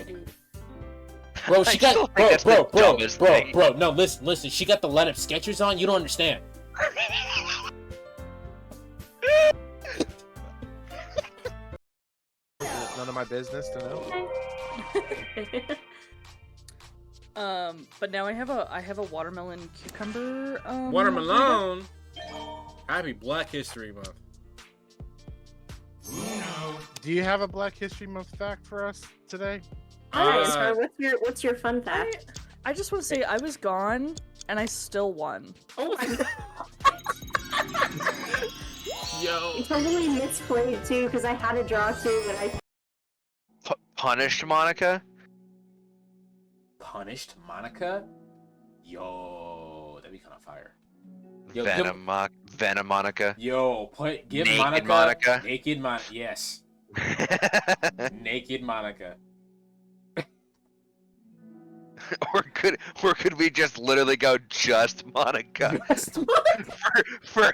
my dude. Bro, she I got still think that's the dumbest thing. bro. No, listen. She got the let up Skechers on. You don't understand. None of my business to know. But now I have a watermelon cucumber. Watermelon. Happy Black History Month. Do you have a Black History Month fact for us today? Alright, so what's your fun fact? I just want to say I was gone and I still won. Oh my god. Yo. I totally misplayed too because I had a draw too, but I Punished Monica? Punished Monica? Yo, that'd be kind of fire. Yo, Venom Monica? Yo, give Naked Monica. Monica? Naked Monica. Yes. Naked Monica. or could we just literally go just Monica? for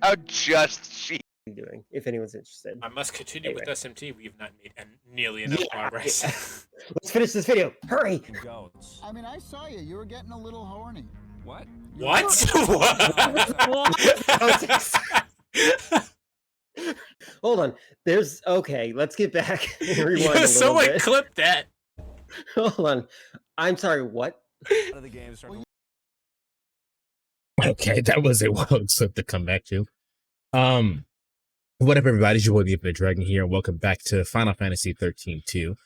how just she doing, if anyone's interested. I must continue Anyway. with SMT. We have not made nearly enough progress. Let's finish this video. Hurry! I mean, I saw you. You were getting a little horny. What? What? Hold on. Okay, let's get back and rewind a little Someone bit. clip that. Hold on. I'm sorry, what? Okay, that was a wild clip to come back to. What up, everybody? It's your boy, the Dragon here, and welcome back to Final Fantasy XIII 2.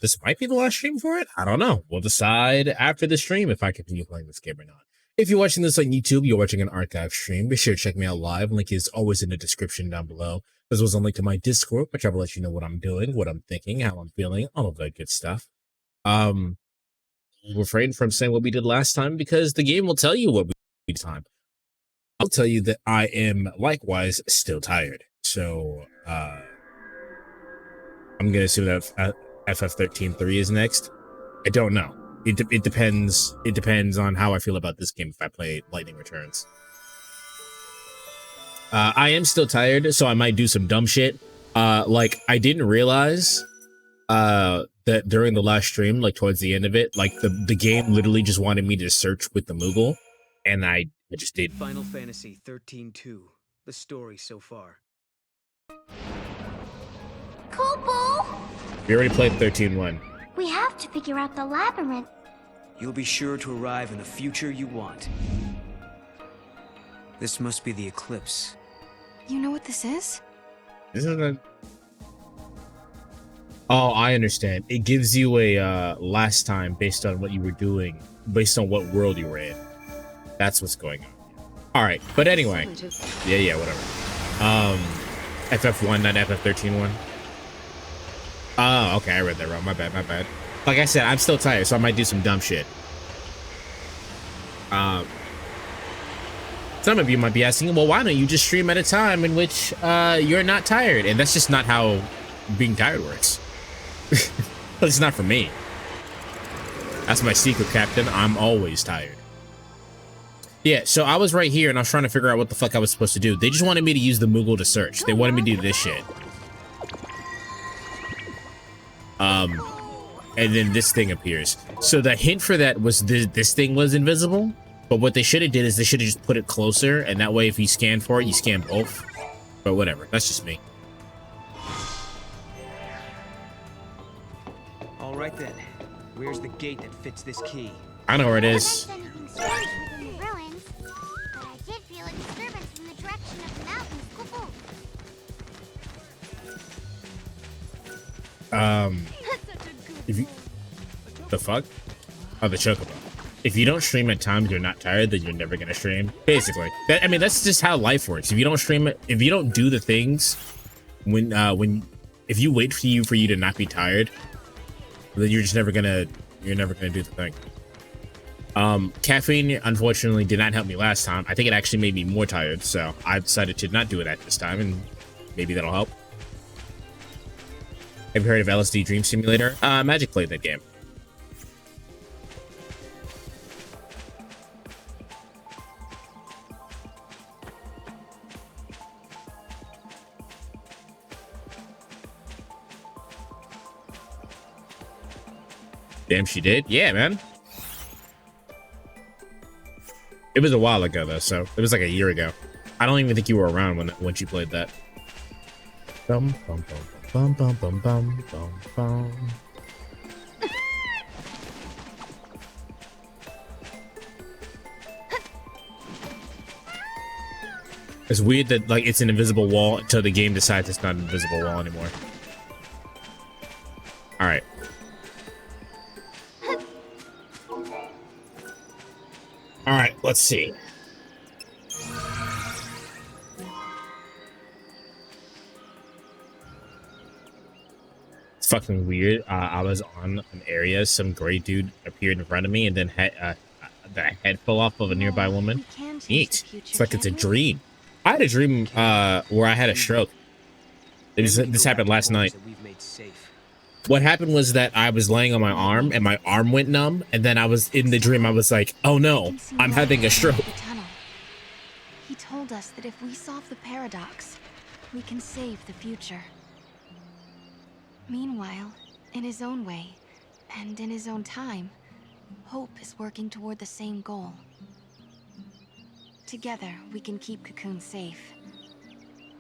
This might be the last stream for it. I don't know. We'll decide after the stream if I continue playing this game or not. If you're watching this on YouTube, you're watching an archive stream, be sure to check me out live. Link is always in the description down below. As well as a link to my Discord, which I will let you know what I'm doing, what I'm thinking, how I'm feeling, all of that good stuff. Refrain from saying what we did last time because the game will tell you what we did time. I'll tell you that I am likewise still tired. So, I'm gonna assume that FF13-3 is next. I don't know. It depends. It depends on how I feel about this game if I play Lightning Returns. I am still tired, so I might do some dumb shit. Like I didn't realize that during the last stream, like towards the end of it, like the game literally just wanted me to search with the Moogle, and I just did. Final Fantasy XIII-2, the story so far. Kopo! We already played 13-1. We have to figure out the labyrinth. You'll be sure to arrive in the future you want. This must be the eclipse. You know what this is? This is a... Oh, I understand. It gives you a last time based on what you were doing, based on what world you were in. That's what's going on. All right, but anyway, yeah, whatever. FF1, not FF13-1. Oh, okay, I read that wrong. My bad. Like I said, I'm still tired, so I might do some dumb shit. Some of you might be asking, well, why don't you just stream at a time in which you're not tired? And that's just not how being tired works. It's not for me. That's my secret, Captain. I'm always tired. Yeah, so I was right here and I was trying to figure out what the fuck I was supposed to do. They just wanted me to use the Moogle to search. They wanted me to do this shit. And then this thing appears. So the hint for that was this thing was invisible. But what they should have did is they should have just put it closer. And that way, if you scan for it, you scan both. But whatever, that's just me. All right then. Where's the gate that fits this key? I know where it is. If you, the fuck? Oh, the chocobo. If you don't stream at times you're not tired, then you're never gonna stream. Basically, I mean, that's just how life works. If you don't stream it, if you don't do the things if you wait for you to not be tired, then you're just never gonna do the thing. Caffeine unfortunately did not help me last time. I think it actually made me more tired, so I decided to not do it at this time, and maybe that'll help. Have you heard of LSD Dream Simulator? Magic played that game. Damn, she did. Yeah, man. It was a while ago though, so it was like a year ago. I don't even think you were around when she played that. Bum bum bum bum bum bum bum bum. It's weird that like it's an invisible wall until the game decides it's not an invisible wall anymore. All right. All right, let's see. It's fucking weird. I was on an area, some gray dude appeared in front of me, and then the head fell off of a nearby woman. Neat. It's like it's a dream. I had a dream where I had a stroke. This happened last night. What happened was that I was laying on my arm and my arm went numb, and then I was in the dream. I was like, "Oh no, I'm having a stroke." He told us that if we solve the paradox, we can save the future. Meanwhile, in his own way, and in his own time, Hope is working toward the same goal. Together, we can keep Cocoon safe.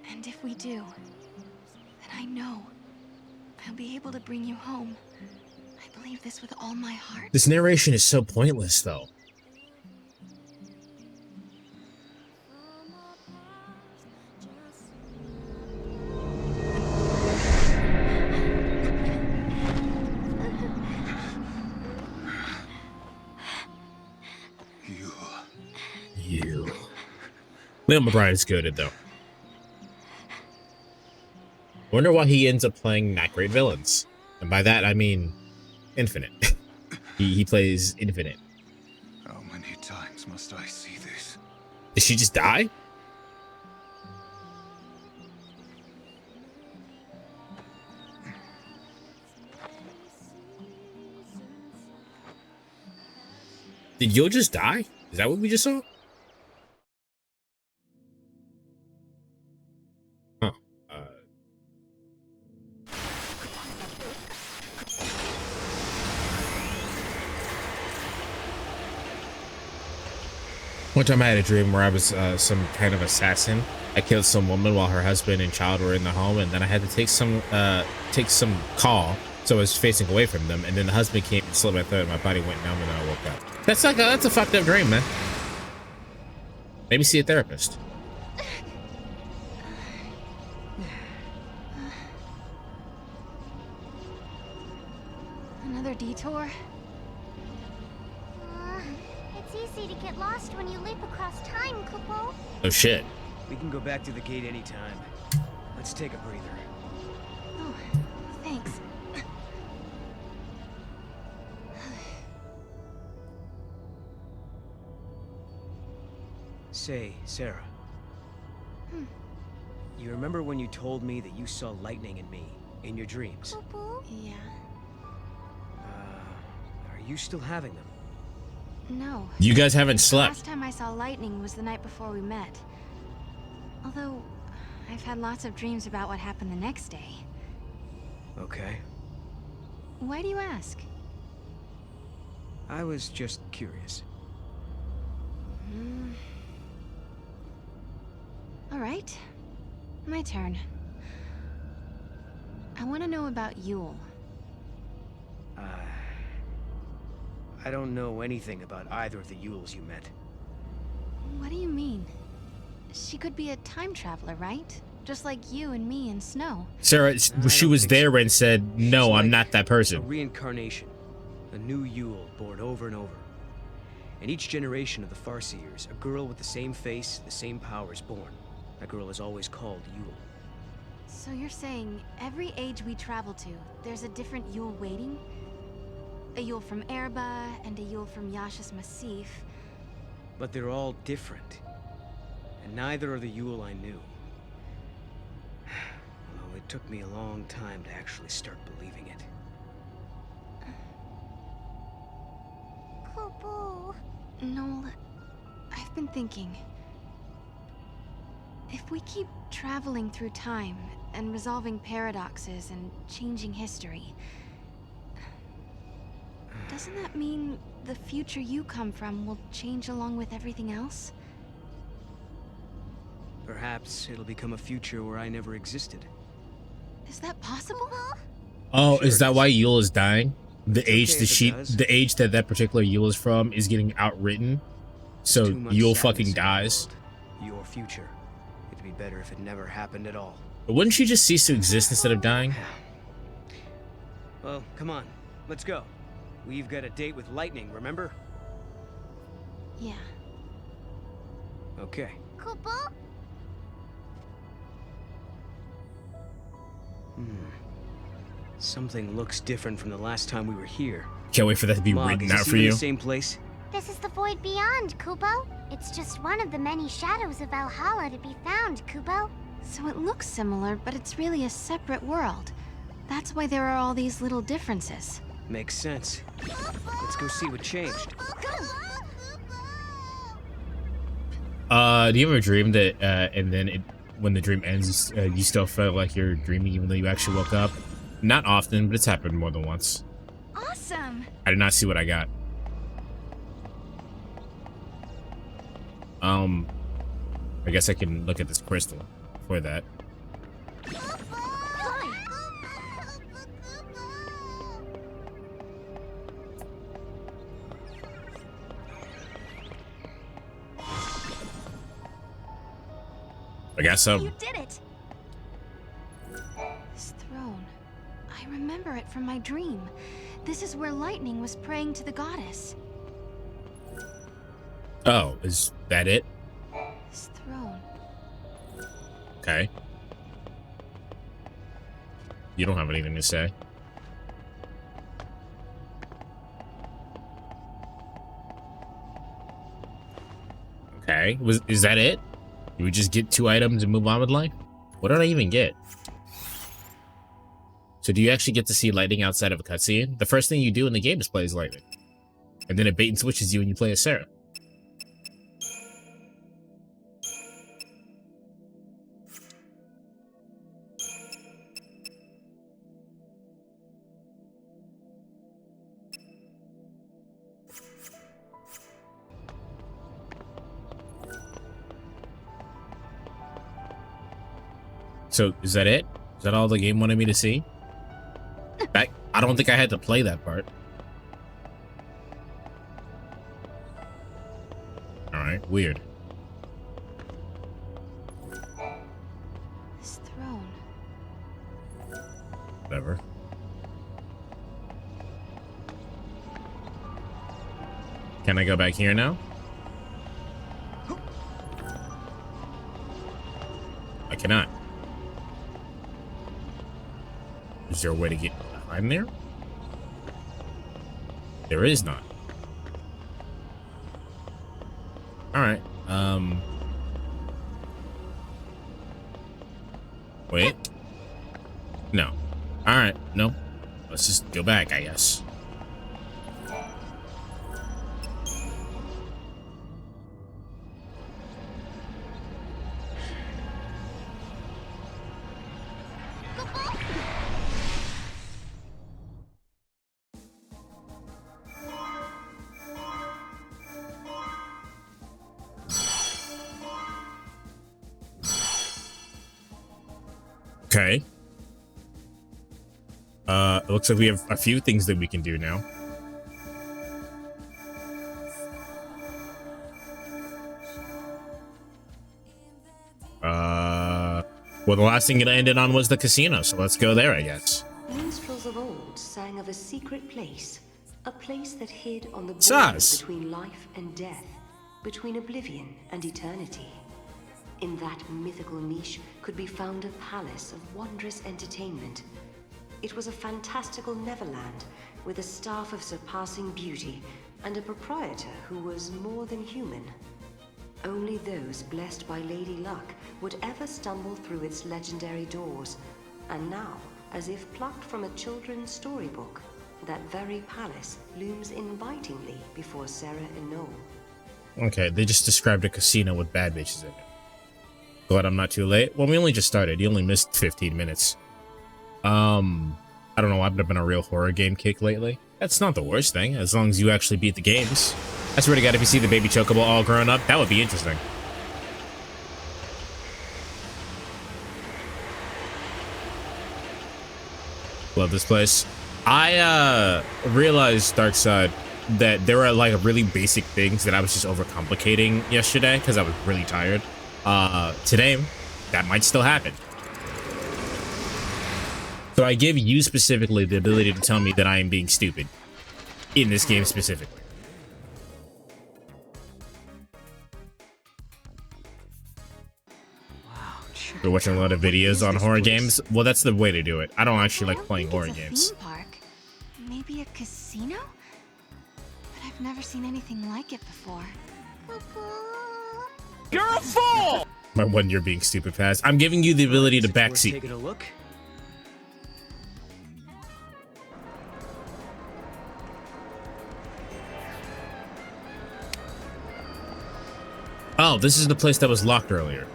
And if we do, then I know I'll be able to bring you home. I believe this with all my heart. This narration is so pointless, though. You. Leon McBride is goated, though. Wonder why he ends up playing not great villains. And by that, I mean infinite. he plays infinite. How many times must I see this? Did she just die? Did Yo just die? Is that what we just saw? Huh. One time I had a dream where I was some kind of assassin. I killed some woman while her husband and child were in the home, and then I had to take some call, so I was facing away from them, and then the husband came and slit my throat, and my body went numb, and I woke up. That's a fucked up dream, man. Maybe see a therapist. Another detour? It's easy to get lost when you leap across time, Kupo. Oh shit. We can go back to the gate anytime. Let's take a breather. Oh, thanks. Say, Sarah. You remember when you told me that you saw lightning in me, in your dreams? Yeah. Are you still having them? No. You guys haven't The slept. last time I saw lightning was the night before we met. Although, I've had lots of dreams about what happened the next day. Okay. Why do you ask? I was just curious. All right. My turn. I want to know about Yule. I don't know anything about either of the Yules you met. What do you mean? She could be a time traveler, right? Just like you and me and Snow. Sarah, she was there and said, "No, I'm not that A person." reincarnation. A new Yule born over and over. In each generation of the Farseers, a girl with the same face, the same powers born. That girl is always called Yule. So you're saying every age we travel to, there's a different Yule waiting? A Yule from Erba and a Yule from Yasha's Massif. But they're all different. And neither are the Yule I knew. Although it took me a long time to actually start believing it. Kupo. Noel, I've been thinking. If we keep traveling through time and resolving paradoxes and changing history, Doesn't that mean the future you come from will change along with everything else? Perhaps it'll become a future where I never existed. Is that possible? Oh, Sure is it that is. why Yule is dying? The It's age okay that if it does. the age that that particular Yule is from is getting outwritten, so Too much Yule sadness fucking in the dies. world. Your future. It'd be better if it never happened at all. But wouldn't she just cease to exist instead of dying? Well, come on. Let's go. We've got a date with Lightning, remember? Yeah. Okay. Kupo? Something looks different from the last time we were here. Can't wait for that to be Mog, written is out this for even you. the same place? This is the void beyond, Kupo. It's just one of the many shadows of Valhalla to be found, Kupo. So it looks similar, but it's really a separate world. That's why there are all these little differences. Makes sense. Let's go see what changed. Do you ever dream that, and then when the dream ends, you still felt like you're dreaming even though you actually woke up? Not often, but it's happened more than once. Awesome! I did not see what I got. I guess I can look at this crystal for that. I guess so. You did it! This throne. I remember it from my dream. This is where Lightning was praying to the goddess. Oh, is that it? This throne. Okay. You don't have anything to say. Okay, is that it? Do we just get 2 items and move on with life? What did I even get? So do you actually get to see Lightning outside of a cutscene? The first thing you do in the game is play as Lightning. And then it bait and switches you when you play as Sarah. So is that it? Is that all the game wanted me to see? I don't think I had to play that part. Alright, weird. This throne. Whatever. Can I go back here now? I cannot. Is there a way to get behind there? There is not. Alright, wait. No. Alright, no. Let's just go back, I guess. Okay. It looks like we have a few things that we can do now. Well, the last thing it ended on was the casino, so let's go there, I guess. Minstrels of old sang of a secret place, a place that hid on the border Saz. between life and death, between oblivion and eternity. In that mythical niche could be found a palace of wondrous entertainment. It was a fantastical Neverland with a staff of surpassing beauty and a proprietor who was more than human. Only those blessed by Lady Luck would ever stumble through its legendary doors. And now, as if plucked from a children's storybook, that very palace looms invitingly before Sarah and Noel. Okay, they just described a casino with bad bitches in it. Glad I'm not too late. Well, we only just started. You only missed 15 minutes. I don't know, I've been on a real horror game kick lately. That's not the worst thing, as long as you actually beat the games. I swear to God, if you see the baby Chocobo all grown up, that would be interesting. Love this place. I realized, Darkside, that there were like really basic things that I was just overcomplicating yesterday because I was really tired. Today, that might still happen. So I give you specifically the ability to tell me that I am being stupid in this game specifically. We're watching a lot of videos on horror games. Well, that's the way to do it. I don't actually like playing horror games. Theme park? Maybe a casino? But I've never seen anything like it before. You're a fool! My 1 year being stupid pass. I'm giving you the ability to backseat. Taking a look. Oh, this is the place that was locked earlier.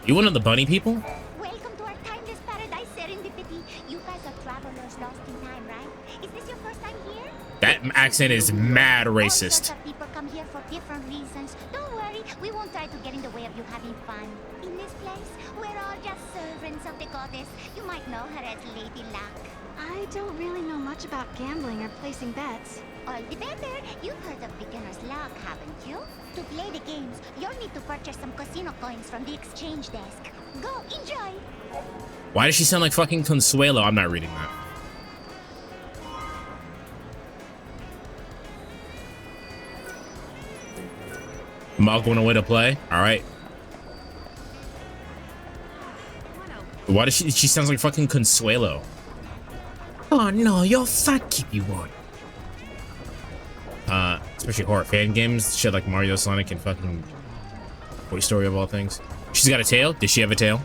You one of the bunny people? Welcome to our timeless paradise, Serendipity. You guys are travelers lost in time, right? Is this your first time here? That accent is mad All racist. sorts of people come here for different reasons. Don't worry, we won't try to get in the way of you having fun. In this place, we're all just servants of the goddess. You might know her as Lady Luck. I don't really know much about gambling or placing bets. All the better. You've heard of beginner's luck, haven't you? To play the games, you'll need to purchase some casino coins from the exchange desk. Go, enjoy! Why does she sound like fucking Consuelo? I'm not reading that. Mog going away to play? Alright. Why does she sounds like fucking Consuelo? Oh no, you're fat, keep you on. Especially horror fan games, shit like Mario, Sonic, and fucking Toy Story of all things. She's got a tail? Does she have a tail?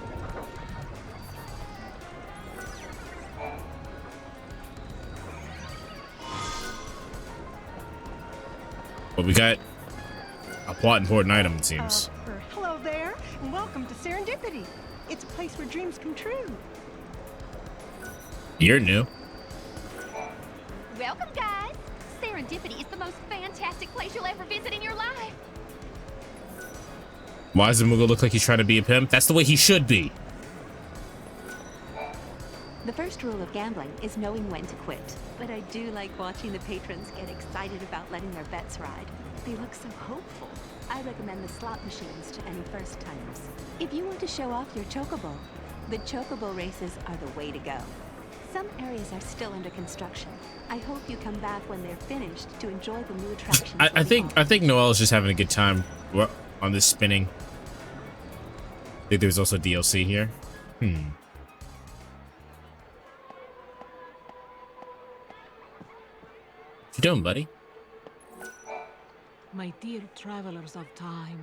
But we got a plot important item, it seems. Hello there, and welcome to Serendipity. It's a place where dreams come true. You're new. Welcome, guys. Serendipity is the most fantastic place you'll ever visit in your life. Why does the Moogle look like he's trying to be a pimp? That's the way he should be. The first rule of gambling is knowing when to quit. But I do like watching the patrons get excited about letting their bets ride. They look so hopeful. I recommend the slot machines to any first-timers. If you want to show off your Chocobo, the Chocobo races are the way to go. Some areas are still under construction. I hope you come back when they're finished to enjoy the new attractions. I think Noelle is just having a good time on this spinning. I think there's also DLC here. What you doing, buddy? My dear travelers of time,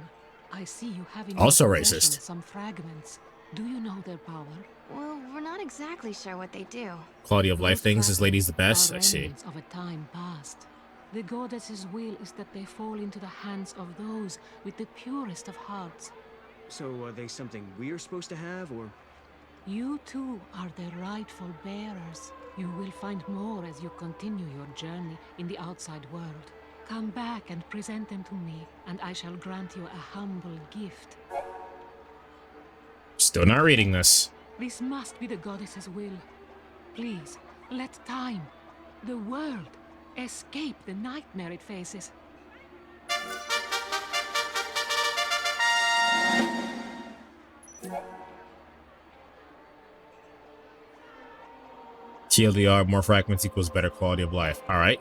I see you have in Also your possession racist. some fragments. Do you know their power? Well, we're not exactly sure what they do. Quality of life things. This lady's the best. Are I see. remnants of a time past. The goddess's will is that they fall into the hands of those with the purest of hearts. So are they something we're supposed to have, or? You too are their rightful bearers. You will find more as you continue your journey in the outside world. Come back and present them to me, and I shall grant you a humble gift. Still not reading this. This must be the goddess's will. Please, let time, the world, escape the nightmare it faces. TLDR, more fragments equals better quality of life. All right.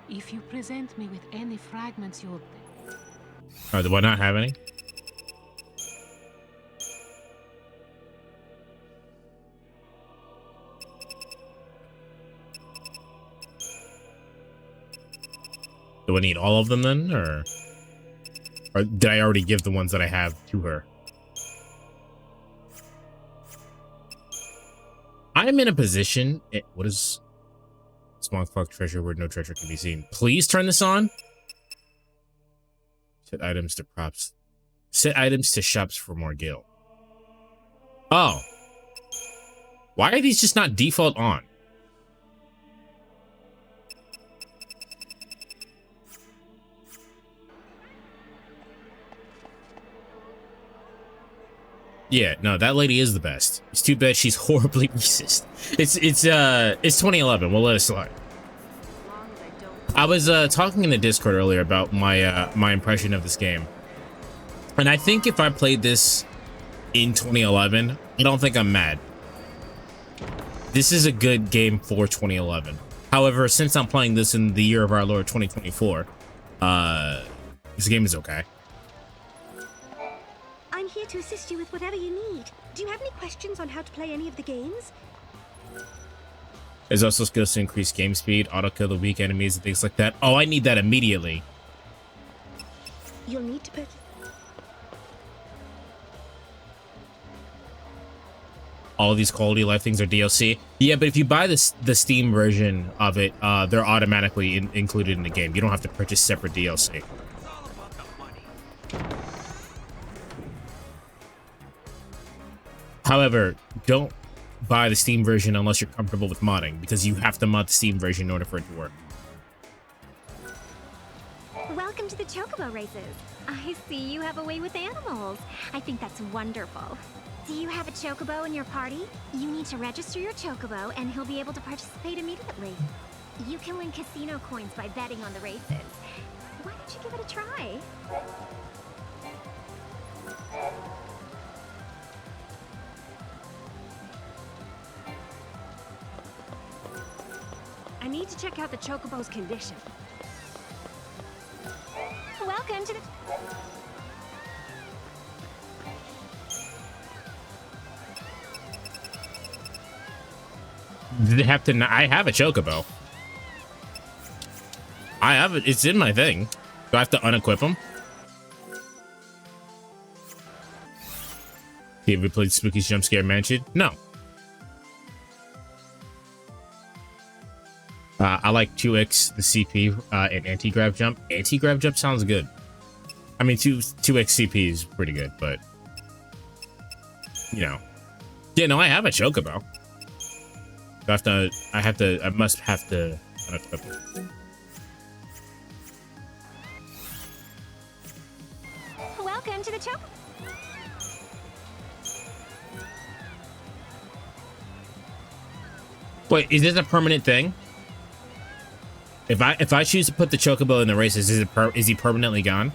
If you present me with any fragments you Do I not have any? Do I need all of them then, or did I already give the ones that I have to her? I'm in a position. What is small fuck treasure where no treasure can be seen? Please turn this on. Set items to props. Set items to shops for more gil. Oh. Why are these just not default on? Yeah, no, that lady is the best. It's too bad she's horribly racist. It's 2011. We'll let it slide. I was talking in the Discord earlier about my my impression of this game, and I think if I played this in 2011, I don't think I'm mad. This is a good game for 2011. However, since I'm playing this in the year of our Lord 2024, this game is okay. I'm here to assist you with whatever you need. Do you have any questions on how to play any of the games? There's also skills to increase game speed, auto kill the weak enemies, and things like that. Oh, I need that immediately. You'll need to purchase. All of these quality of life things are DLC. Yeah, but if you buy the Steam version of it, they're automatically included in the game. You don't have to purchase separate DLC. However, don't buy the Steam version unless you're comfortable with modding, because you have to mod the Steam version in order for it to work. Welcome to the Chocobo races. I see you have a way with animals. I think that's wonderful. Do you have a Chocobo in your party? You need to register your Chocobo and he'll be able to participate immediately. You can win casino coins by betting on the races. Why don't you give it a try? I need to check out the Chocobo's condition. Welcome to the... Did it have to? I have a Chocobo. I have it. It's in my thing. Do I have to unequip them? Have you played Spooky's Jump Scare Mansion? No. I like 2x the CP and anti-grab jump. Anti-grab jump sounds good. I mean, 2x CP is pretty good, but you know, yeah. No, I have a Chocobo. I must have to unequip it. Welcome to the Chocobo. Wait, is this a permanent thing? If I choose to put the Chocobo in the races, is he permanently gone?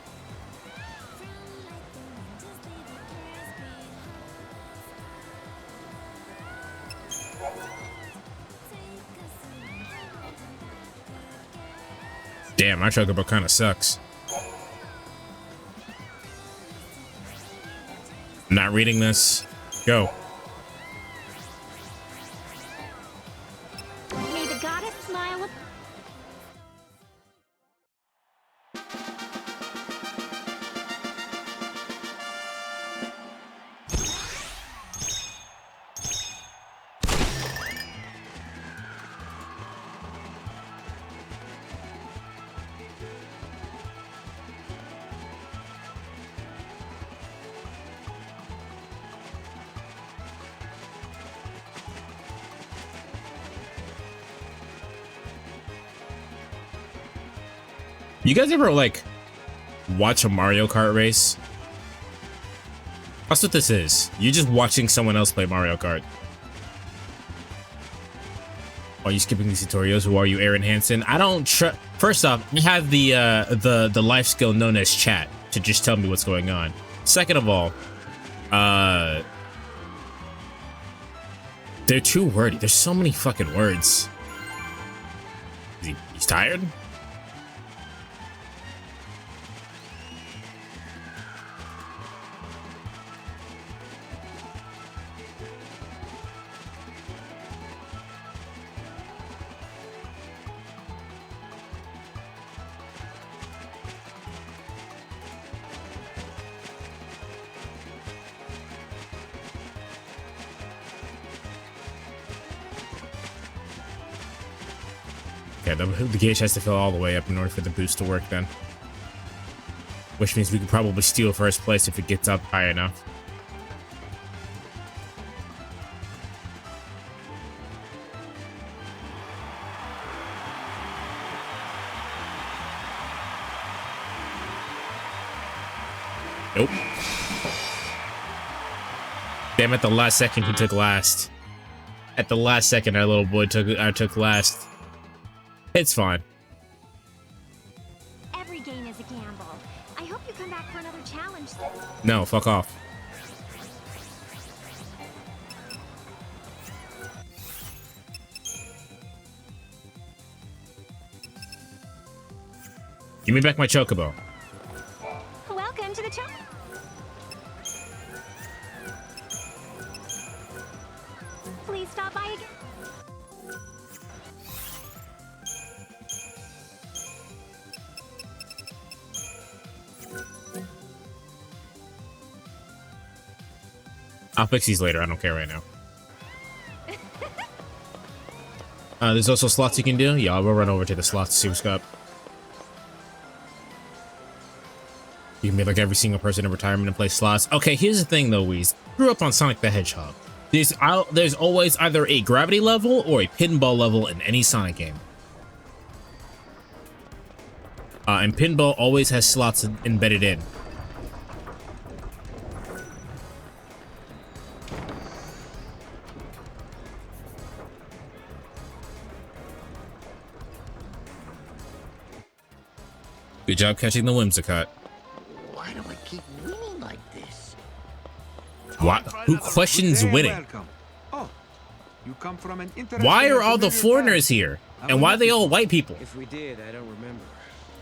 Damn, my Chocobo kind of sucks. I'm not reading this. Go. May the goddess smile with... You guys ever like watch a Mario Kart race? That's what this is. You're just watching someone else play Mario Kart. Are you skipping these tutorials? Who are you, Aaron Hansen? I don't First off, I have the life skill known as chat to just tell me what's going on. Second of all, they're too wordy. There's so many fucking words. He's tired? Okay, the gauge has to fill all the way up in order for the boost to work then. which means we could probably steal first place if it gets up high enough. Nope. Damn, at the last second he took last. At the last second our little boy took last. It's fine. Every game is a gamble. I hope you come back for another challenge. No, fuck off. Give me back my chocobo. Welcome to the chocobo. Please stop by again. I'll fix these later. I don't care right now. There's also slots you can do. Yeah, we'll run over to the slots to see what's up. You can be like every single person in retirement and play slots. Okay, here's the thing though, Weez. Grew up on Sonic the Hedgehog. There's always either a gravity level or a pinball level in any Sonic game. And pinball always has slots embedded in. Good job catching the Whimsicott. Why do I keep winning like this? Why? Who questions winning? Welcome. Oh, you come from an Why are all the foreigners here? And why are they all white people? If we did, I don't remember.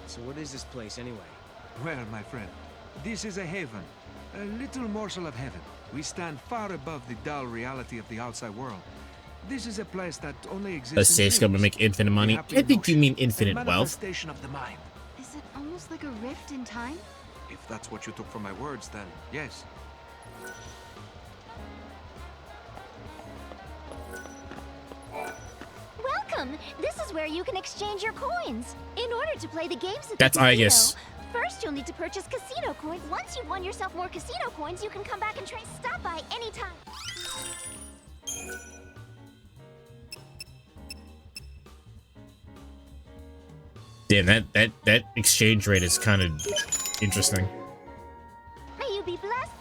So what is this place anyway? Well, my friend, this is a haven. A little morsel of heaven. We stand far above the dull reality of the outside world. This is a place that only exists. Let's say it's gonna make infinite money. I think you mean infinite wealth. Manifestation of the mind. Is it almost like a rift in time? If that's what you took from my words, then yes. Welcome! This is where you can exchange your coins. In order to play the games at the That's casino, Aegis. first you'll need to purchase casino coins. Once you've won yourself more casino coins, you can come back and trade. Stop by anytime. Damn, that exchange rate is kind of interesting. May you be blessed.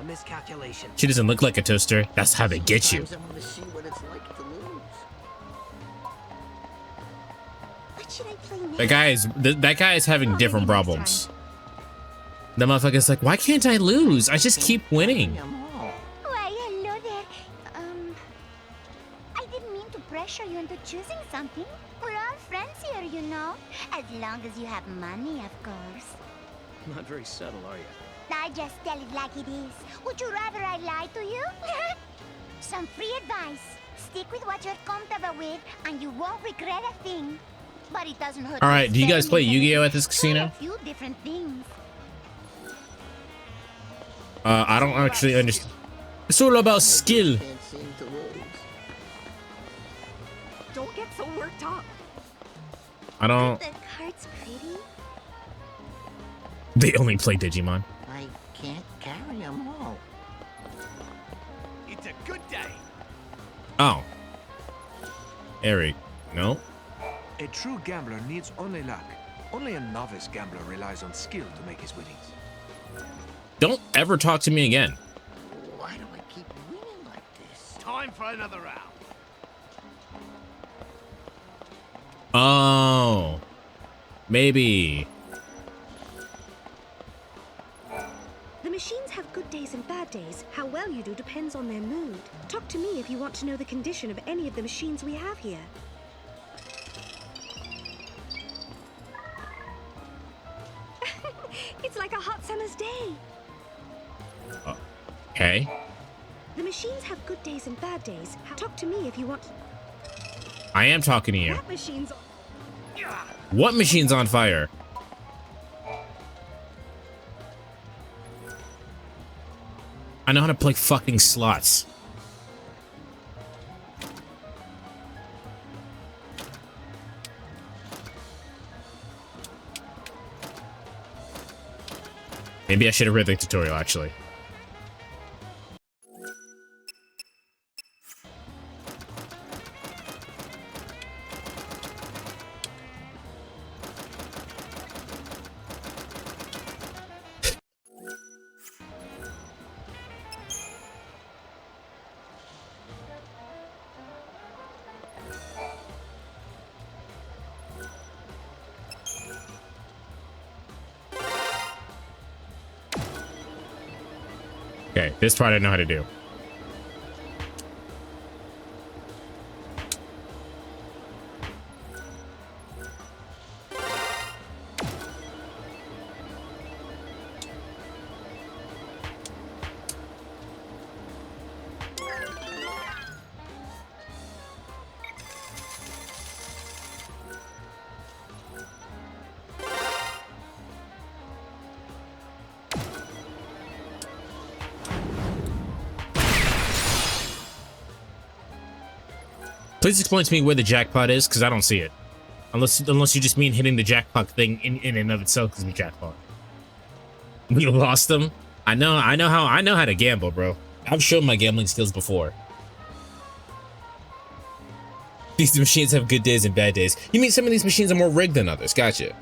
A miscalculation. She doesn't look like a toaster. That's how they get you. Sometimes I want to see what it's like to lose. What should I play next? That guy is having different problems. The motherfucker's like, why can't I lose? I just keep winning. Why, hello there. I didn't mean to pressure you into choosing something. We're all friends here, you know. As long as you have money, of course. Not very subtle, are you? I just tell it like it is. Would you rather I lie to you? Some free advice. Stick with what you're comfortable with, and you won't regret a thing. But it doesn't hurt. All right, do you guys play Yu-Gi-Oh at this Try casino? a few different things. I don't actually understand. It's all about skill. Can't seem to lose. Don't get so worked up. I don't. The card's pretty. They only play Digimon. I can't carry them all. It's a good day. Oh. Eric, no? A true gambler needs only luck. Only a novice gambler relies on skill to make his winnings. Don't ever talk to me again. Why do I keep winning like this? Time for another round. Oh. Maybe. The machines have good days and bad days. How well you do depends on their mood. Talk to me if you want to know the condition of any of the machines we have here. It's like a hot summer's day. Okay. The machines have good days and bad days. Talk to me if you want. I am talking to you. That machine's. What machine's on fire? I know how to play fucking slots. Maybe I should have read the tutorial, actually. Okay, this part I know how to do. Please explain to me where the jackpot is, because I don't see it. Unless you just mean hitting the jackpot thing in and of itself is the jackpot. We lost them. I know how to gamble, bro. I've shown my gambling skills before. These machines have good days and bad days. You mean some of these machines are more rigged than others? Gotcha.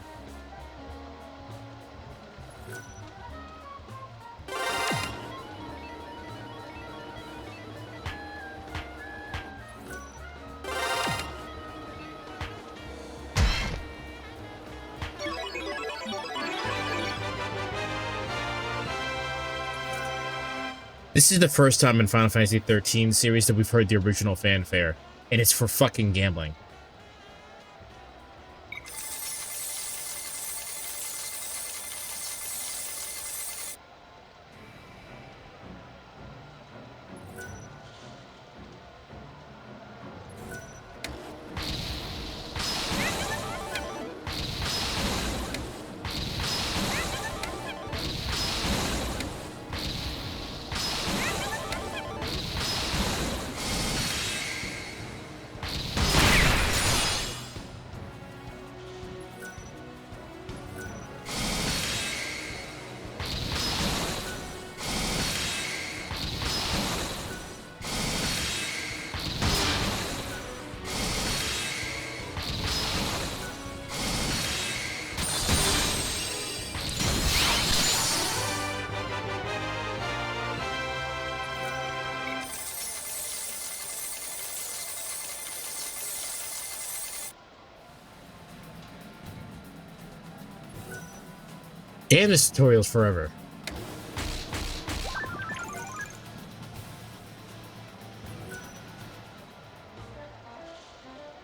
This is the first time in Final Fantasy XIII series that we've heard the original fanfare, and it's for fucking gambling. Damn, this tutorial's forever.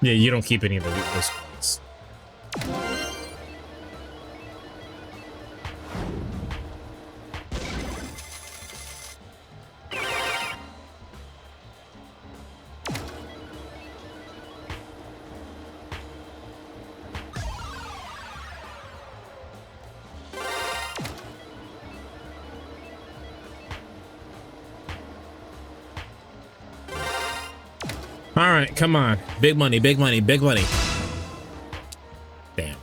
Yeah, you don't keep any of those points. All right, come on. Big money, big money, big money. Damn.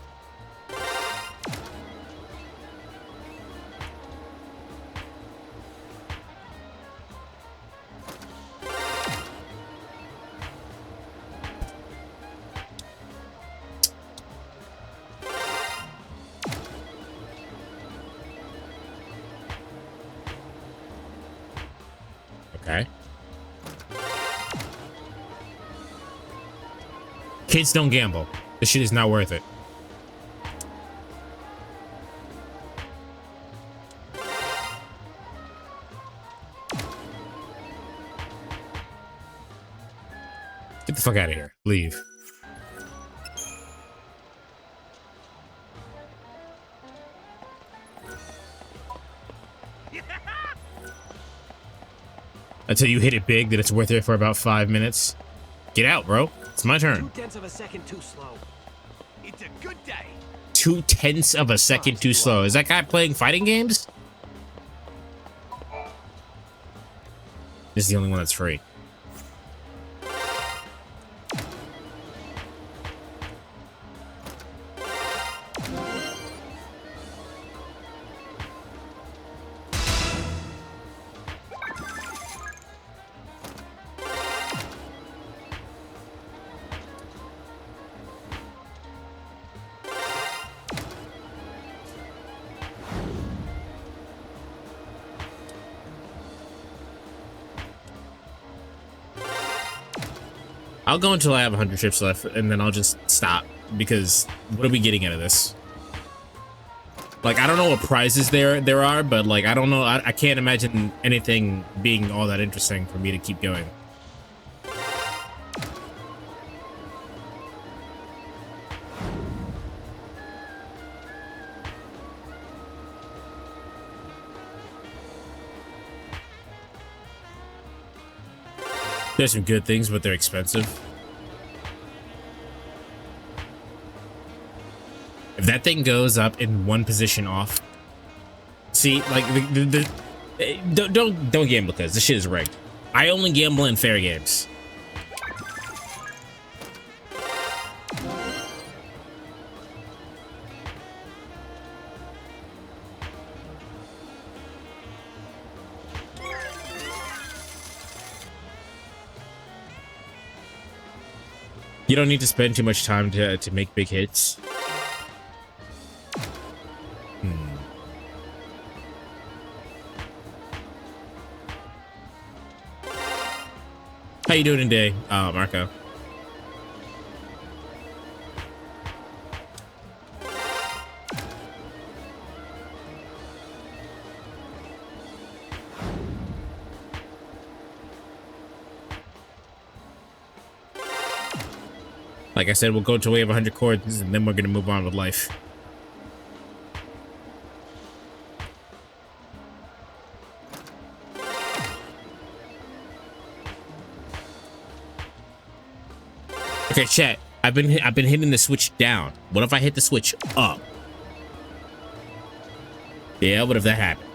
Okay. Kids don't gamble. This shit is not worth it. Get the fuck out of here. Leave. Until you hit it big that it's worth it for about 5 minutes. Get out, bro. It's my turn. 0.2 of a second too slow. It's a good day. 0.2 of a second too slow. Is that guy playing fighting games? This is the only one that's free. I'll go until I have 100 chips left, and then I'll just stop, because what are we getting out of this? Like, I don't know what prizes there are, but like, I don't know. I can't imagine anything being all that interesting for me to keep going. There's some good things, but they're expensive. If that thing goes up in one position off, see, like don't gamble, because this shit is rigged. I only gamble in fair games. You don't need to spend too much time to make big hits. How you doing today, Marco? Like I said, we'll go until we have 100 coins, and then we're gonna move on with life. Okay, chat. I've been hitting the switch down. What if I hit the switch up? Yeah, what if that happens?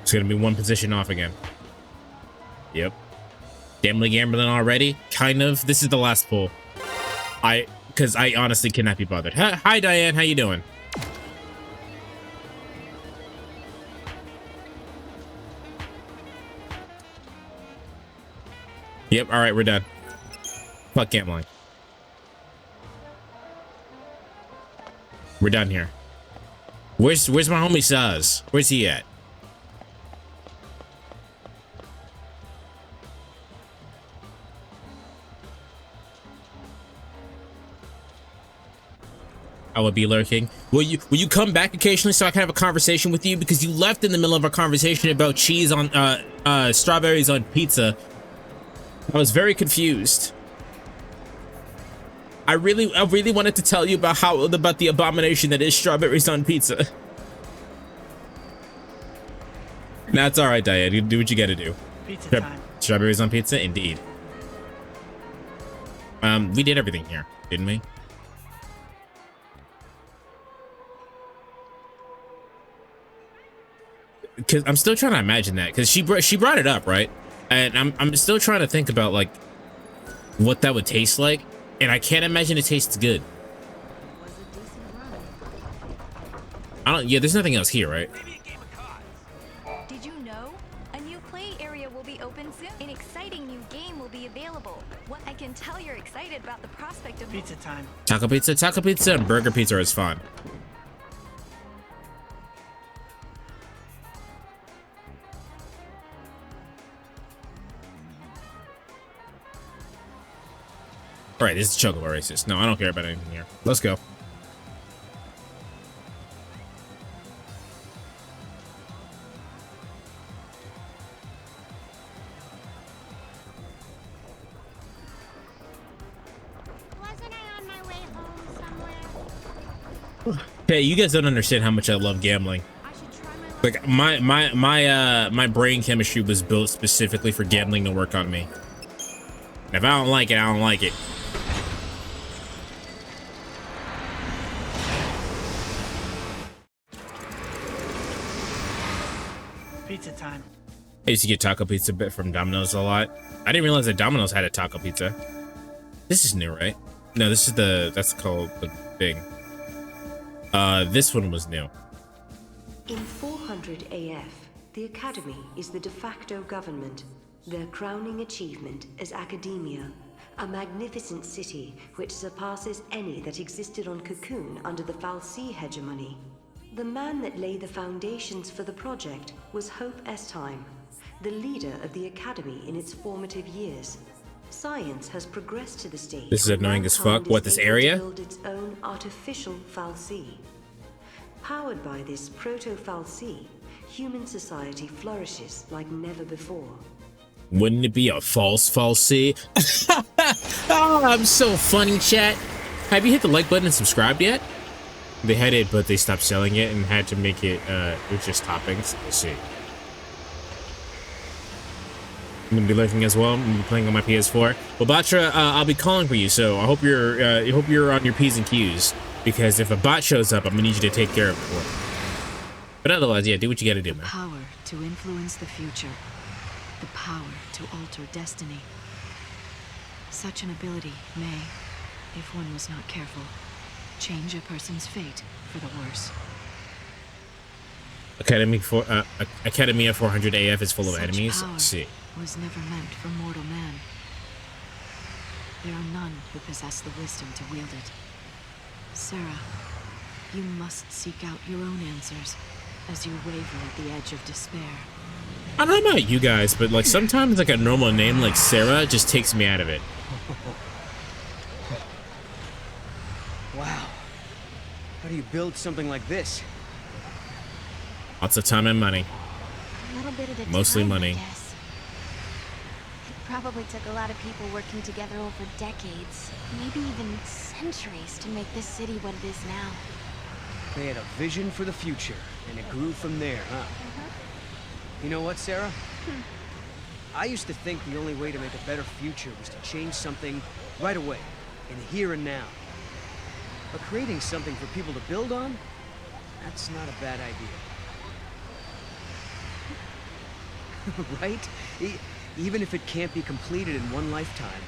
It's gonna be one position off again. Yep. Gambling already? Kind of. This is the last pull. Because I honestly cannot be bothered. Hi, Diane. How you doing? Yep. All right, we're done. Fuck gambling. We're done here. Where's my homie Saz? Where's he at? I would be lurking. Will you come back occasionally so I can have a conversation with you? Because you left in the middle of our conversation about cheese on strawberries on pizza. I was very confused. I really wanted to tell you about the abomination that is strawberries on pizza. Nah, it's all right, Diane. You do what you gotta do. Pizza time. Strawberries on pizza, indeed. We did everything here, didn't we? Because I'm still trying to imagine that, because she brought it up, right? And I'm still trying to think about like what that would taste like, and I can't imagine it tastes good. Yeah, there's nothing else here, right? Did you know? A new play area will be open soon. An exciting new game will be available. I can tell you're excited about the prospect of pizza time. Taco pizza and burger pizza is fun. All right, this is Chocobo Races. No, I don't care about anything here. Let's go. Wasn't I on my way home somewhere? Hey, you guys don't understand how much I love gambling. Like my brain chemistry was built specifically for gambling to work on me. And if I don't like it, I don't like it. Pizza time. I used to get taco pizza from Domino's a lot. I didn't realize that Domino's had a taco pizza. This is new, right? No, this is that's called the thing. This one was new. In 400 AF, the Academy is the de facto government. Their crowning achievement is academia, a magnificent city which surpasses any that existed on Cocoon under the FFXIII hegemony. The man that laid the foundations for the project was Hope Estheim, the leader of the Academy in its formative years. Science has progressed to the stage. This is annoying as fuck. What, this area? Build its own artificial FFXIII. Powered by this proto-FFXIII, human society flourishes like never before. Wouldn't it be a false FFXIII? Oh, I'm so funny, chat. Have you hit the like button and subscribed yet? They had it, but they stopped selling it and had to make it with just toppings. Let's see. I'm gonna be lurking as well. I'm gonna be playing on my PS4. Well, Batra, I'll be calling for you, so I hope you're on your P's and Q's, because if a bot shows up, I'm gonna need you to take care of it for me. But otherwise, yeah, do what you gotta do, man. Power to influence the future. The power to alter destiny. Such an ability may, if one was not careful, change a person's fate for the worse. Academia 400 AF is full of Such enemies. power Let's see. was never meant for mortal man. There are none who possess the wisdom to wield it. Sarah, you must seek out your own answers as you waver at the edge of despair. I don't know about you guys, but like sometimes like a normal name like Sarah just takes me out of it. Wow. How do you build something like this? Lots of time and money. A little bit at a Mostly time, money. I guess. It probably took a lot of people working together over decades, maybe even centuries, to make this city what it is now. They had a vision for the future, and it grew from there, huh? You know what, Sarah? I used to think the only way to make a better future was to change something right away, in the here and now. But creating something for people to build on? That's not a bad idea. Right? Even if it can't be completed in one lifetime,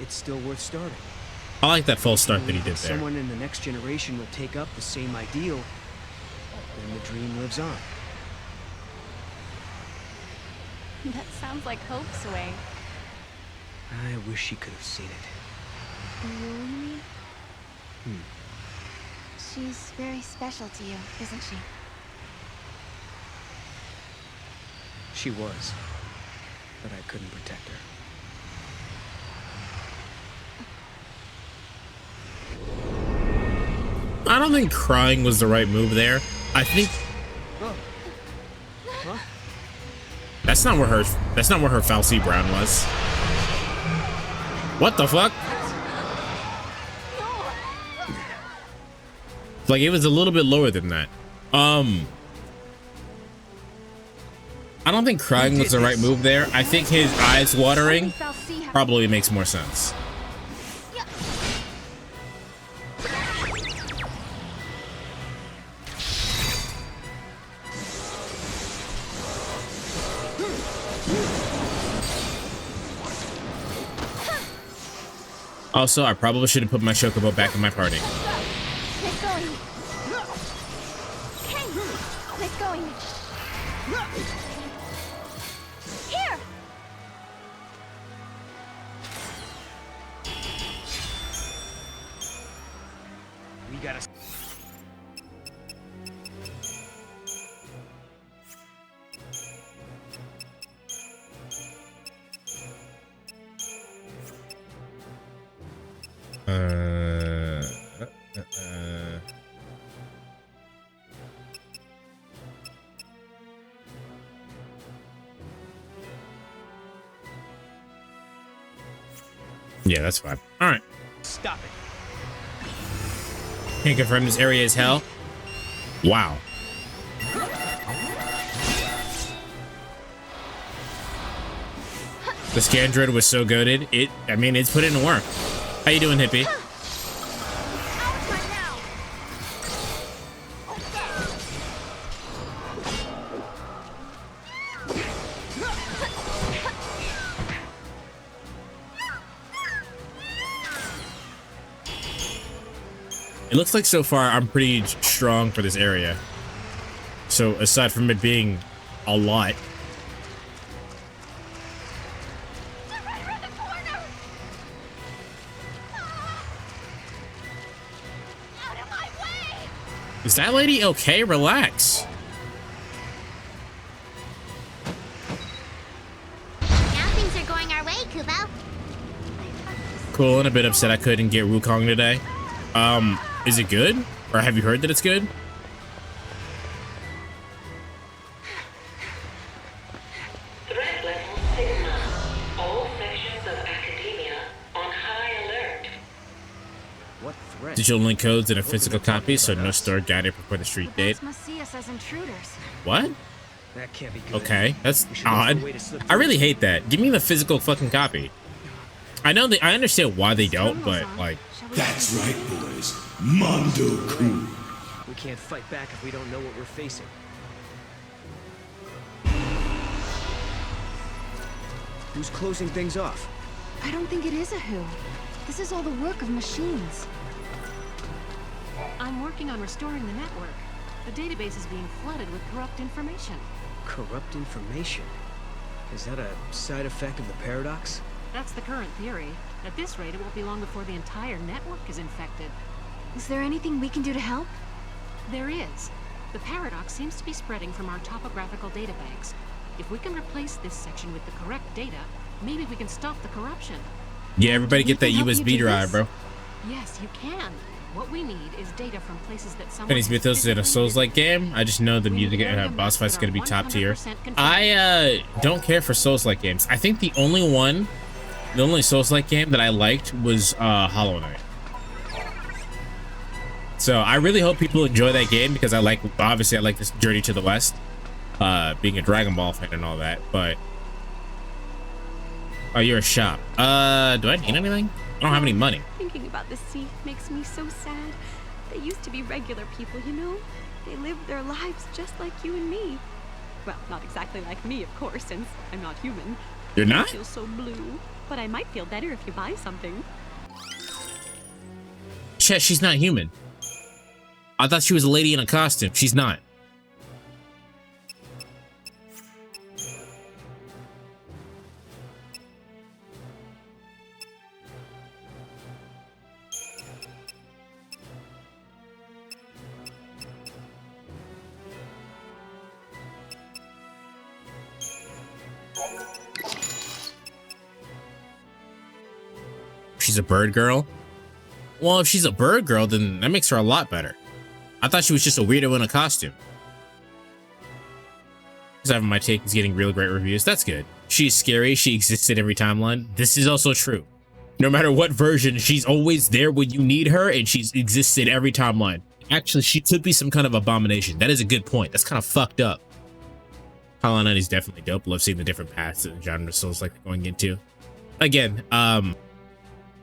it's still worth starting. I like that false start that he did there. Someone in the next generation will take up the same ideal, then the dream lives on. That sounds like Hope's way. I wish she could have seen it. You mean? She's very special to you, isn't she? She was, but I couldn't protect her. I don't think crying was the right move there. I think that's not where her FFXIII Brown was. What the fuck? Like it was a little bit lower than that. I don't think crying was the right move there. I think his eyes watering probably makes more sense. Also, I probably should have put my Chocobo back in my party. Get going. Hey, get going. Here. We gotta. Yeah, that's fine. All right. Stop it. Can confirm this area is hell. Wow. The Scandroid was so goated. I mean, it's put in work. How you doing, Hippie? It looks like so far I'm pretty strong for this area. So aside from it being a lot. Is that lady okay? Relax. Now things are going our way, Kubo. Cool, and a bit upset I couldn't get Wukong today. Is it good? Or have you heard that it's good? Threat level Sigma. All sections of academia on high alert. What threat? Digital link codes and a physical copy, so no store guided before the street date. Must see us as intruders. What? That can't be good. Okay, that's We should look for a odd. way to slip I through. really hate that. Give me the physical fucking copy. I know I understand why they don't, but like. That's right, boys. Mondo-kun. We can't fight back if we don't know what we're facing. Who's closing things off? I don't think it is a who. This is all the work of machines. I'm working on restoring the network. The database is being flooded with corrupt information. Corrupt information? Is that a side effect of the paradox? That's the current theory. At this rate, it won't be long before the entire network is infected. Is there anything we can do to help? There is. The paradox seems to be spreading from our topographical databanks. If we can replace this section with the correct data, maybe we can stop the corruption. Yeah, everybody get that Can help you USB do drive, this? bro. Yes, you can. What we need is data from places that someone Fantasy Mythos is in a Souls-like game. I just know the music and boss fights is gonna be top tier. I don't care for Souls-like games. I think the only Souls-like game that I liked was Hollow Knight. So I really hope people enjoy that game because obviously I like this Journey to the West, being a Dragon Ball fan and all that. But oh, you're a shop. Do I need anything? I don't have any money. Thinking about the sea makes me so sad. They used to be regular people, you know? They lived their lives just like you and me. Well, not exactly like me, of course, since I'm not human. You're not? I feel so blue, but I might feel better if you buy something. Chet, she's not human. I thought she was a lady in a costume. She's not. She's a bird girl? Well, if she's a bird girl, then that makes her a lot better. I thought she was just a weirdo in a costume. Having my take is getting really great reviews. That's good. She's scary. She exists in every timeline. This is also true. No matter what version, she's always there when you need her, and she's exists in every timeline. Actually, she could be some kind of abomination. That is a good point. That's kind of fucked up. Hollow Knight is definitely dope. Love seeing the different paths that the genre Souls like going into. Again,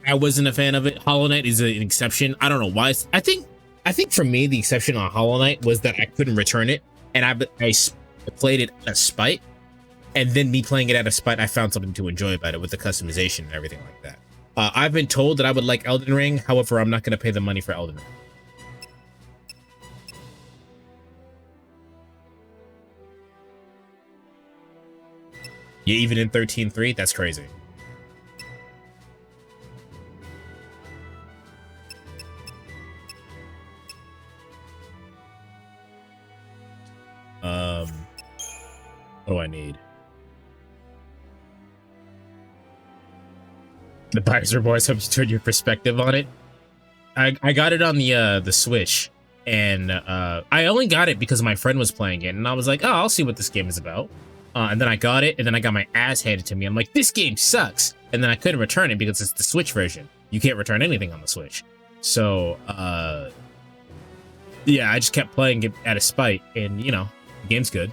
I wasn't a fan of it. Hollow Knight is an exception. I don't know why. I think for me, the exception on Hollow Knight was that I couldn't return it, and I played it out of spite. And then me playing it out of spite, I found something to enjoy about it with the customization and everything like that. I've been told that I would like Elden Ring. However, I'm not going to pay the money for Elden Ring. Yeah, even in 13.3, that's crazy. What do I need? The Bison Boys helps you turn your perspective on it. I got it on the Switch, and I only got it because my friend was playing it, and I was like, oh, I'll see what this game is about. And then I got it, and then I got my ass handed to me. I'm like, this game sucks. And then I couldn't return it because it's the Switch version. You can't return anything on the Switch. So, yeah, I just kept playing it out of spite, and, you know, the game's good.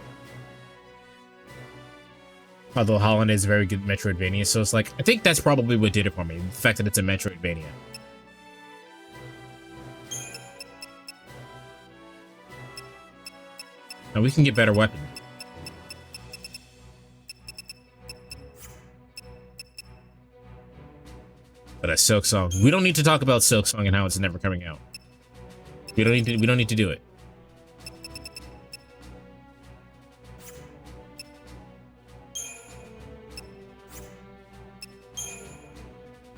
Although Hollow Knight is a very good Metroidvania, so it's like, I think that's probably what did it for me, the fact that it's a Metroidvania. Now we can get better weapons. But a Silk Song. We don't need to talk about Silk Song and how it's never coming out. We don't need to do it.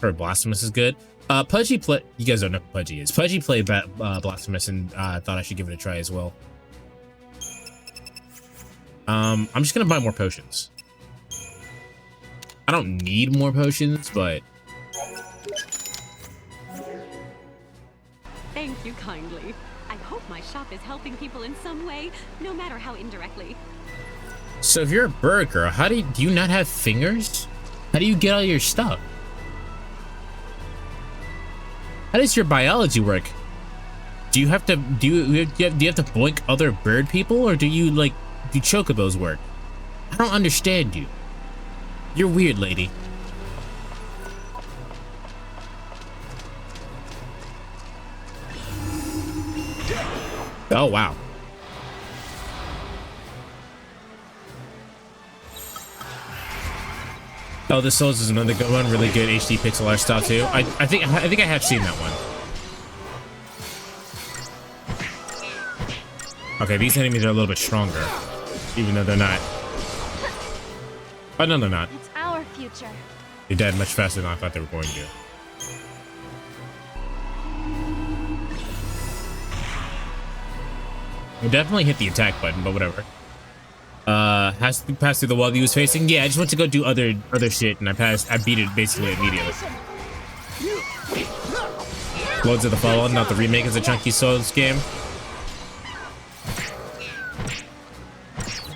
Or Blasphemous is good. Pudgy play. You guys don't know who Pudgy is. Pudgy played Blasphemous and thought I should give it a try as well. I'm just gonna buy more potions. I don't need more potions, but Thank you kindly. I hope my shop is helping people in some way, no matter how indirectly. so if you're a bird girl, how do you not have fingers? How do you get all your stuff? How does your biology work? Do you have to do you have to boink other bird people, or do chocobos work? I don't understand you. You're weird, lady. Oh wow. Oh, the Souls is another good one. Really good HD pixel art style too. I think I have seen that one. Okay, these enemies are a little bit stronger, even though they're not. Oh no, they're not. It's our future. They died much faster than I thought they were going to. We definitely hit the attack button, but whatever. Has to pass through the wall he was facing. Yeah, I just went to go do other shit, and I beat it basically immediately. Lords of the Fallen, not the remake, is a Chunky Souls game.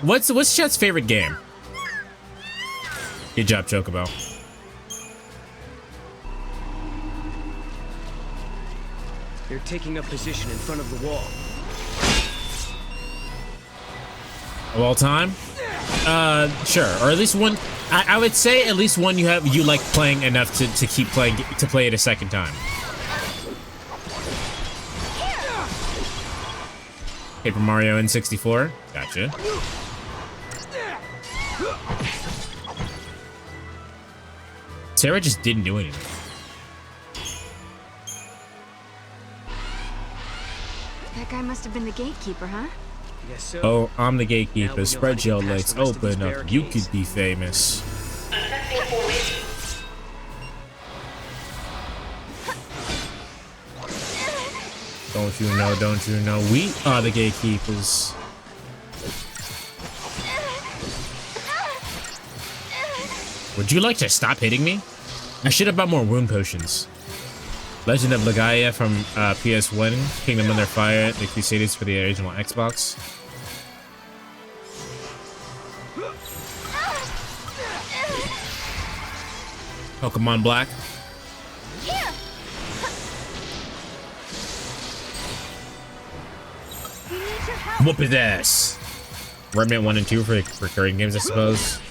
What's Chet's favorite game? Good job, Chocobo. They're taking up position in front of the wall. Of all time? Sure. Or at least one. I would say at least one you like playing enough to keep playing, to play it a second time. Paper Mario N64. Gotcha. Sarah just didn't do anything. That guy must have been the gatekeeper, huh? Yes, so. Oh, I'm the gatekeeper. Spread your legs open up. You could be famous. Don't you know? Don't you know? We are the gatekeepers. Would you like to stop hitting me? I should have bought more wound potions. Legend of Legaia from PS1, Kingdom Under Fire, the Crusaders for the original Xbox. Pokemon Black. Whoop his ass. Rayman 1 and 2 for recurring games, I suppose.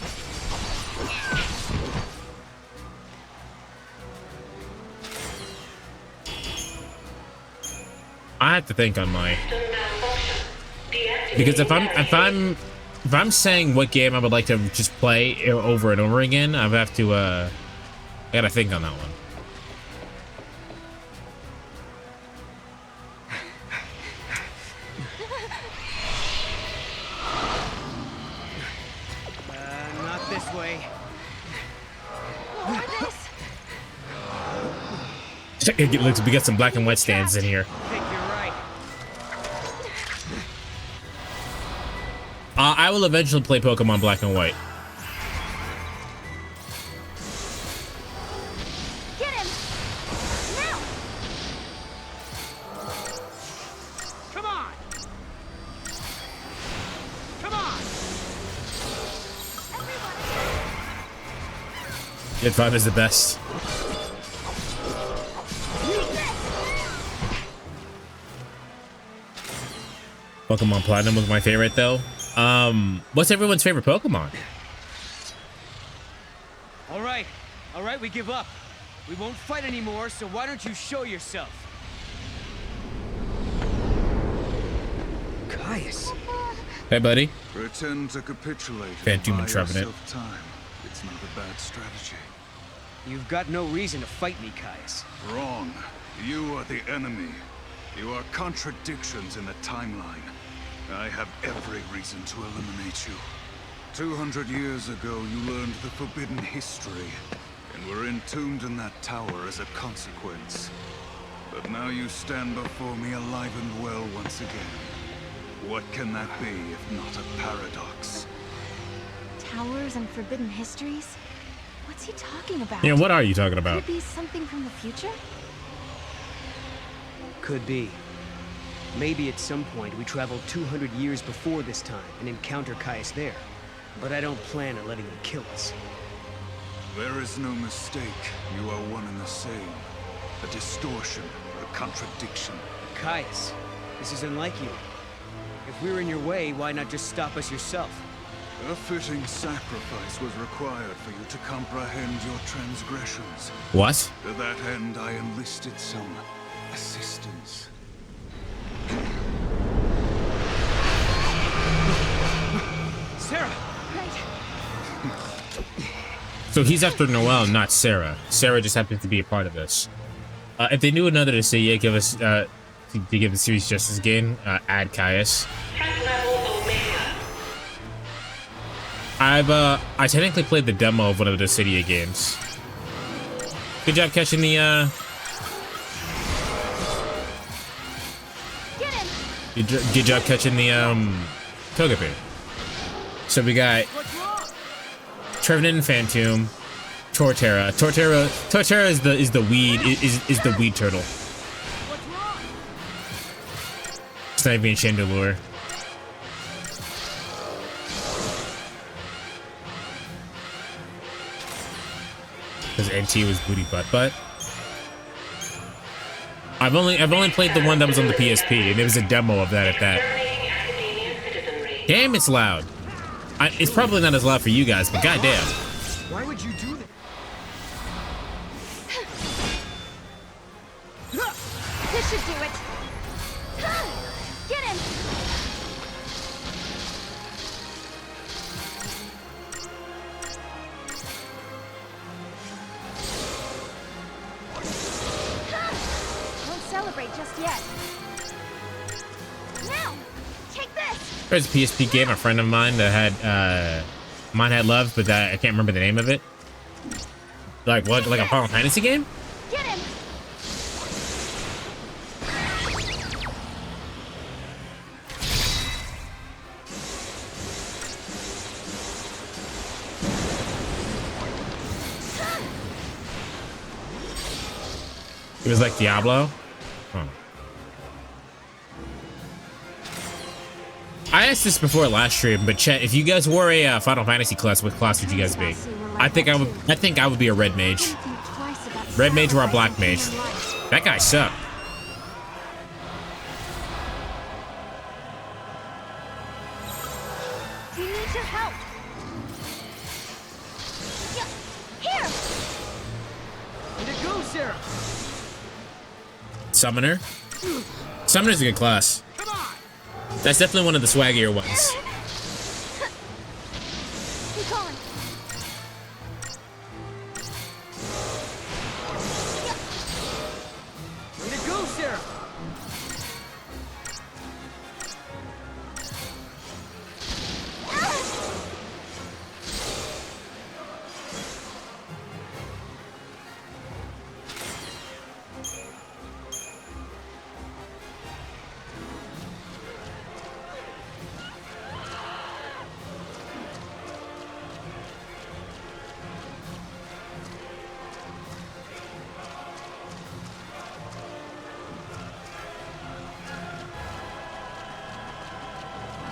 I have to think on my, because if I'm saying what game I would like to just play over and over again, I have to I gotta think on that one. Not this way. Look, we got some black and white stands in here. I will eventually play Pokemon Black and White. Get him! Now! Come on! Come on! Gen 5 is the best. Pokemon Platinum was my favorite though. What's everyone's favorite Pokemon? All right, we give up. We won't fight anymore, so why don't you show yourself? Caius. Hey, buddy. Pretend to capitulate. Phantom Buy Trevenant. yourself time. It's not a bad strategy. You've got no reason to fight me, Caius. Wrong. You are the enemy. You are contradictions in the timeline. I have every reason to eliminate you. 200 years ago, you learned the forbidden history, and were entombed in that tower as a consequence. But now you stand before me alive and well once again. What can that be if not a paradox? Towers and forbidden histories? What's he talking about? Yeah, what are you talking about? Could it be something from the future? Could be. Maybe at some point we travel 200 years before this time and encounter Caius there. But I don't plan on letting him kill us. There is no mistake. You are one and the same. A distortion, a contradiction. Caius, this is unlike you. If we're in your way, why not just stop us yourself? A fitting sacrifice was required for you to comprehend your transgressions. What? To that end, I enlisted some assistance. Sarah! So he's after Noelle, not Sarah. Sarah just happens to be a part of this. If they knew another to say, yeah, give us to give the series justice again, add Caius. I technically played the demo of one of the Dissidia games. Good job catching the good job catching the Togepi. So we got Trevenant and Phantom, Torterra. Torterra is the weed turtle. Snivy and Chandelure. Because NT was booty butt. I've only played the one that was on the PSP, and there was a demo of that at that. Damn, it's loud. It's probably not as loud for you guys, but goddamn. Why would you do that? This should do it. Get him! Won't celebrate just yet. Now, take this. There's a PSP game a friend of mine that had loved, but that I can't remember the name of it. Like what? Like a Final Fantasy game? Get him! It was like Diablo. Huh. I asked this before last stream, but chat, if you guys were a Final Fantasy class, what class would you guys be? I think I would be a red mage. Red mage or a black mage. That guy sucked. We need your help. Here. Way to go, Sarah. Summoner. Summoner's a good class. That's definitely one of the swaggier ones. Keep going. Way to go, Sarah.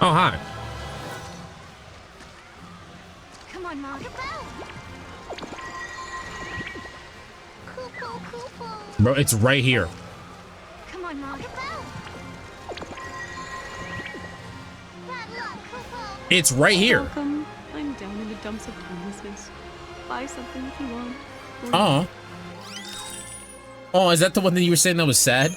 Oh, hi. Come on, Mom. Bro, it's right here. Come on, Mom. It's right here. Welcome. I'm down in the dumps of homelessness. Buy something if you want. Oh. Oh, is that the one that you were saying that was sad?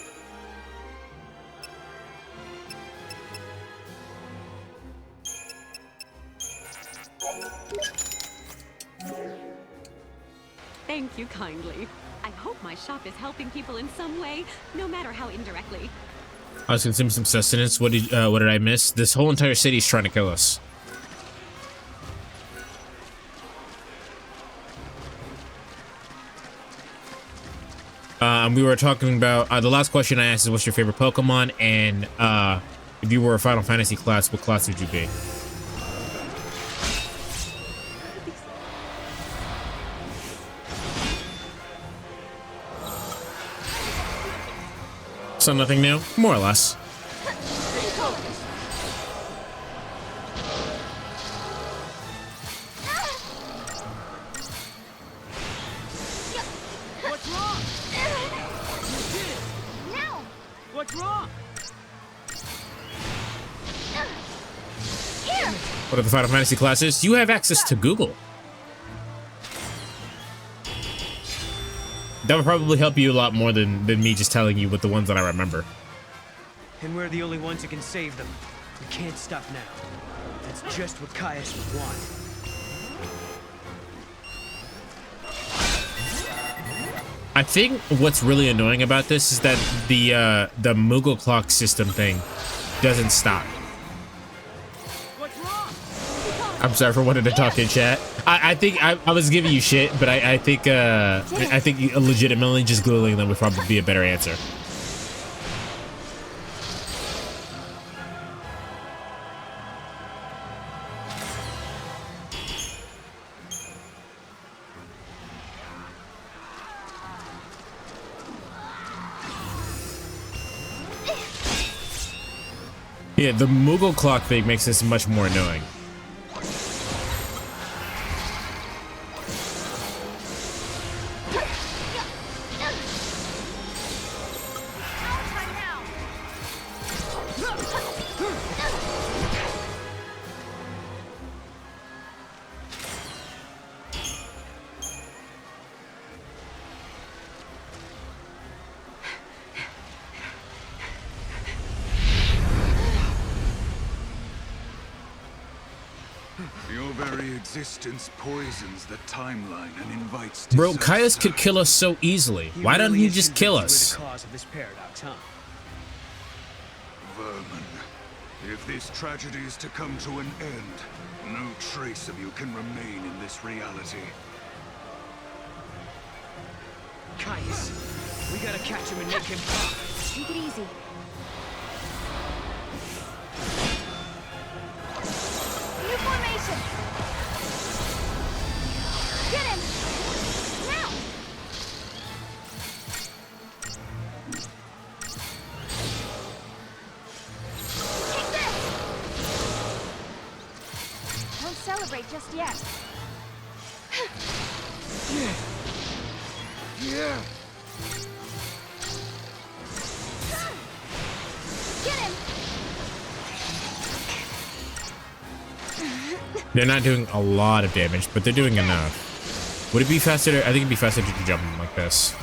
Thank you kindly. I hope my shop is helping people in some way, no matter how indirectly. I was consuming some sustenance. What did I miss? This whole entire city is trying to kill us. We were talking about the last question I asked is what's your favorite Pokemon, and if you were a Final Fantasy class, what class would you be? So nothing new, more or less. What's wrong? No! What's wrong? Here! What are the Final Fantasy classes? You have access to Google. That would probably help you a lot more than me just telling you what the ones that I remember. And we're the only ones who can save them. We can't stop now. That's just what Caius would want. I think what's really annoying about this is that the Moogle clock system thing doesn't stop. I'm sorry for wanting to talk in chat. I think I was giving you shit, but I think legitimately just Googling them would probably be a better answer. Yeah, the Moogle clock thing makes this much more annoying. Your very existence poisons the timeline and invites Bro, disaster. Caius could kill us so easily. Why doesn't he just kill us? The cause of this paradox, huh? Vermin, if this tragedy is to come to an end, no trace of you can remain in this reality. Caius, we gotta catch him and make him pop. Take it easy. New formation. Get him! Now! Take this! Won't celebrate just yet. Yeah. Get him! They're not doing a lot of damage, but they're doing enough. Would it be faster? I think it'd be faster to jump them like this.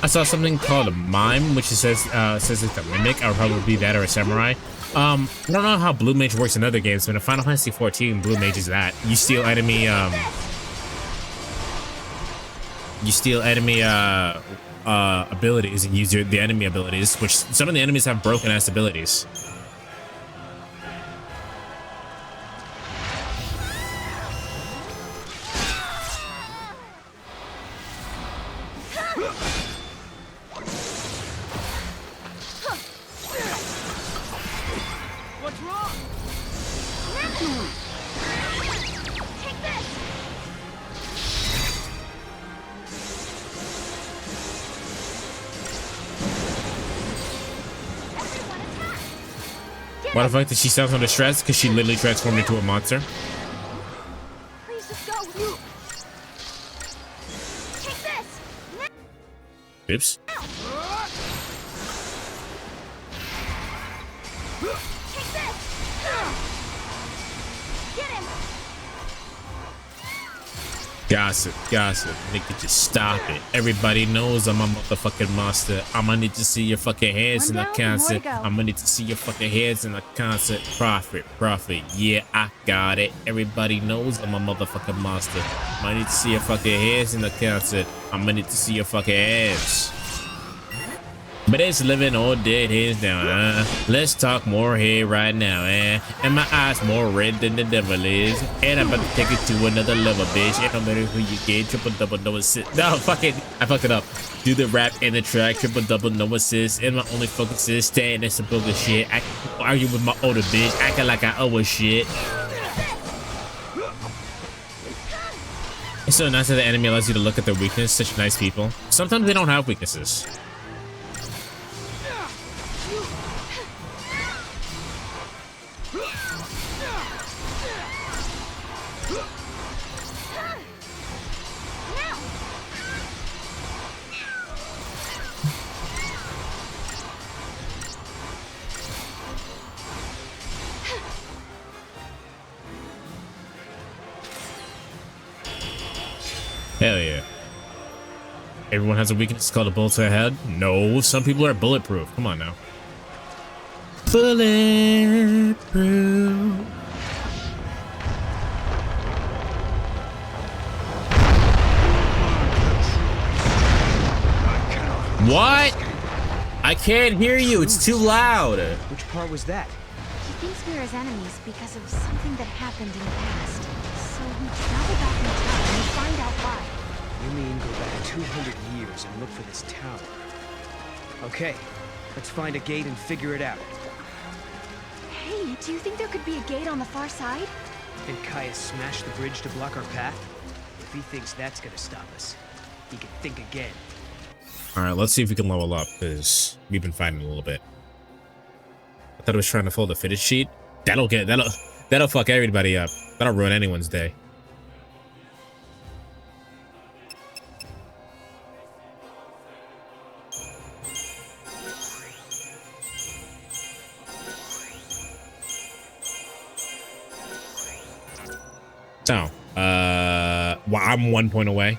I saw something called a mime, which says it's a mimic. I would probably be that or a samurai. I don't know how Blue Mage works in other games, but in Final Fantasy XIV, Blue Mage is that. You steal enemy abilities and use the enemy abilities, which some of the enemies have broken ass abilities. What's wrong? Take this! Why the fuck did she sound so distressed? Because she literally transformed into a monster. Please just go. Take this! Oops. Take this! Get him! Gossip. Nigga, just stop it. Everybody knows I'm a motherfucking monster. I'ma need to see your fucking hands in the concert. I'ma need to see your fucking hands in the concert. Profit. Yeah, I got it. Everybody knows I'm a motherfucking monster. I'ma need to see your fucking hands in the concert. I'ma need to see your fucking hands. But it's living or dead hands down, Let's talk more here right now, And my eyes more red than the devil is. And I'm about to take it to another level, bitch. It don't matter who you get, triple double, no assist. No, fuck it. I fucked it up. Do the rap and the track, triple double, no assist. And my only focus is staying in some bogus shit. I can argue with my older bitch, acting like I owe her shit. It's so nice that the enemy allows you to look at their weakness. Such nice people. Sometimes they don't have weaknesses. Hell yeah. Everyone has a weakness called a bullet to the head? No, some people are bulletproof. Come on now. Bulletproof. What? I can't hear you. It's too loud. Which part was that? He thinks we're his enemies because of something that happened in the past. So we travel back in time and find out why. You mean go back 200 years and look for this tower? Okay, let's find a gate and figure it out. Hey, do you think there could be a gate on the far side? And Kaya smashed the bridge to block our path? If he thinks that's gonna stop us, he can think again. Alright, let's see if we can level up, because we've been fighting a little bit. I thought I was trying to fold a fitted sheet. That'll fuck everybody up. That'll ruin anyone's day. So, well, I'm 1 point away.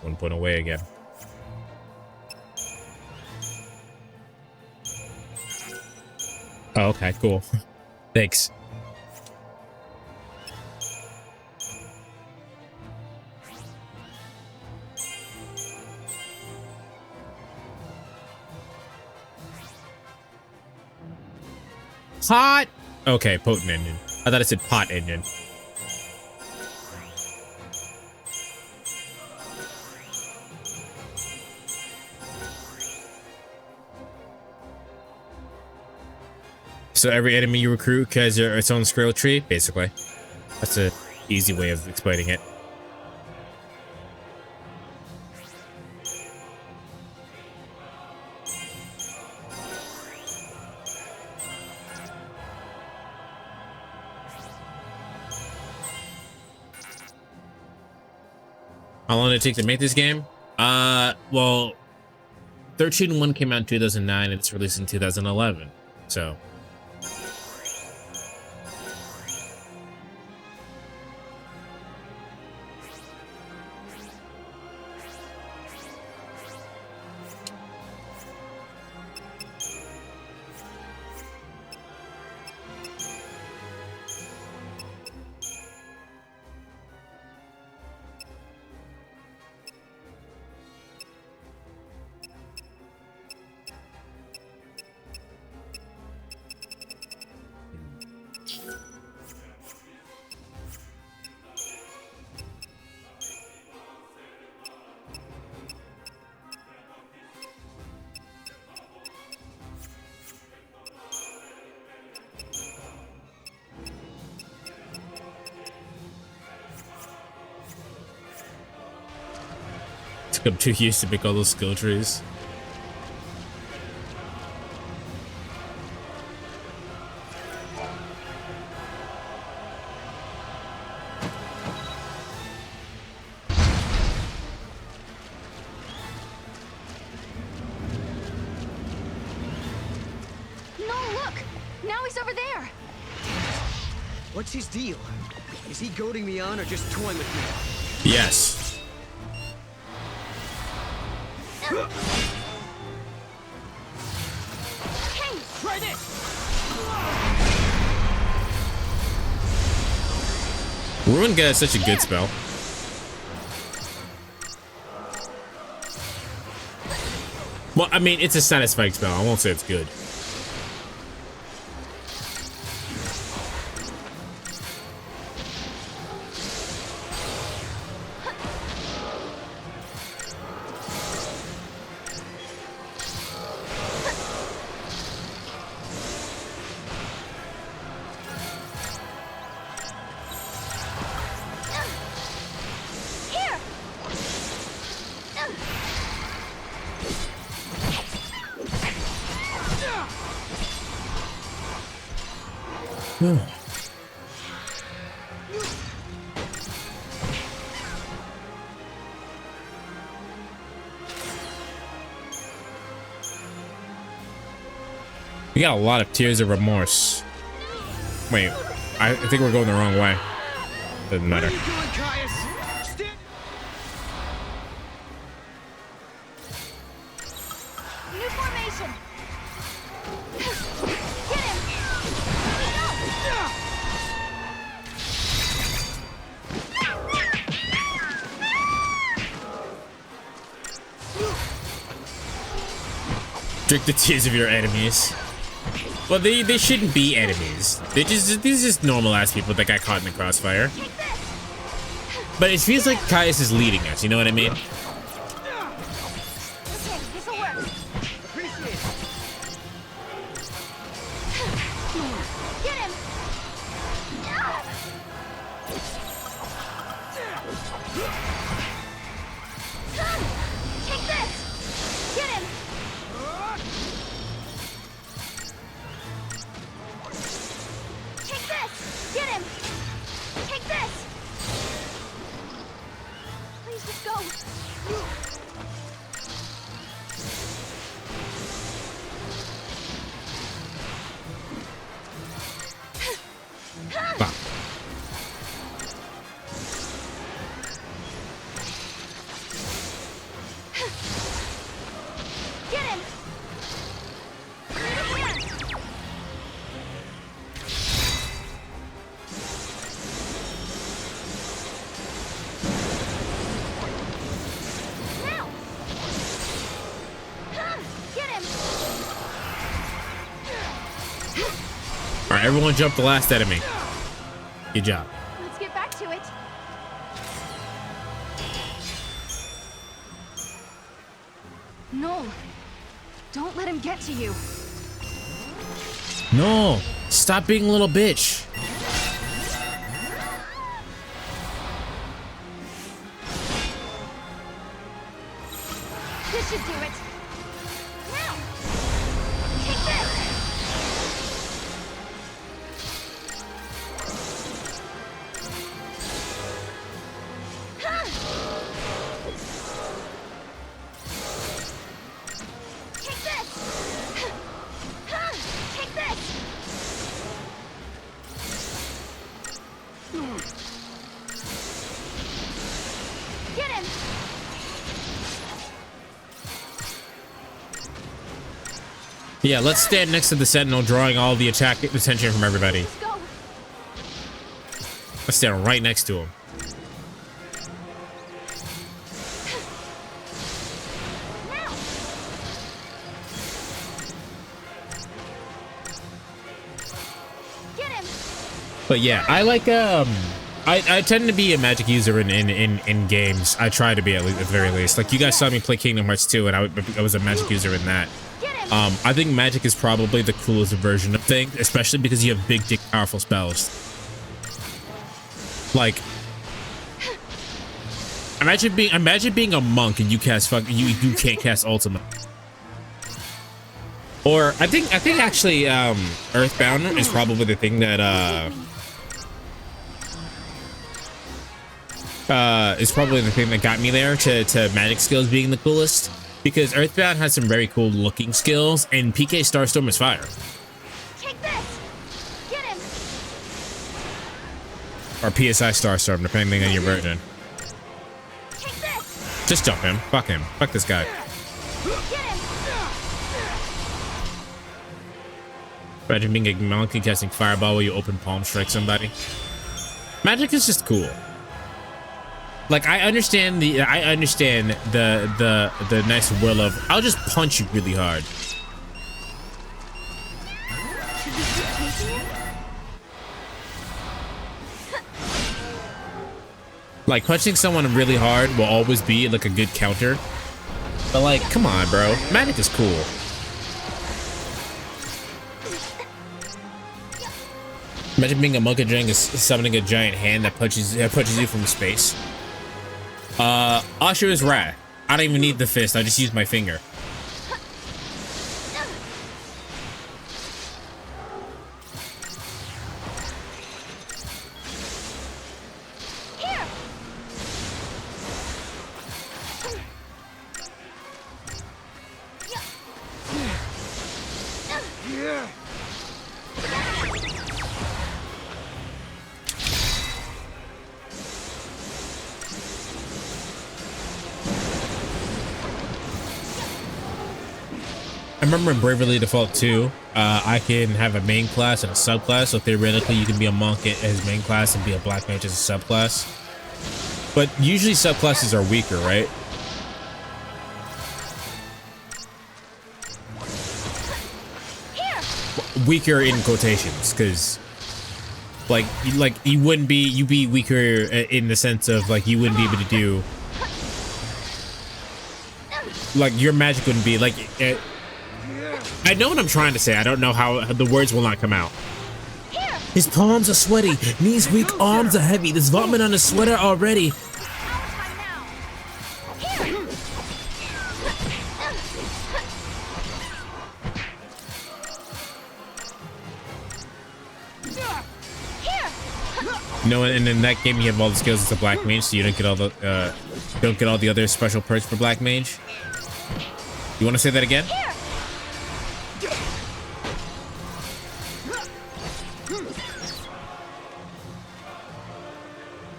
One point away again. Oh, okay, cool. Thanks. Hot. Okay, potent engine. I thought it said pot engine. So every enemy you recruit has its own scroll tree, basically. That's an easy way of explaining it. How long did it take to make this game? Well, 13.1 came out in 2009 and it's released in 2011. So took up 2 years to make all those skill trees. over there. What's his deal? Is he goading me on or just toying with me? Yes. Hey, try this. Ruin Guy is such a good spell. Well, I mean, it's a satisfying spell. I won't say it's good. Here. We got a lot of tears of remorse. Wait, I think we're going the wrong way. Doesn't matter. New formation. Get him. Drink the tears of your enemies. Well, they shouldn't be enemies. These are just normal ass people that got caught in the crossfire. But it feels like Caius is leading us. You know what I mean? Okay, this'll work. Appreciate it. Get him. Take this. Get him. Take this. Get him. Take this. Please just go. Bah. Get him. Now. Get him. All right, everyone jump the last enemy. Good job. Let's get back to it. No. Don't let him get to you. No, stop being a little bitch. This should do it. Now. Take this. Take this. Take this. Get him. Yeah, let's stand next to the sentinel, drawing all the attention from everybody. Let's go. Let's stand right next to him. Now. Get him. But yeah, I like I tend to be a magic user in games. I try to be at the very least. Like you guys saw me play Kingdom Hearts 2 and I was a magic user in that. I think magic is probably the coolest version of thing, especially because you have big dick powerful spells. Like imagine being a monk and you cast you can't cast ultimate. Or I think actually Earthbound is probably the thing that is probably the thing that got me there to magic skills being the coolest, because Earthbound has some very cool looking skills and PK Starstorm is fire. Take this. Or PSI Starstorm, depending on your version. Just jump him. Fuck him. Fuck this guy. Imagine being a monkey casting fireball while you open palm strike somebody. Magic is just cool. Like I understand the nice will of I'll just punch you really hard. Like punching someone really hard will always be like a good counter. But like, come on, bro. Magic is cool. Imagine being a monkey dragon is summoning a giant hand that punches you from space. Usher is rad. I don't even need the fist. I just use my finger. I remember in Bravely Default 2, I can have a main class and a subclass, so theoretically you can be a monk as main class and be a black mage as a subclass. But usually subclasses are weaker, right? Weaker in quotations, because like you wouldn't be, you'd be weaker in the sense of like you wouldn't be able to do, like your magic wouldn't be like I know what I'm trying to say. I don't know how the words will not come out. His palms are sweaty, knees weak, arms are heavy. There's vomit on his sweater already. You know, and in that game you have all the skills as a black mage, so you don't get all the other special perks for black mage. You want to say that again?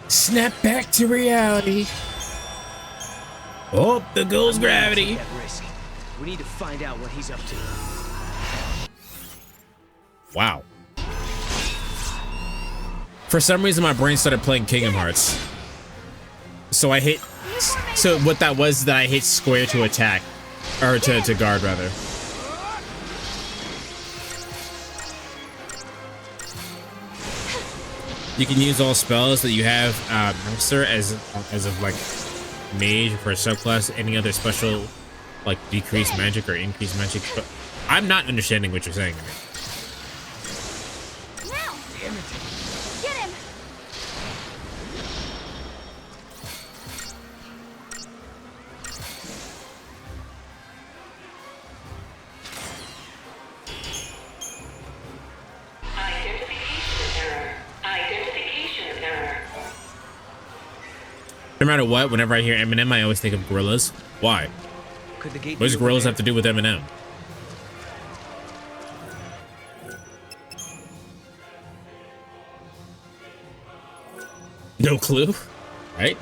Snap back to reality. Oh, there goes gravity. We need to find out what he's up to. Wow. For some reason, my brain started playing Kingdom Hearts. So I hit. So what that was that I hit square to attack, or to guard rather. You can use all spells that you have master as of like mage for a subclass. Any other special like decrease magic or increase magic. But I'm not understanding what you're saying to me. No matter what, whenever I hear Eminem, I always think of gorillas. Why? What does gorillas have to do with Eminem? No clue, right?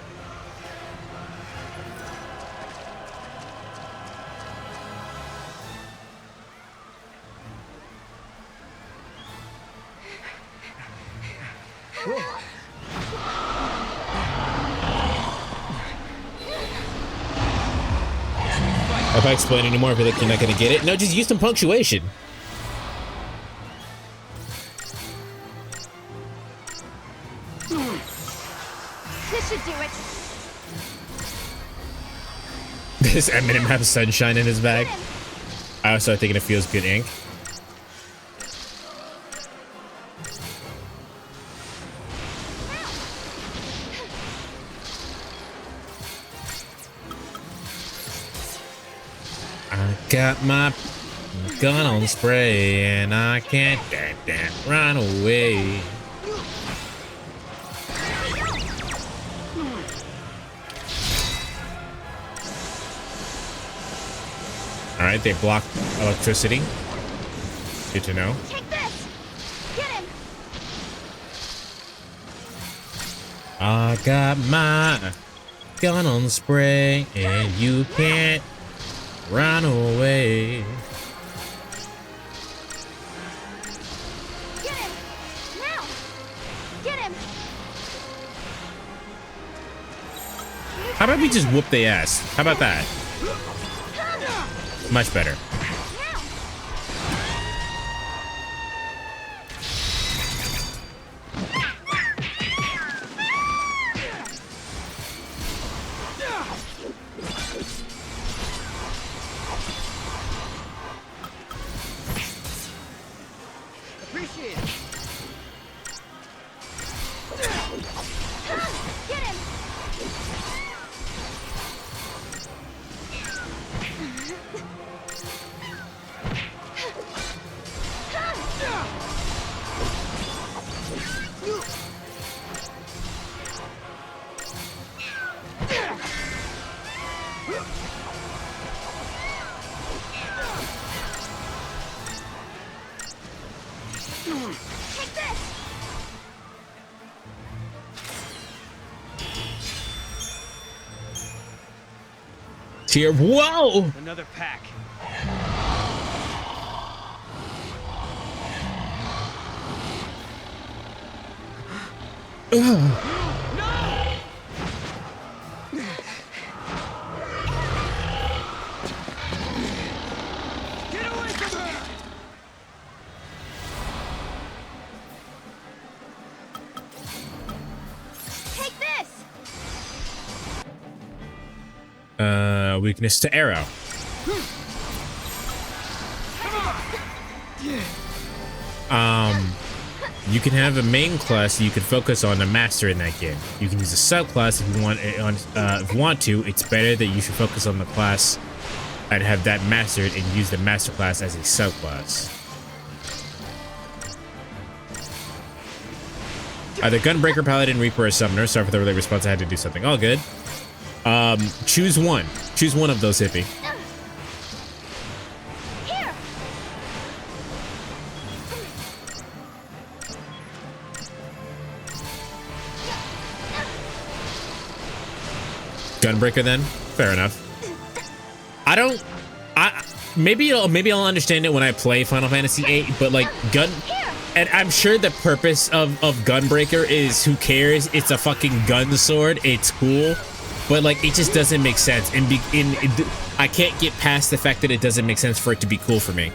If I explain anymore, I feel like you're not gonna get it. No, just use some punctuation. This should do it. Does Eminem have sunshine in his bag? I also think it feels good ink. I got my gun on spray and I can't run away. All right, they block electricity. Good to know. Take this. Get him. I got my gun on spray, and you can't run away. Get him! Now! Get him! How about we just whoop their ass? How about that? Much better. Appreciate it. Get him! Take this! Tier. Whoa! Another pack. Get away from her! Take this! Weakness to arrow. You can have a main class you can focus on to master in that game. You can use a subclass if you want. If you want to, it's better that you should focus on the class and have that mastered and use the master class as a subclass. Either Gunbreaker, Paladin, Reaper, or Summoner. Sorry for the early response. I had to do something. All good. Choose one. Choose one of those, hippie. Gunbreaker then? Fair enough. Maybe I'll understand it when I play Final Fantasy VIII, but like and I'm sure the purpose of Gunbreaker is who cares? It's a fucking gun sword. It's cool, but like it just doesn't make sense. And I can't get past the fact that it doesn't make sense for it to be cool for me.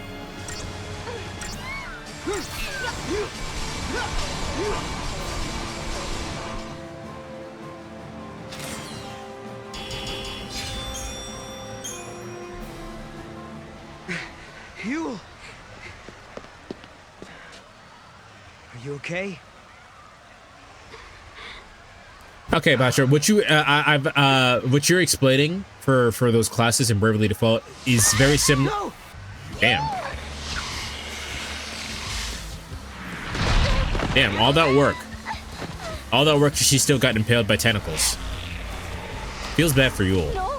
You? Are you okay? Okay, Basher, what what you're explaining for those classes in Bravely Default is very similar. No! Damn, all that work. All that work, she still got impaled by tentacles. Feels bad for you all.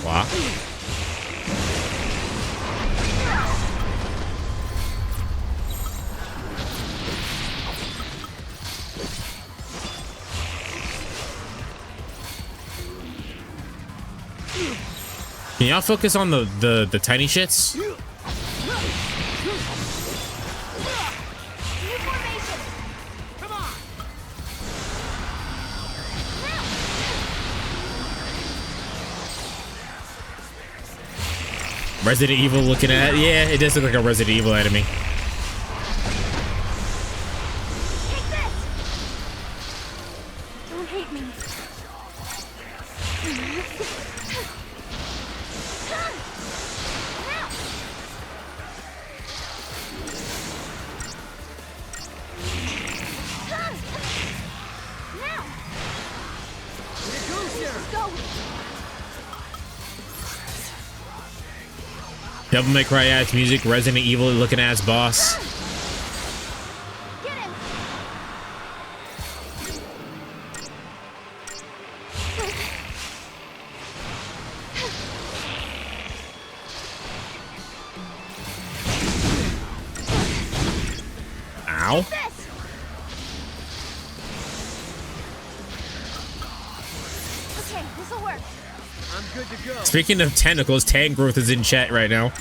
Wow. Can y'all focus on the tiny shits? Resident Evil looking at it. Yeah, it does look like a Resident Evil enemy. Don't hate me. Devil May Cry ass music, Resident Evil looking ass boss. Ow. Okay, this'll work. I'm good to go. Speaking of tentacles, Tangrowth is in chat right now.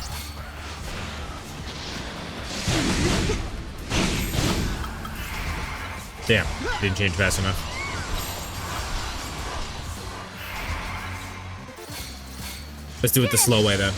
Damn, didn't change fast enough. Let's do it the slow way then.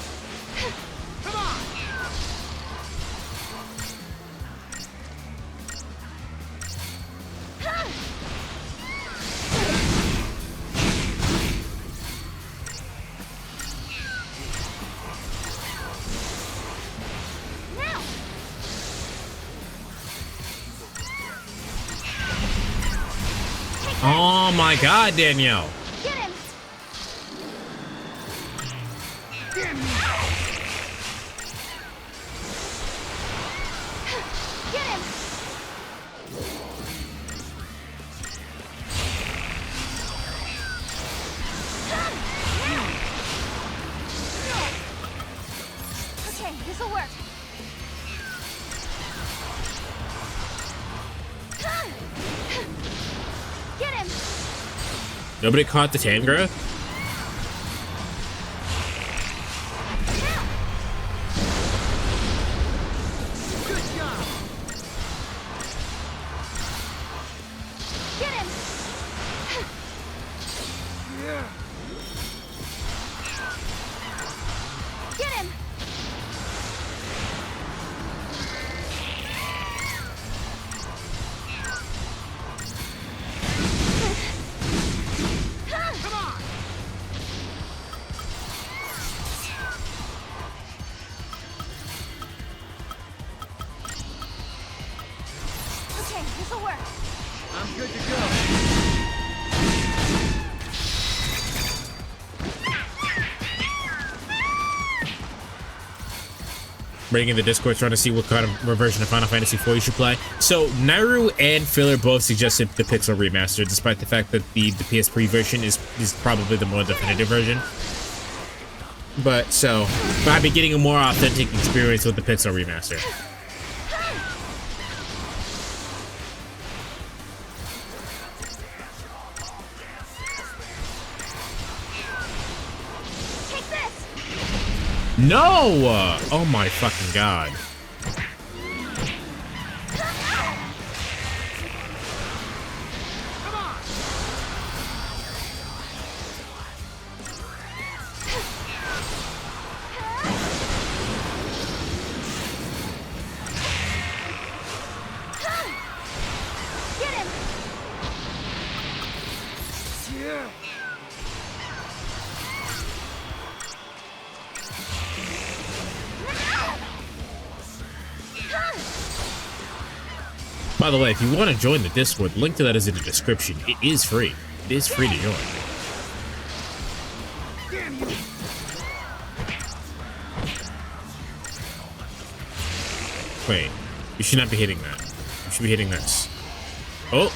Oh my god, Danielle. Get him. Get him. Okay, this'll work. Get him. Nobody caught the Tangrowth? Good job. Get him. Get him. Okay, this'll work. I'm good to go. Bringing in the Discord trying to see what kind of version of Final Fantasy IV you should play. So Nairu and Filler both suggested the Pixel remaster, despite the fact that the PS3 version is probably the more definitive version. But I've been getting a more authentic experience with the Pixel remaster. Take this. No! Oh my fucking god. Get him. By the way, if you want to join the Discord, link to that is in the description. It is free. It is free to join. Wait, you should not be hitting that. You should be hitting this. Oh,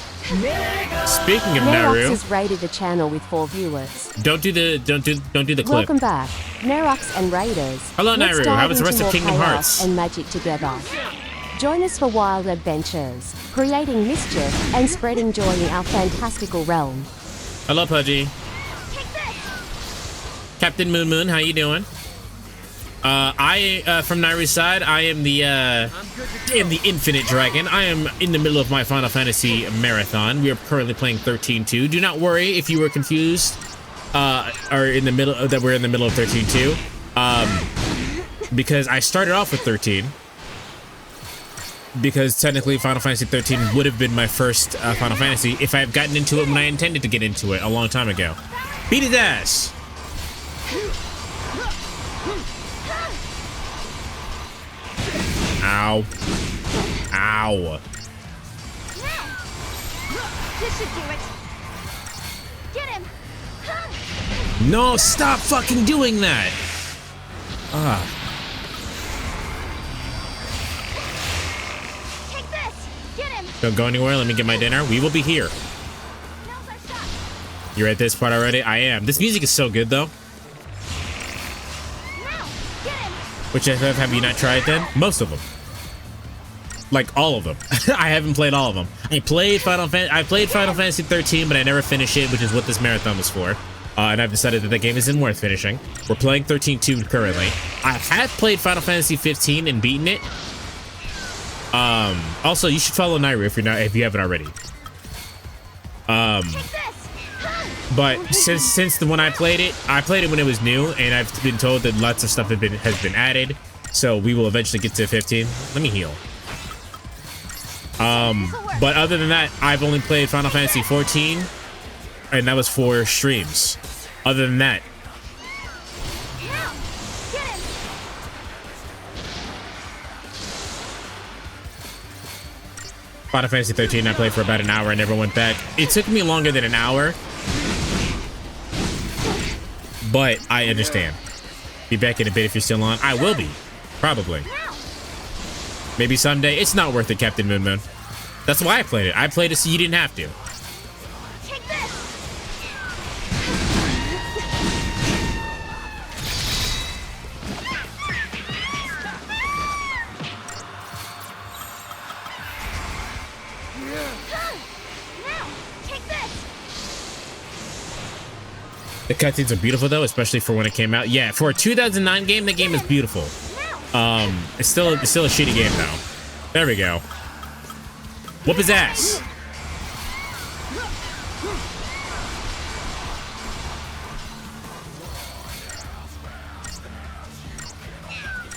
speaking of Nerox Naru, has raided the channel with 4 viewers. don't do the clip. Welcome back, Nerox and Raiders. Hello, Let's Nairu. dive How was the into rest of more Kingdom chaos Hearts? and magic together. Join us for wild adventures, creating mischief and spreading joy in our fantastical realm. Hello, Pudgy. Captain Moon Moon, how you doing? From Nairu's side, I am the Infinite Dragon. I am in the middle of my Final Fantasy marathon. We are currently playing 13-2. Do not worry if you were confused, or in the middle that we're in the middle of 13-2, because I started off with 13. Because technically Final Fantasy XIII would have been my first Final Fantasy if I had gotten into it when I intended to get into it a long time ago. Beat his ass! Ow. Ow. This should do it. Get him. No, stop fucking doing that! Ah. Take this. Get him. Don't go anywhere, let me get my dinner. We will be here. You're at this part already? I am. This music is so good though. Which FF have you not tried then? Most of them. Like all of them. I haven't played all of them. I played Final Fantasy XIII, but I never finished it, which is what this marathon was for. And I've decided that the game isn't worth finishing. We're playing 13-2 currently. I have played Final Fantasy XV and beaten it. Also, you should follow Nairu if you haven't already. But since when I played it when it was new, and I've been told that lots of stuff has been added. So we will eventually get to 15. Let me heal. But other than that, I've only played Final Fantasy XIV, and that was for streams. Other than that, Final Fantasy XIII I played for about an hour and never went back. It took me longer than an hour, but I understand. Be back in a bit if you're still on. I will be, probably. Maybe someday. It's not worth it, Captain Moon Moon. That's why I played it. I played it so you didn't have to. Take this. Now, take this. The cutscenes are beautiful though, especially for when it came out. Yeah, for a 2009 game, the game is beautiful. It's still a shitty game though. There we go. Whoop his ass.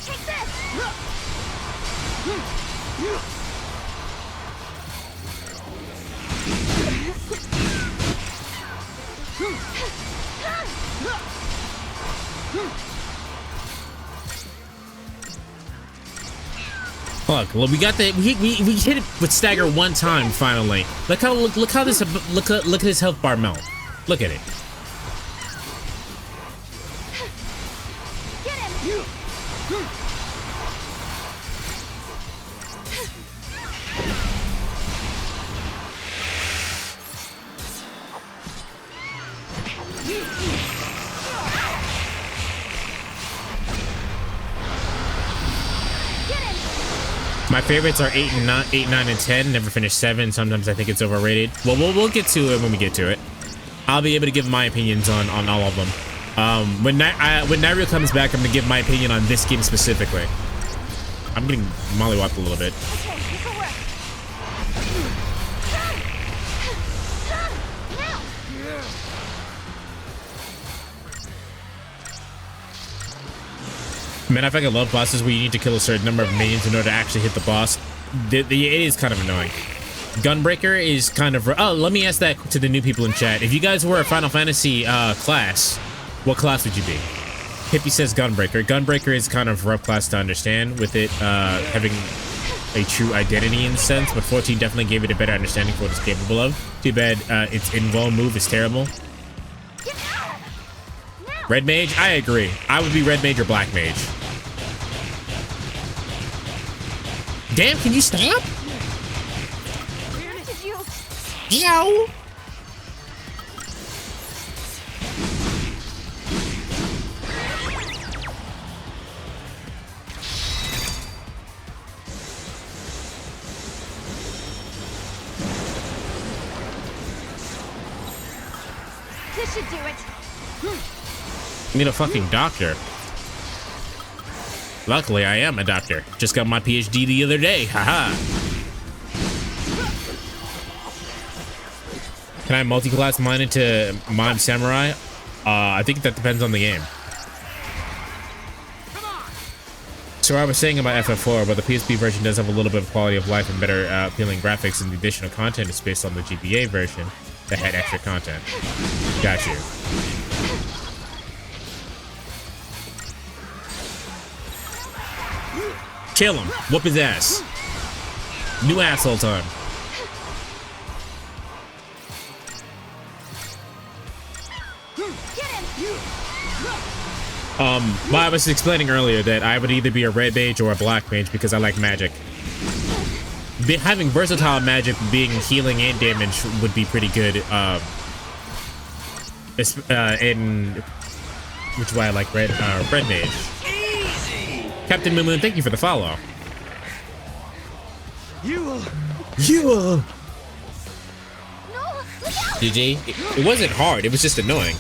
Take this. Look, well, we got the we hit it with stagger one time finally. Look at this health bar melt. Look at it. Get him. My favorites are 8, 9, and 10. Never finished 7. Sometimes I think it's overrated. Well, we'll get to it when we get to it. I'll be able to give my opinions on all of them. When Nairu comes back, I'm gonna give my opinion on this game specifically. I'm getting mollywopped a little bit. Man, I think I love bosses where you need to kill a certain number of minions in order to actually hit the boss. It is kind of annoying. Gunbreaker is kind of... Oh, let me ask that to the new people in chat. If you guys were a Final Fantasy class, what class would you be? Hippie says Gunbreaker. Gunbreaker is kind of rough class to understand with it having a true identity in a sense, but 14 definitely gave it a better understanding for what it's capable of. Too bad its invul move is terrible. Red Mage? I agree. I would be Red Mage or Black Mage. Damn, can you stop? Yow! This should do it. I need a fucking doctor. Luckily, I am a doctor. Just got my PhD the other day. Haha. Can I multi-class mine into Mime Samurai? I think that depends on the game. So I was saying about FF4, but the PSP version does have a little bit of quality of life and better appealing graphics, and the additional content is based on the GBA version that had extra content. Got you. Kill him. Whoop his ass. New asshole time. Well, I was explaining earlier that I would either be a red mage or a black mage because I like magic. Having versatile magic, being healing and damage would be pretty good. Which is why I like red mage. Captain Moon Moon, thank you for the follow. You will. No, look out! GG. It wasn't hard. It was just annoying.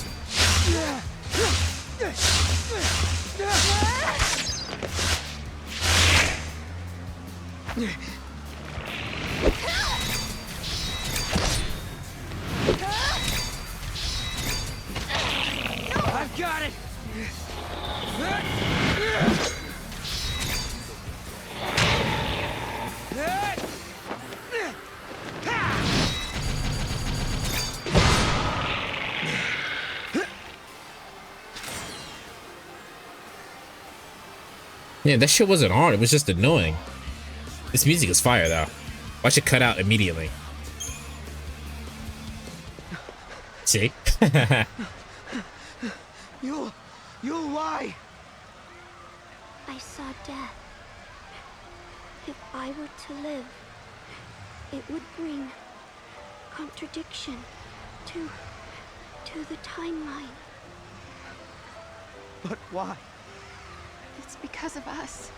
I've got it. Yeah, that shit wasn't hard. It was just annoying. This music is fire, though. I should cut out immediately. See? You'll lie. I saw death. If I were to live, it would bring contradiction to the timeline. But why? It's because of us.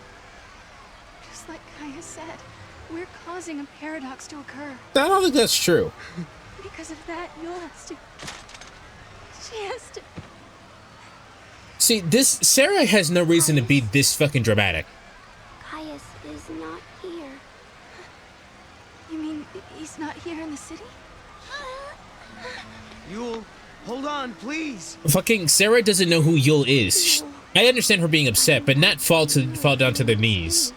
Just like Kaya said, we're causing a paradox to occur. I don't think that's true. Because of that, Yul has to... She has to... See, Sarah has no reason to be this fucking dramatic. Caius is not here. You mean he's not here in the city? Yul, hold on, please. Fucking Sarah doesn't know who Yul is. I understand her being upset, but not fall down to their knees.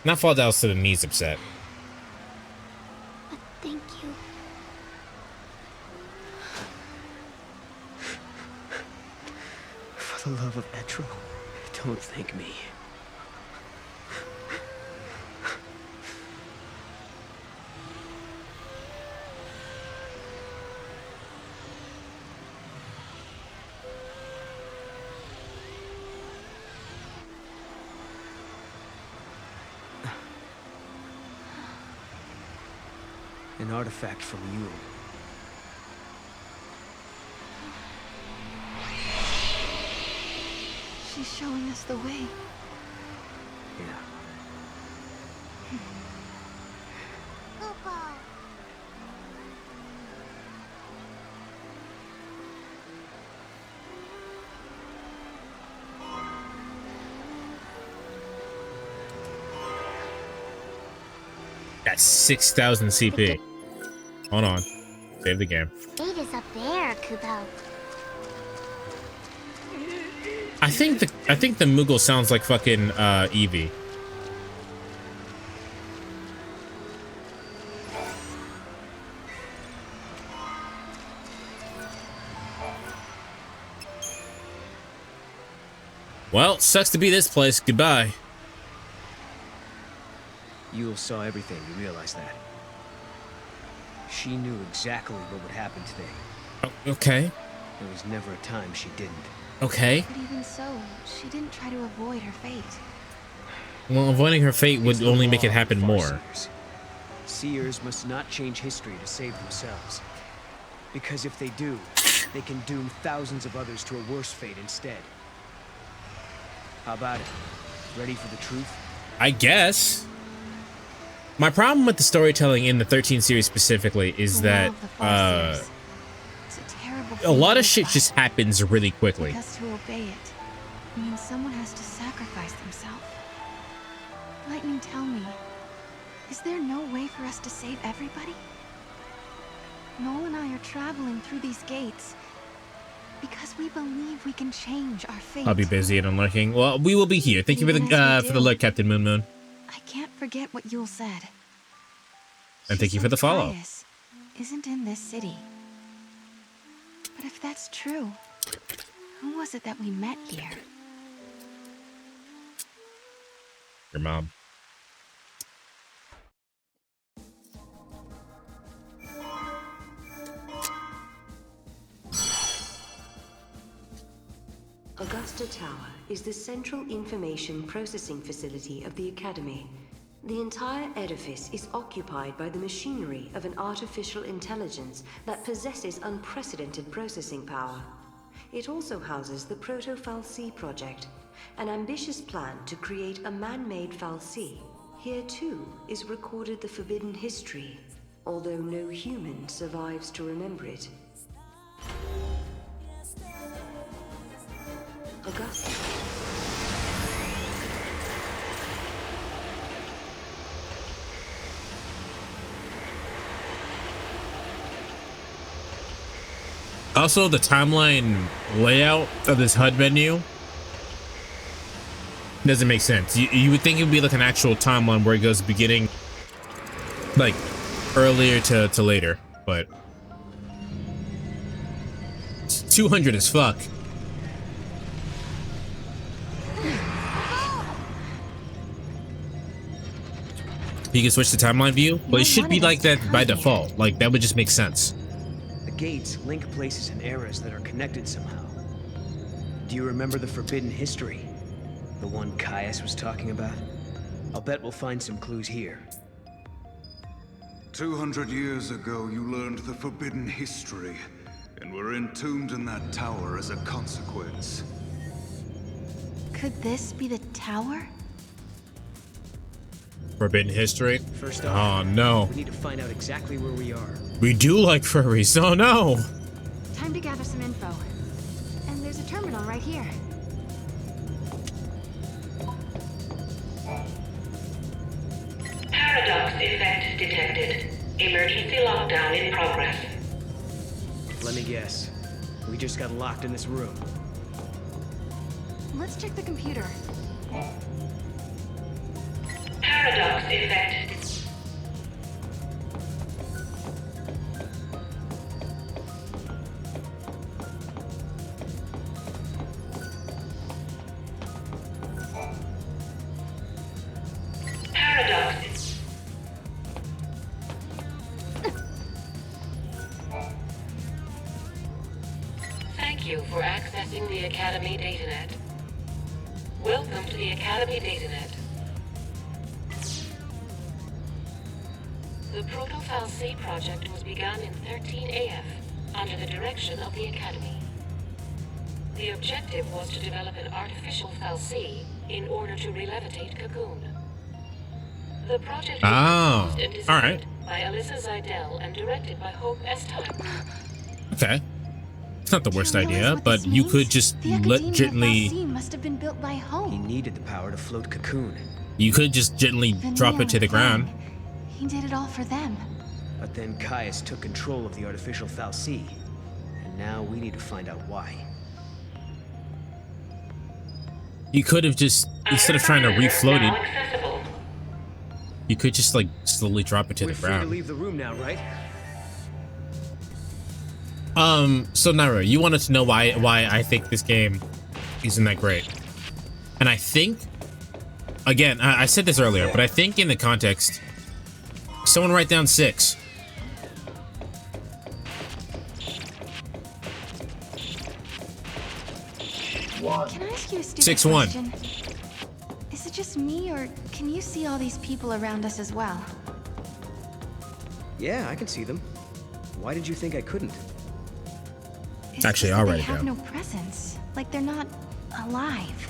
Not fall down to the knees upset. But thank you. For the love of Etro, don't thank me. An artifact from you. She's showing us the way. Yeah. That's 6,000 CP. Hold on. Save the game. Fate is up there, Kupo. I think the Moogle sounds like fucking Eevee. Well, sucks to be this place. Goodbye. Yul saw everything, you realize that? She knew exactly what would happen today. Oh, okay. There was never a time she didn't. Okay. But even so, she didn't try to avoid her fate. Well, avoiding her fate would only make it happen more. Seers must not change history to save themselves. Because if they do, they can doom thousands of others to a worse fate instead. How about it? Ready for the truth? I guess. My problem with the storytelling in the 13 series specifically is that a lot of shit just happens really quickly. Because to obey it means someone has to sacrifice themselves. Lightning, tell me, is there no way for us to save everybody? Noel and I are traveling through these gates because we believe we can change our fate. I'll be busy and unlurking. Well, we will be here. Thank you for the lurk, Captain Moon Moon. I can't forget what Yul said. And thank you for the follow. Caius isn't in this city. But if that's true, who was it that we met here? Your mom. Augusta Tower is the central information processing facility of the Academy. The entire edifice is occupied by the machinery of an artificial intelligence that possesses unprecedented processing power. It also houses the Proto-Fal'Cie project, an ambitious plan to create a man-made Fal'Cie, Here too is recorded the forbidden history, although no human survives to remember it. Augustus. Also, the timeline layout of this HUD menu doesn't make sense. You would think it would be like an actual timeline where it goes beginning, like earlier to later, but it's 200 as fuck. You can switch to timeline view, but it should be like that by default. Like that would just make sense. The gates link places and eras that are connected somehow. Do you remember the forbidden history? The one Caius was talking about? I'll bet we'll find some clues here. 200 years ago, you learned the forbidden history, and were entombed in that tower as a consequence. Could this be the tower? Forbidden history? First off, oh no. We need to find out exactly where we are. We do like furries. Oh no. Time to gather some info. And there's a terminal right here. Paradox effect detected. Emergency lockdown in progress. Let me guess. We just got locked in this room. Let's check the computer. Paradox effect. Paradox. Thank you for accessing the Academy Datanet. Welcome to the Academy Datanet. The Proto-FAL-C project was begun in 13AF under the direction of the Academy. The objective was to develop an artificial FAL-C in order to relevitate Cocoon. The project was proposed and designed by Alyssa Zidell and directed by Hope Estime. Okay. It's not the worst idea, but you could just gently. Must have been built by Hope. He needed the power to float Cocoon. You could just gently drop it to the ground. He did it all for them. But then Caius took control of the artificial FAL-C. And now we need to find out why. You could have just, instead of trying to refloat it, you could just like slowly drop it to the We're free ground. to leave the room now, right? So Naira, you wanted to know why I think this game isn't that great. And I think, again, I said this earlier, but I think in the context, someone write down 6. Can I ask you a stupid 6-1. question? Is it just me, or can you see all these people around us as well? Yeah, I can see them. Why did you think I couldn't? It's Actually, just I'll that write they it have down. no presence. Like they're not alive.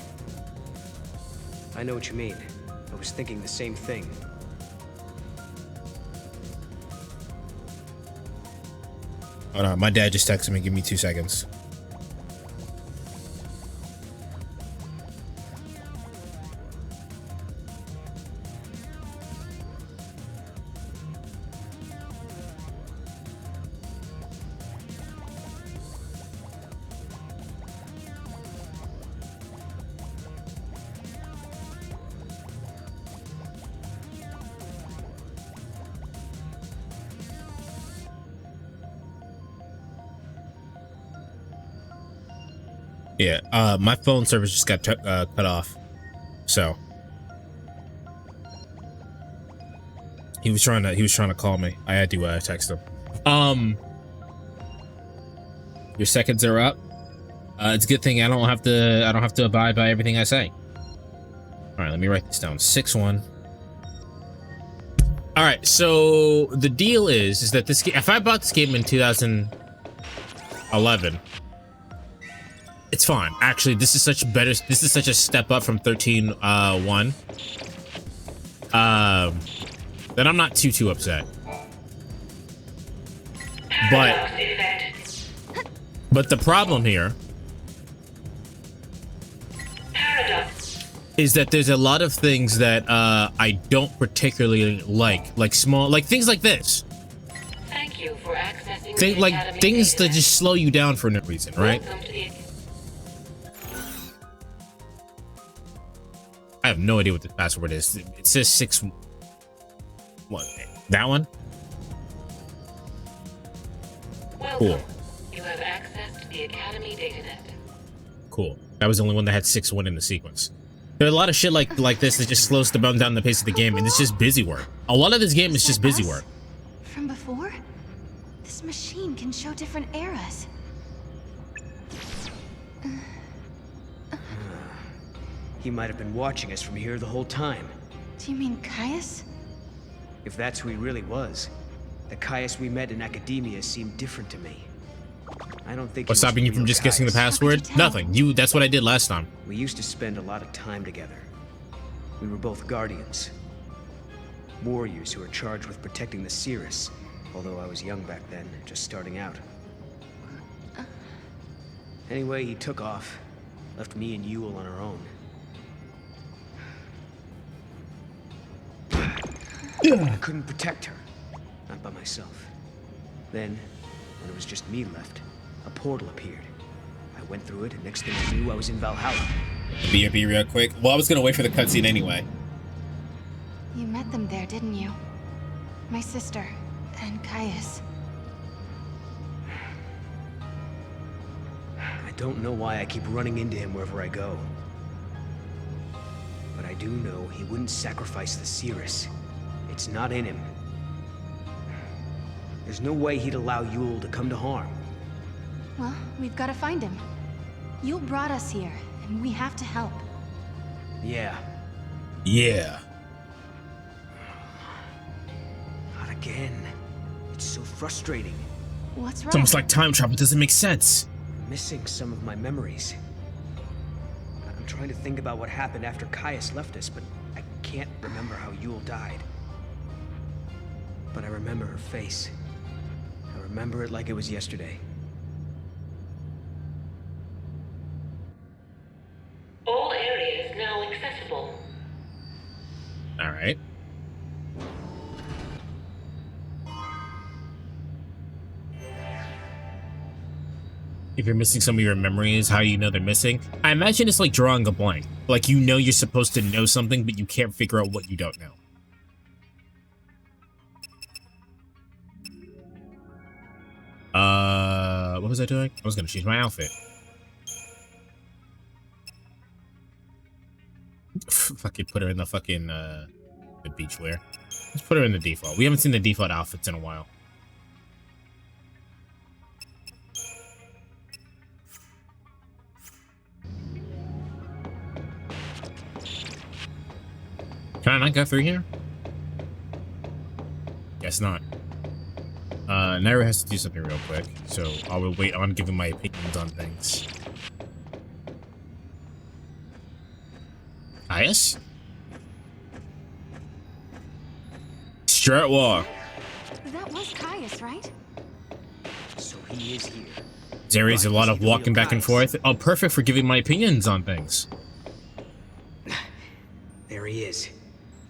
I know what you mean. I was thinking the same thing. Hold on, my dad just texted me. Give me 2 seconds. Yeah, my phone service just got cut off, so he was trying to call me. I had to text him. Your seconds are up. It's a good thing I don't have to abide by everything I say. All right, let me write this down. 6-1. All right, so the deal is that this game, if I bought this game in 2011. It's fine. Actually, this is such a step up from 13-1. then I'm not too upset. But the problem here is that there's a lot of things that I don't particularly like small, like things like this. Thank you for accessing Things that just slow you down for no reason, right? I have no idea what the password is. It says 6. What? That one? Cool. You have access to the Academy datanet. Cool. That was the only one that had 6-1 in the sequence. There are a lot of shit like this that just slows down the pace of the game, and it's just busy work. A lot of this game is just busy work. From before? This machine can show different eras. He might have been watching us from here the whole time. Do you mean Caius? If that's who he really was, the Caius we met in academia seemed different to me. I don't think. What's stopping you from just guessing the password? Nothing. That's what I did last time. We used to spend a lot of time together. We were both guardians. Warriors who were charged with protecting the Cirrus, although I was young back then, just starting out. Anyway, he took off, left me and Yule on our own. I couldn't protect her. Not by myself. Then, when it was just me left, a portal appeared. I went through it, and next thing I knew, I was in Valhalla. BRB real quick. Well, I was gonna wait for the cutscene anyway. You met them there, didn't you? My sister, and Caius. I don't know why I keep running into him wherever I go. But I do know he wouldn't sacrifice the Cirrus. It's not in him. There's no way he'd allow Yule to come to harm. Well, we've got to find him. Yule brought us here, and we have to help. Yeah. Yeah. Not again. It's so frustrating. What's wrong? It's almost like time travel doesn't make sense. I'm missing some of my memories. I'm trying to think about what happened after Caius left us, but I can't remember how Yule died. But I remember her face. I remember it like it was yesterday. All areas now accessible. All right. If you're missing some of your memories, how do you know they're missing? I imagine it's like drawing a blank. Like you know you're supposed to know something, but you can't figure out what you don't know. What was I doing? I was gonna change my outfit. Fucking put her in the fucking, the beach wear. Let's put her in the default. We haven't seen the default outfits in a while. Can I not go through here? Guess not. Naira has to do something real quick, so I will wait on giving my opinions on things. Caius? Strat War. That was Caius, right? So he is here. There is a lot of walking back and forth. Oh, perfect for giving my opinions on things. There he is.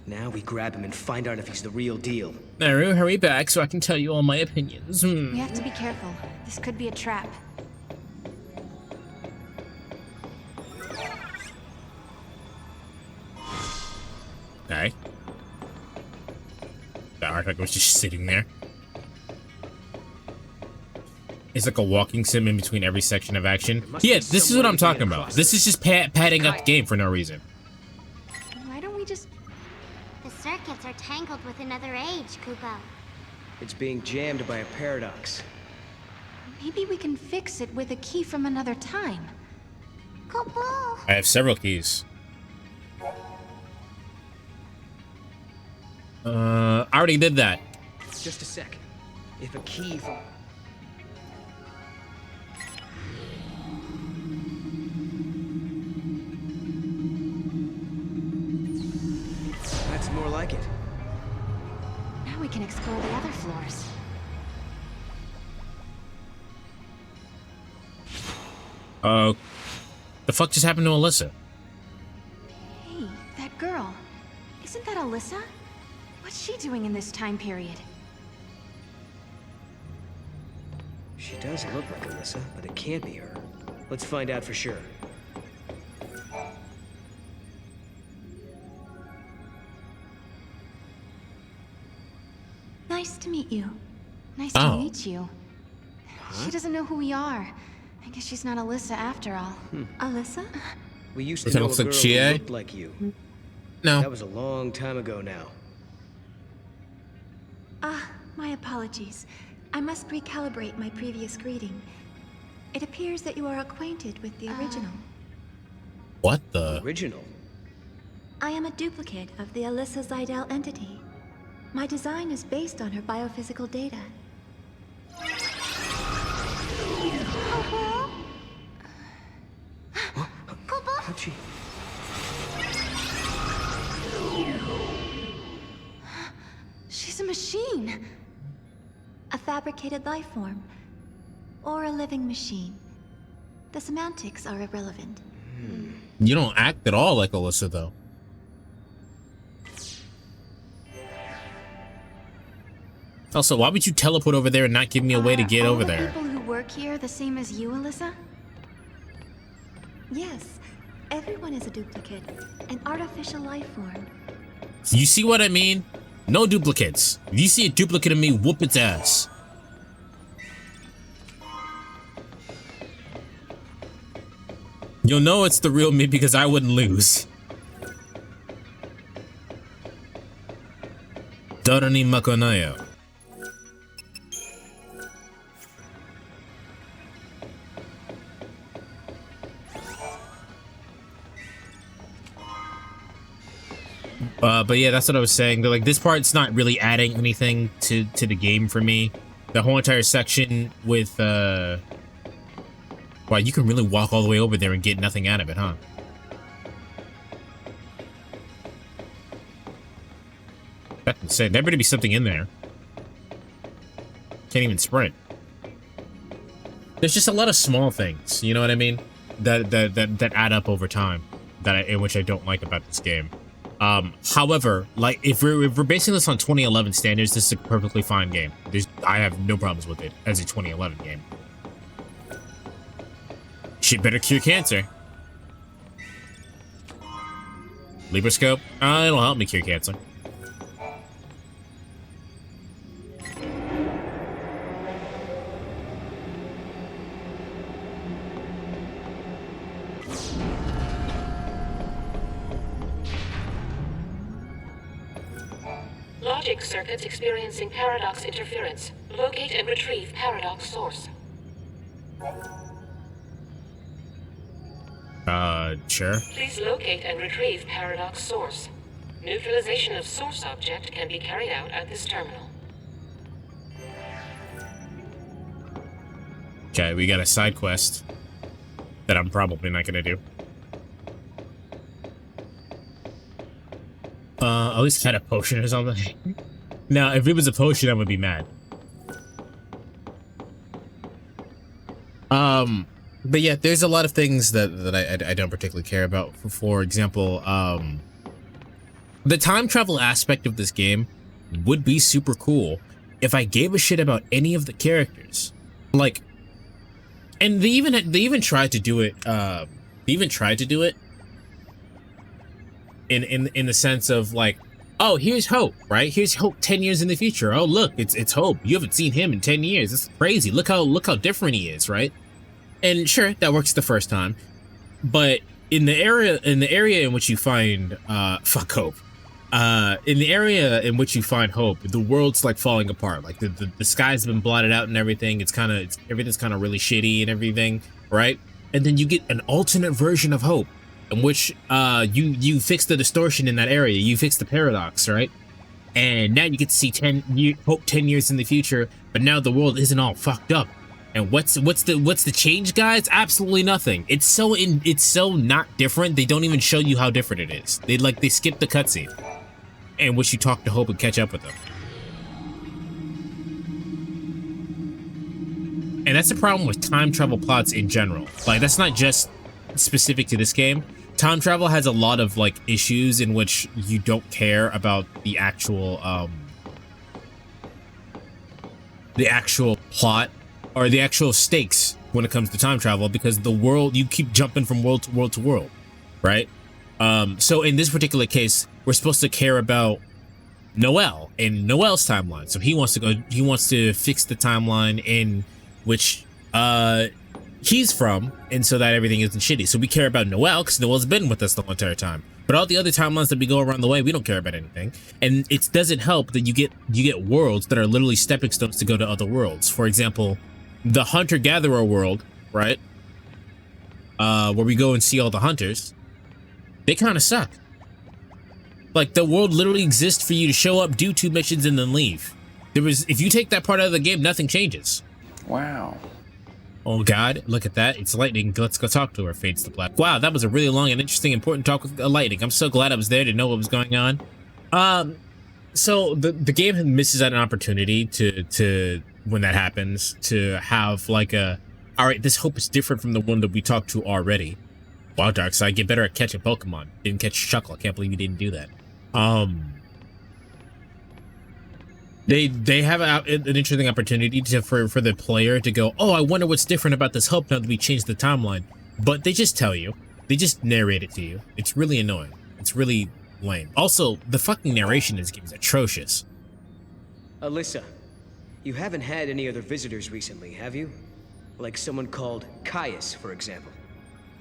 Now we grab him and find out if he's the real deal. Naru, hurry back so I can tell you all my opinions. We have to be careful. This could be a trap. Okay. The artifact was just sitting there. It's like a walking sim in between every section of action. Yeah, this is what I'm talking about. This is just padding up the game for no reason. Why don't we just... The circuits are tangled with another age, Kupo. It's being jammed by a paradox. Maybe we can fix it with a key from another time. Kupo! I have several keys. I already did that. Just a sec. If a key from... That's more like it. Now we can explore the other floors. The fuck just happened to Alyssa? Hey, that girl. Isn't that Alyssa? What's she doing in this time period? She does look like Alyssa, but it can't be her. Let's find out for sure. Nice to meet you. Nice to meet you. She doesn't know who we are. I guess she's not Alyssa after all. Alyssa? We used to know a looks girl like who Chie? looked like you. No. That was a long time ago now. My apologies. I must recalibrate my previous greeting. It appears that you are acquainted with the original. What the? Original? I am a duplicate of the Alyssa Zidell entity. My design is based on her biophysical data. How'd she... She's a machine. A fabricated life form. Or a living machine. The semantics are irrelevant. You don't act at all like Alyssa, though. Also, why would you teleport over there and not give me a way to get over there? People who work here the same as you, Alyssa? Yes, everyone is a duplicate. An artificial life form. You see what I mean? No duplicates. If you see a duplicate of me, whoop its ass. You'll know it's the real me because I wouldn't lose. Darani Makonayo. But yeah, that's what I was saying. Like, this part's not really adding anything to the game for me. The whole entire section with wow, you can really walk all the way over there and get nothing out of it, huh? That's insane. There better be something in there. Can't even sprint. There's just a lot of small things, you know what I mean? That add up over time. In which I don't like about this game. However, like if we're basing this on 2011 standards, this is a perfectly fine game. I have no problems with it as a 2011 game. Shit better cure cancer. Libroscope? It'll help me cure cancer. Logic circuits experiencing paradox interference. Locate and retrieve paradox source. Sure. Please locate and retrieve paradox source. Neutralization of source object can be carried out at this terminal. Okay, we got a side quest that I'm probably not gonna do. At least had a potion or something. Now, if it was a potion, I would be mad. But yeah, there's a lot of things that I don't particularly care about. For example, the time travel aspect of this game would be super cool if I gave a shit about any of the characters. Like, and they even tried to do it. They even tried to do it in the sense of like, oh, here's Hope, right? Here's Hope 10 years in the future. Oh, look, it's Hope. You haven't seen him in 10 years. It's crazy. Look how different he is, right? And sure, that works the first time, but in the area in which you find fuck Hope, in the area in which you find Hope, the world's like falling apart. Like the sky's been blotted out and everything. Everything's kind of really shitty and everything, right? And then you get an alternate version of Hope, in which you fix the distortion in that area. You fix the paradox, right? And now you get to see Hope 10 years in the future, but now the world isn't all fucked up. And what's the change, guys? Absolutely nothing. It's so not different. They don't even show you how different it is. They skip the cutscene. in which you talk to Hope and catch up with them. And that's the problem with time travel plots in general. Like, that's not just specific to this game. Time travel has a lot of, like, issues in which you don't care about the actual plot or the actual stakes when it comes to time travel, because the world, you keep jumping from world to world to world, right? So in this particular case, we're supposed to care about Noel and Noel's timeline. So he wants to fix the timeline in which he's from, and so that everything isn't shitty. So we care about Noel because Noel's been with us the whole entire time. But all the other timelines that we go around the way, we don't care about anything. And it doesn't help that you get worlds that are literally stepping stones to go to other worlds. For example, the hunter-gatherer world, right? Where we go and see all the hunters. They kind of suck. Like, the world literally exists for you to show up, do 2 missions, and then leave. If you take that part out of the game, nothing changes. Wow. Oh God, look at that. It's lightning. Let's go talk to her. Fades to black. Wow, that was a really long and interesting, important talk with lightning. I'm so glad I was there to know what was going on. So the game misses out an opportunity to when that happens, to have like all right, this Hope is different from the one that we talked to already. Wow, Darkseid, get better at catching Pokemon. Didn't catch Shuckle. I can't believe you didn't do that. They have an interesting opportunity for the player to go, oh, I wonder what's different about this Hope now that we changed the timeline. But they just tell you. They just narrate it to you. It's really annoying. It's really lame. Also, the fucking narration in this game is atrocious. Alyssa, you haven't had any other visitors recently, have you? Like someone called Caius, for example.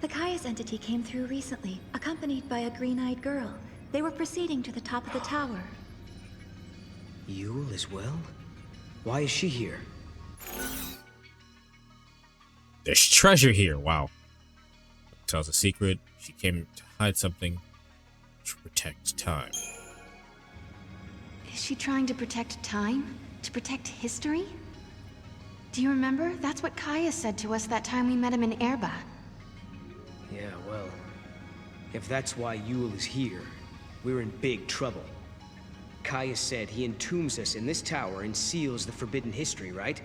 The Caius entity came through recently, accompanied by a green-eyed girl. They were proceeding to the top of the tower. Yule as well? Why is she here? There's treasure here. Wow. Tells a secret. She came to hide something to protect time. Is she trying to protect time? To protect history? Do you remember? That's what Caius said to us that time we met him in Erba. Yeah, well, if that's why Yule is here, we're in big trouble. Caius said he entombs us in this tower and seals the forbidden history, right?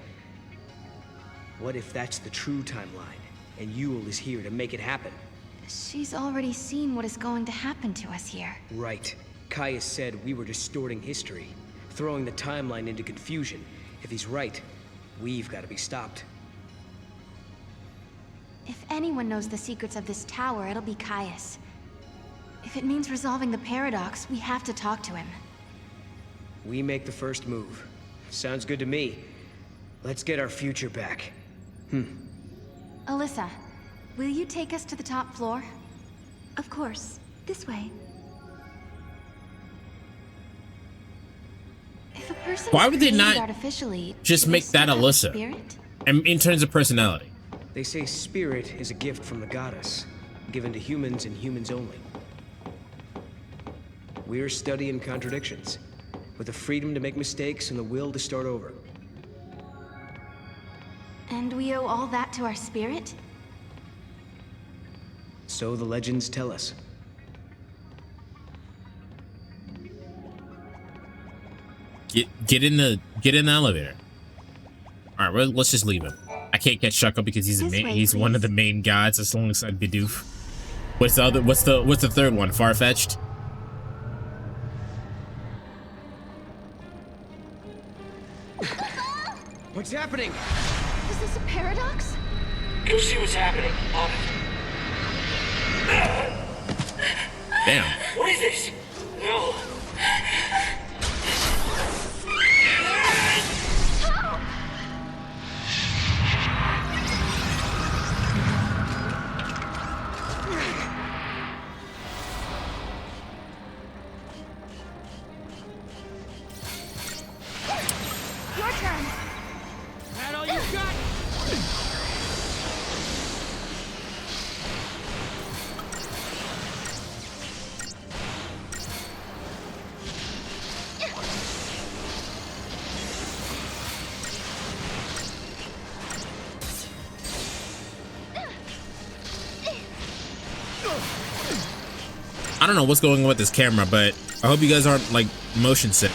What if that's the true timeline, and Yule is here to make it happen? She's already seen what is going to happen to us here. Right. Caius said we were distorting history, throwing the timeline into confusion. If he's right, we've got to be stopped. If anyone knows the secrets of this tower, it'll be Caius. If it means resolving the paradox, we have to talk to him. We make the first move. Sounds good to me. Let's get our future back. Alyssa, will you take us to the top floor? Of course. This way. If a person Why would they created not artificially, just do they make that still have a Alyssa? spirit? And in terms of personality. They say spirit is a gift from the goddess, given to humans and humans only. We're studying contradictions, with the freedom to make mistakes and the will to start over. And we owe all that to our spirit? So the legends tell us. Get in the elevator. All right, well, let's just leave him. I can't catch Shuckle because he's one of the main gods as alongside Bidoof. What's the third one? Far-fetched? What's happening? Is this a paradox? Go see what's happening. On it. Damn. What is this? No. Your turn. That all you got? I don't know what's going on with this camera, but I hope you guys aren't like motion sick.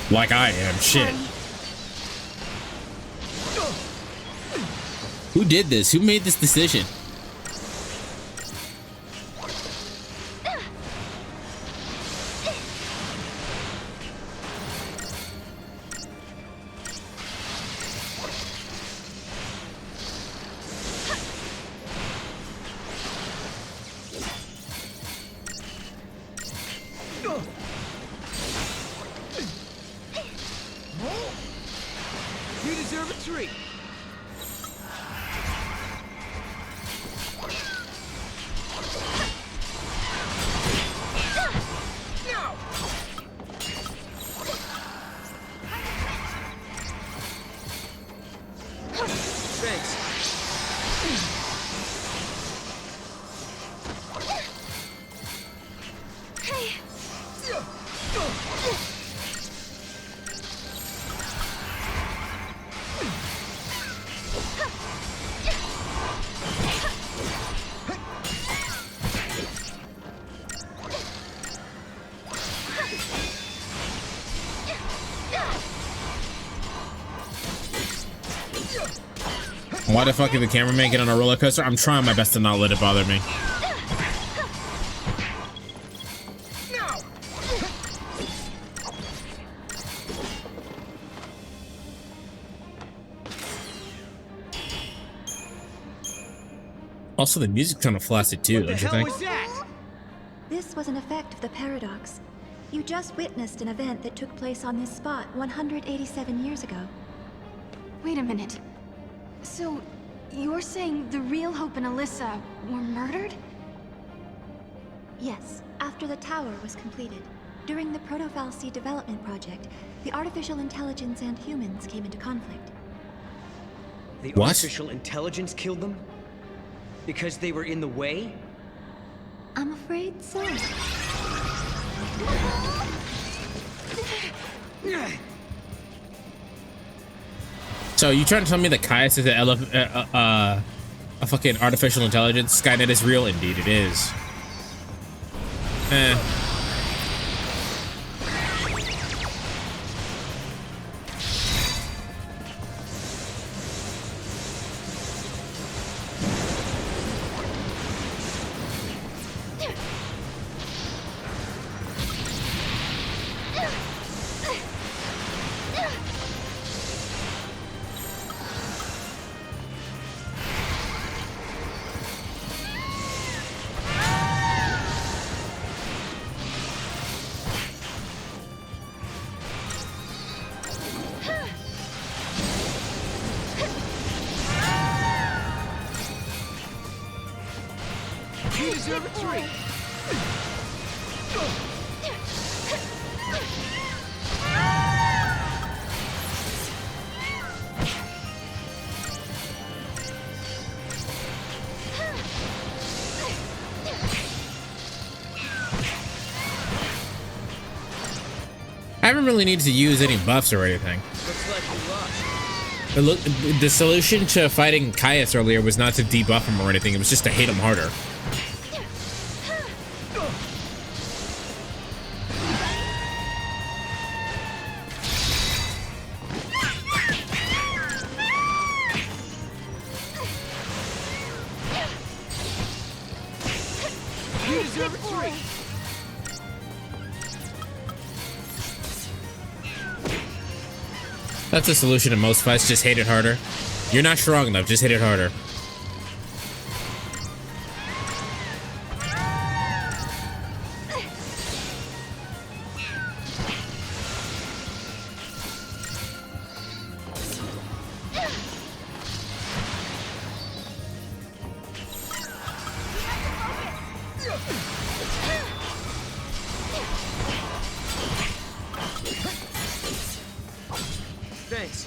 Like I am. Shit. Who did this? Who made this decision? You deserve a treat. Thanks. Why the fuck did the cameraman get on a roller coaster? I'm trying my best to not let it bother me. Also, the music's kind of flaccid too, don't you think? This was an effect of the paradox. You just witnessed an event that took place on this spot 187 years ago. Wait a minute. So, you're saying the real Hope and Alyssa were murdered? Yes, after the tower was completed. During the Proto-FFXIII development project, the artificial intelligence and humans came into conflict. The What? artificial intelligence killed them? Because they were in the way? I'm afraid so. So you trying to tell me that Caius is a fucking artificial intelligence? Skynet is real? Indeed it is. You deserve a treat. I haven't really needed to use any buffs or anything. Looks like we lost. The solution to fighting Caius earlier was not to debuff him or anything, it was just to hit him harder. You deserve a treat. That's the solution to most fights, just hit it harder. You're not strong enough, just hit it harder. Thanks.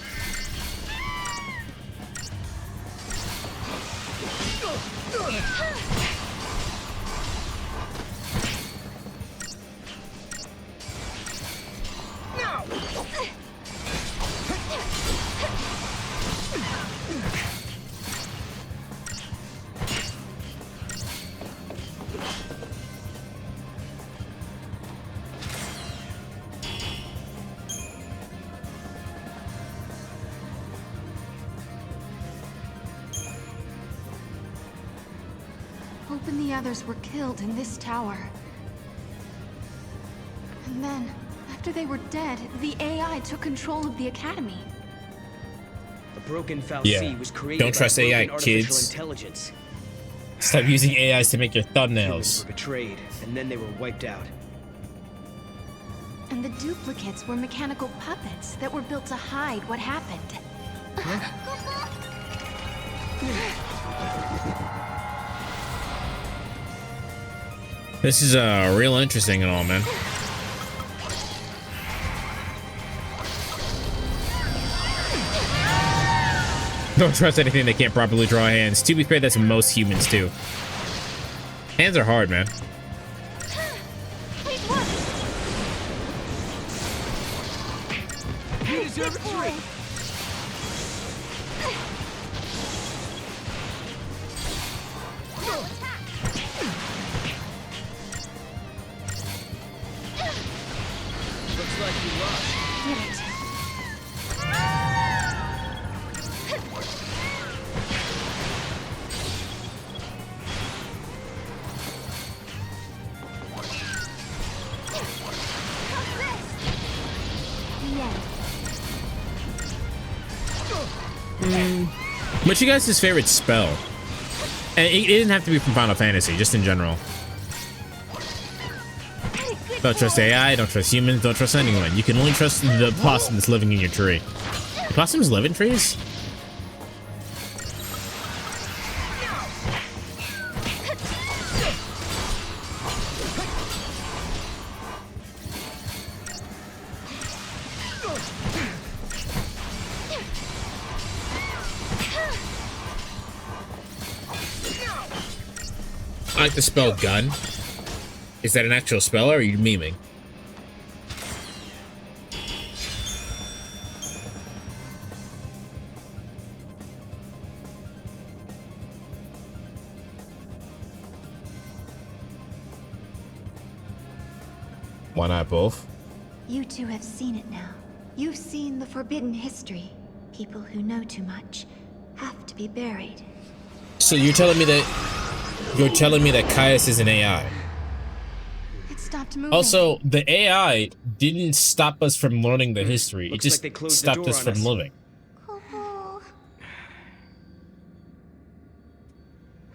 Hope and the others were killed in this tower. And then, after they were dead, the AI took control of the Academy. A broken fal'Cie was created Don't trust by AI, artificial kids. intelligence. Stop using AIs to make your Humans thumbnails. were betrayed, and then they were wiped out. And the duplicates were mechanical puppets that were built to hide what happened. This is real interesting and all, man. Don't trust anything that can't properly draw hands. To be fair, that's most humans too. Hands are hard, man. You deserve a treat. Looks like you lost. Did it. What's your guys' favorite spell? And it doesn't have to be from Final Fantasy, just in general. Don't trust AI, don't trust humans, don't trust anyone. You can only trust the possum that's living in your tree. Do possums live in trees? I like the spell gun. Is that an actual spell, or are you memeing? Why not both? You two have seen it now. You've seen the forbidden history. People who know too much have to be buried. So you're telling me that Caius is an AI? It stopped moving. Also, the AI didn't stop us from learning the history. Looks It just like they closed the stopped door us on from us. living.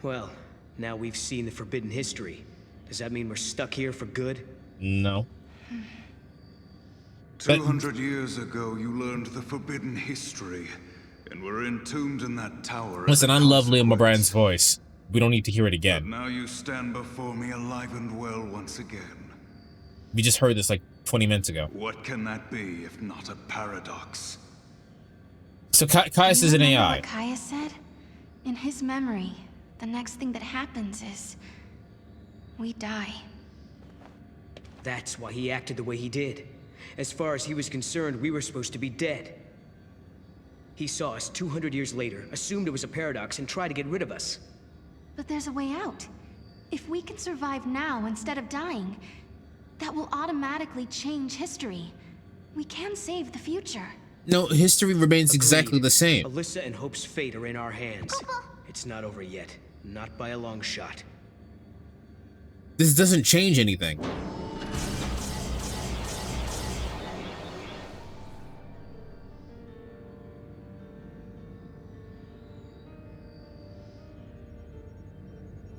Well, now we've seen the forbidden history. Does that mean we're stuck here for good? No. 200 years ago, you learned the forbidden history, and were entombed in that tower. Listen, I love Liam O'Brien's voice. We don't need to hear it But again. now you stand before me alive and well once again. We just heard this like 20 minutes ago. What can that be if not a paradox? So Caius You is an remember AI. what Caius said? In his memory, the next thing that happens is we die. That's why he acted the way he did. As far as he was concerned, we were supposed to be dead. He saw us 200 years later, assumed it was a paradox, and tried to get rid of us. But there's a way out. If we can survive now instead of dying, that will automatically change history. We can save the future. No, history remains exactly the same. Alyssa and Hope's fate are in our hands. It's not over yet. Not by a long shot. This doesn't change anything.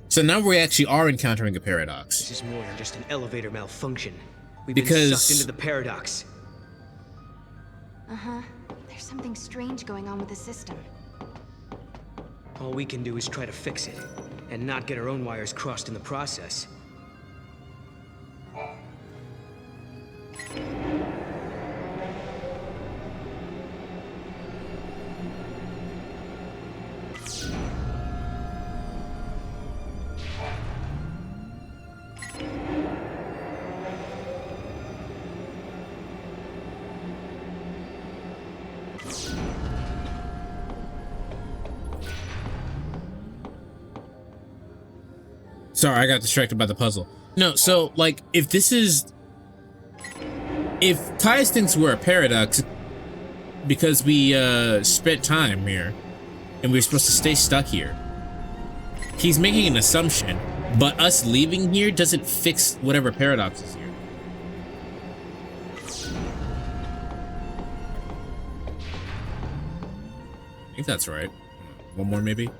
So now we actually are encountering a paradox. This is more than just an elevator malfunction. We've Because- been sucked into the paradox. Uh-huh. There's something strange going on with the system. All we can do is try to fix it, and not get our own wires crossed in the process. Sorry, I got distracted by the puzzle. No, so, like, if Caius thinks we're a paradox because we, spent time here, and we're supposed to stay stuck here, he's making an assumption, but us leaving here doesn't fix whatever paradox is here. I think that's right. One more, maybe?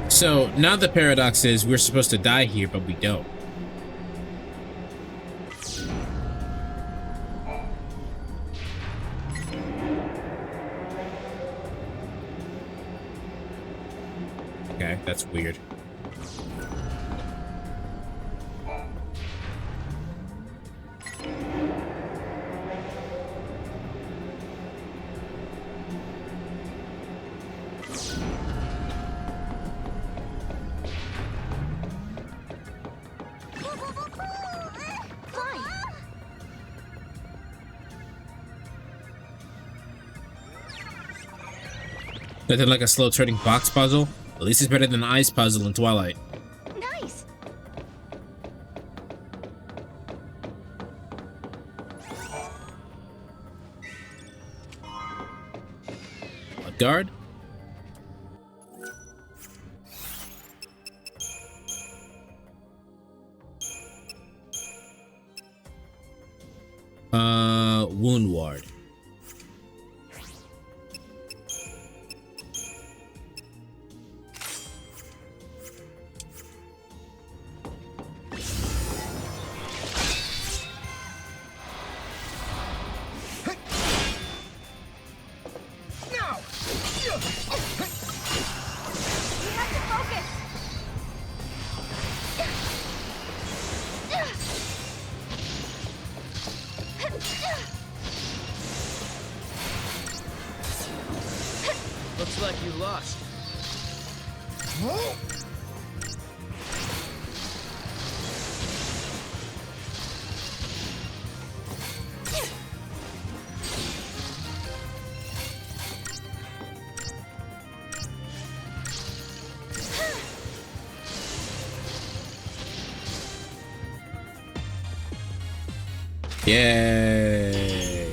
So now the paradox is we're supposed to die here, but we don't. Okay, that's weird. Nothing like a slow turning box puzzle. At least it's better than the ice puzzle in Twilight. Nice. Guard? Wound ward. Looks like you lost. Yay!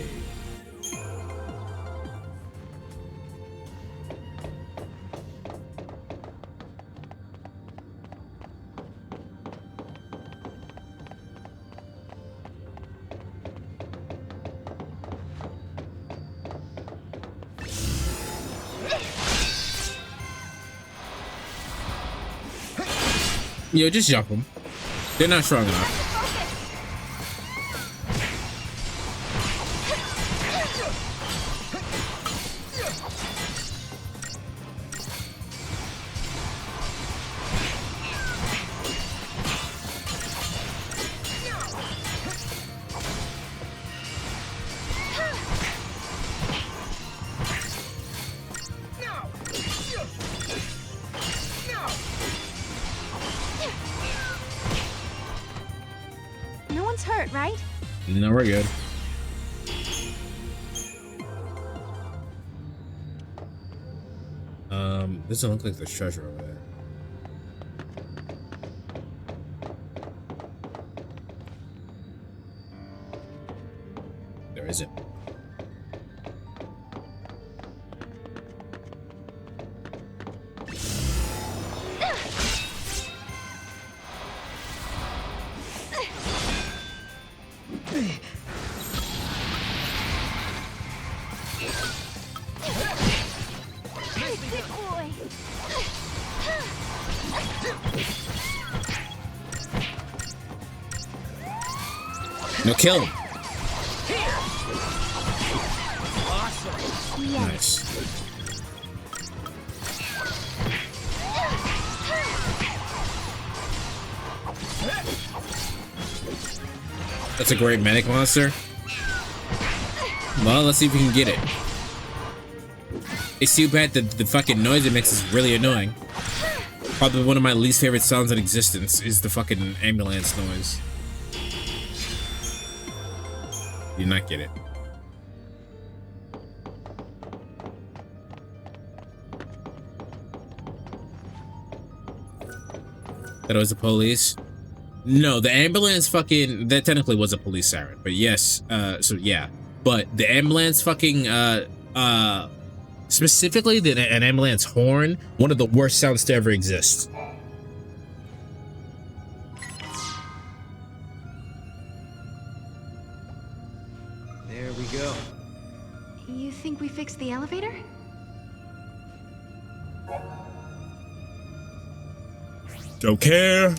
Yo, just jump them. They're not strong enough. No one's hurt, right? No, we're good. Doesn't look like there's treasure over there. There isn't. No, kill him. Awesome. Nice. That's a great medic monster. Well, let's see if we can get it. It's too bad that the fucking noise it makes is really annoying. Probably one of my least favorite sounds in existence is the fucking ambulance noise. Do not get it. That was the police. No, the ambulance fucking, that technically was a police siren, but yes, so yeah. But the ambulance fucking, specifically an ambulance horn, one of the worst sounds to ever exist. There we go. You think we fixed the elevator? Don't care.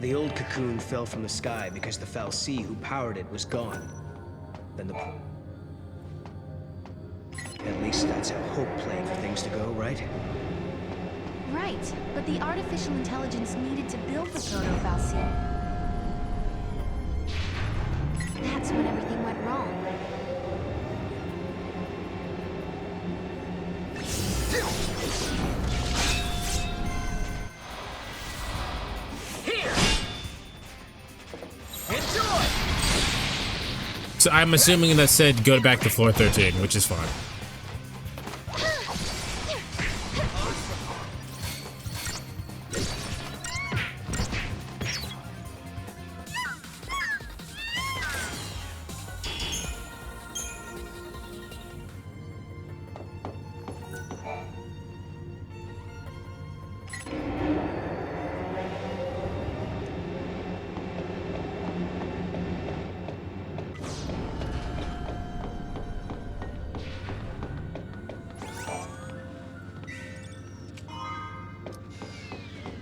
The old cocoon fell from the sky because the fal'Cie who powered it was gone. Then the... At least that's how Hope planned for things to go, right? Right, but the artificial intelligence needed to build the proto-fal'Cie. That's when everything went wrong. So I'm assuming that said go back to floor 13, which is fine.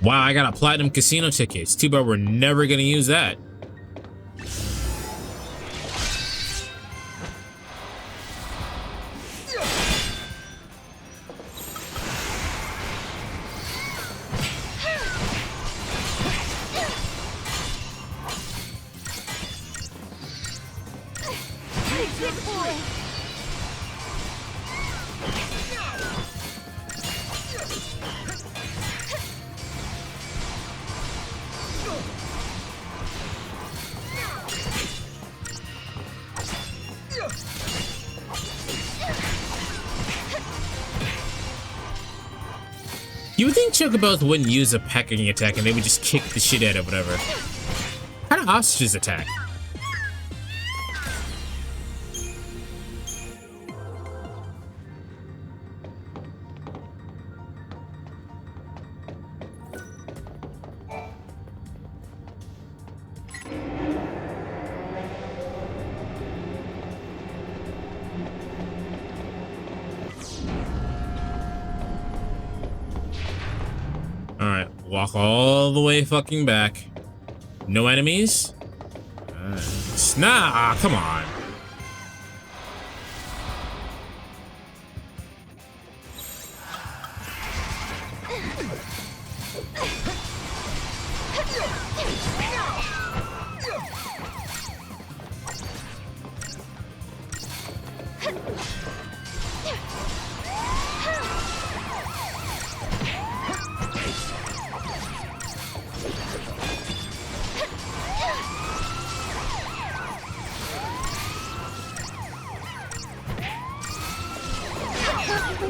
Wow, I got a platinum casino ticket. It's too bad we're never gonna use that. You would think Chocobos wouldn't use a pecking attack and they would just kick the shit out of whatever. How do ostriches attack? Alright, walk all the way fucking back. No enemies? Nah, come on.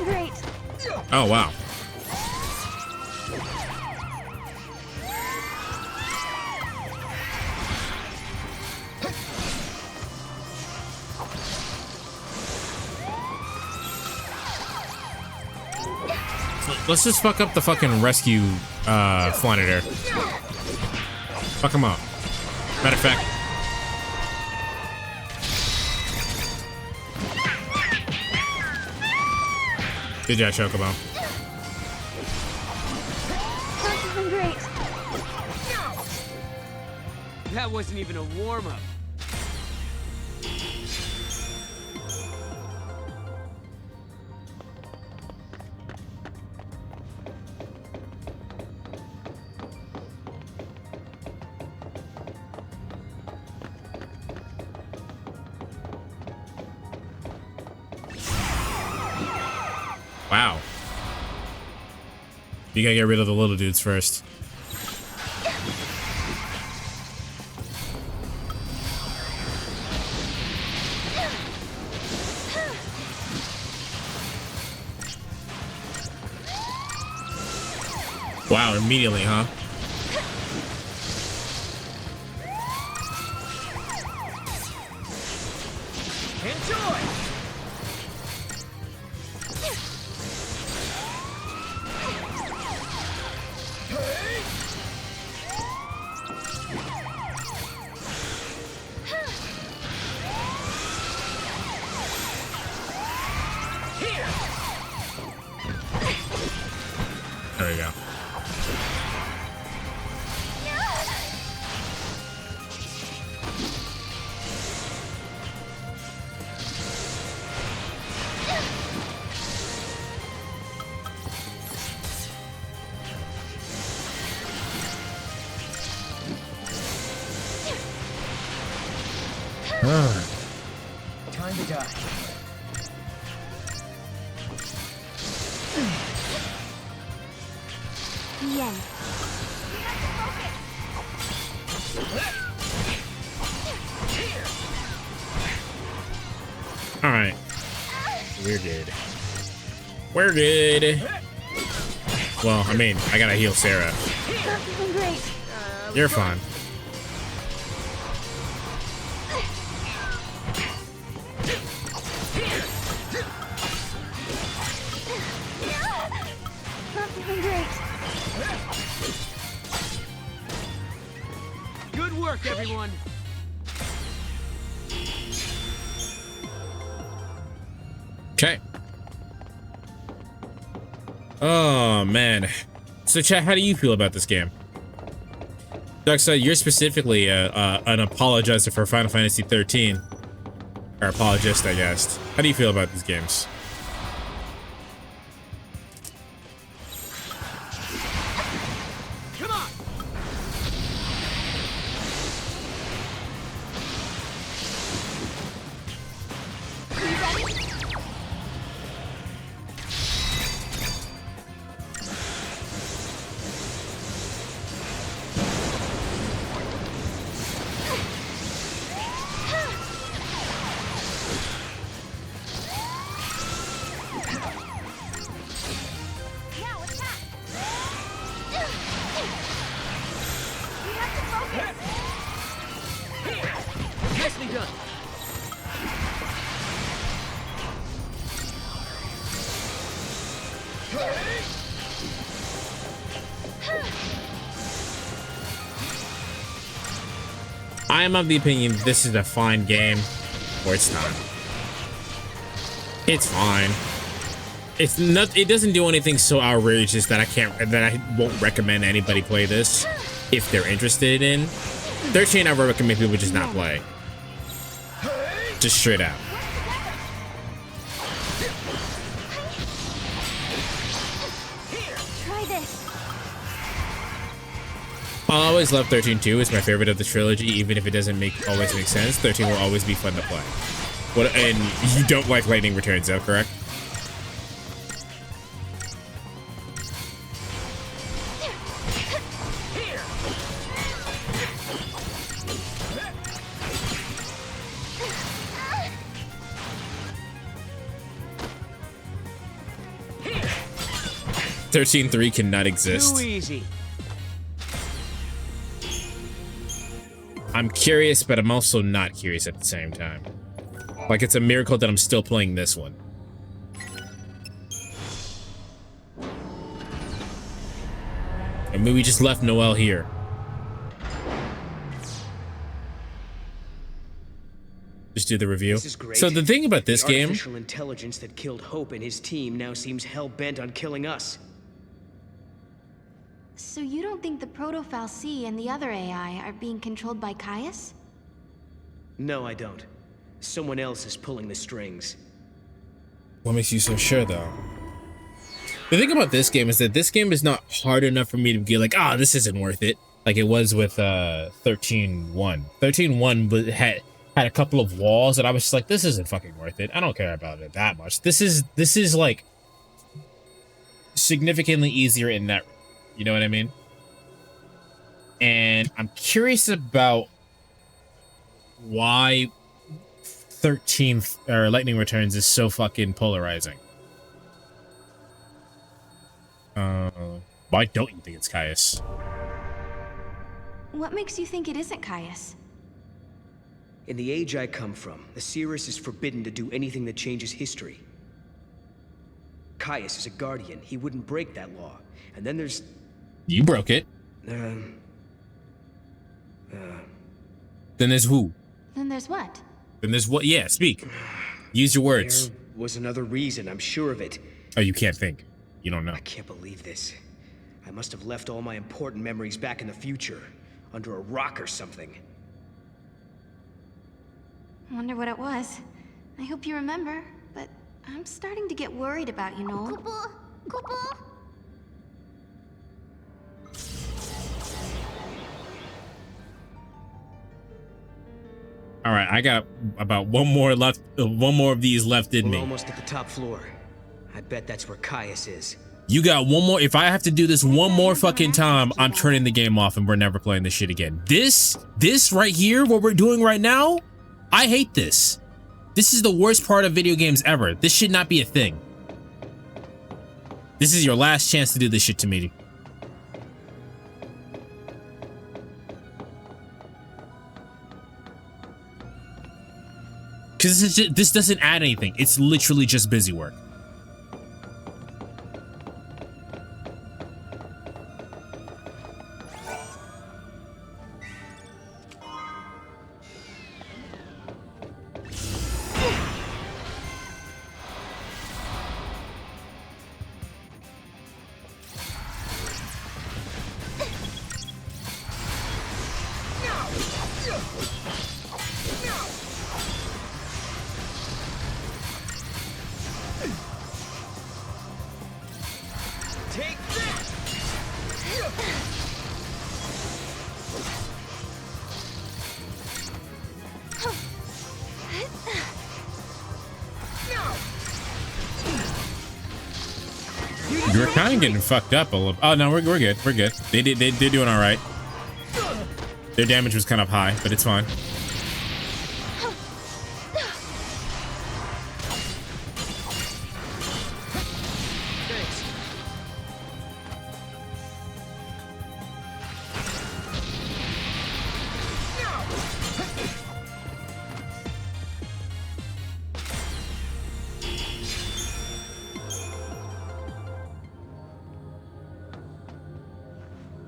Great. Oh, wow. Let's just fuck up the fucking rescue Flanitor. Fuck him up. Matter of fact. Good job, Chocobo. Great. That wasn't even a warm-up. Wow. You gotta get rid of the little dudes first. Wow, immediately, huh? Enjoy! There we go. Time to die. The end. All right. We're good. We're good. Well, I mean, I gotta heal Sarah. Not feeling great. You're fine. Not feeling great. Good work, everyone. Okay. Oh man. So chat, how do you feel about this game? Darkside, you're specifically an apologizer for Final Fantasy XIII. Or apologist, I guess. How do you feel about these games? Come on! Nicely done. I am of the opinion this is a fine game for its time. It's fine. It's not. It doesn't do anything so outrageous that I won't recommend anybody play this if they're interested in. 13, I would recommend people just not play. Just straight out. Try this. I'll always love 13 too. It's my favorite of the trilogy, even if it doesn't always make sense. 13 will always be fun to play. What? And you don't like Lightning Returns, though, correct? Here. 13.3 cannot exist. Too easy. I'm curious, but I'm also not curious at the same time. Like, it's a miracle that I'm still playing this one. And we just left Noelle here. Just do the review. This is great. So the thing about this the game, artificial intelligence that killed Hope and his team now seems hell-bent on killing us. So you don't think the Proto-Fal'Cie and the other AI are being controlled by Caius? No, I don't. Someone else is pulling the strings. what makes you so sure, though? The thing about this game is that this game is not hard enough for me to be like, ah, this isn't worth it. Like it was with 13.1. 13.1 had a couple of walls and I was just like, this isn't fucking worth it. I don't care about it that much. This is like significantly easier in that, you know what I mean? And I'm curious about why 13th or Lightning Returns is so fucking polarizing. Why don't you think it's Caius? What makes you think it isn't Caius? In the age I come from, the Cirrus is forbidden to do anything that changes history. Caius is a guardian. He wouldn't break that law. And then there's... You broke it. Then there's who? Then there's what? Then there's what? Yeah, speak. Use your words. There was another reason, I'm sure of it. Oh, you can't think. You don't know. I can't believe this. I must have left all my important memories back in the future. Under a rock or something. Wonder what it was. I hope you remember, but I'm starting to get worried about you, Noel. Kupo! Kupo! All right, I got about one more left. One more of these left in We're me. almost at the top floor. I bet that's where Caius is. You got one more. If I have to do this one more fucking time, I'm turning the game off and we're never playing this shit again. This right here, what we're doing right now, I hate this. This is the worst part of video games ever. This should not be a thing. This is your last chance to do this shit to me. Because this doesn't add anything. It's literally just busy work. You're kind of getting fucked up a little. Oh no, we're good. We're good. They're doing all right. Their damage was kind of high, but it's fine.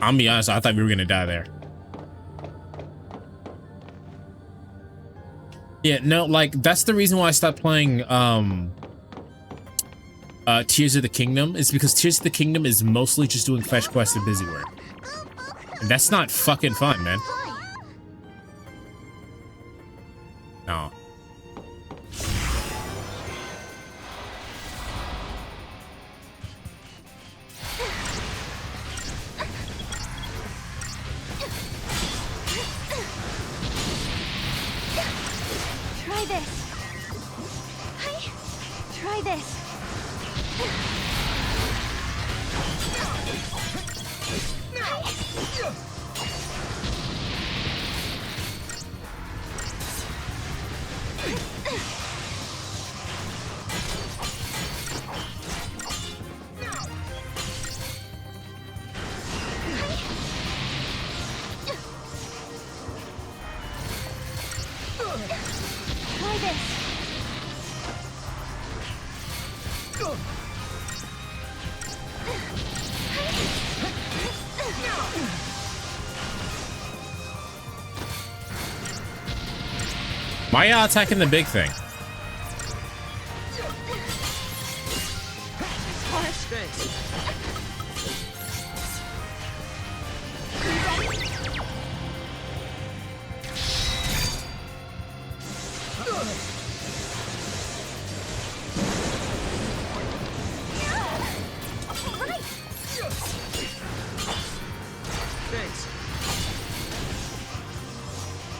I'm gonna be honest, I thought we were gonna die there. Yeah, no, like that's the reason why I stopped playing Tears of the Kingdom, is because Tears of the Kingdom is mostly just doing fetch quests and busy work. And that's not fucking fun, man. No. Try this. Try this. Try this. Why are y'all attacking the big thing?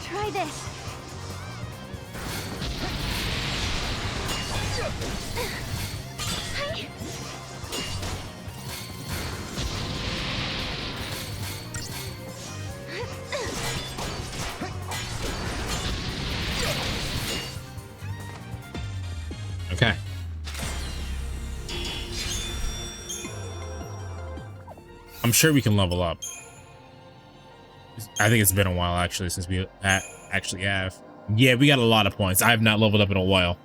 Try this. Okay. I'm sure we can level up. I think it's been a while actually since we actually have. Yeah, we got a lot of points. I have not leveled up in a while.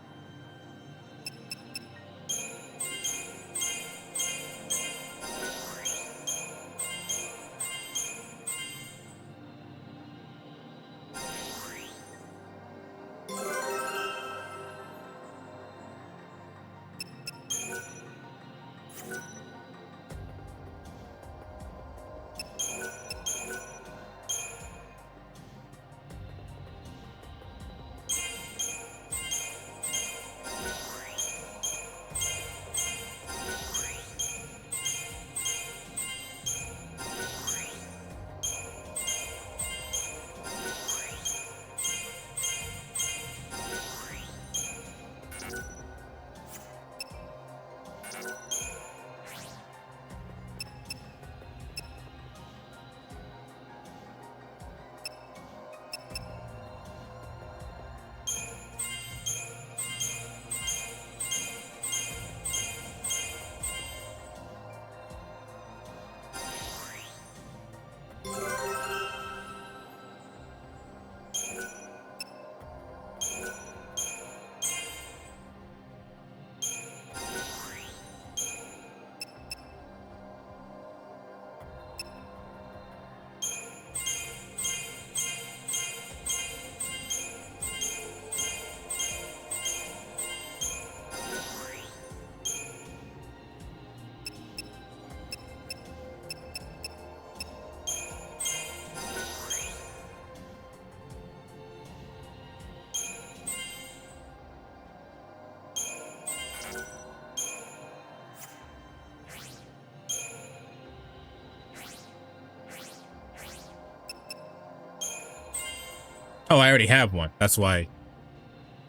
Oh, I already have one. That's why.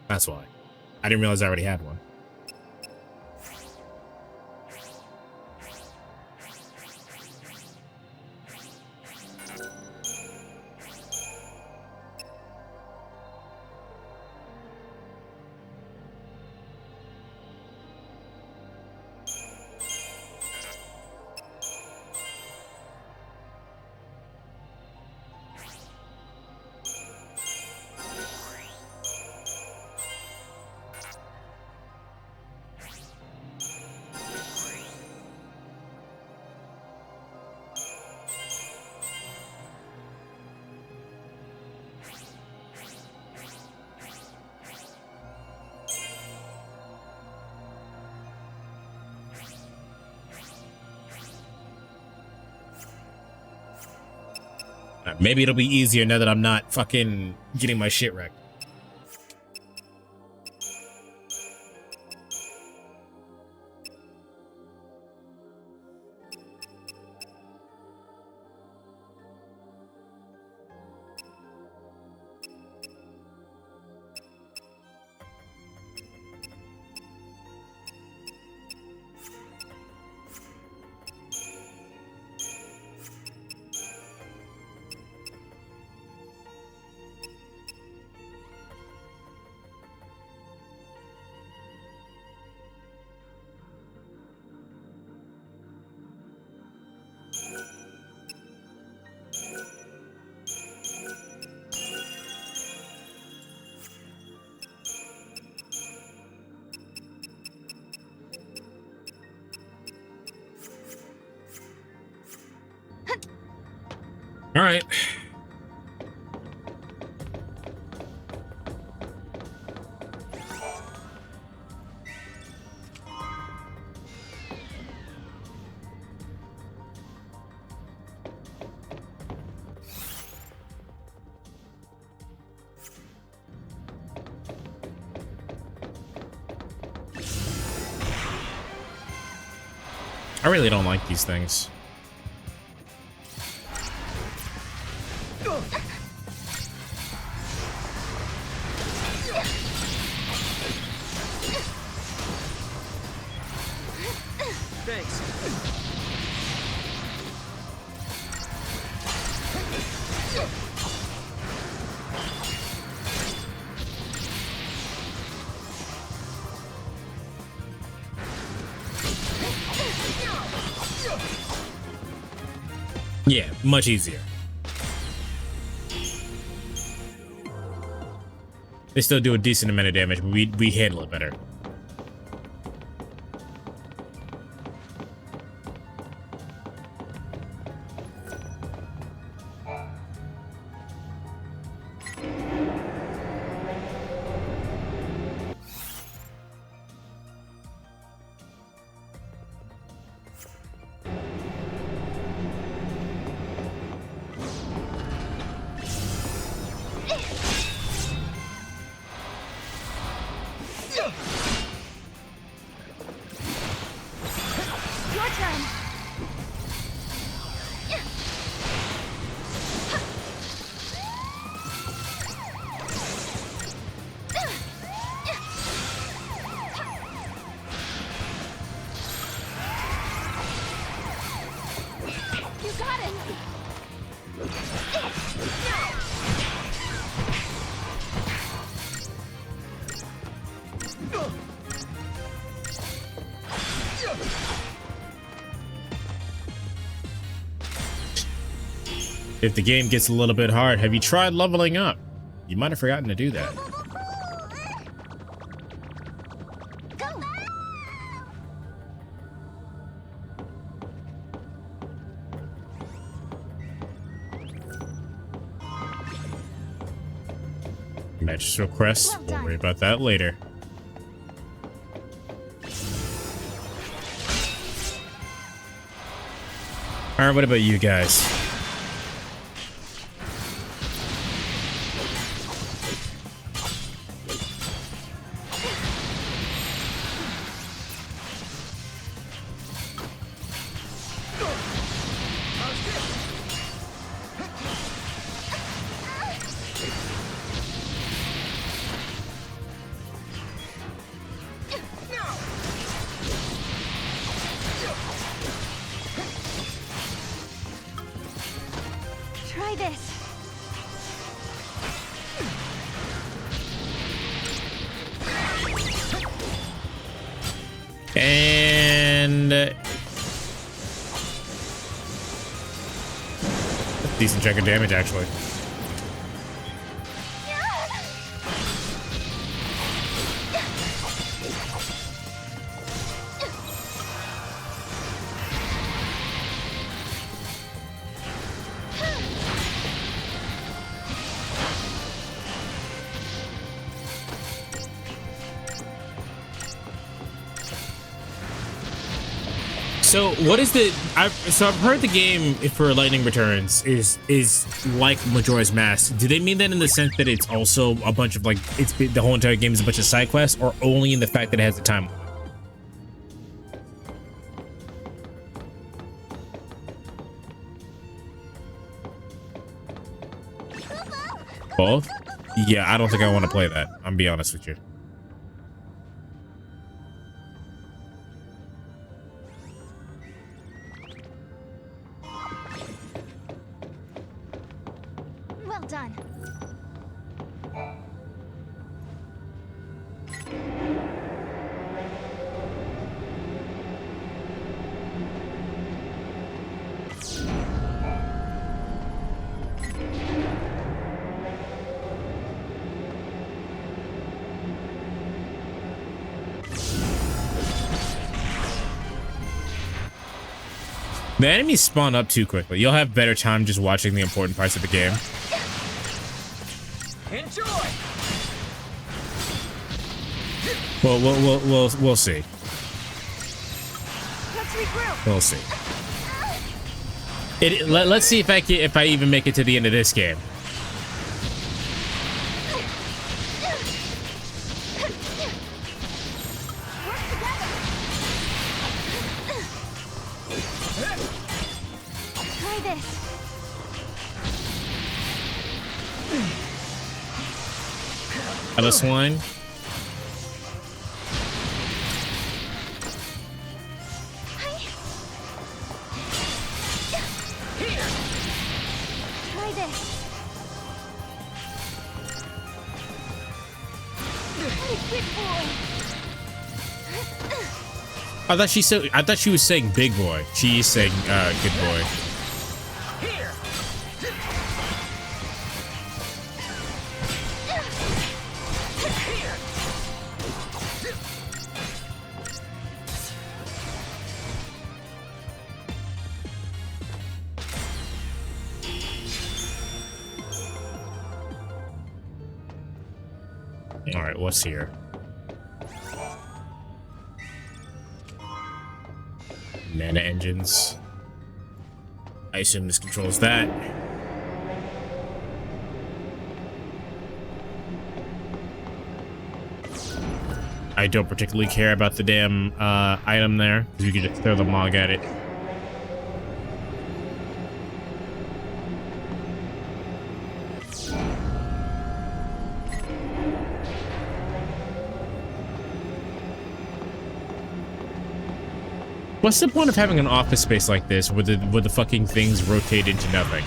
That's why. I didn't realize I already had one. Maybe it'll be easier now that I'm not fucking getting my shit wrecked. All right. I really don't like these things. Thanks. Yeah, much easier. They still do a decent amount of damage, but we handle it better. Your turn. You got it. If the game gets a little bit hard, have you tried leveling up? You might have forgotten to do that. Magistrate quest. We'll worry about that later. Alright, what about you guys? Try this. And decent chunk of damage, actually. So what is the? I've heard the game for Lightning Returns is like Majora's Mask. Do they mean that in the sense that it's also a bunch of like the whole entire game is a bunch of side quests, or only in the fact that it has a time limit? Both? Yeah, I don't think I want to play that. I'm gonna be honest with you. Well done. The enemies spawn up too quickly. You'll have better time just watching the important parts of the game. Enjoy. Well, we'll see. Let's regroup. We'll see. Let's see if I even make it to the end of this game. Try this. Alice Wine. Try this. Hey, big boy. I thought she was saying big boy. She's saying good boy. All right, what's here? Mana engines. I assume this controls that. I don't particularly care about the damn item there, because you can just throw the Mog at it. What's the point of having an office space like this where the fucking things rotate into nothing?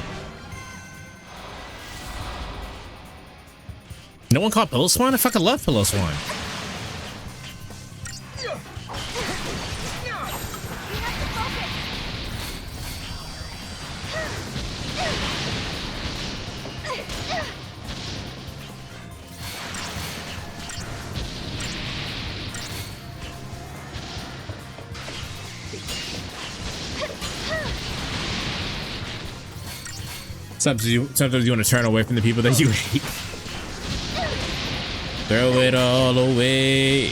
No one caught Pillow Swan? I fucking love Pillow Swan. Sometimes you want to turn away from the people that you hate. Throw it all away.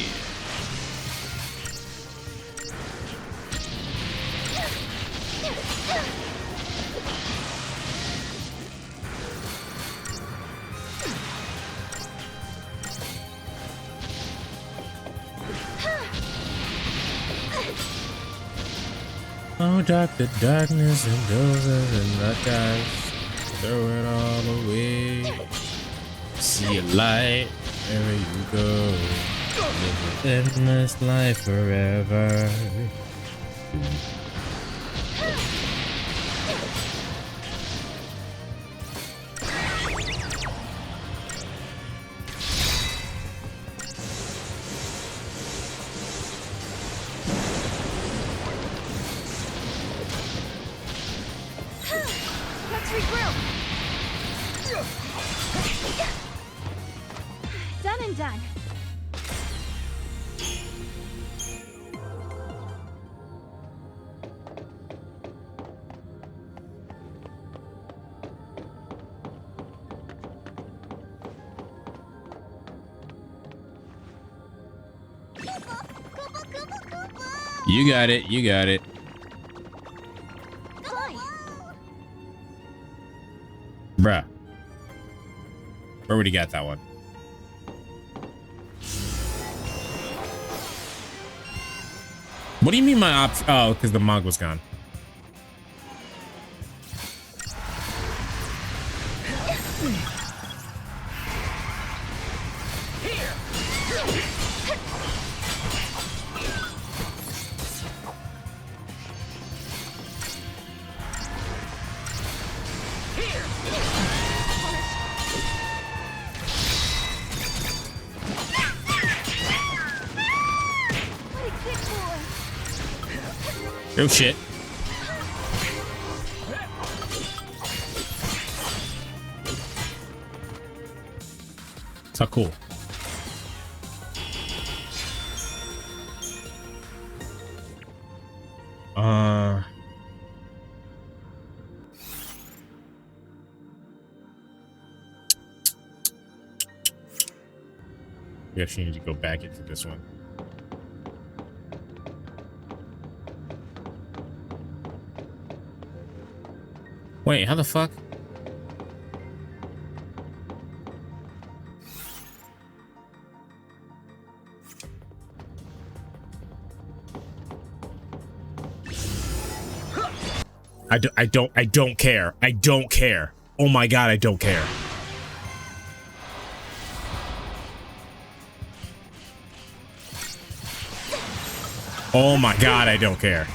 Oh, dark the darkness and dozens and the guys. Throw it all away. See a light wherever you go. Live an endless life forever. Let's regroup. Done and done. You got it. You got it. Bruh. Where would he got that one? What do you mean my oh, because the Mog was gone. Oh shit. So cool. We actually need to go back into this one. Wait, how the fuck? I don't care. I don't care. Oh my god, I don't care. Oh my god, I don't care.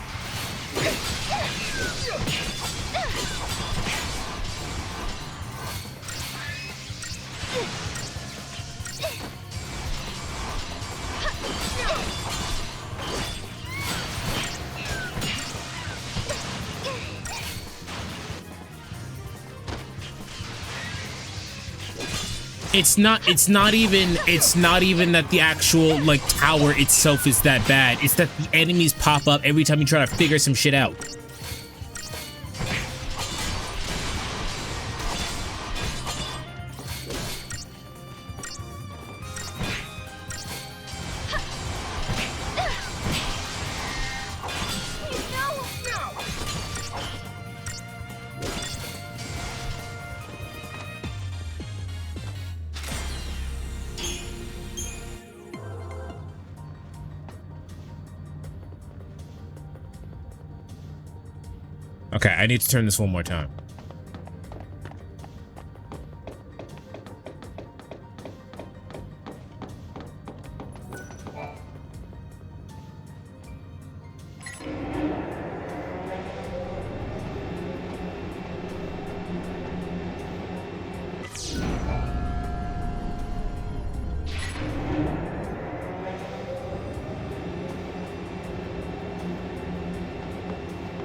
It's not even that the actual like tower itself is that bad. It's that the enemies pop up every time you try to figure some shit out. Okay, I need to turn this one more time.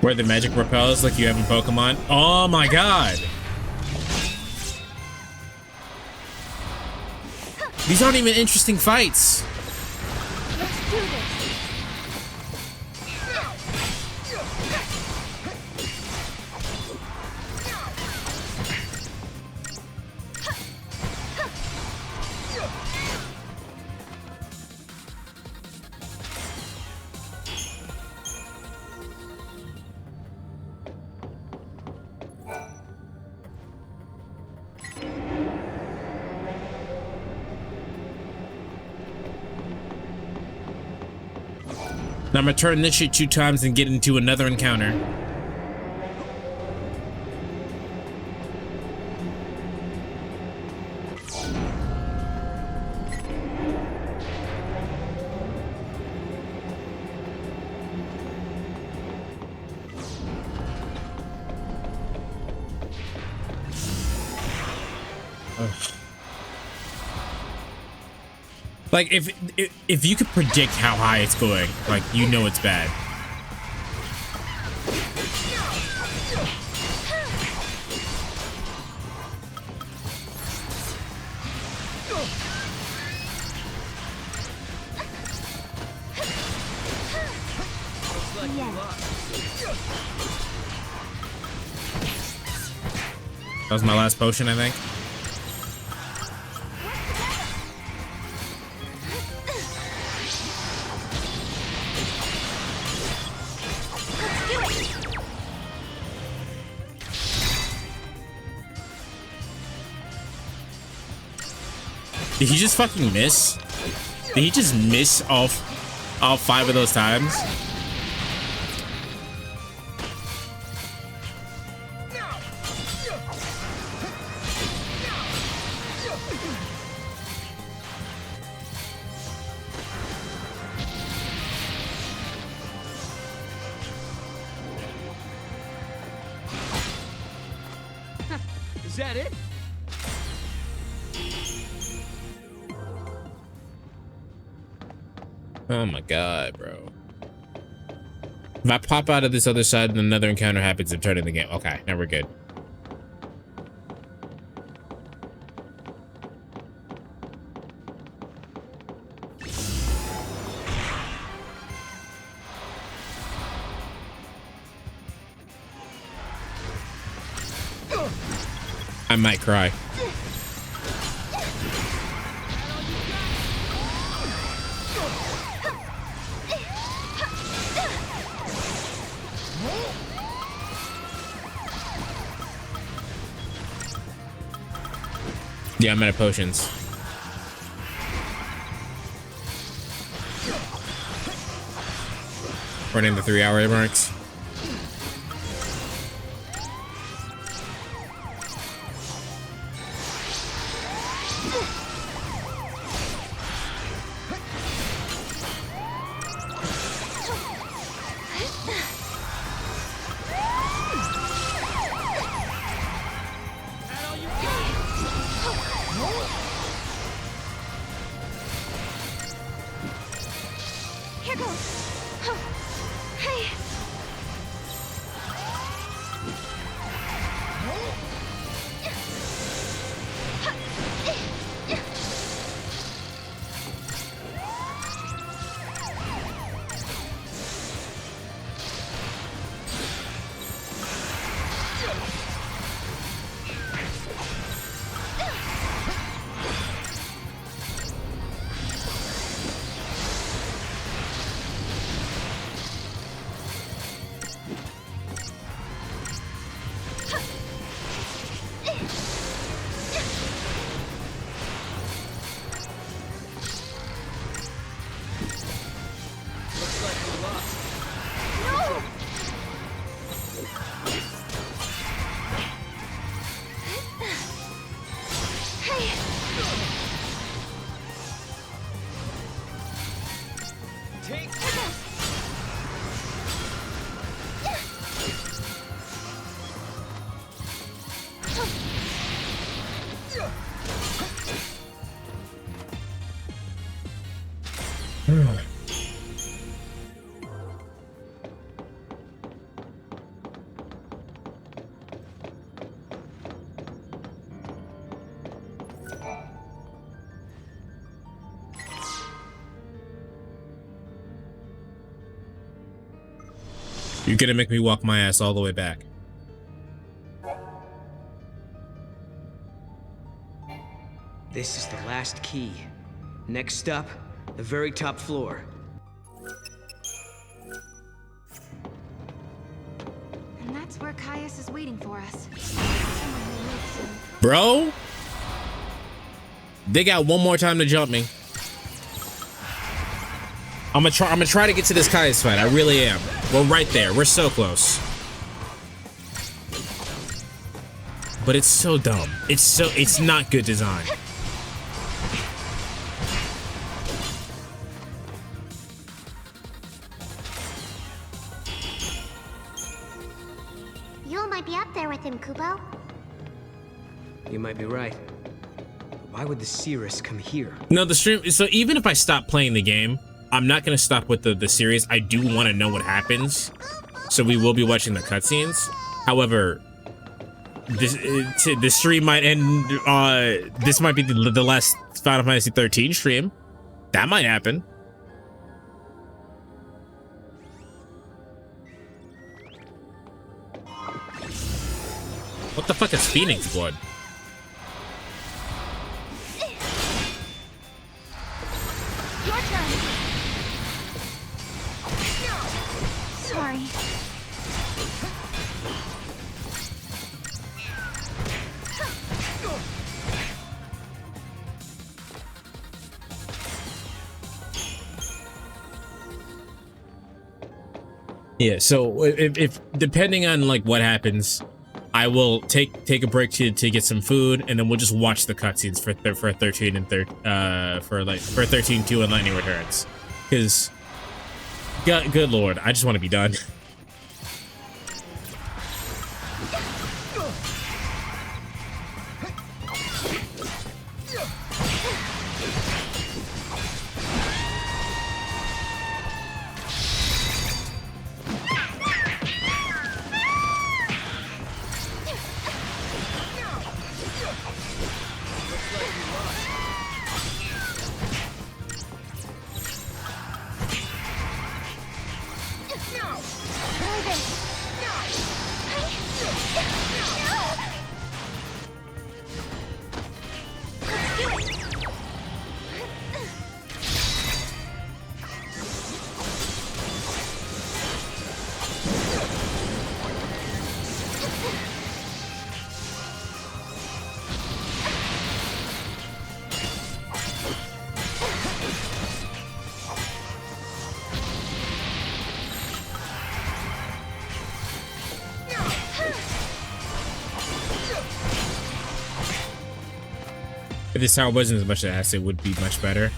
Where the magic repels like you have in Pokemon. Oh my god! These aren't even interesting fights. Let's do this. Now I'm gonna turn this shit 2 times and get into another encounter. Like if you could predict how high it's going, like you know it's bad. That was my last potion, I think. Did he just fucking miss? Did he just miss all 5 of those times? Is that it? Oh my god, bro. If I pop out of this other side and another encounter happens, I'm turning the game. Okay, now we're good. I might cry. Yeah, I'm out of potions. Running the 3-hour marks. Here goes. Hey. You're gonna make me walk my ass all the way back. This is the last key. Next up, the very top floor. And that's where Caius is waiting for us. Someone who lives in... Bro? They got one more time to jump me. I'm gonna try to get to this Caius fight. I really am. We're right there. We're so close. But it's so dumb. It's not good design. You might be up there with him, Kubo. You might be right. Why would the Cirrus come here? No, the stream. So even if I stop playing the game, I'm not gonna stop with the series. I do want to know what happens, so we will be watching the cutscenes. However, the stream might end. This might be the last Final Fantasy XIII stream. That might happen. What the fuck is Phoenix blood? Your turn. Sorry. Yeah, so if depending on like what happens, I will take a break to get some food, and then we'll just watch the cutscenes for 13 and for 13-2 and Lightning Returns, because good lord, I just want to be done. If this tower wasn't as much as it would be much better.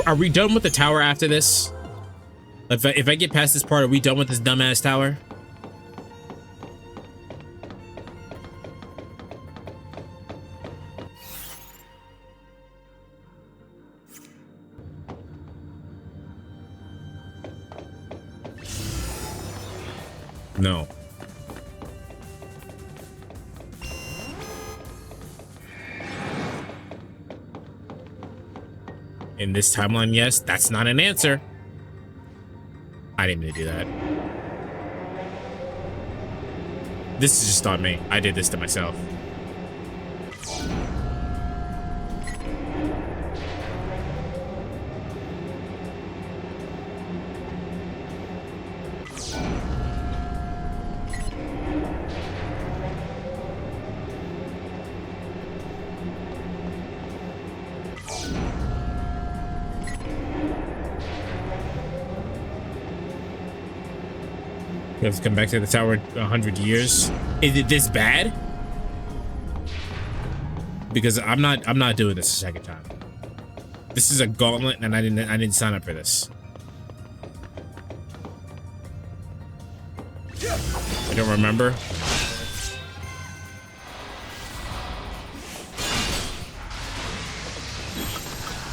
Are we done with the tower after this? If I get past this part, are we done with this dumbass tower? No. In this timeline, yes, that's not an answer. I didn't mean to do that. This is just on me. I did this to myself. We have to come back to the tower 100 years. Is it this bad? Because I'm not doing this a second time. This is a gauntlet, and I didn't sign up for this. I don't remember.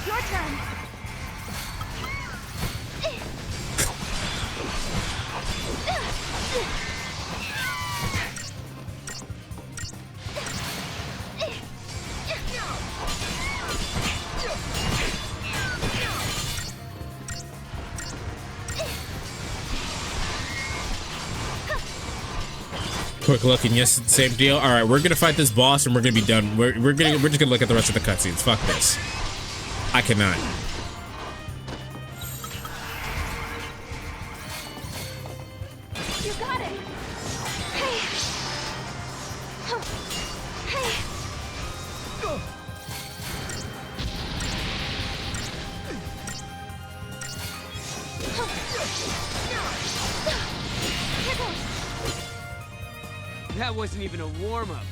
Your turn. quick look, and yes, it's the same deal. All right, we're gonna fight this boss, and we're gonna be done. We're just gonna look at the rest of the cutscenes. Fuck this. I cannot. You got it. Hey. Hey. That wasn't even a warm-up.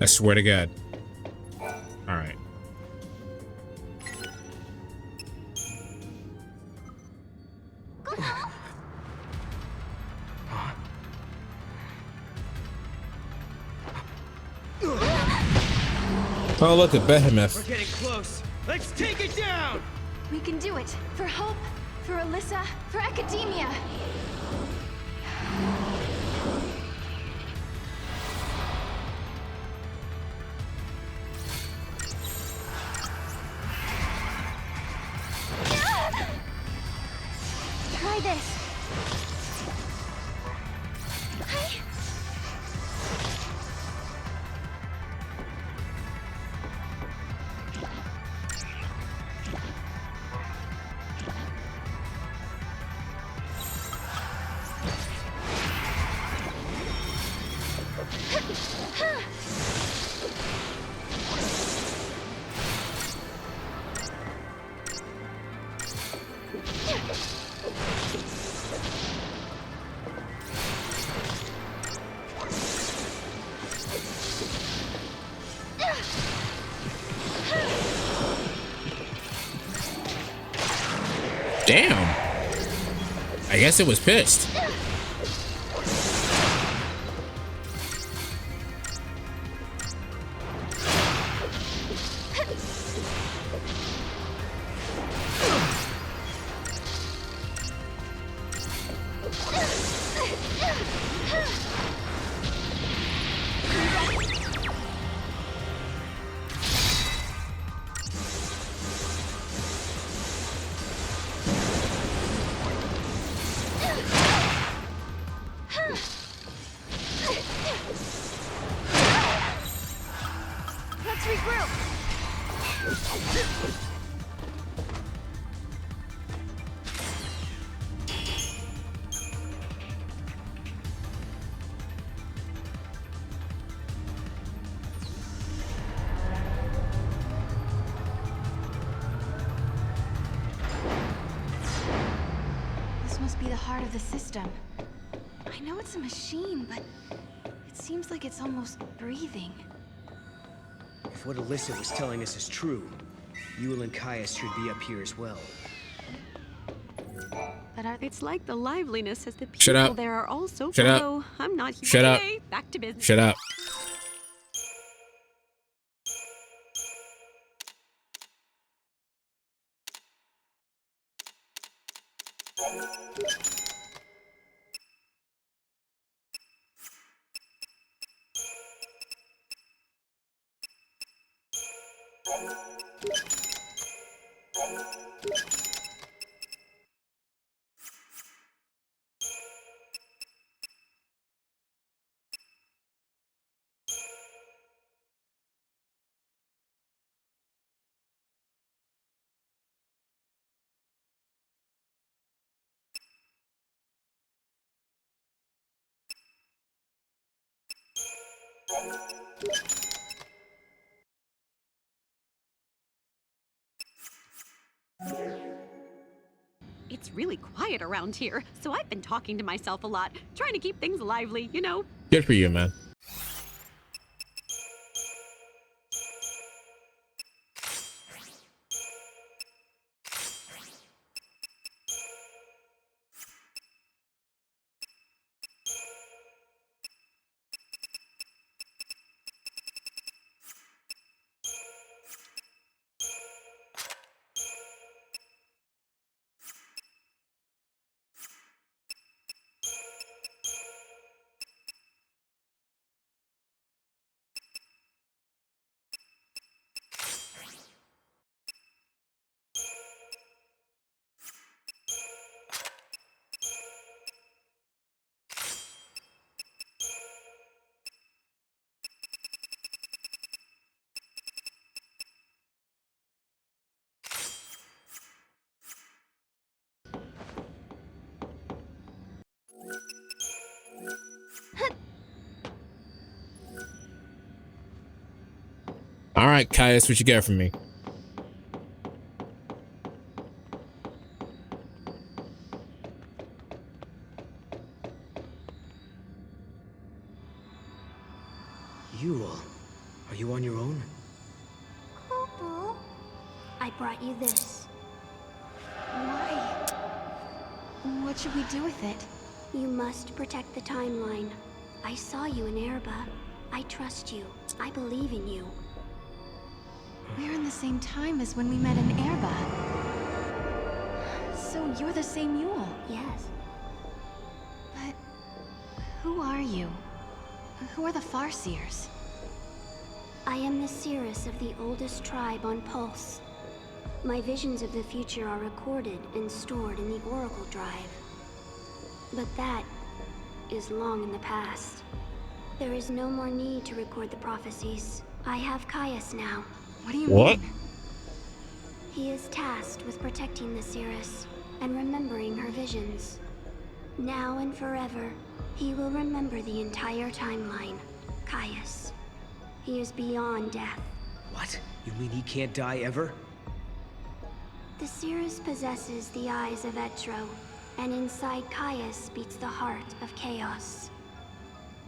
I swear to God. All right. Oh, look at Behemoth. We're getting close. Let's take it down! We can do it. For Hope, for Alyssa, for Academia. Try this. Damn. I guess it was pissed. Let's regroup. This must be the heart of the system. I know it's a machine, but it seems like it's almost breathing. If what Alyssa was telling us is true, Yule and Caius should be up here as well. But it's like the liveliness as the people Shut up. there are also Shut up. fellow. I'm not here Shut up. today. Back to business. Shut up. It's really quiet around here, so I've been talking to myself a lot, trying to keep things lively, you know? Good for you, man. All right, Caius, what you got for me? Yule, are you on your own? Poo-poo. I brought you this. Why? What should we do with it? You must protect the timeline. I saw you in Erba. I trust you. I believe in you. We're in the same time as when we met in Erba. So you're the same Yule? Yes. But who are you? Who are the Farseers? I am the Cirrus of the oldest tribe on Pulse. My visions of the future are recorded and stored in the Oracle Drive. But that is long in the past. There is no more need to record the prophecies. I have Caius now. What do you mean? He is tasked with protecting the Cirrus and remembering her visions. Now and forever, he will remember the entire timeline. Caius. He is beyond death. What? You mean he can't die ever? The Cirrus possesses the eyes of Etro, and inside Caius beats the heart of chaos.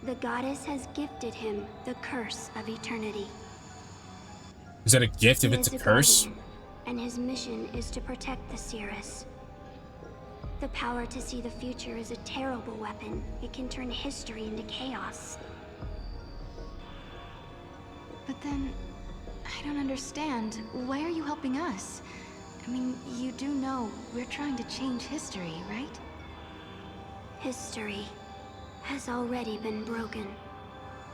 The goddess has gifted him the curse of eternity. Is that a gift if He it's is a curse? guardian, and his mission is to protect the Cirrus. The power to see the future is a terrible weapon. It can turn history into chaos. But then, I don't understand. Why are you helping us? I mean, you do know we're trying to change history, right? History has already been broken.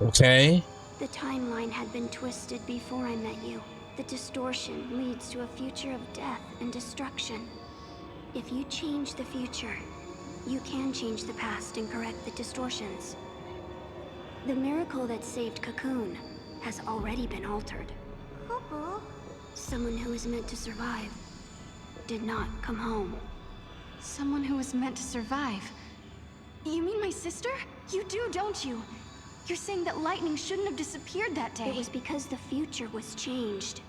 Okay. The timeline had been twisted before I met you. The distortion leads to a future of death and destruction. If you change the future, you can change the past and correct the distortions. The miracle that saved Cocoon has already been altered. Someone who is meant to survive did not come home. Someone who was meant to survive? You mean my sister? You do, don't you? You're saying that lightning shouldn't have disappeared that day. It was because the future was changed.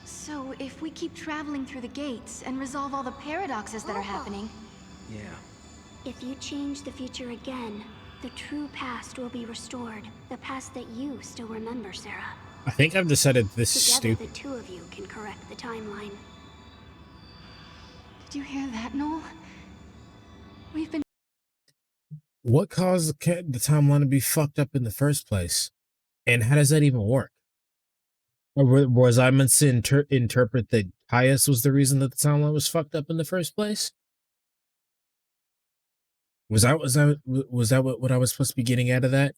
So if we keep traveling through the gates and resolve all the paradoxes that are happening... Yeah. If you change the future again, the true past will be restored. The past that you still remember, Sarah. I think I've decided this is Together, stupid. the two of you can correct the timeline. Did you hear that, Noel? We've been... What caused the timeline to be fucked up in the first place? And how does that even work? Or was I meant to interpret that Caius was the reason that the timeline was fucked up in the first place? Was that what I was supposed to be getting out of that?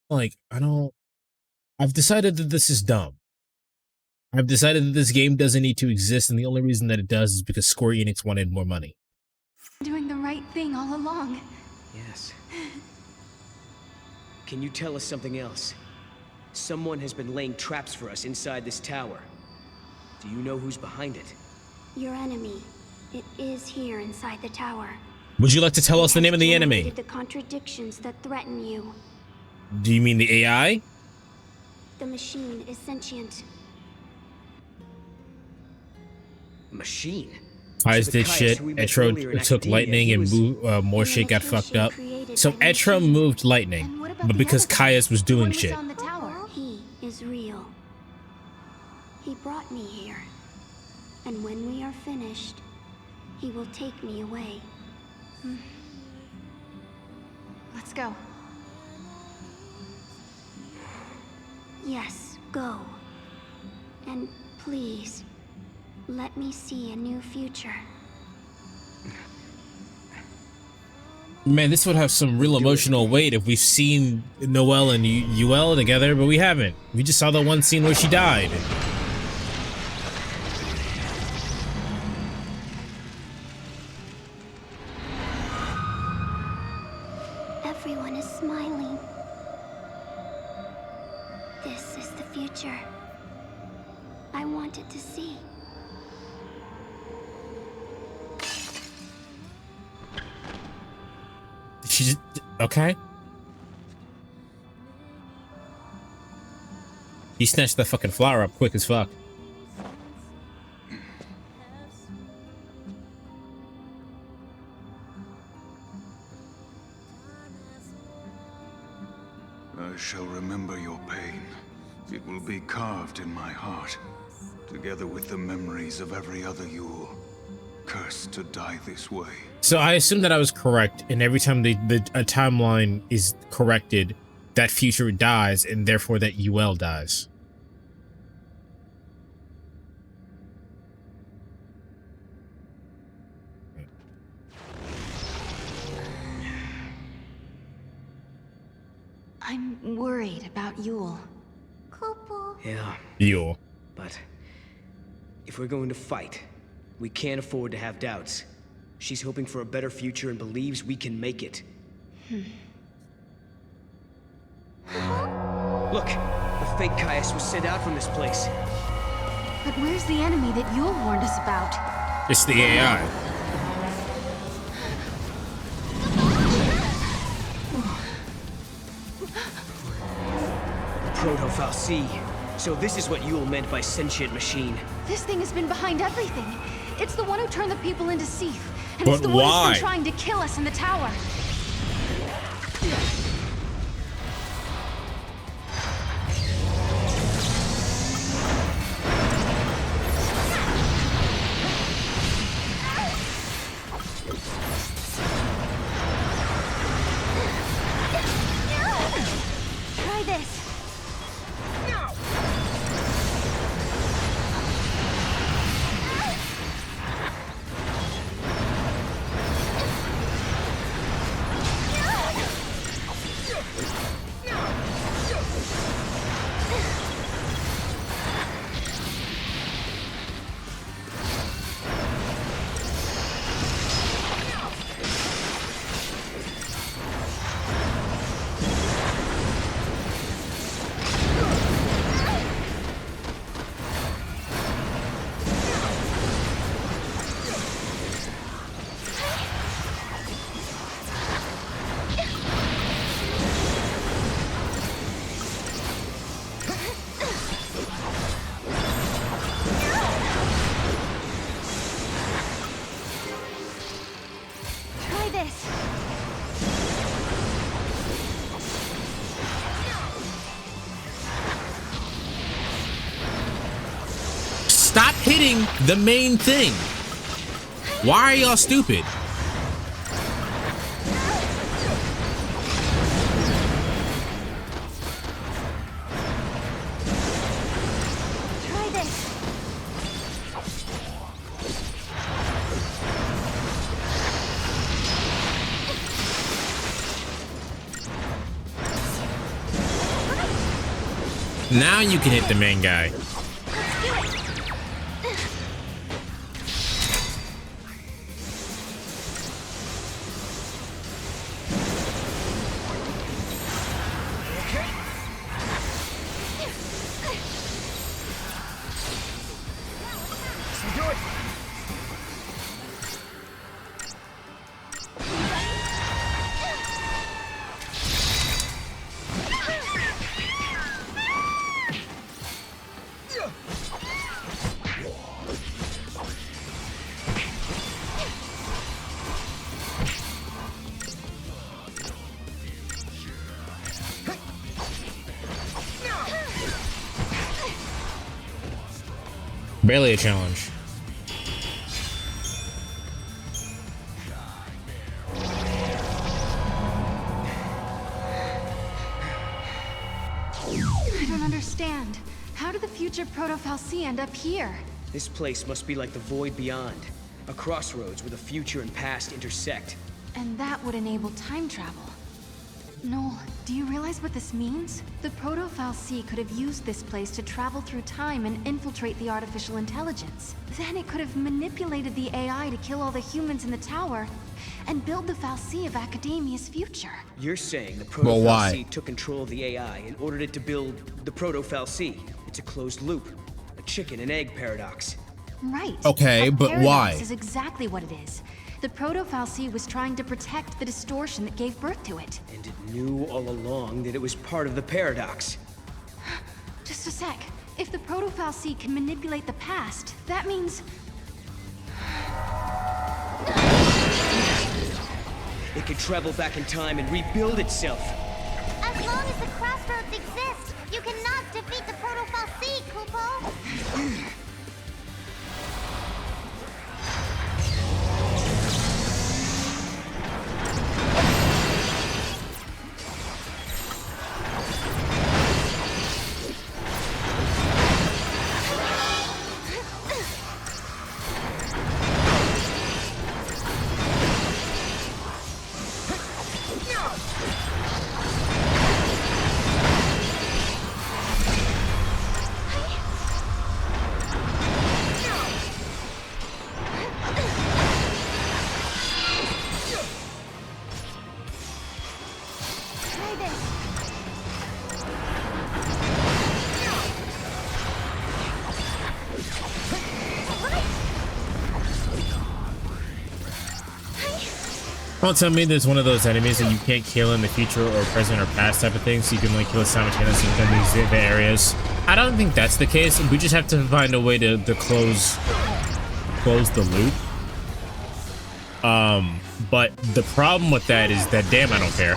Like, I've decided that this is dumb. I've decided that this game doesn't need to exist, and the only reason that it does is because Square Enix wanted more money. doing the right thing all along. Yes. Can you tell us something else? Someone has been laying traps for us inside this tower. Do you know who's behind it? Your enemy. It is here inside the tower. Would you like to tell us the name of the enemy? The contradictions that threaten you. Do you mean the AI? The machine is sentient. Machine? Caius did shit. Etro took lightning and more shit got fucked up. So Etro moved lightning, but because Caius was doing shit. He is real. He brought me here. And when we are finished, he will take me away. Let's go. Yes, go. And please, let me see a new future. Man, this would have some real emotional weight if we've seen Noelle and Yule together, but we haven't. We just saw the one scene where she died. Everyone is smiling. This is the future I wanted to see. She just, okay. He snatched that fucking flower up quick as fuck. I shall remember your pain. It will be carved in my heart, together with the memories of every other Yule, cursed to die this way. So I assume that I was correct, and every time a timeline is corrected, that future dies, and therefore that UL dies. I'm worried about Yule. Yeah. Yule. But if we're going to fight, we can't afford to have doubts. She's hoping for a better future and believes we can make it. Look, the fake Caius was sent out from this place. But where's the enemy that Yule warned us about? It's the AI. Proto-Fal'Cie. So this is what Yule meant by sentient machine. This thing has been behind everything. It's the one who turned the people into Seath. And But it's the one who's why? been trying to kill us in the tower. Try this. Try this. Stop hitting the main thing. Why are y'all stupid? Try this. Now you can hit the main guy. Barely a challenge. I don't understand. How did the future Proto-Fal'Cie end up here? This place must be like the void beyond. A crossroads where the future and past intersect. And that would enable time travel. Noel, do you realize what this means? The Proto-Fal'Cie could have used this place to travel through time and infiltrate the artificial intelligence. Then it could have manipulated the AI to kill all the humans in the tower and build the Fal'Cie of Academia's future. You're saying the Well, why? Proto-Fal'Cie took control of the AI and ordered it to build the Proto-Fal'Cie. It's a closed loop. A chicken and egg paradox. Right. Okay, A but paradox why? is exactly what it is. The Proto-Fal'Cie was trying to protect the distortion that gave birth to it. And it knew all along that it was part of the paradox. To Just a sec. If the proto-fal'C can manipulate the past, that means... It could travel back in time and rebuild itself. As long as the crossroads exist, you cannot defeat the proto-fal'C, Kupo! Don't tell me there's one of those enemies that you can't kill in the future or present or past type of thing, so you can only kill it simultaneously within these areas. I don't think that's the case. We just have to find a way to close the loop. But the problem with that is that, damn, I don't care.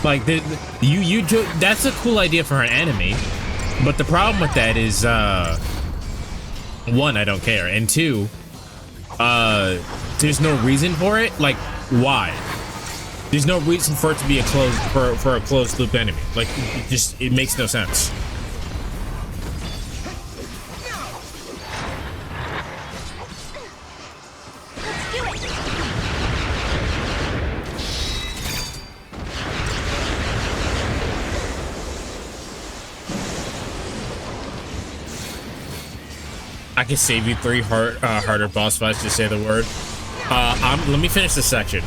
Like, that's a cool idea for an enemy, but the problem with that is, one, I don't care, and two, there's no reason for it. Like, why? There's no reason for it to be a closed loop enemy. Like, it makes no sense. I can save you 3 harder boss fights to say the word. Let me finish this section.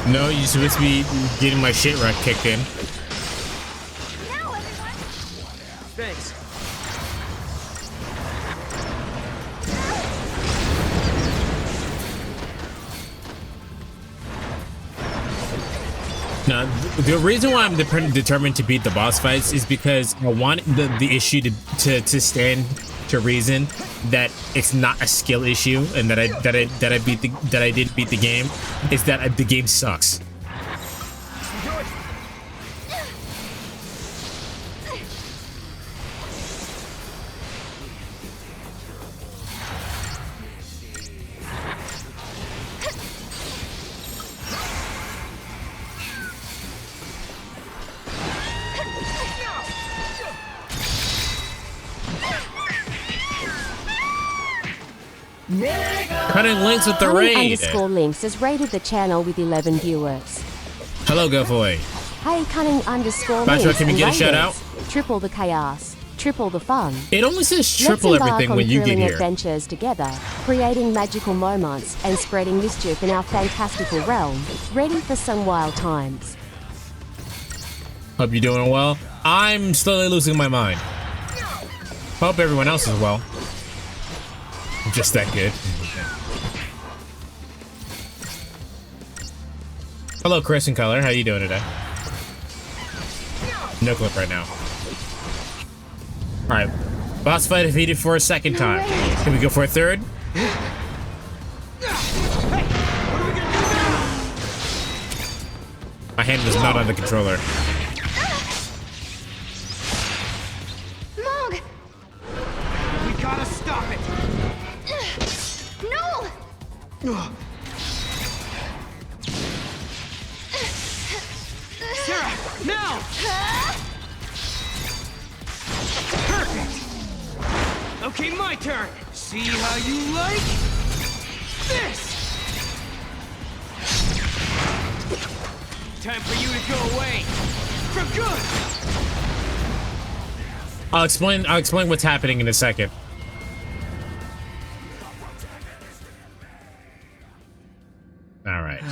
No, you're supposed to be getting my shit right kicked in. Thanks. Now, the reason why I'm determined to beat the boss fights is because I want the issue to stand to reason that it's not a skill issue and that I didn't beat the game. Is that the game sucks. Cutting links with the raid. _links has raided the channel with 11 viewers. Hello, Gofoy. Hey, _links. Patrick, can we get a shout out? Triple the chaos, triple the fun. It only says triple Let's everything on when you get thrilling here. Adventures together, creating magical moments and spreading mischief in our fantastical realm. Ready for some wild times. Hope you're doing well. I'm slowly losing my mind. Hope everyone else is well. Just that good. Hello, Chris and Color. How you doing today? No clip right now. Alright. Boss fight defeated for a second time. Can we go for a third? My hand was not on the controller. Mog! We gotta stop it! No! Sarah, now! Perfect! Okay, my turn. See how you like this! Time for you to go away for good! I'll explain what's happening in a second. All right.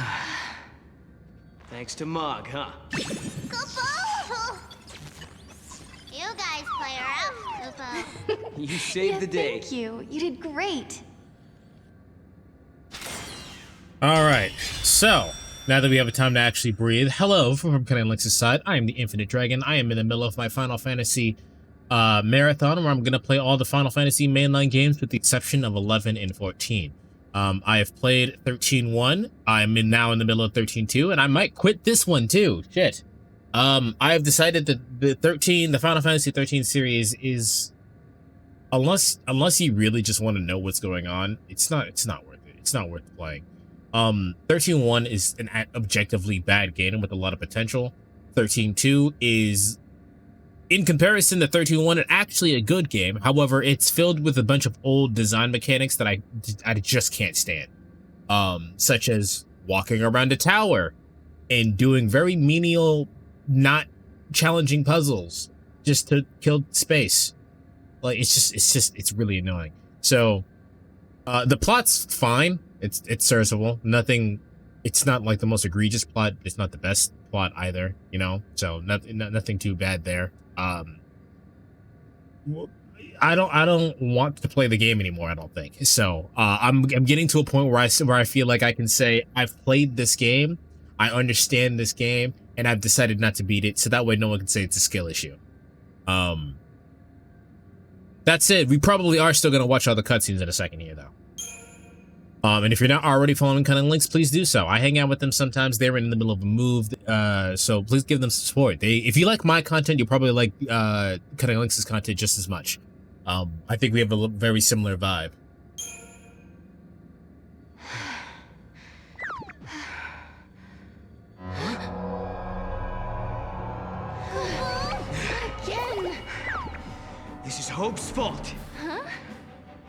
Thanks to Mog, huh? You guys play her out, Koopa. You saved the day. Thank you. You did great. All right. So now that we have a time to actually breathe, hello from Cutting Links' side. I am the Infinite Dragon. I am in the middle of my Final Fantasy marathon, where I'm gonna play all the Final Fantasy mainline games with the exception of 11 and 14. I have played 13-1. I'm now in the middle of 13-2, and I might quit this one too. Shit. I have decided that the Final Fantasy 13 series is, unless you really just want to know what's going on, it's not worth it. It's not worth playing. 13-1 is an objectively bad game with a lot of potential. 13-2 is, in comparison to 13-1, actually a good game. However, it's filled with a bunch of old design mechanics that I just can't stand. Such as walking around a tower and doing very menial, not challenging puzzles just to kill space. Like, it's really annoying. So, the plot's fine. It's serviceable. Nothing, it's not like the most egregious plot. It's not the best plot either, you know? So nothing too bad there. I don't want to play the game anymore, I don't think. So, I'm getting to a point where I feel like I can say I've played this game, I understand this game, and I've decided not to beat it, so that way no one can say it's a skill issue. That's it. We probably are still gonna watch all the cutscenes in a second here, though. And if you're not already following Cutting Links, please do so. I hang out with them sometimes. They're in the middle of a move, so please give them some support. If you like my content, you'll probably like Cutting Links' content just as much. I think we have a very similar vibe. Again! This is Hope's fault. Huh?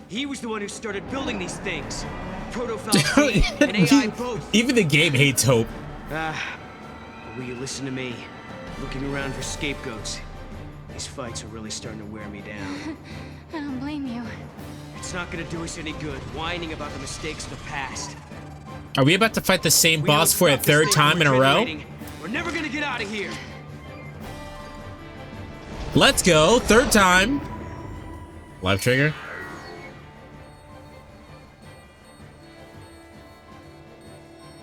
He was the one who started building these things. Proto-Falcon and AI both. Even the game hates Hope. Will you listen to me? Looking around for scapegoats. These fights are really starting to wear me down. I don't blame you. It's not gonna do us any good whining about the mistakes of the past. Are we about to fight the same We boss don't for a stop this third thing time from in a row? generating. We're never gonna get out of here. Let's go. Third time. Live trigger.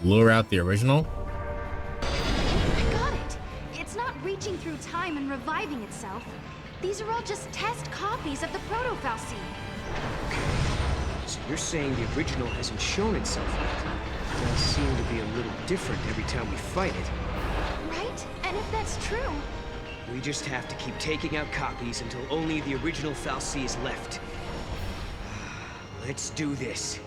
Lure out the original. I got it. It's not reaching through time and reviving itself. These are all just test copies of the Proto-Falcon. So you're saying the original hasn't shown itself yet? It does seem to be a little different every time we fight it. Right? And if that's true, We just have to keep taking out copies until only the original Fal'Cie is left. Let's do this.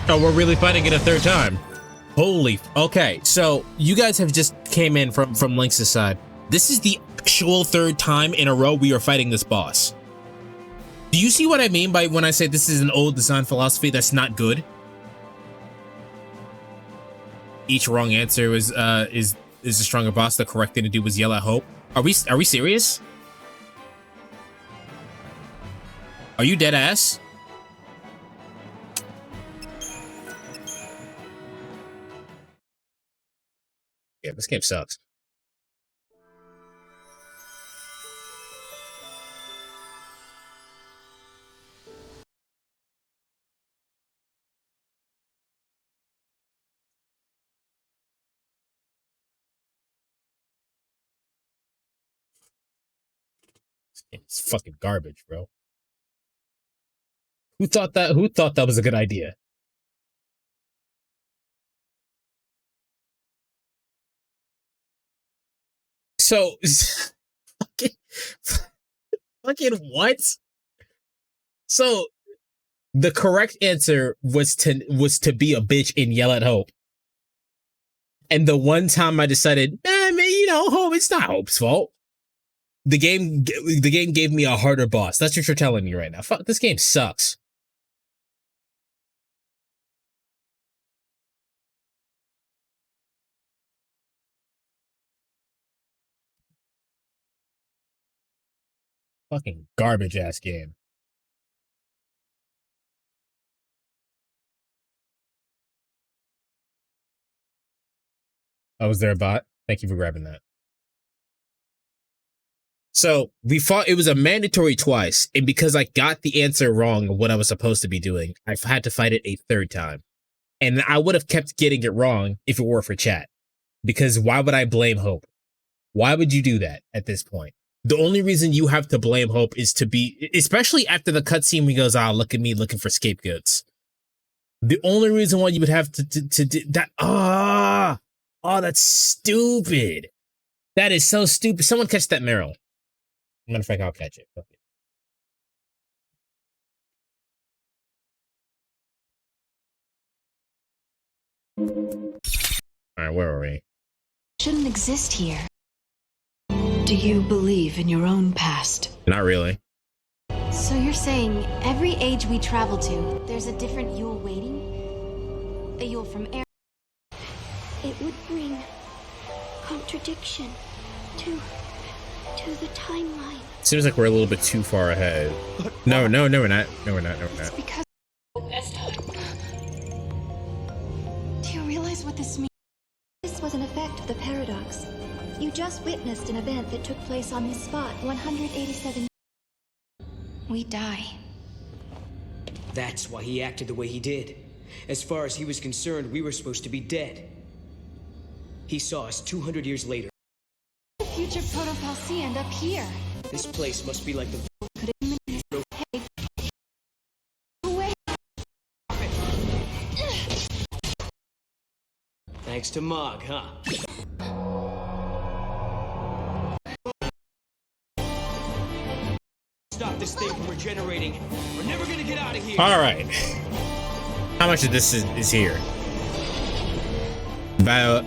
Oh, we're really fighting it a third time. Holy, okay. So you guys have just came in from Lynx's side. This is the actual third time in a row we are fighting this boss. Do you see what I mean by when I say this is an old design philosophy that's not good? Each wrong answer is a stronger boss. The correct thing to do was yell at hope. Are we serious? Are you dead ass? Yeah, this game sucks. It's fucking garbage, bro. Who thought that was a good idea? So fucking what? So the correct answer was to be a bitch and yell at Hope. And the one time I decided, man, you know, Hope, it's not Hope's fault. The game gave me a harder boss. That's what you're telling me right now. Fuck, this game sucks. Fucking garbage ass game. Oh, was there a bot? Thank you for grabbing that. So we fought, it was a mandatory twice. And because I got the answer wrong of what I was supposed to be doing, I've had to fight it a third time. And I would have kept getting it wrong if it were for chat. Because why would I blame Hope? Why would you do that at this point? The only reason you have to blame Hope is to be, especially after the cutscene where he goes, ah, look at me looking for scapegoats. The only reason why you would have to do that, that's stupid. That is so stupid. Someone catch that Meryl. Matter of fact, I'll catch it. Okay. All right, where are we? Shouldn't exist here. Do you believe in your own past? Not really. So you're saying every age we travel to, there's a different Yule waiting? A Yule from air. It would bring contradiction to the timeline. Seems like we're a little bit too far ahead. No, we're not. No, we're not. It's because... Do you realize what this means? This was an effect of the paradox. You just witnessed an event that took place on this spot 187. We die. That's why he acted the way he did. As far as he was concerned, we were supposed to be dead. He saw us 200 years later. The future Proto-Fal'Cie end up here. This place must be like the... Could it away. Thanks to Mog, huh? Stop this thing from regenerating. We're never gonna get out of here. All right. How much of this is here? About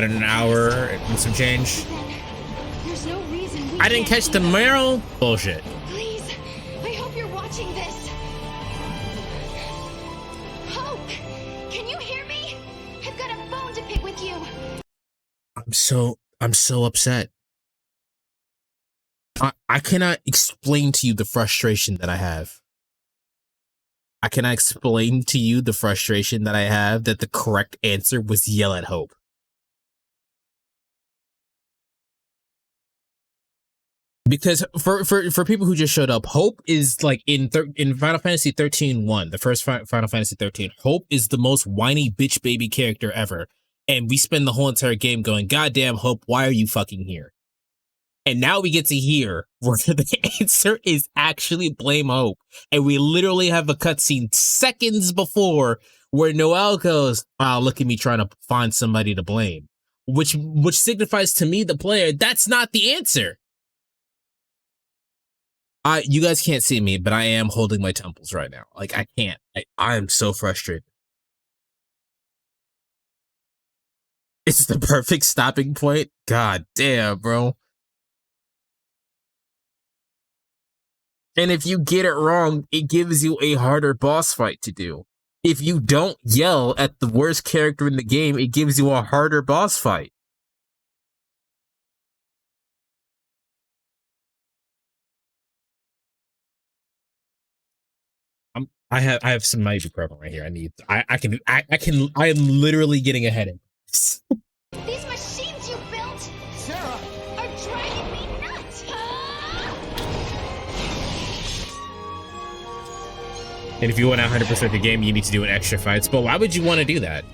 an hour and some change. There's no reason I didn't catch the Meryl. Bullshit. Please, I hope you're watching this. Hope, can you hear me? I've got a bone to pick with you. I'm so upset. I cannot explain to you the frustration that I have. I cannot explain to you the frustration that I have that the correct answer was yell at Hope. Because for people who just showed up, Hope is like in Final Fantasy XIII 1, the first Final Fantasy XIII, Hope is the most whiny bitch baby character ever. And we spend the whole entire game going, goddamn Hope, why are you fucking here? And now we get to hear where the answer is actually blame Hope. And we literally have a cutscene seconds before where Noelle goes, wow, look at me trying to find somebody to blame. Which signifies to me, the player, that's not the answer. You guys can't see me, but I am holding my temples right now. Like, I can't. I am so frustrated. It's the perfect stopping point. God damn, bro. And if you get it wrong, it gives you a harder boss fight to do. If you don't yell at the worst character in the game, it gives you a harder boss fight. I have some ibuprofen right here. I am literally getting a headache. These machines you built, Sarah, are driving me nuts. And if you want to 100% the game, you need to do an extra fights. But why would you want to do that?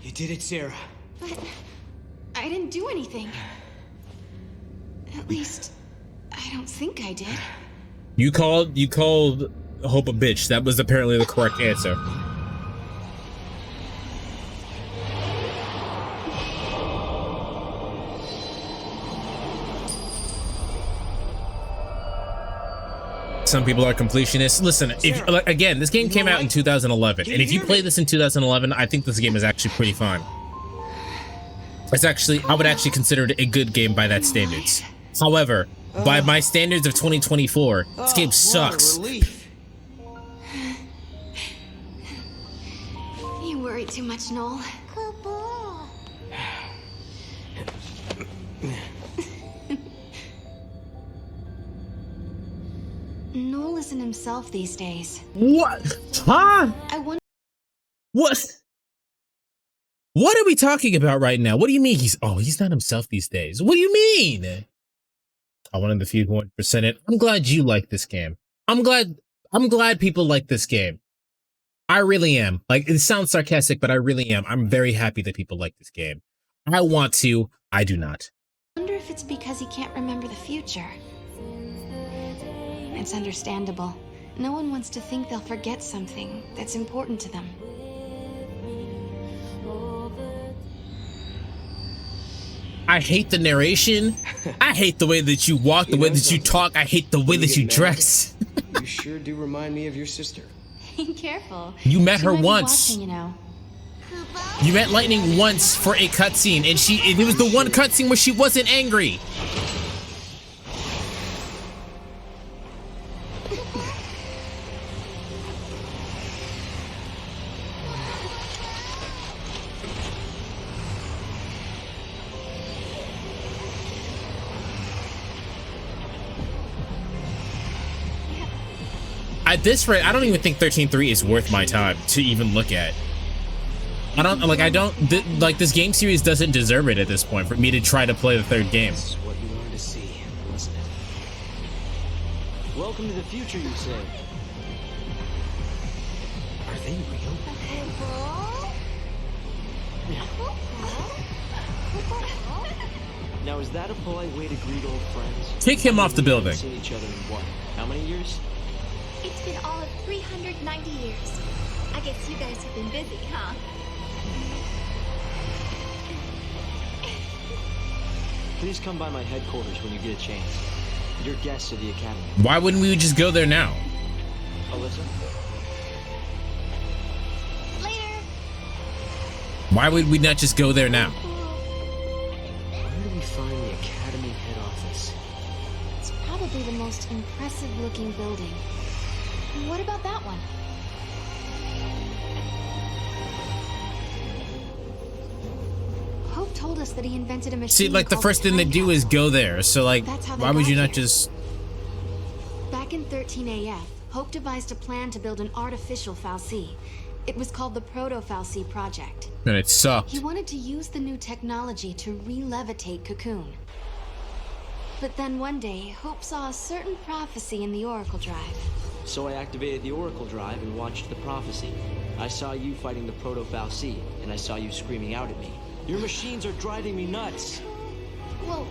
You did it, Sarah. But I didn't do anything. At least, I don't think I did. You called Hope a bitch. That was apparently the correct answer. Some people are completionists. Listen, if again, this game came out in 2011, and if you play this in 2011, I think this game is actually pretty fun. It's actually, I would actually consider it a good game by that standards. However, by my standards of 2024, this game sucks. You worry too much, Noel. Noel isn't himself these days. What? Huh? I wonder. What? What are we talking about right now? What do you mean he's not himself these days? What do you mean? I wanted the few 100% it. I'm glad you like this game. I'm glad people like this game. I really am. Like, it sounds sarcastic, but I really am. I'm very happy that people like this game. I want to. I do not. I wonder if it's because he can't remember the future. It's understandable. No one wants to think they'll forget something that's important to them. I hate the narration. I hate the way that you walk, the way that you talk. I hate the way that you dress. You sure do remind me of your sister. Be careful. You met She her might be once. watching, you know. You met Lightning once for a cutscene, and it was the one cutscene where she wasn't angry. At this rate, I don't even think 13.3 is worth my time to even look at. This game series doesn't deserve it at this point for me to try to play the third game. This is what you wanted to see, wasn't it? Welcome to the future, you say. Are they real? Now, is that a polite way to greet old friends? Kick him off the building. We've seen each other in what? How many years? It's been all of 390 years. I guess you guys have been busy, huh? Please come by my headquarters when you get a chance. You're guests of the Academy. Why wouldn't we just go there now? Alyssa? Later. Why would we not just go there now? Where do we find the Academy head office? It's probably the most impressive looking building. What about that one? Hope told us that he invented a machine. See, like, the called first thing they do is go there. So, like, That's how they why would got you not here. just... Back in 13 AF, Hope devised a plan to build an artificial Fal'Cie. It was called the Proto-Fal'Cie Project. And it sucked. He wanted to use the new technology to re-levitate Cocoon. But then one day, Hope saw a certain prophecy in the Oracle Drive. So I activated the Oracle Drive and watched the prophecy. I saw you fighting the Proto-Fal'Cie, and I saw you screaming out at me. Your machines are driving me nuts! Well,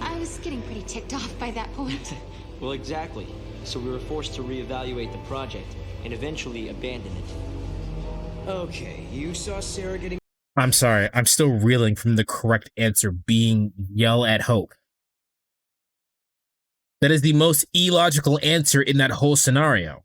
I was getting pretty ticked off by that point. Well, exactly. So we were forced to reevaluate the project, and eventually abandon it. Okay, you saw Sarah getting... I'm sorry. I'm still reeling from the correct answer being yell at Hope. That is the most illogical answer in that whole scenario.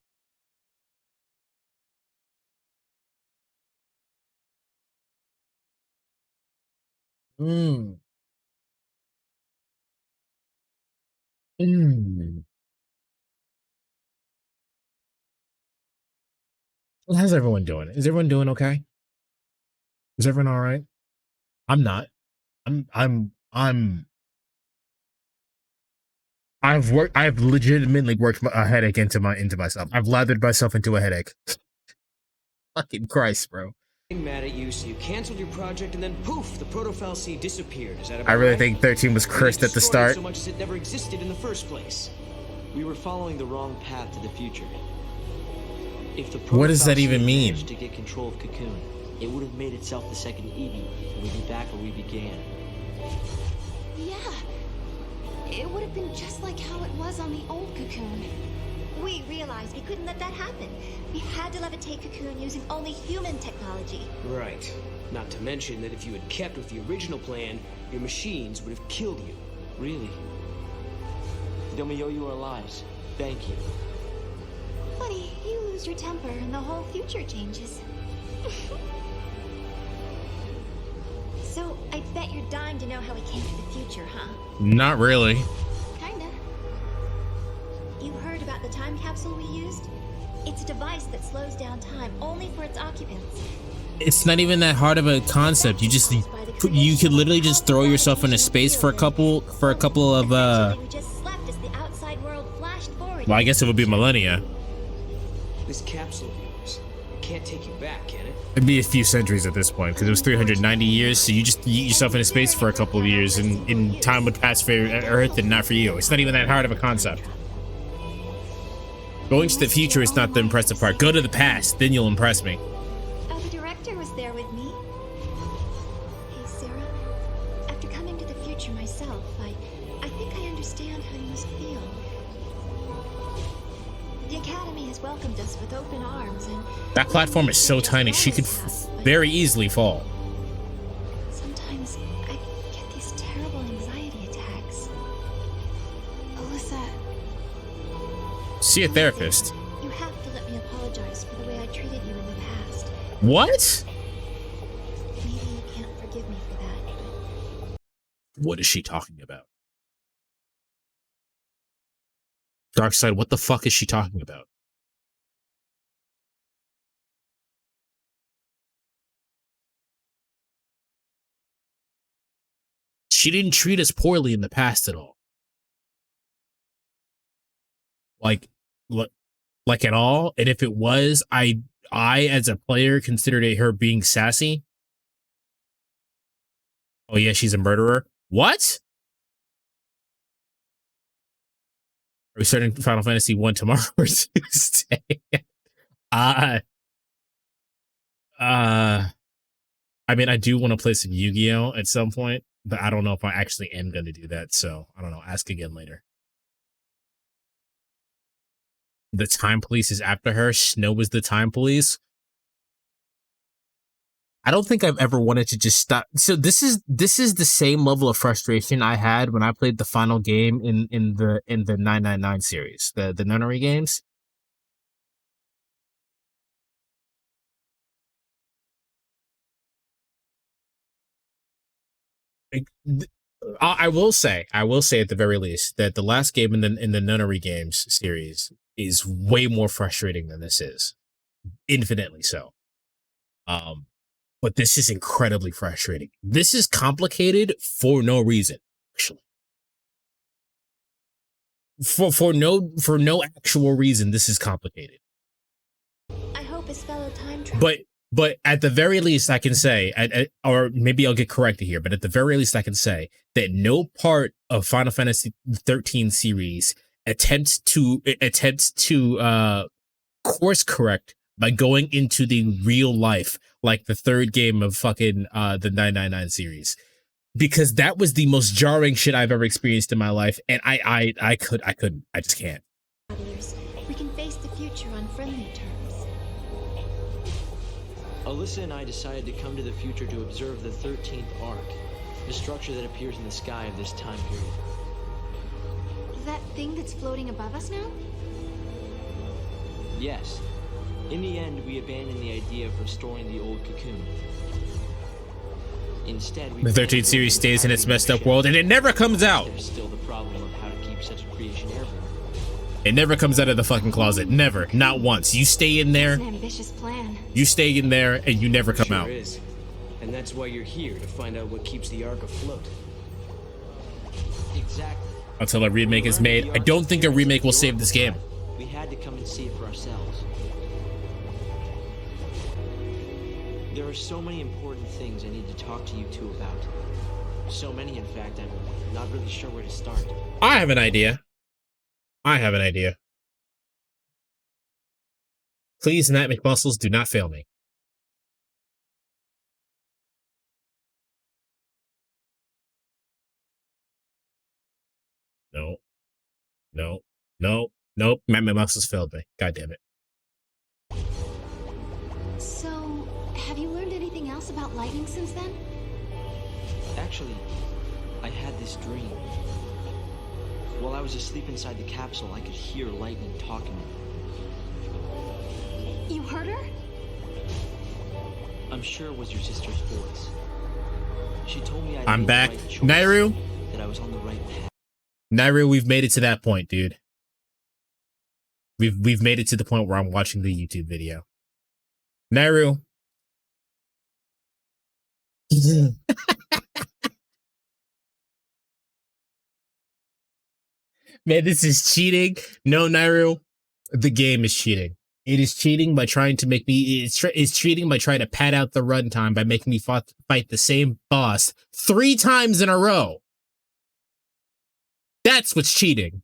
Well, how's everyone doing? Is everyone doing okay? Is everyone all right? I'm not. I've legitimately worked a headache into myself. I've lathered myself into a headache. Fucking Christ, bro. Mad at you, so you canceled your project, and then poof, the Proto-Fal'C disappeared. Is that about I really right? think 13 was cursed at the start. So much as it never existed in the first place. We were following the wrong path to the future. If the What does that even mean? managed to get control of Cocoon, it would have made itself the second Eden, and we'd be back where we began. Yeah. It would have been just like how it was on the old Cocoon. We realized we couldn't let that happen. We had to levitate Cocoon using only human technology. Right. Not to mention that if you had kept with the original plan, your machines would have killed you. Really? Then we owe you our lives. Thank you. Buddy, you lose your temper and the whole future changes. So, I bet you're dying to know how we came to the future, huh? Not really. Kinda. You heard about the time capsule we used? It's a device that slows down time only for its occupants. It's not even that hard of a concept. You could literally just throw yourself into space for a couple of We just slept as the outside world flashed forward. well, I guess it would be millennia. This capsule of yours, it can't take you back, can it? It'd be a few centuries at this point, because it was 390 years, so you just yeet yourself into space for a couple of years, and time would pass for Earth and not for you. It's not even that hard of a concept. Going to the future is not the impressive part. Go to the past, then you'll impress me. Oh, the director was there with me. Hey, Sarah. After coming to the future myself, I think I understand how you must feel. The Academy has welcomed us with open arms, and That platform is so tiny, she could very easily fall. sometimes I get these terrible anxiety attacks. Alyssa, See a therapist. You have to let me apologize for the way I treated you in the past. What? Maybe you can't forgive me for that. What is she talking about? Darkseid, what the fuck is she talking about? She didn't treat us poorly in the past at all. Like at all. And if it was, I as a player considered her being sassy. Oh yeah, she's a murderer. What? Are we starting Final Fantasy I tomorrow or Tuesday? I mean, I do want to play some Yu-Gi-Oh! At some point, but I don't know if I actually am going to do that. So I don't know. Ask again later. The time police is after her. Snow is the time police. I don't think I've ever wanted to just stop. So this is the same level of frustration I had when I played the final game in the 999 series, the nunnery games. I will say at the very least that the last game in the nunnery games series is way more frustrating than this is, infinitely so. But this is incredibly frustrating. This is complicated for no reason, actually. For no actual reason, this is complicated. I hope his fellow time travelers. But at the very least, I can say, or maybe I'll get corrected here, but at the very least, I can say that no part of Final Fantasy XIII series attempts to course correct by going into the real life, like the third game of fucking the 999 series, because that was the most jarring shit I've ever experienced in my life, and I just can't. We can face the future on friendly terms. Alyssa and I decided to come to the future to observe the 13th arc, the structure that appears in the sky of this time period. that thing that's floating above us now? Yes. In the end, we abandoned the idea of restoring the old cocoon. Instead, we the 13th series stays in its messed up world, and it never comes out. There's still the problem of how to keep such a creation It never comes out of the fucking closet. Never. Not once. You stay in there. It's an ambitious plan. You stay in there and you never come out. Sure is. And that's why you're here, to find out what keeps the Ark afloat. Exactly. Until a remake is made. I don't think a remake will save this game. We had to come and see it for ourselves. There are so many important things I need to talk to you two about. So many, in fact, I'm not really sure where to start. I have an idea. Please, Nat McMuscles, do not fail me. No. Nope. Matt McMuscles failed me. God damn it. So, have you learned anything else about lightning since then? Actually, I had this dream. While I was asleep inside the capsule, I could hear lightning talking to me. You heard her? I'm sure it was your sister's voice. She told me I'm back. Nairu? That I was on the right path. Nairu, we've made it to that point, dude. We've made it to the point where I'm watching the YouTube video. Nairu. Man, this is cheating. No, Nairu. The game is cheating. It is cheating by trying to make me... It's cheating by trying to pad out the runtime by making me fight the same boss 3 times in a row. That's what's cheating.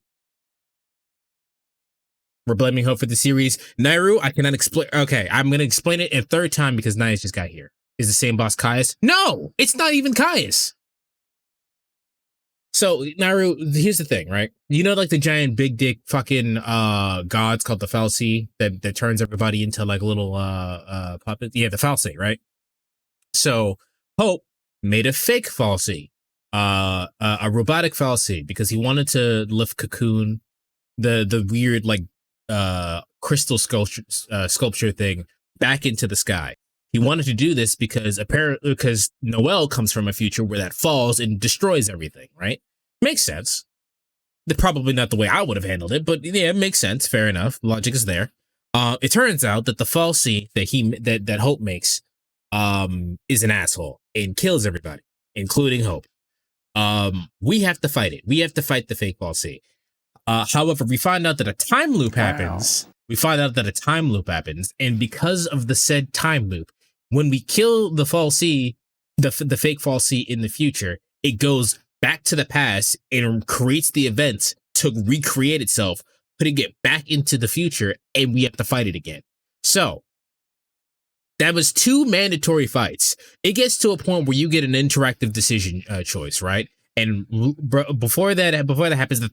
We're blaming Hope for the series. Nairu, I cannot explain... Okay, I'm going to explain it a 3rd time because Nai's just got here. Is the same boss Caius? No! It's not even Caius! So, Nairu, here's the thing, right? You know, like the giant big dick fucking gods called the Fal'Cie that turns everybody into like little puppets? Yeah, the Fal'Cie, right? So, Hope made a fake Fal'Cie, a robotic Fal'Cie, because he wanted to lift Cocoon, the weird like crystal sculpture thing, back into the sky. He wanted to do this because Noel comes from a future where that falls and destroys everything, right? Makes sense. Probably not the way I would have handled it, but yeah, it makes sense. Fair enough. Logic is there. It turns out that the Fal'Cie that Hope makes is an asshole and kills everybody, including Hope. We have to fight it. We have to fight the fake Fal'Cie. However, we find out that a time loop happens. And because of the said time loop, when we kill the Fal'Cie, the fake Fal'Cie in the future, it goes back to the past and creates the event to recreate itself, putting it back into the future, and we have to fight it again. So that was 2 mandatory fights. It gets to a point where you get an interactive decision choice, right? And before that happens, the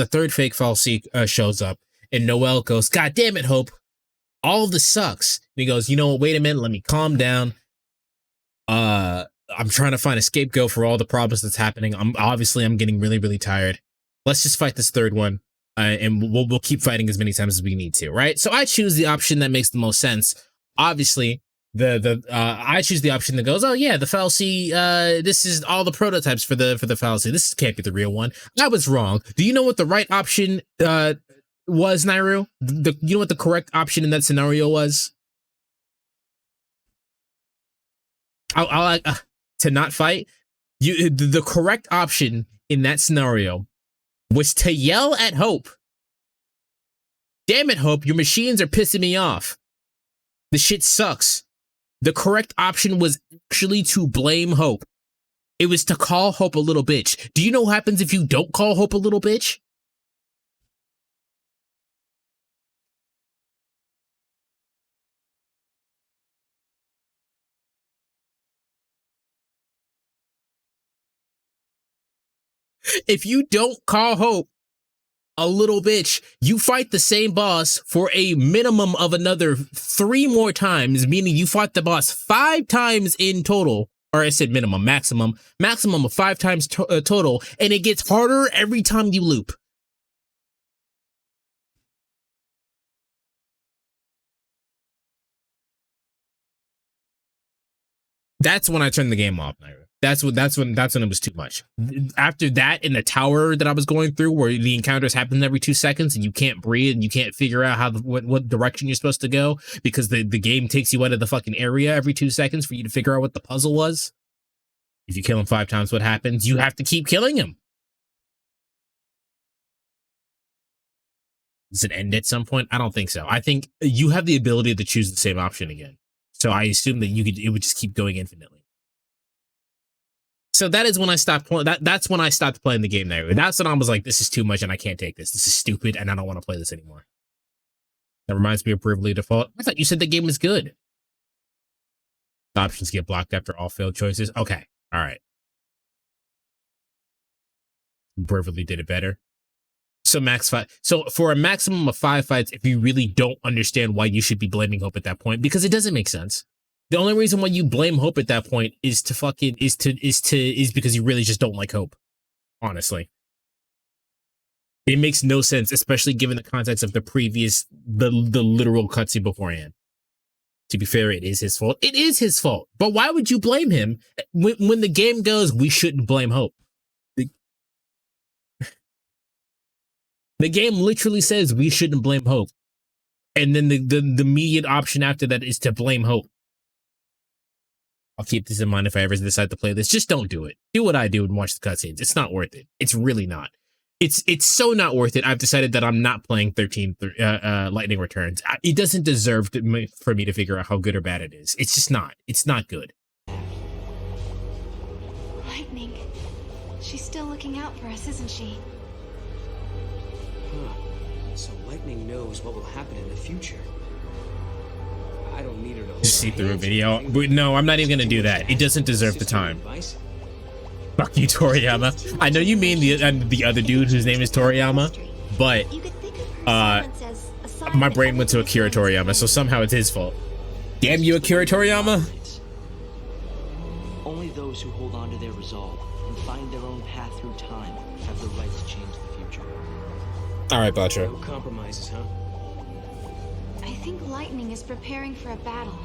third fake Fal'Cie shows up, and Noel goes, "God damn it, Hope! All of this sucks." And he goes, "You know what? Wait a minute. Let me calm down. I'm trying to find a scapegoat for all the problems that's happening. I'm getting really, really tired. Let's just fight this 3rd one, and we'll keep fighting as many times as we need to, right?" So I choose the option that makes the most sense. Obviously, I choose the option that goes, "Oh yeah, the Fal'Cie. This is all the prototypes for the Fal'Cie. This can't be the real one. I was wrong." Do you know what the right option was, Nairu? You know what the correct option in that scenario was? To not fight. The correct option in that scenario was to yell at Hope. "Damn it, Hope! Your machines are pissing me off. The shit sucks." The correct option was actually to blame Hope. It was to call Hope a little bitch. Do you know what happens if you don't call Hope a little bitch? If you don't call Hope a little bitch, you fight the same boss for a minimum of another 3 more times, meaning you fought the boss 5 times in total. Or I said minimum, maximum of 5 times total, and it gets harder every time you loop. That's when I turn the game off, Naira. That's when it was too much. After that, in the tower that I was going through, where the encounters happen every 2 seconds and you can't breathe and you can't figure out how what direction you're supposed to go because the game takes you out of the fucking area every 2 seconds for you to figure out what the puzzle was. If you kill him 5 times, what happens? You have to keep killing him. Does it end at some point? I don't think so. I think you have the ability to choose the same option again. So I assume that it would just keep going infinitely. So that is when I stopped playing. That's when I stopped playing the game there. That's when I was like, this is too much and I can't take this. This is stupid and I don't want to play this anymore. That reminds me of Bravely Default. I thought you said the game was good. The options get blocked after all failed choices. Okay. All right. Bravely did it better. So so for a maximum of 5 fights, if you really don't understand why you should be blaming Hope at that point, because it doesn't make sense. The only reason why you blame Hope at that point is because you really just don't like Hope. Honestly. It makes no sense, especially given the context of the literal cutscene beforehand. To be fair, it is his fault. It is his fault. But why would you blame him when the game goes, we shouldn't blame Hope? The game literally says we shouldn't blame Hope. And then the immediate option after that is to blame Hope. I'll keep this in mind if I ever decide to play this. Just don't do it. Do what I do and watch the cutscenes. It's not worth it. It's really not. It's so not worth it. I've decided that I'm not playing 13 Lightning Returns. It doesn't deserve for me to figure out how good or bad it is. It's just not. It's not good. Lightning. She's still looking out for us, isn't she? Huh. So Lightning knows what will happen in the future. I don't need her to Just see through a video. But no, I'm not even gonna do that. It doesn't deserve the time. Fuck you, Toriyama. I know you mean the other dude whose name is Toriyama, but my brain went to Akira Toriyama, so somehow it's his fault. Damn you, Akira Toriyama. Only those who hold on to their resolve and find their own path through time have the right to change the future. All right, Bacho. No compromises, huh? I think Lightning is preparing for a battle,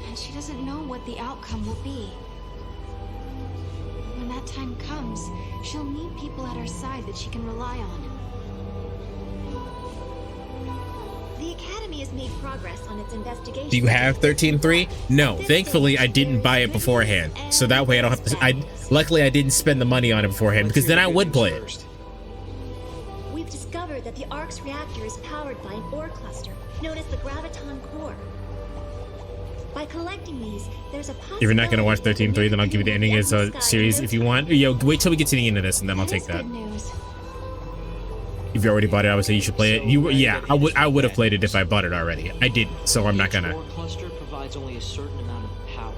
and she doesn't know what the outcome will be. When that time comes, she'll need people at her side that she can rely on. The Academy has made progress on its investigation. Do you have 13.3? No, thankfully I didn't buy it beforehand, so that way I don't have to. Luckily I didn't spend the money on it beforehand, because then I would play it. We've discovered that the Ark's reactor is powered by an ore cluster known as the graviton core. By collecting these, there's a possibility. If you're not gonna watch 13.3, then I'll give you the ending as a series if you want. Yo, wait till we get to the end of this, and then I'll take that. If you already bought it, I would say you should play it. Yeah, I would have played it if I bought it already. I didn't, so I'm not gonna. The core cluster provides only a certain amount of power.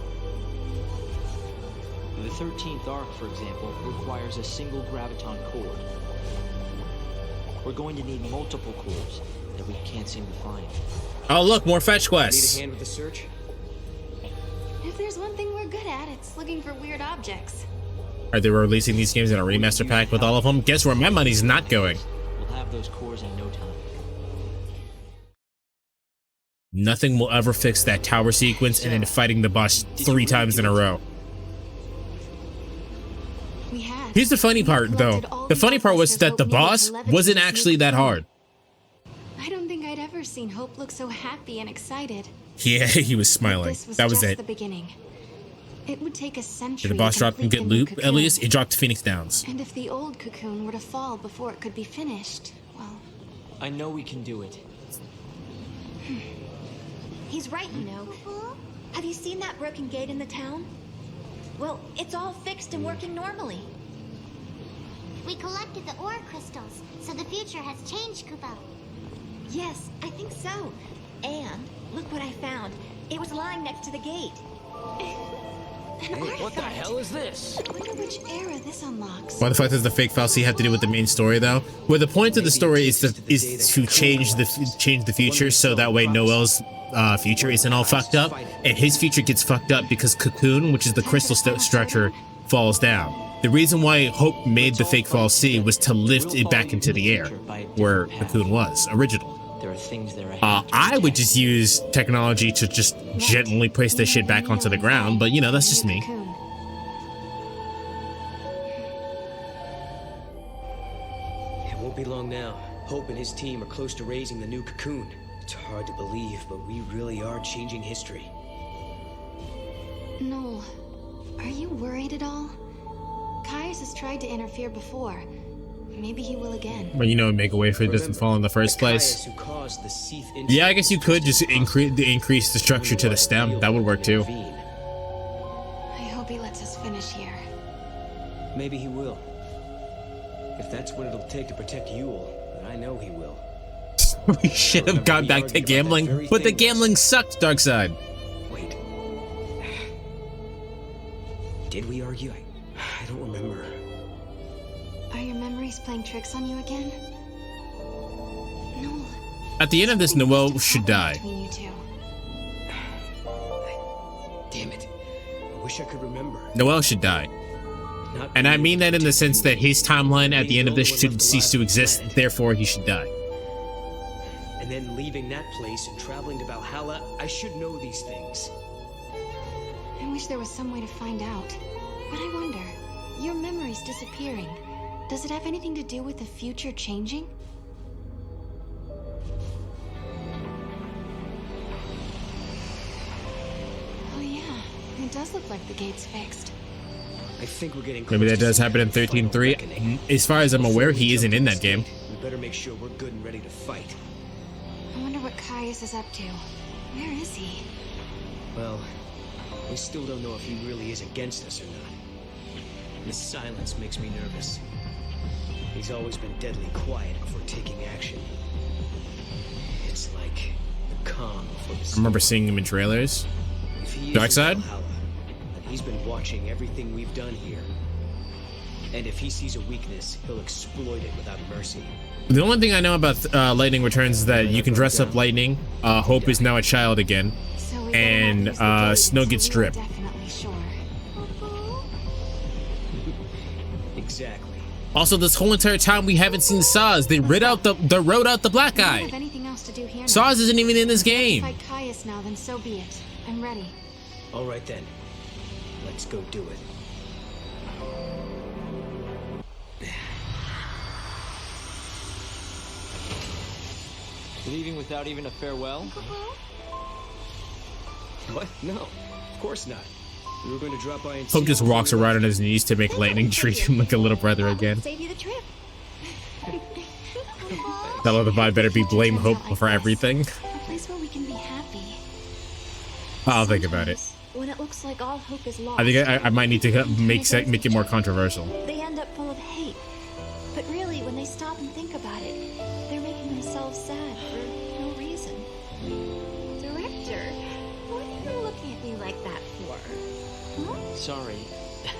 The 13th Ark, for example, requires a single graviton core. We're going to need multiple cores that we can't seem to find. Oh look, more fetch quests. Need a hand with the search? If there's one thing we're good at, it's looking for weird objects. Are they releasing these games in a remaster pack with all of them? Guess where my money's not going. We'll have those cores in no time. Nothing will ever fix that tower sequence and then fighting the boss 3 times in a row. Here's the funny part, though. The funny part was that the boss wasn't actually that hard. I don't think I'd ever seen Hope look so happy and excited. Yeah, he was smiling. That was just it. the beginning. It would take a century. Did the boss to drop and complete get the new loop, cocoon. Elias? It dropped to Phoenix Downs. And if the old cocoon were to fall before it could be finished, well... I know we can do it. He's right, you know. Have you seen that broken gate in the town? Well, it's all fixed and working normally. We collected the ore crystals, so the future has changed, Kupo. Yes, I think so. And look what I found. It was lying next to the gate. Hey, what the hell is this? I wonder which era this unlocks. Why the fuck does the fake FFXIII have to do with the main story, though? Well, the point of the story is to change the future, so that way Noel's future isn't all fucked up, and his future gets fucked up because Cocoon, which is the crystal structure, falls down. The reason why Hope made the fake FFXIII was to lift it back into the air, where Cocoon was original. There are things there. I would just use technology to just gently place this shit back onto the ground, but you know, that's just me. Won't be long now. Hope and his team are close to raising the new cocoon. It's hard to believe, but we really are changing history. Noel, are you worried at all? Caius has tried to interfere before. Maybe he will again. But you know, make a way for it doesn't fall in the first place. Yeah, I guess you could just increase the structure to the stem. That would work too. I hope he lets us finish here. Maybe he will. If that's what it'll take to protect Yule, then I know he will. We should have gone back to gambling, but the gambling sucked, Darkseid. Wait. Did we argue? I don't remember. Are your memories playing tricks on you again? Noel. At the end of this, Noel should die. Between you two. Damn it. I wish I could remember. Noel should die. And I mean that in the sense that his timeline at the end of this should cease to exist, therefore he should die. And then leaving that place and traveling to Valhalla, I should know these things. I wish there was some way to find out. But I wonder, your memories disappearing, does it have anything to do with the future changing? Oh yeah, it does look like the gate's fixed. I think we're getting Maybe that does happen in 13.3. As far as I'm aware, he isn't in that game. We better make sure we're good and ready to fight. I wonder what Caius is up to. Where is he? Well, we still don't know if he really is against us or not. The silence makes me nervous. He's always been deadly quiet before taking action. It's like the calm before the storm. I remember seeing him in trailers. Darkseid? He's been watching everything we've done here. And if he sees a weakness, he'll exploit it without mercy. The only thing I know about Lightning Returns is that you can dress up Lightning. Hope is now a child again. And Snow gets stripped. Exactly. Also, this whole entire time we haven't seen Saz. They wrote out the black guy. Saz isn't even in this game. Fight Caius now, then so be it. I'm ready. All right then. Let's go do it. Leaving without even a farewell? What? No, of course not. We were going to drop by and Hope just walks around on his knees to make Lightning treat him like a little brother again. Save you the trip. That other vibe better be blame Hope for everything. A place where we can be happy. I'll think about it. When it looks like all hope is lost, I think I might need to make it more controversial. they end up full of hate. But really, when they stop and think about it, they're making themselves sad for no reason. Director, what are you looking at me like that for? Huh? Sorry,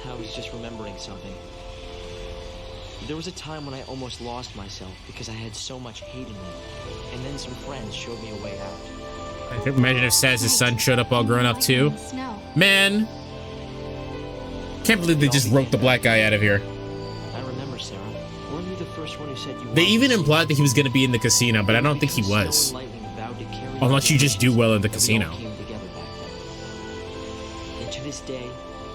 I was just remembering something. There was a time when I almost lost myself because I had so much hate in me. And then some friends showed me a way out. I can imagine if Saz's son showed up all grown up too. Man, can't believe they just wrote the black guy out of here. I remember, Sarah. Weren't you the first one who said you? They even implied that he was going to be in the casino, but I don't think he was. Unless you just do well in the casino. And to this day,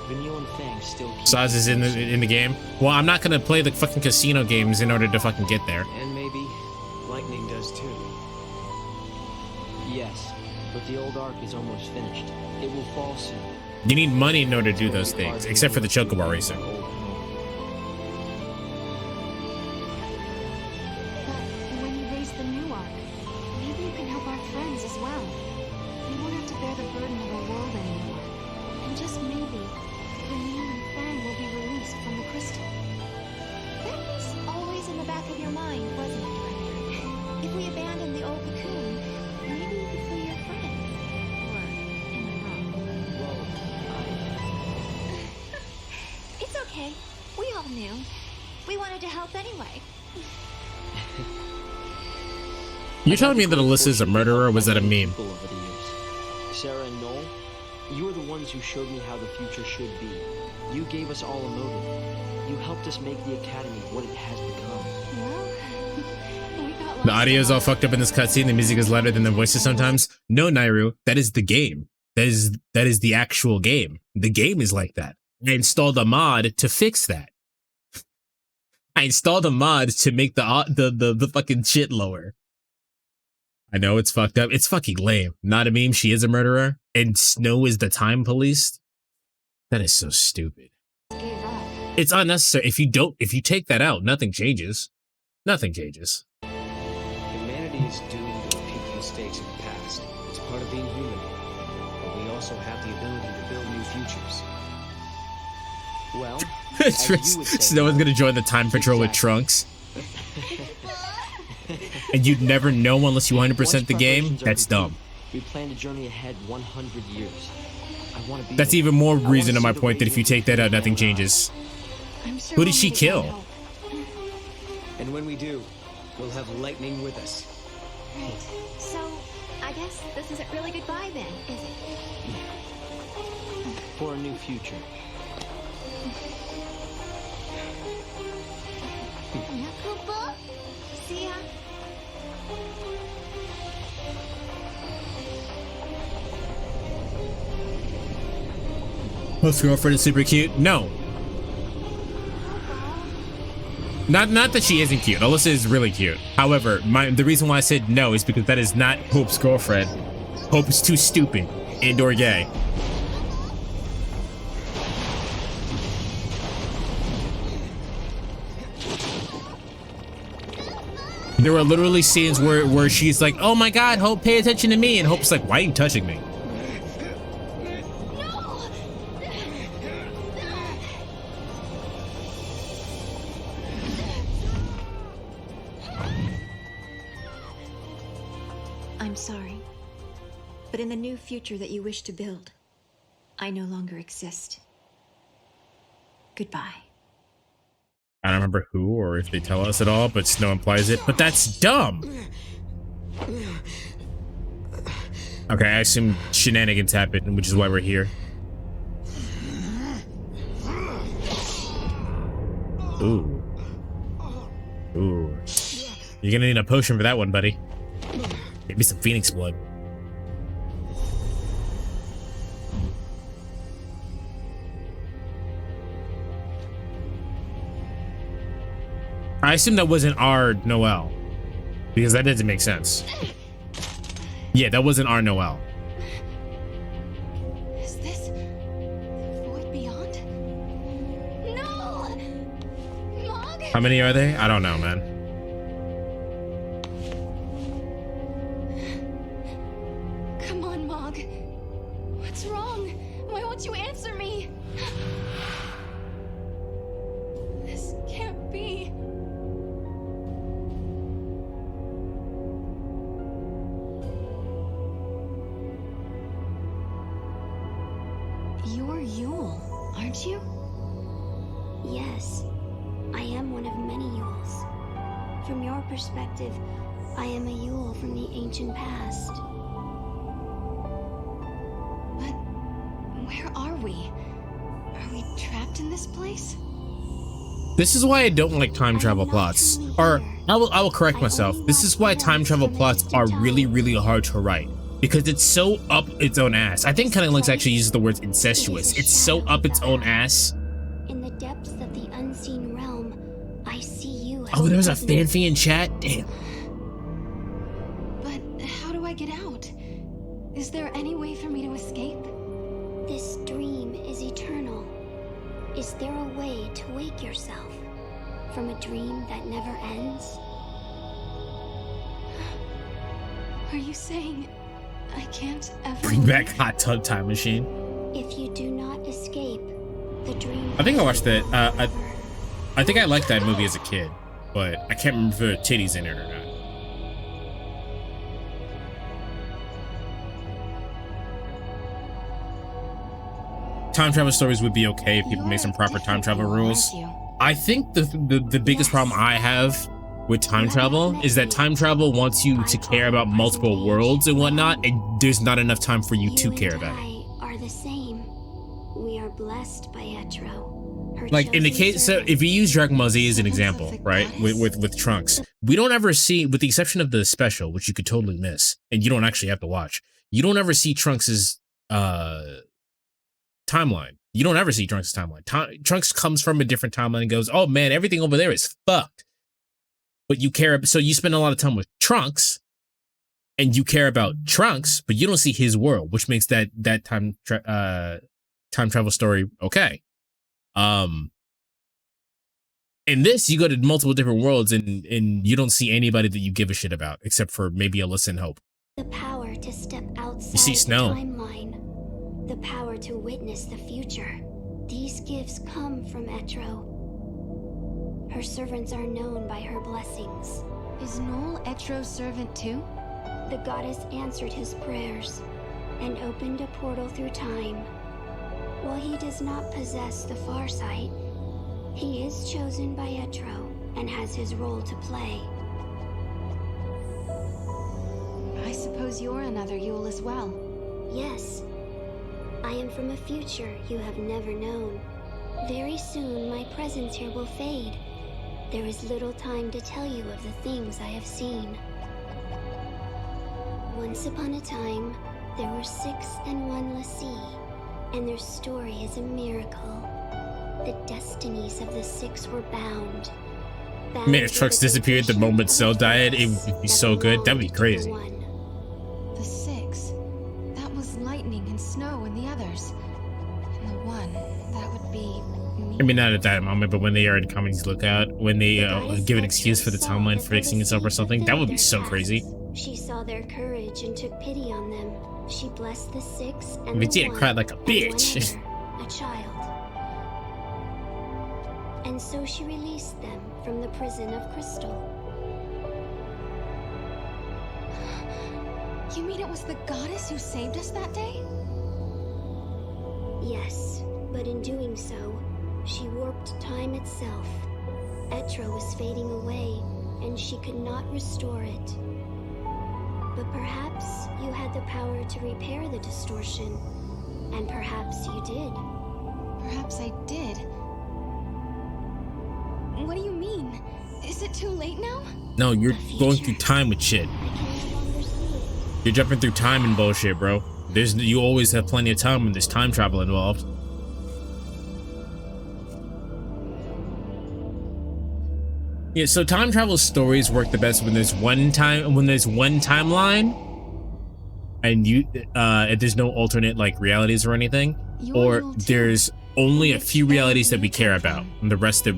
Vanille and Fang still. Saz is in the game. Well, I'm not going to play the fucking casino games in order to fucking get there. And maybe Lightning does too. Yes, but the old arc is almost finished. It will fall soon. You need money in order to do those things, except for the chocobo racing. But when you raise the new arc, maybe you can help our friends as well. We won't have to bear the burden of our world anymore. And just maybe, Vanille and Fang will be released from the crystal. That was always in the back of your mind, wasn't it, Director? If we abandon the old cocoon, maybe you could free your friends. Or am I wrong? It's okay. We all knew. We wanted to help anyway. You're telling me that Alyssa's a murderer, or was that a meme? Over the years. Sarah and Noel, you are the ones who showed me how the future should be. You gave us all a motive. You helped us make the Academy what it has become. Well, we got The audio is all fucked up in this cutscene. The music is louder than the voices sometimes. No, Nairu, that is the game. That is the actual game. The game is like that. I installed a mod to fix that. I installed a mod to make the fucking shit lower. I know it's fucked up. It's fucking lame. Not a meme. She is a murderer, and Snow is the time police. That is so stupid. It's unnecessary. If you take that out, nothing changes. Nothing changes. Humanity is doomed to repeat mistakes of the past. It's part of being human. But we also have the ability to build new futures. Well, as you would say, Snow's gonna join the time patrol with Trunks. And you'd never know unless you 100% the game? That's dumb. We plan to journey ahead 100 years. I want to be. That's even more reason to my point that if you take that out, nothing changes. Who did she kill? And when we do, we'll have lightning with us. Right. So, I guess this isn't really goodbye then, is it? For a new future. Koopa? See ya. Most girlfriend is super cute? No. Not that she isn't cute. Alyssa is really cute. However, the reason why I said no is because that is not Hope's girlfriend. Hope is too stupid and or gay. There were literally scenes where she's like, "Oh my God, Hope, pay attention to me," and Hope's like, "Why are you touching me?" I'm sorry, but in the new future that you wish to build, I no longer exist. Goodbye. I don't remember who or if they tell us at all, but Snow implies it. But that's dumb! Okay, I assume shenanigans happen, which is why we're here. Ooh. Ooh. You're gonna need a potion for that one, buddy. Maybe some Phoenix blood. I assume that wasn't our Noelle, because that doesn't make sense. Yeah, that wasn't our Noelle. Is this void beyond? No! Mog! How many are they? I don't know, man. Come on, Mog. What's wrong? Why won't you answer me? This can't be. You're Yule, aren't you? Yes, I am one of many Yules. From your perspective, I am a Yule from the ancient past. But where are we? Are we trapped in this place? This is why I don't like time travel plots. Or, I will correct myself. This is why time travel plots are really, really hard to write. Because it's so up its own ass. I think Cunning Lynx actually uses the word incestuous. It's so up its own ass. In the depths of the unseen realm, I see you. Oh, there's a fanfee in chat? Damn. But how do I get out? Is there any way for me to escape? This dream is eternal. Is there a way to wake yourself from a dream that never ends? Are you saying I can't ever Bring back Hot Tub Time Machine. If you do not escape, the dream. I think I watched that. I think I liked that movie as a kid, but I can't remember if there were titties in it or not. Time travel stories would be okay if people made some proper time travel rules. I think the biggest problem I have with time travel is that time travel wants you to care about multiple worlds and whatnot, and there's not enough time for you to care about it. Are the same. We are blessed by Etro. Her Like in the chosen case, so if you use Dragon Ball Z as an example, right, with Trunks, we don't ever see, with the exception of the special, which you could totally miss, and you don't actually have to watch. You don't ever see Trunks's timeline. You don't ever see Trunks' timeline. Trunks comes from a different timeline and goes, oh man, everything over there is fucked. But you care, so you spend a lot of time with Trunks, and you care about Trunks, but you don't see his world, which makes that time travel story okay. In this, you go to multiple different worlds, and you don't see anybody that you give a shit about, except for maybe Alyssa and Hope. The power to step outside You see Snow. the timeline. The power to witness the future. These gifts come from Etro. Her servants are known by her blessings. Is Noel Etro's servant too? The goddess answered his prayers and opened a portal through time. While he does not possess the Farsight, he is chosen by Etro and has his role to play. I suppose you're another Yule as well. Yes. I am from a future you have never known. Very soon my presence here will fade. There is little time to tell you of the things I have seen. Once upon a time, there were 6 and 1 l'Cie, and their story is a miracle. The destinies of the 6 were bound. Man, if Trunks disappeared the moment Cell died, it would be so good. That'd be crazy. The 6. That was Lightning and Snow and the others. And the 1, that would be me. I mean, not at that moment, but when they are in Comedies Lookout, when they give an excuse for the timeline fixing itself or something, that would be so crazy. She saw their courage and took pity on them. She blessed the 6 and Vegeta the 1 cried like a and bitch. one other, a child. And so she released them from the prison of crystal. You mean it was the goddess who saved us that day? Yes, but in doing so, she warped time itself. Etro was fading away, and she could not restore it. But perhaps you had the power to repair the distortion, and perhaps you did. Perhaps I did. What do you mean? Is it too late now? No, you're going through time with shit. You're jumping through time and bullshit, bro. You always have plenty of time when there's time travel involved. Yeah, so time travel stories work the best when there's one timeline, and there's no alternate like realities or anything, or there's only a few realities that we care about, and the rest are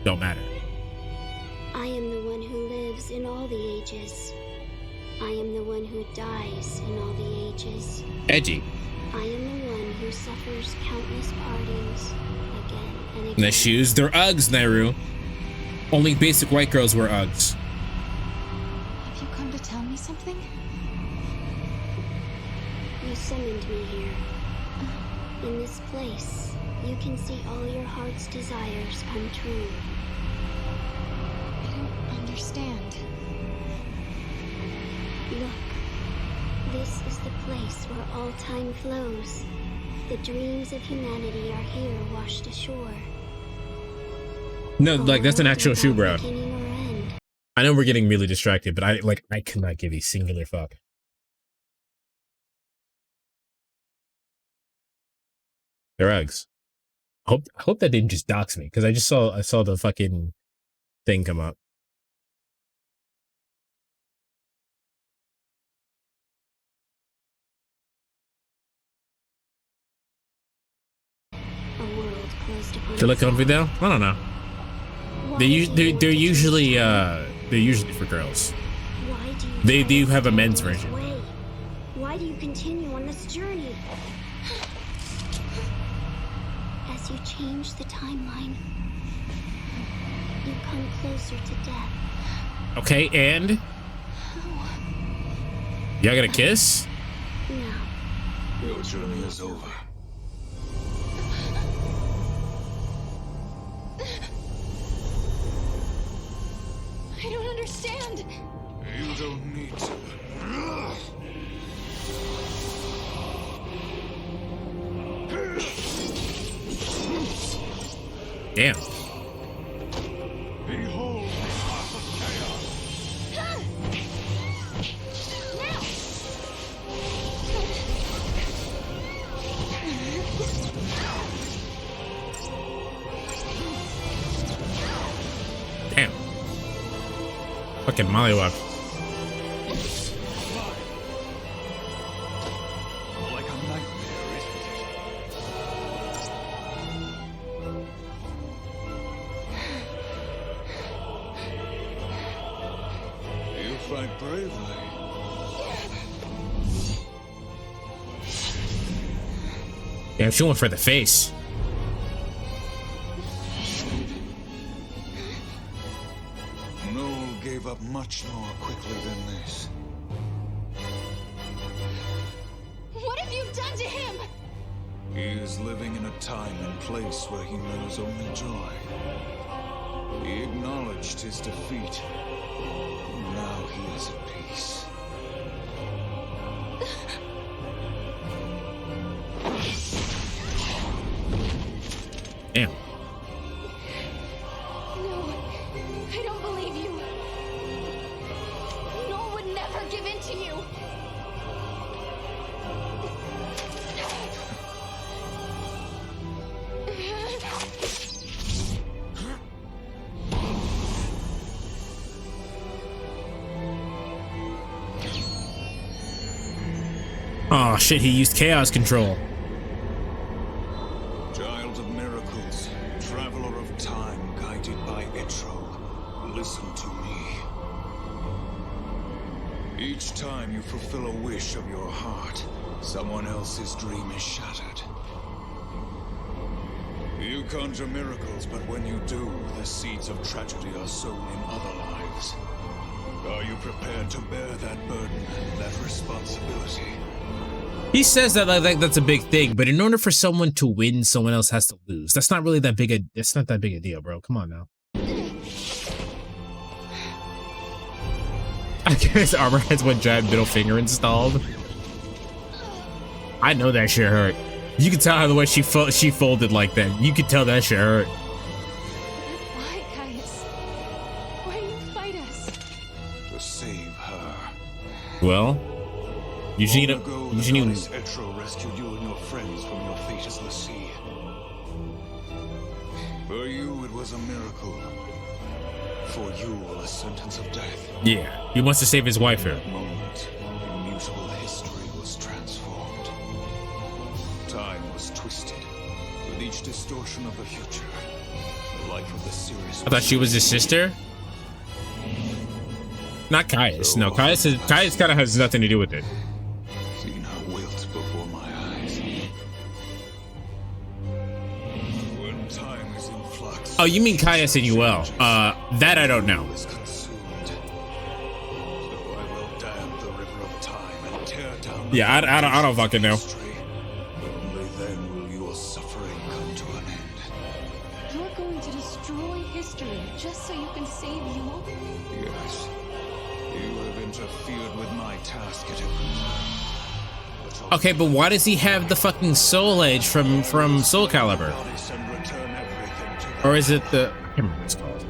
don't matter. I am the one who lives in all the ages. I am the one who dies in all the ages. Edgy. I am the one who suffers countless partings again and again. And the shoes, they're Uggs, Nairu. Only basic white girls wear Uggs. Have you come to tell me something? You summoned me here. In this place, you can see all your heart's desires come true. I don't understand. Look, this is the place where all time flows. The dreams of humanity are here washed ashore. No, like that's an actual shoe, bro. I know we're getting really distracted, but I could not give a singular fuck. They're Uggs. I hope that didn't just dox me, because I saw the fucking thing come up. They look comfy though? I don't know. They're usually for girls. They do have a men's version. Why do you continue on this journey? As you change the timeline, you come closer to death. Okay, and y'all gonna kiss? No. Your journey is over. I don't understand. You don't need to. Damn. Behold the path of chaos. Fucking mollywop. Like a nightmare, isn't it? You fight bravely. Yeah, she went for the face. Noel gave up much more quickly than this. What have you done to him? He is living in a time and place where he knows only joy. He acknowledged his defeat. Now he is at peace. Damn. No, I don't believe you. Noel would never give in to you. Oh shit, he used chaos control. Child of miracles, traveler of time guided by Etro, listen to me. Each time you fulfill a wish of your heart, someone else's dream is shattered. You conjure miracles, but when you do, the seeds of tragedy are sown in other lives. Are you prepared to bear that burden, that responsibility? He says that like that's a big thing, but in order for someone to win, someone else has to lose. That's not really that big a. It's not that big a deal, bro. Come on now. I guess Armor has one giant middle finger installed. I know that shit hurt. You can tell how the way she folded like that. You could tell that shit hurt. Why, Caius? Why do you fight us? To save her. Well, you need a. Etro rescued you and your friends from your fate as the sea. For you, it was a miracle. For you, a sentence of death. Yeah, he wants to save his wife here. That moment, immutable history was transformed. Time was twisted. With each distortion of the future, the life of the series. I thought she was his sister. Not Caius. No, Caius kind of has nothing to do with it. Seen her wilt before my eyes. When time is in flux. Oh, you mean Caius and Uel? That I don't know. Yeah, I don't fucking know. Only then will your suffering come to an end. You're going to destroy history just so you can save Yule? Yes. You have interfered with my task at Okay, but why does he have the fucking Soul Edge from Soul Calibur? Or is it the? I can't remember what it's called.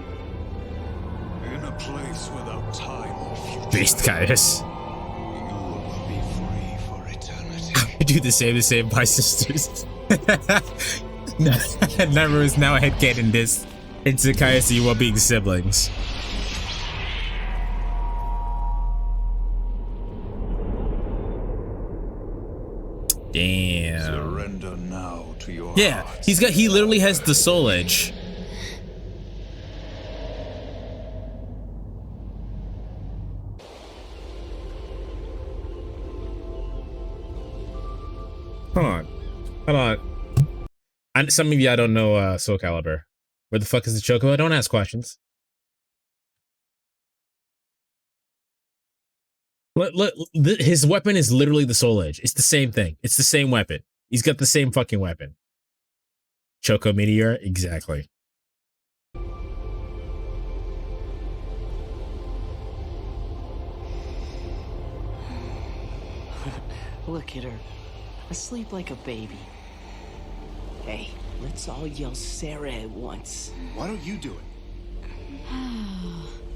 In a place without time or future. Beast Caius. I do the same by sisters. Never is now a headcanon this into Caius and Uel being siblings. Damn. Surrender now to your Yeah, he literally has the Soul Edge. Hold on. Some of you I don't know Soul Calibur. Where the fuck is the Chocobo? Don't ask questions. Look, his weapon is literally the Soul Edge. It's the same thing. It's the same weapon. He's got the same fucking weapon. Choco Meteor, exactly. Look at her. Asleep like a baby. Hey, let's all yell Sarah at once. Why don't you do it?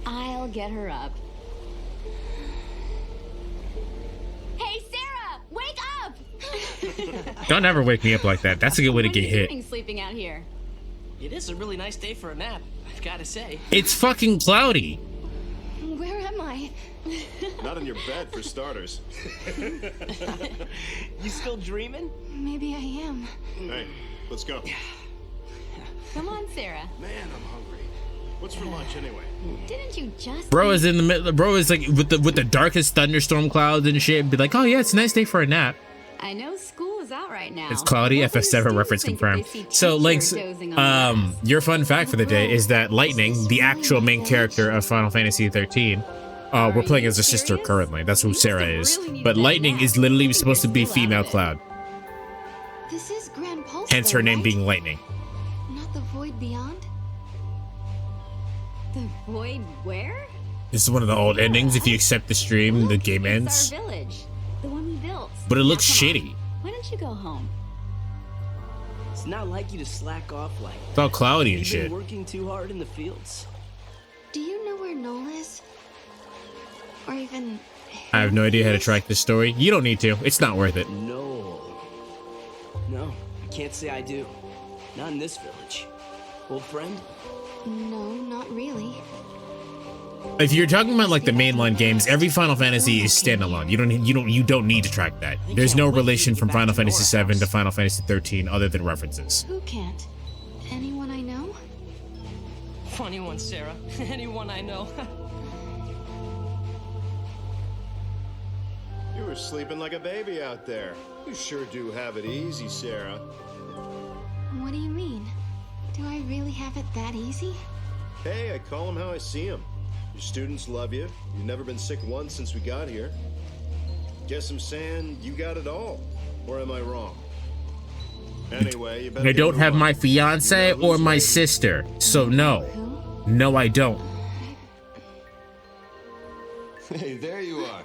I'll get her up. Hey, Sarah! Wake up! Don't ever wake me up like that. That's a good way to get hit. Sleeping out here. It is a really nice day for a nap, I've got to say. It's fucking cloudy. Where I? Not in your bed, for starters. You still dreaming? Maybe I am. Hey, let's go. Come on, Sarah. Man, I'm hungry. What's for lunch anyway? Didn't you just? Bro is in the middle. Bro is like with the darkest thunderstorm clouds and shit. Be like, oh yeah, it's a nice day for a nap. I know school is out right now. It's cloudy. FF7 reference confirmed. So, Links, your fun fact for the day is that Lightning, the actual main character of Final Fantasy XIII, we're playing as a sister currently. That's who Sarah is. But Lightning is literally supposed to be female Cloud. This is Grand Pulse. Hence her name being Lightning. Not the void beyond. The void where? This is one of the old endings. If you accept the stream, the game ends. Our village, the one we built. But it looks shitty. Why don't you go home? It's not like you to slack off like. It's all cloudy and You've shit. been working too hard in the fields. Do you know where Noel is? Or even... I have no idea how to track this story. You don't need to. It's not worth it. No, I can't say I do. Not in this village. Old friend? No, not really. If you're talking about like the mainline games, every Final Fantasy is standalone. You don't need to track that. There's no relation from Final Fantasy VII to Final Fantasy XIII other than references. Who can't? Anyone I know? Funny one, Sarah. Anyone I know. You were sleeping like a baby out there. You sure do have it easy, Sarah. What do you mean? Do I really have it that easy? Hey, I call them how I see them. Your students love you. You've never been sick once since we got here. Guess I'm saying you got it all. Or am I wrong? Anyway, you better I don't have my fiance or my sister, so no. No, I don't. Hey, there you are.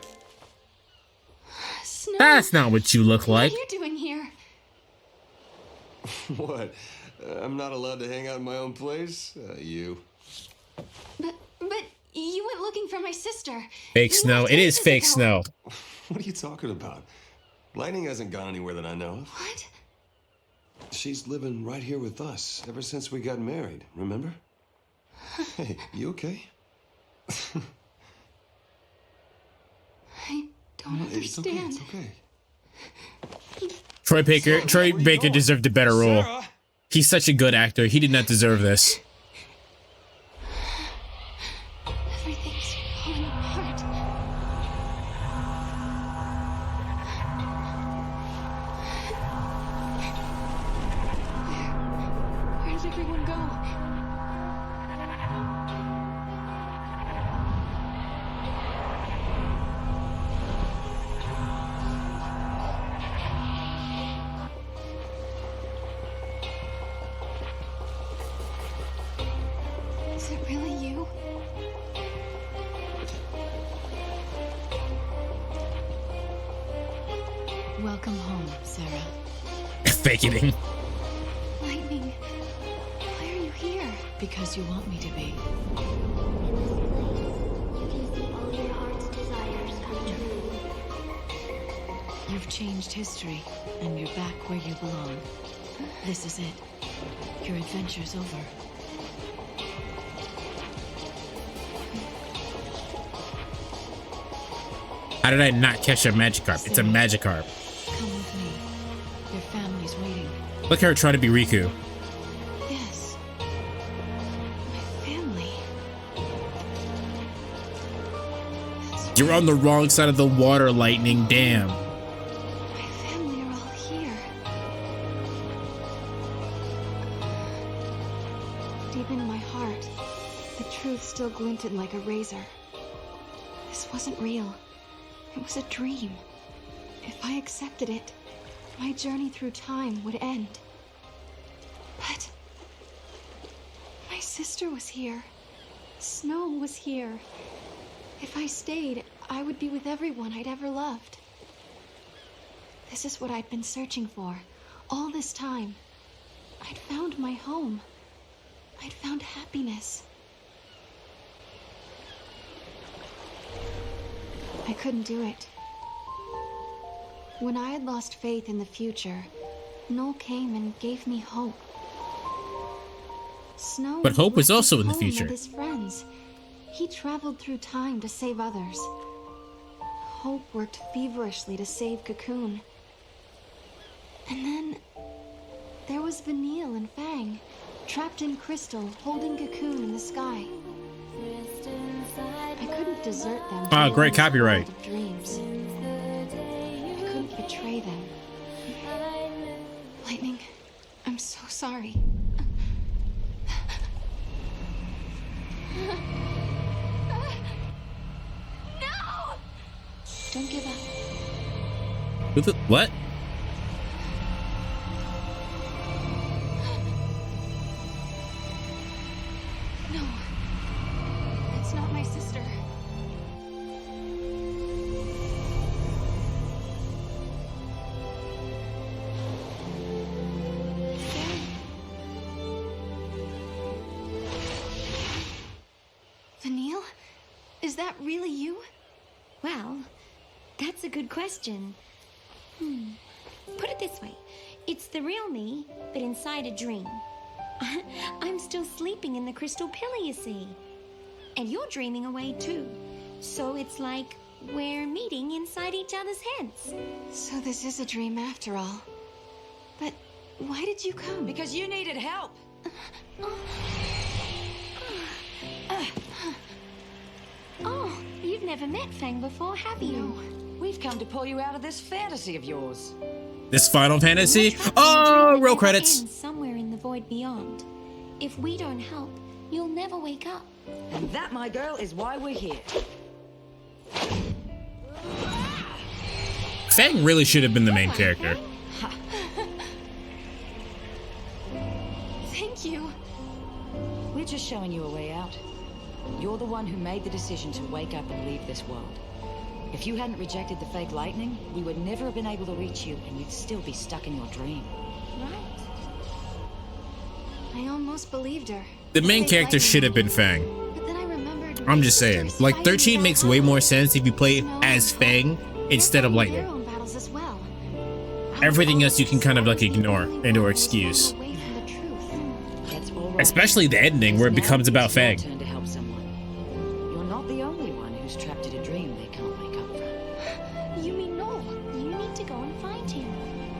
Snow, That's not what you look like. what are you doing here? What? I'm not allowed to hang out in my own place? You. But you went looking for my sister. Fake snow. It is fake snow. What are you talking about? Lightning hasn't gone anywhere that I know of. What? She's living right here with us ever since we got married, remember? Hey, you okay? I don't understand. It's okay. Troy Baker deserved a better role. He's such a good actor. He did not deserve this. Everything's falling apart. Where did everyone go? Is it really you? Welcome home, Sarah. Faking him. Lightning, why are you here? Because you want me to be. You can see all your heart's desires come true. You've changed history, and you're back where you belong. This is it. Your adventure's over. How did I not catch a Magikarp? It's a Magikarp. Come with me. Your family's waiting. Look at her trying to be Riku. Yes. My family. You're on the wrong side of the water, Lightning. Damn. My family are all here. Deep in my heart, the truth still glinted like a razor. This wasn't real. It was a dream. If I accepted it, my journey through time would end. But my sister was here. Snow was here. If I stayed, I would be with everyone I'd ever loved. This is what I'd been searching for all this time. I'd found my home. I'd found happiness. I couldn't do it. When I had lost faith in the future, Noel came and gave me hope. Snow But hope was also in the home future. with his friends. He traveled through time to save others. Hope worked feverishly to save Cocoon. And then there was Vanille and Fang, trapped in crystal, holding Cocoon in the sky. I couldn't desert them. Ah, great copyright. Dreams. I couldn't betray them. Lightning, I'm so sorry. No! Don't give up. What? No. It's not my sister. Vanille? Is that really you? Well, that's a good question. Put it this way. It's the real me, but inside a dream. I'm still sleeping in the crystal pillar, you see. And you're dreaming away too. So it's like we're meeting inside each other's heads. So this is a dream after all. But why did you come? Because you needed help. Oh, you've never met Fang before, have you? No. We've come to pull you out of this fantasy of yours. This Final Fantasy? Oh, roll credits. Somewhere in the void beyond. If we don't help, you'll never wake up. And that, my girl, is why we're here. Fang really should have been the main character. Thank you. We're just showing you a way out. You're the one who made the decision to wake up and leave this world. If you hadn't rejected the fake lightning, we would never have been able to reach you, and you'd still be stuck in your dream. Right. I almost believed her. The main character should have been Fang. But then I remembered I'm just saying. Like, 13 makes way more sense if you play as Fang instead of Lightning. As well. Everything else you can kind of like ignore and or excuse. Especially the ending where it becomes about Fang. Turn to help someone. You're not the only one who's trapped in a dream they can't wake up from. You mean Noel? You need to go and find him.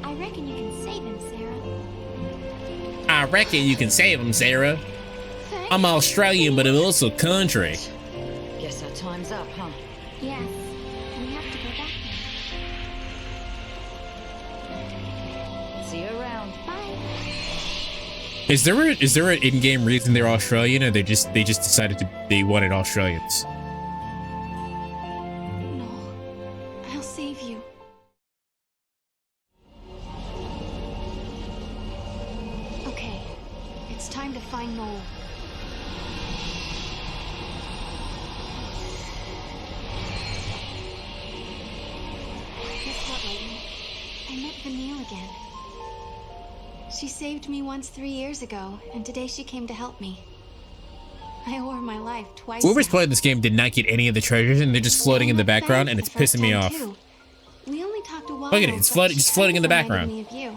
I reckon you can save him, Sarah. I reckon you can save him, Sarah. I'm Australian, but I'm also country. Guess our time's up, huh? Yes. We have to go back now. See you around. Bye. Is there an in-game reason they're Australian, or they just decided they wanted Australians? No, I'll save you. Okay, it's time to find Noel. Guess what, Lightning? I met Vanille again. She saved me once 3 years ago, and today she came to help me. I owe her my life twice. Whoever's playing this game did not get any of the treasures, and they're just floating in the background, and it's pissing me off. We only talked a while. Look at it, it's just floating in the background. Me of you.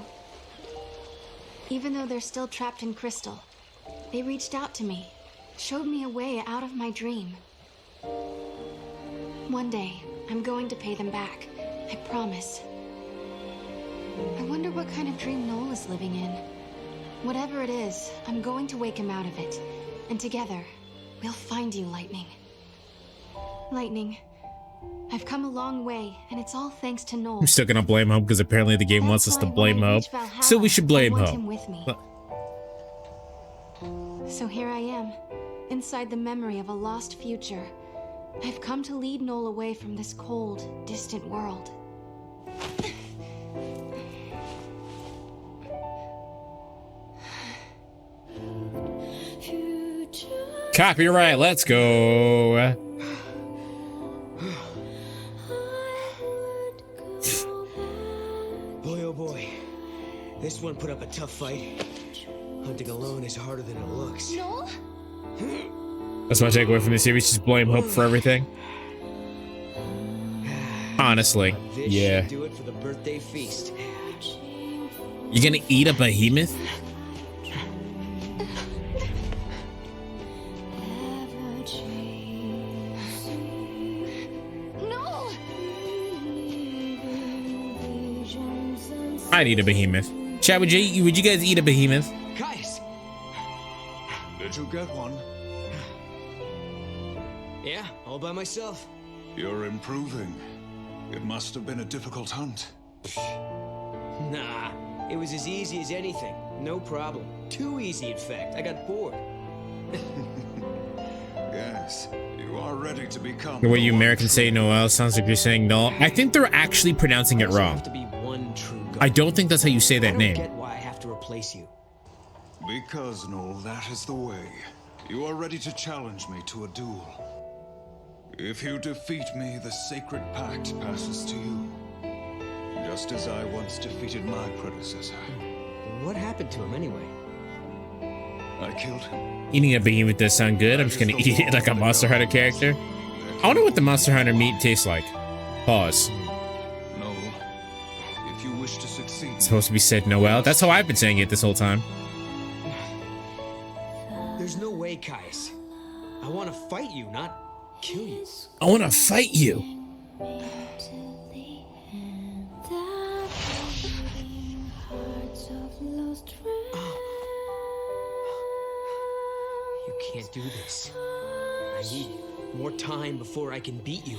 Even though they're still trapped in crystal, they reached out to me, showed me a way out of my dream. One day, I'm going to pay them back. I promise. I wonder what kind of dream Noel is living in. Whatever it is, I'm going to wake him out of it. And together, we'll find you, Lightning. Lightning, I've come a long way, and it's all thanks to Noel. I'm still gonna blame Hope because apparently the game wants us to blame Hope. So we should blame Hope. So here I am, inside the memory of a lost future. I've come to lead Noel away from this cold, distant world. Copyright, let's go. Boy, oh boy. This one put up a tough fight. Hunting alone is harder than it looks. Noel? That's my takeaway from the series, just blame Hope for everything. Honestly, This yeah. should do it for the birthday feast. You gonna eat a behemoth? I'd eat a behemoth. Chat, would you guys eat a behemoth? Guys! Did you get one? Yeah, all by myself. You're improving. It must have been a difficult hunt. Nah, it was as easy as anything. No problem. Too easy, in fact. I got bored. Yes, you are ready to become. The way you Americans say Noel sounds like you're saying no. I think they're actually pronouncing it wrong. I don't think that's how you say that name. I don't get why I have to replace you. Because, Noel, that is the way. You are ready to challenge me to a duel. If you defeat me, the sacred pact passes to you. Just as I once defeated my predecessor. What happened to him anyway? I killed him. Eating a behemoth does sound good. I'm just gonna eat it like a Monster Hunter character. I wonder what the Monster Hunter meat tastes like. Pause. No. If you wish to succeed. It's supposed to be said Noel. That's how I've been saying it this whole time. There's no way, Caius. I want to fight you, not kill you. I want to fight you. You can't do this. I need more time before I can beat you.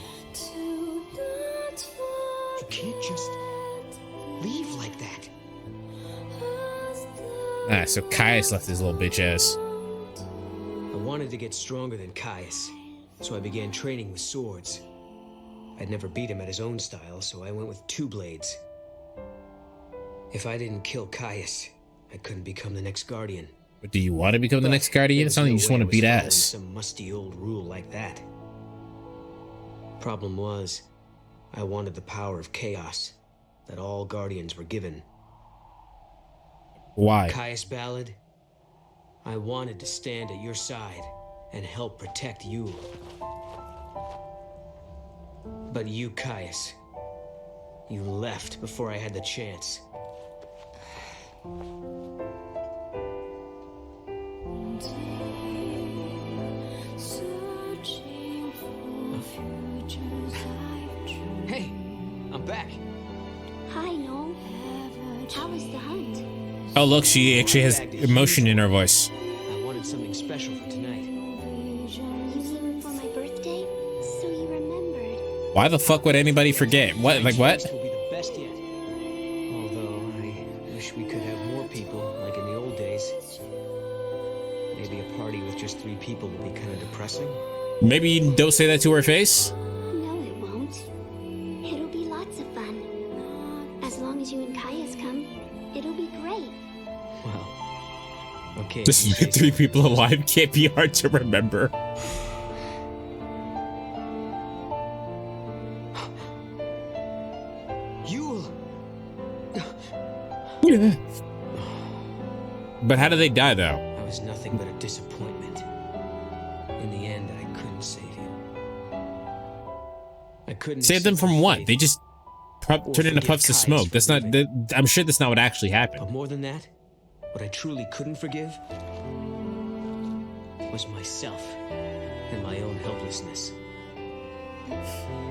You can't just leave like that. Ah, so Caius left his little bitch ass. I wanted to get stronger than Caius, so I began training with swords. I'd never beat him at his own style, so I went with 2 blades. If I didn't kill Caius, I couldn't become the next Guardian. But do you want to become the next Guardian? It sounds like you just want to beat ass. Some musty old rule like that. Problem was, I wanted the power of chaos that all Guardians were given. Why? Caius Ballad, I wanted to stand at your side and help protect you. But you, Caius, you left before I had the chance. Hey, I'm back. Hi, Noel. How was the hunt? Oh, look, she actually has emotion in her voice. I wanted something special for tonight. You came for my birthday, so you remembered. Why the fuck would anybody forget? What? Like what? Will be the best yet. Although I wish we could have more people, like in the old days. Maybe a party with just 3 people would be kind of depressing. Maybe you don't say that to her face. No, it won't. It'll be lots of fun. As long as you and Caius come, it'll be great. Well, okay. Just 3 people alive can't be hard to remember. But how did they die, though? I was nothing but a disappointment. In the end, I couldn't save you. I couldn't save them from what? They just turned into puffs of smoke. That's not. I'm sure that's not what actually happened. But more than that, what I truly couldn't forgive was myself and my own helplessness.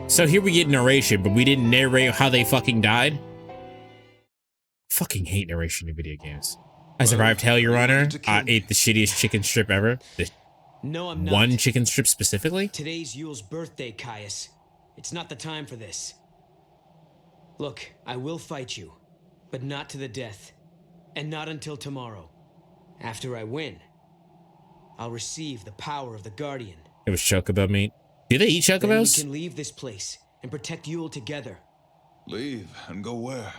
So here we get narration, but we didn't narrate how they fucking died. Fucking hate narration in video games. I survived hell, Your Honor. I ate the shittiest chicken strip ever. No, I'm not. One chicken strip specifically? Today's Yule's birthday, Caius. It's not the time for this. Look, I will fight you, but not to the death. And not until tomorrow. After I win, I'll receive the power of the Guardian. It was chocobo meat. Do they eat chocobos? Then we can leave this place and protect Yule together. Leave and go where?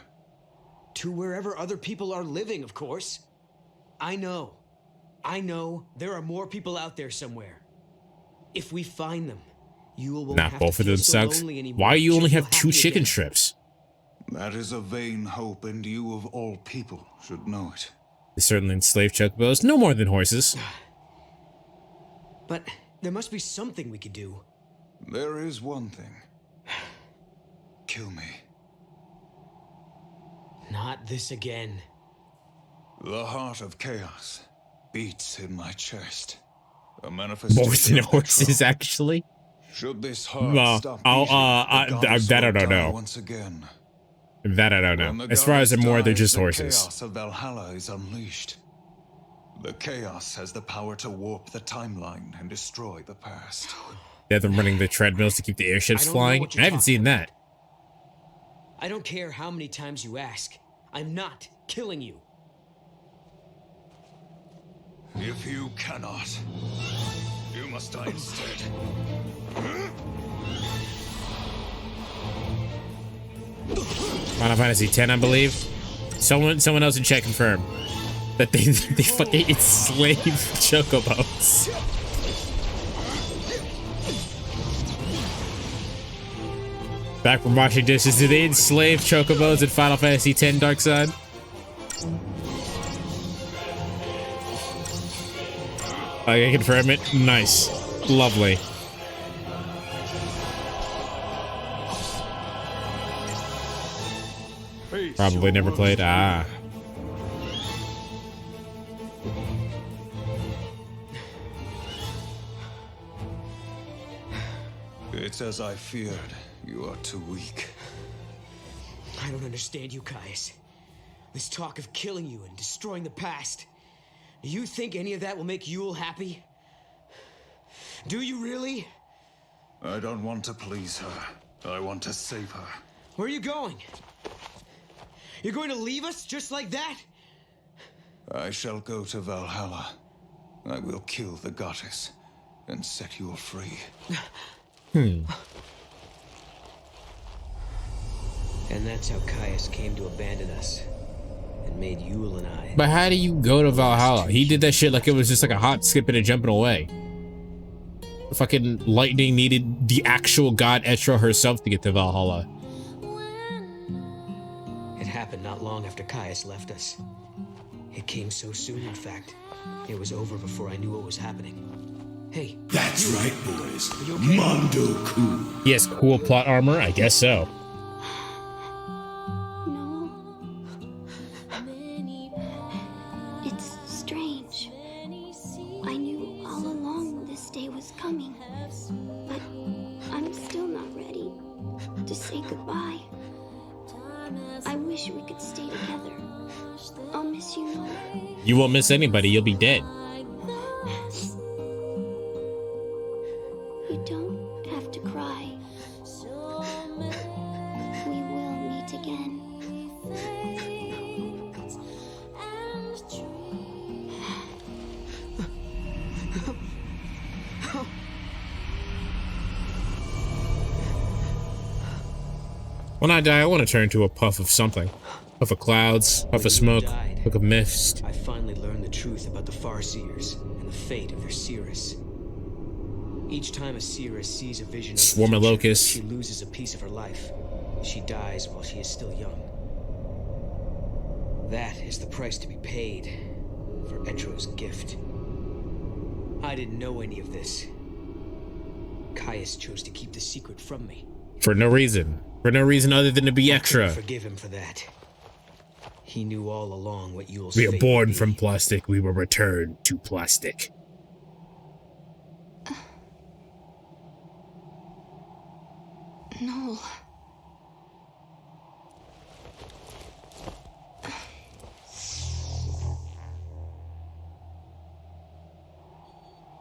To wherever other people are living, of course. I know there are more people out there somewhere. If we find them, Yule won't Not have both to of feel them so sucks. lonely anymore. Why you only She'll have feel 2 happy chicken again. strips? That is a vain hope, and you of all people should know it. They certainly enslaved chocobos, no more than horses. But there must be something we could do. There is one thing. Kill me. Not this again. The heart of chaos beats in my chest. A manifestation More than of horses, control. actually. Should this heart stop beating, the gods that I will don't die know. once again. That I don't When know. the As far as goddess they're more, they're dies, just the horses. chaos of Valhalla is unleashed. The chaos has the power to warp the timeline and destroy the past. They have them running the treadmills to keep the airships I don't know flying. what you're I haven't talking seen that. I don't care how many times you ask. I'm not killing you. If you cannot, you must die instead. Final Fantasy X, I believe. Someone else in chat confirm that they fucking enslave chocobos. Back from washing dishes, do they enslave chocobos in Final Fantasy X Dark Side? I can confirm it. Nice. Lovely. Probably never played. Ah. It's as I feared. You are too weak. I don't understand you, Caius. This talk of killing you and destroying the past. Do you think any of that will make Yule happy? Do you really? I don't want to please her. I want to save her. Where are you going? You're going to leave us just like that? I shall go to Valhalla. I will kill the goddess and set you free. And that's how Caius came to abandon us and made Yule and I. But how do you go to Valhalla? He did that shit like it was just like a hop, skipping, and jumping away. Fucking lightning needed the actual god Etro herself to get to Valhalla. It happened not long after Caius left us. It came so soon, in fact. It was over before I knew what was happening. Hey. That's right, boys. Okay? Mondo cool. He has cool plot armor? I guess so. It's strange. I knew all along this day was coming, but I'm still not ready to say goodbye. I wish we could stay together. I'll miss you, Noel. You won't miss anybody. You'll be dead. You don't have to cry. We will meet again. When I die, I want to turn to a puff of something. Puff of clouds, puff of smoke, puff of mist. I finally learned the truth about the Farseers and the fate of their Seeress. Each time a Seeress sees a vision of Swarm of locusts. she loses a piece of her life. She dies while she is still young. That is the price to be paid for Etro's gift. I didn't know any of this. Caius chose to keep the secret from me. For no reason. For no reason other than to be extra. Forgive him for that. He knew all along what Yule's We are fate born would be. from plastic. We will return to plastic. Noel.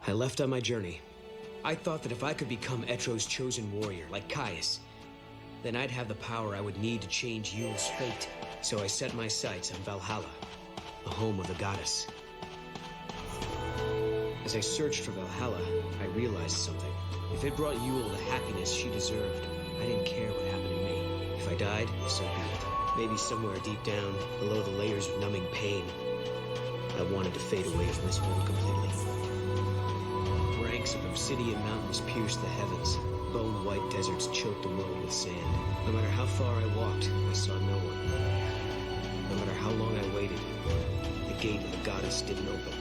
I left on my journey. I thought that if I could become Etro's chosen warrior, like Caius, then I'd have the power I would need to change Yule's fate. So I set my sights on Valhalla, the home of the goddess. As I searched for Valhalla, I realized something. If it brought Yule the happiness she deserved, I didn't care what happened to me. If I died, so be it. Maybe somewhere deep down, below the layers of numbing pain, I wanted to fade away from this world completely. Ranks of obsidian mountains pierced the heavens. Bone-white deserts choked the world with sand. No matter how far I walked, I saw no one. No matter how long I waited, the gate of the goddess didn't open.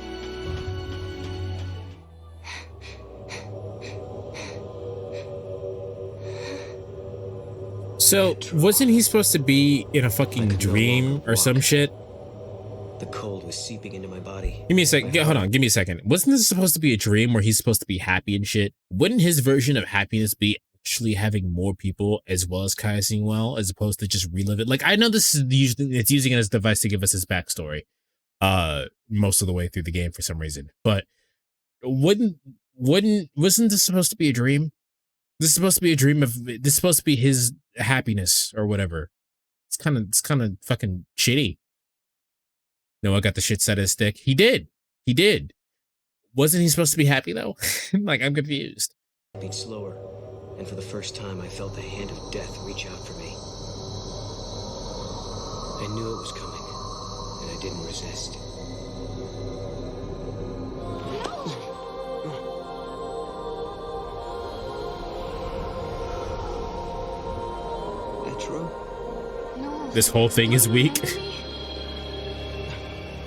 So, wasn't he supposed to be in a fucking dream or some shit? The cold was seeping into my body. Give me a second. Hold on. Give me a second. Wasn't this supposed to be a dream where he's supposed to be happy and shit? Wouldn't his version of happiness be actually having more people as well as Kai well, as opposed to just relive it. Like, I know this is usually it's using it as a device to give us his backstory most of the way through the game for some reason. But wasn't this supposed to be a dream? This is supposed to be a dream of this is supposed to be his happiness or whatever. It's kind of fucking shitty. Noah got the shit set of his stick. He did. Wasn't he supposed to be happy though? Like, I'm confused. Beat slower, and for the first time I felt the hand of death reach out for me. I knew it was coming, and I didn't resist. That true? No. This whole thing is weak.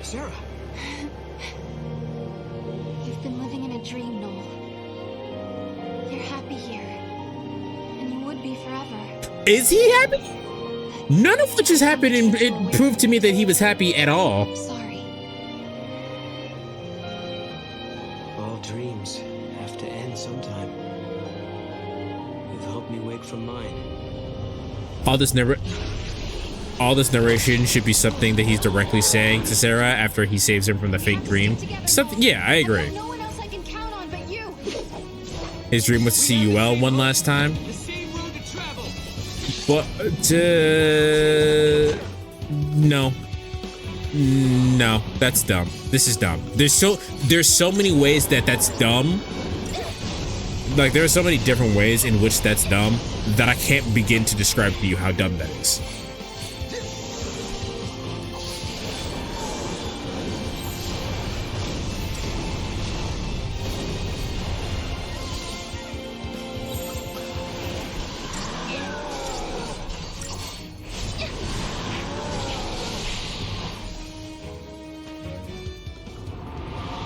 Sarah. You've been living in a dream, Noel. You're happy here. And you would be forever. Is he happy? None of which has happened, and it proved to me that he was happy at all. I'm sorry. All dreams have to end sometime. You've helped me wake from mine. All this narration should be something that he's directly saying to Sarah after he saves him from the fake dream. Something, yeah, I agree. No one else I can count on but you. His dream was to see UL one last time. But no, that's dumb. This is dumb. There's so many ways that's dumb. Like, there are so many different ways in which that's dumb that I can't begin to describe to you how dumb that is.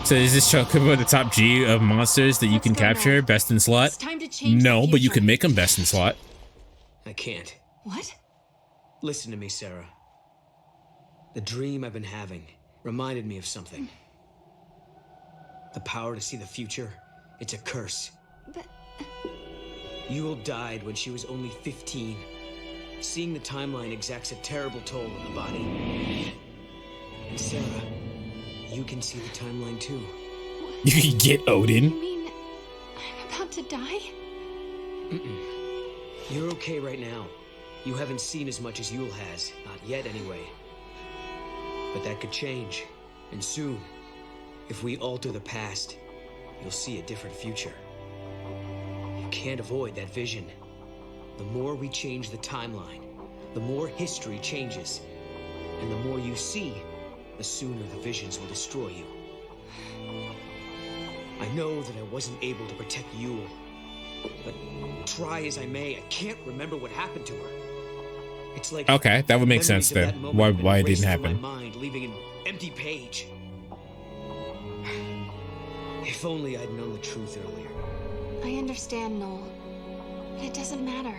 So is this Chocobo the top G of monsters that you can capture? Best in slot? No, but you can make them best in slot. I can't. What? Listen to me, Sarah. The dream I've been having reminded me of something. The power to see the future, it's a curse. But... Yule died when she was only 15. Seeing the timeline exacts a terrible toll on the body. And Sarah, you can see the timeline too. You can get Odin? You mean I'm about to die? You're okay right now. You haven't seen as much as Yule has. Not yet, anyway. But that could change. And soon, if we alter the past, you'll see a different future. You can't avoid that vision. The more we change the timeline, the more history changes. And the more you see, the sooner the visions will destroy you. I know that I wasn't able to protect Yule, but try as I may, I can't remember what happened to her. It's like, okay, that would make sense then. Why it didn't happen. My mind, leaving an empty page. If only I'd known the truth earlier. I understand, Noel. But it doesn't matter.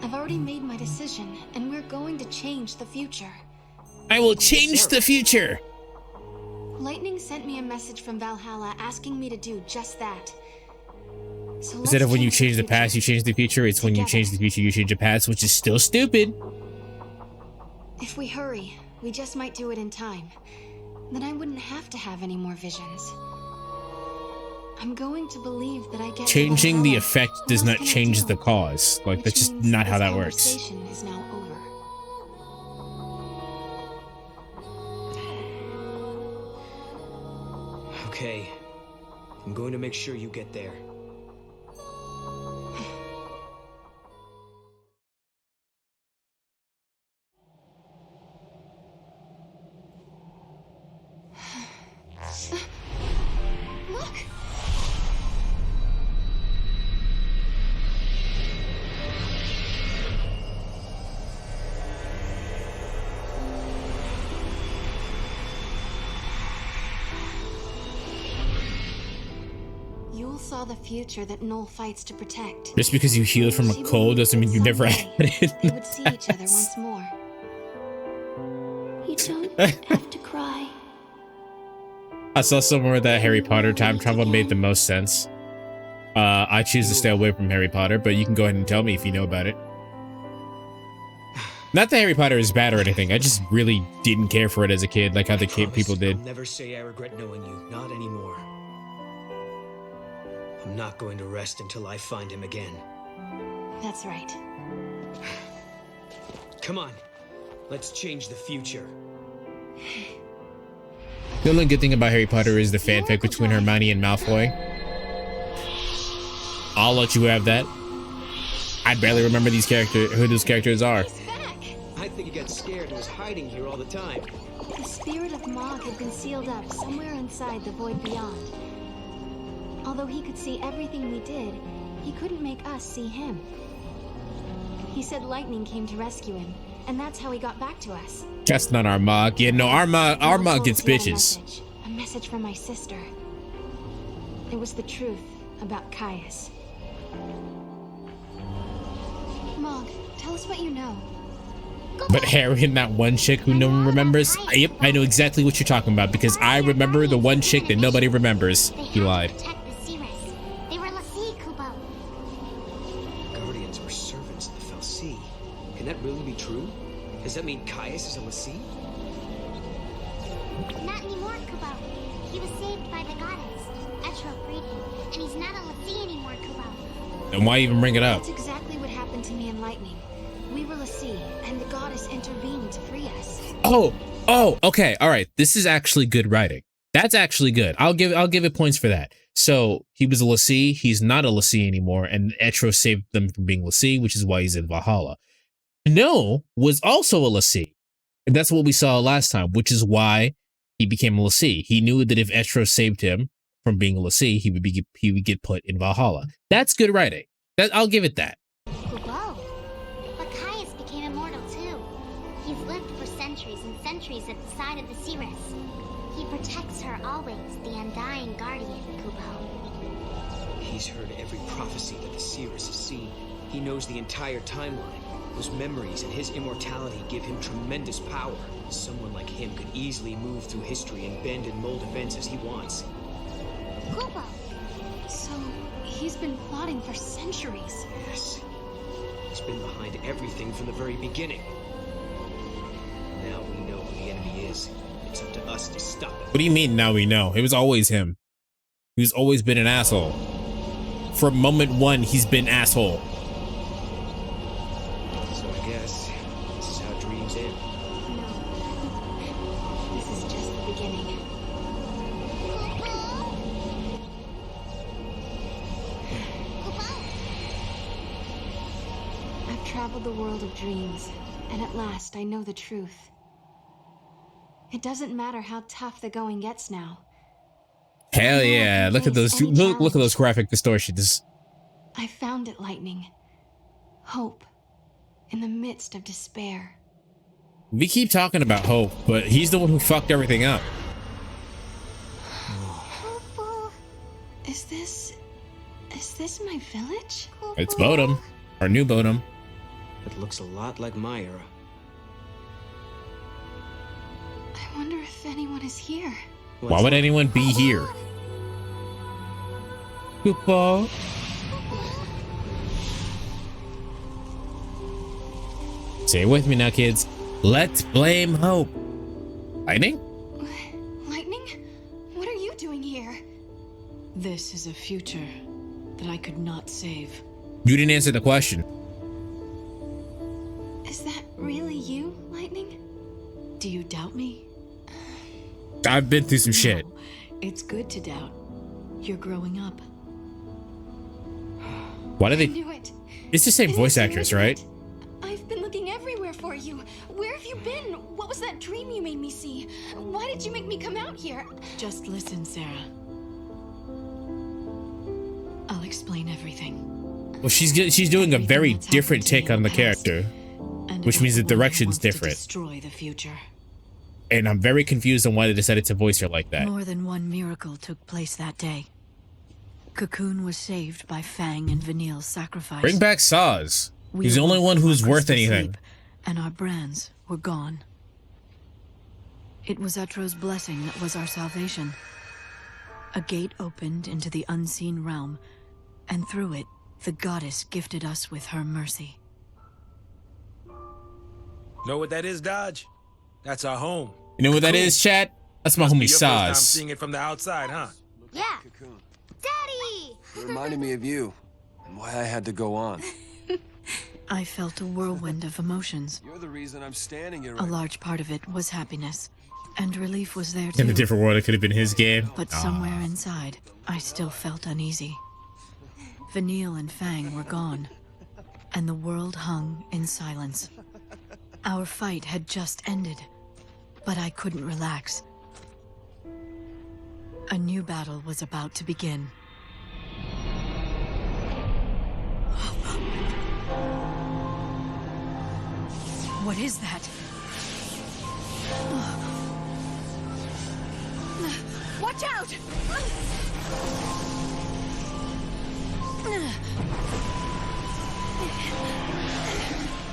I've already made my decision, and we're going to change the future. I will change the future. Lightning sent me a message from Valhalla asking me to do just that. So instead of when you change the past, you change the future, it's when you change the future, you change the past, which is still stupid. If we hurry, we just might do it in time. Then I wouldn't have to have any more visions. I'm going to believe that I get changing the effect does not change the cause. Like, that's just not how that works. Is now over. Okay, I'm going to make sure you get there. Look! Yule saw the future that Noel fights to protect. Just because you healed from a cold doesn't mean you never had it. They would see each other once more. You don't have to cry. I saw somewhere that Harry Potter time travel made the most sense. I choose to stay away from Harry Potter, but you can go ahead and tell me if you know about it. Not that Harry Potter is bad or anything. I just really didn't care for it as a kid, like how the people did. I'll never say I regret knowing you. Not anymore. I'm not going to rest until I find him again. That's right. Come on. Let's change the future. The only good thing about Harry Potter is the fanfic between Hermione and Malfoy. I'll let you have that. I barely remember who those characters are. I think he got scared and was hiding here all the time. The spirit of Mog had been sealed up somewhere inside the void beyond. Although he could see everything we did, he couldn't make us see him. He said lightning came to rescue him, and that's how he got back to us. That's not our Mog. Yeah, no, our Mog gets bitches. A message from my sister. It was the truth about Caius. Mog, tell us what you know. But Harry and that one chick who no one remembers? Yep, I know exactly what you're talking about because I remember the one chick that nobody remembers. He lied. They were l'Cie, Kubo. Guardians were servants of the FFXIII. Can that really be true? Does that mean Caius is a l'Cie? Not anymore, Kubo. He was saved by the goddess. Etro freed him, and he's not a l'Cie anymore, Kubo. And why even bring it up? That's exactly what happened to me in Lightning. We were l'Cie, and the goddess intervened to free us. Oh, okay, all right. This is actually good writing. That's actually good. I'll give it points for that. So he was a l'Cie. He's not a l'Cie anymore, and Etro saved them from being l'Cie, which is why he's in Valhalla. No was also a l'Cie, and that's what we saw last time, which is why he became a l'Cie. He knew that if Etro saved him from being a l'Cie, he would get put in Valhalla. That's good writing. I'll give it that. Kubo. But Caius became immortal too. He's lived for centuries and centuries at the side of the Cirrus. He protects her always, the undying guardian, Kubo. He's heard every prophecy that the Cirrus has seen. He knows the entire timeline. Those memories and his immortality give him tremendous power. Someone like him could easily move through history and bend and mold events as he wants. Kubo. So, he's been plotting for centuries. Yes. He's been behind everything from the very beginning. Now we know who the enemy is. It's up to us to stop it. What do you mean now we know? It was always him. He's always been an asshole. From moment one, he's been asshole. So I guess this is how dreams end. No. This is just the beginning. I've traveled the world of dreams, and at last I know the truth. It doesn't matter how tough the going gets now. Hell yeah! Look at those look at those graphic distortions. I found it, Lightning. Hope in the midst of despair. We keep talking about Hope, but he's the one who fucked everything up. Is this my village? It's Bodum, our new Bodum. It looks a lot like my era. I wonder if anyone is here. Why would anyone be here? Goodbye. Say it with me now, kids. Let's blame Hope. Lightning? Lightning? What are you doing here? This is a future that I could not save. You didn't answer the question. Is that really you, Lightning? Do you doubt me? I've been through some shit. It's good to doubt. You're growing up. Why do they? I knew it. It's the same voice actress, right? I've been looking everywhere for you. Where have you been? What was that dream you made me see? Why did you make me come out here? Just listen, Sarah. I'll explain everything. Well, she's doing a very different take on the character, which means the direction's different. Destroy the future. And I'm very confused on why they decided to voice her like that. More than one miracle took place that day. Cocoon was saved by Fang and Vanille's sacrifice. Bring back Saz. He's the only one who's worth anything. And our brands were gone. It was Etro's blessing that was our salvation. A gate opened into the unseen realm, and through it, the goddess gifted us with her mercy. Know what that is, Dodge? That's our home. You know what that is, chat? That's my homie Your first time Saz. seeing it from the outside, huh? Yeah. Daddy! It reminded me of you and why I had to go on. I felt a whirlwind of emotions. You're the reason I'm standing here. A large part of it was happiness, and relief was there too. In a different world, it could have been his game. But somewhere inside, I still felt uneasy. Vanille and Fang were gone, and the world hung in silence. Our fight had just ended, but I couldn't relax. A new battle was about to begin. What is that? Watch out!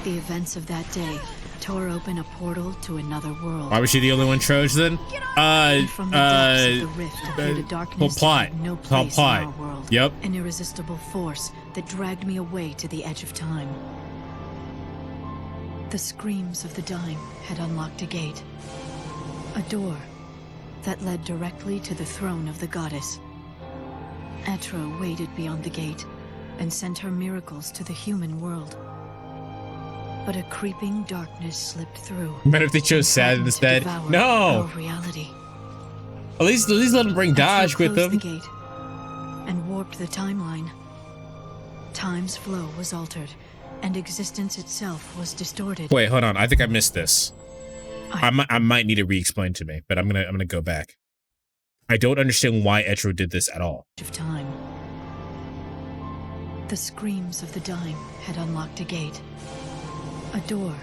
The events of that day tore open a portal to another world. Why was she the only one Trojan then? From the depths of the rift appeared a darkness plot. that had no place in our world. Yep. An irresistible force that dragged me away to the edge of time. The screams of the dying had unlocked a gate. A door that led directly to the throne of the goddess. Etro waited beyond the gate and sent her miracles to the human world. But a creeping darkness slipped through. Better if they chose Sad instead. No. Reality. At least let them bring Dodge with them. The gate and warped the timeline. Time's flow was altered, and existence itself was distorted. Wait, hold on. I think I missed this. I might need it re-explained to me, but I'm gonna go back. I don't understand why Etro did this at all. Of time. The screams of the dying had unlocked a gate. A door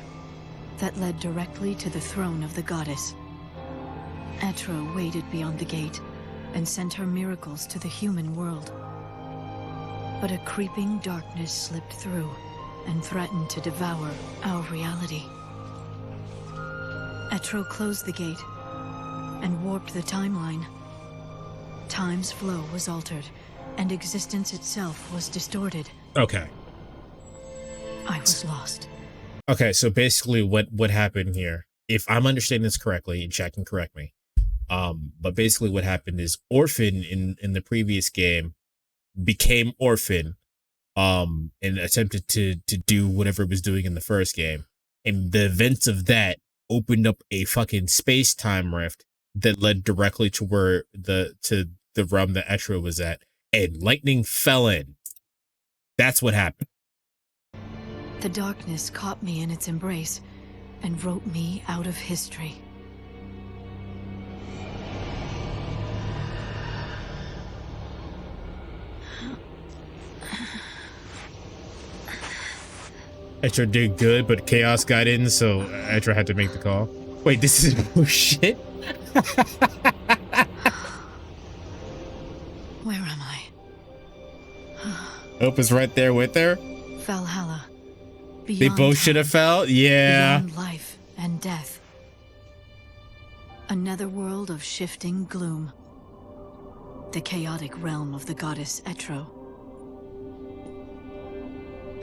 that led directly to the throne of the goddess. Etro waited beyond the gate and sent her miracles to the human world. But a creeping darkness slipped through and threatened to devour our reality. Etro closed the gate and warped the timeline. Time's flow was altered, and existence itself was distorted. Okay. I was lost. Okay, so basically what happened here, if I'm understanding this correctly, and Jack can correct me, but basically what happened is Orphan in the previous game became Orphan, and attempted to do whatever it was doing in the first game. And the events of that opened up a fucking space-time rift that led directly to where the realm that Etro was at, and lightning fell in. That's what happened. The darkness caught me in its embrace and wrote me out of history. Etro did good, but Chaos got in, so Etro had to make the call. Wait, this is bullshit? Where am I? Hope is right there with her. Valhalla. Beyond They both should have fell? Yeah. Beyond life and death. Another world of shifting gloom. The chaotic realm of the goddess Etro.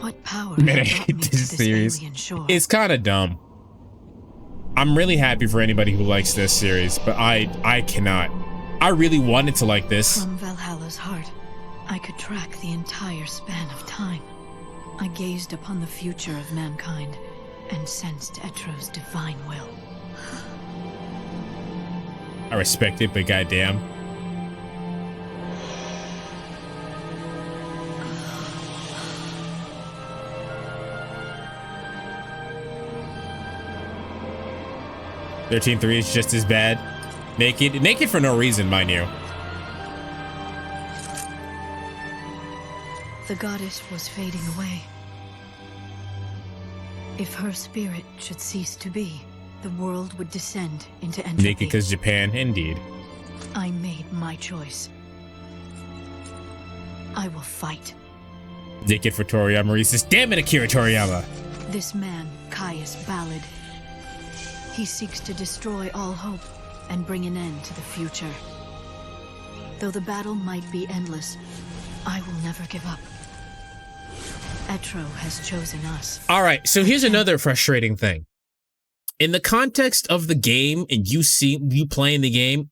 What power Man, I brought hate me to this series. alien shore? It's kind of dumb. I'm really happy for anybody who likes this series, but I cannot. I really wanted to like this. From Valhalla's heart, I could track the entire span of time. I gazed upon the future of mankind and sensed Etro's divine will. I respect it, but goddamn. (13-3) is just as bad. Naked for no reason, mind you. The goddess was fading away. If her spirit should cease to be, the world would descend into entropy. Naked because Japan, indeed. I made my choice. I will fight. Naked for Toriyama Reese's. Damn it, Akira Toriyama! This man, Caius Ballad. He seeks to destroy all hope and bring an end to the future. Though the battle might be endless, I will never give up. Etro has chosen us. All right, so here's another frustrating thing. In the context of the game, and you playing the game,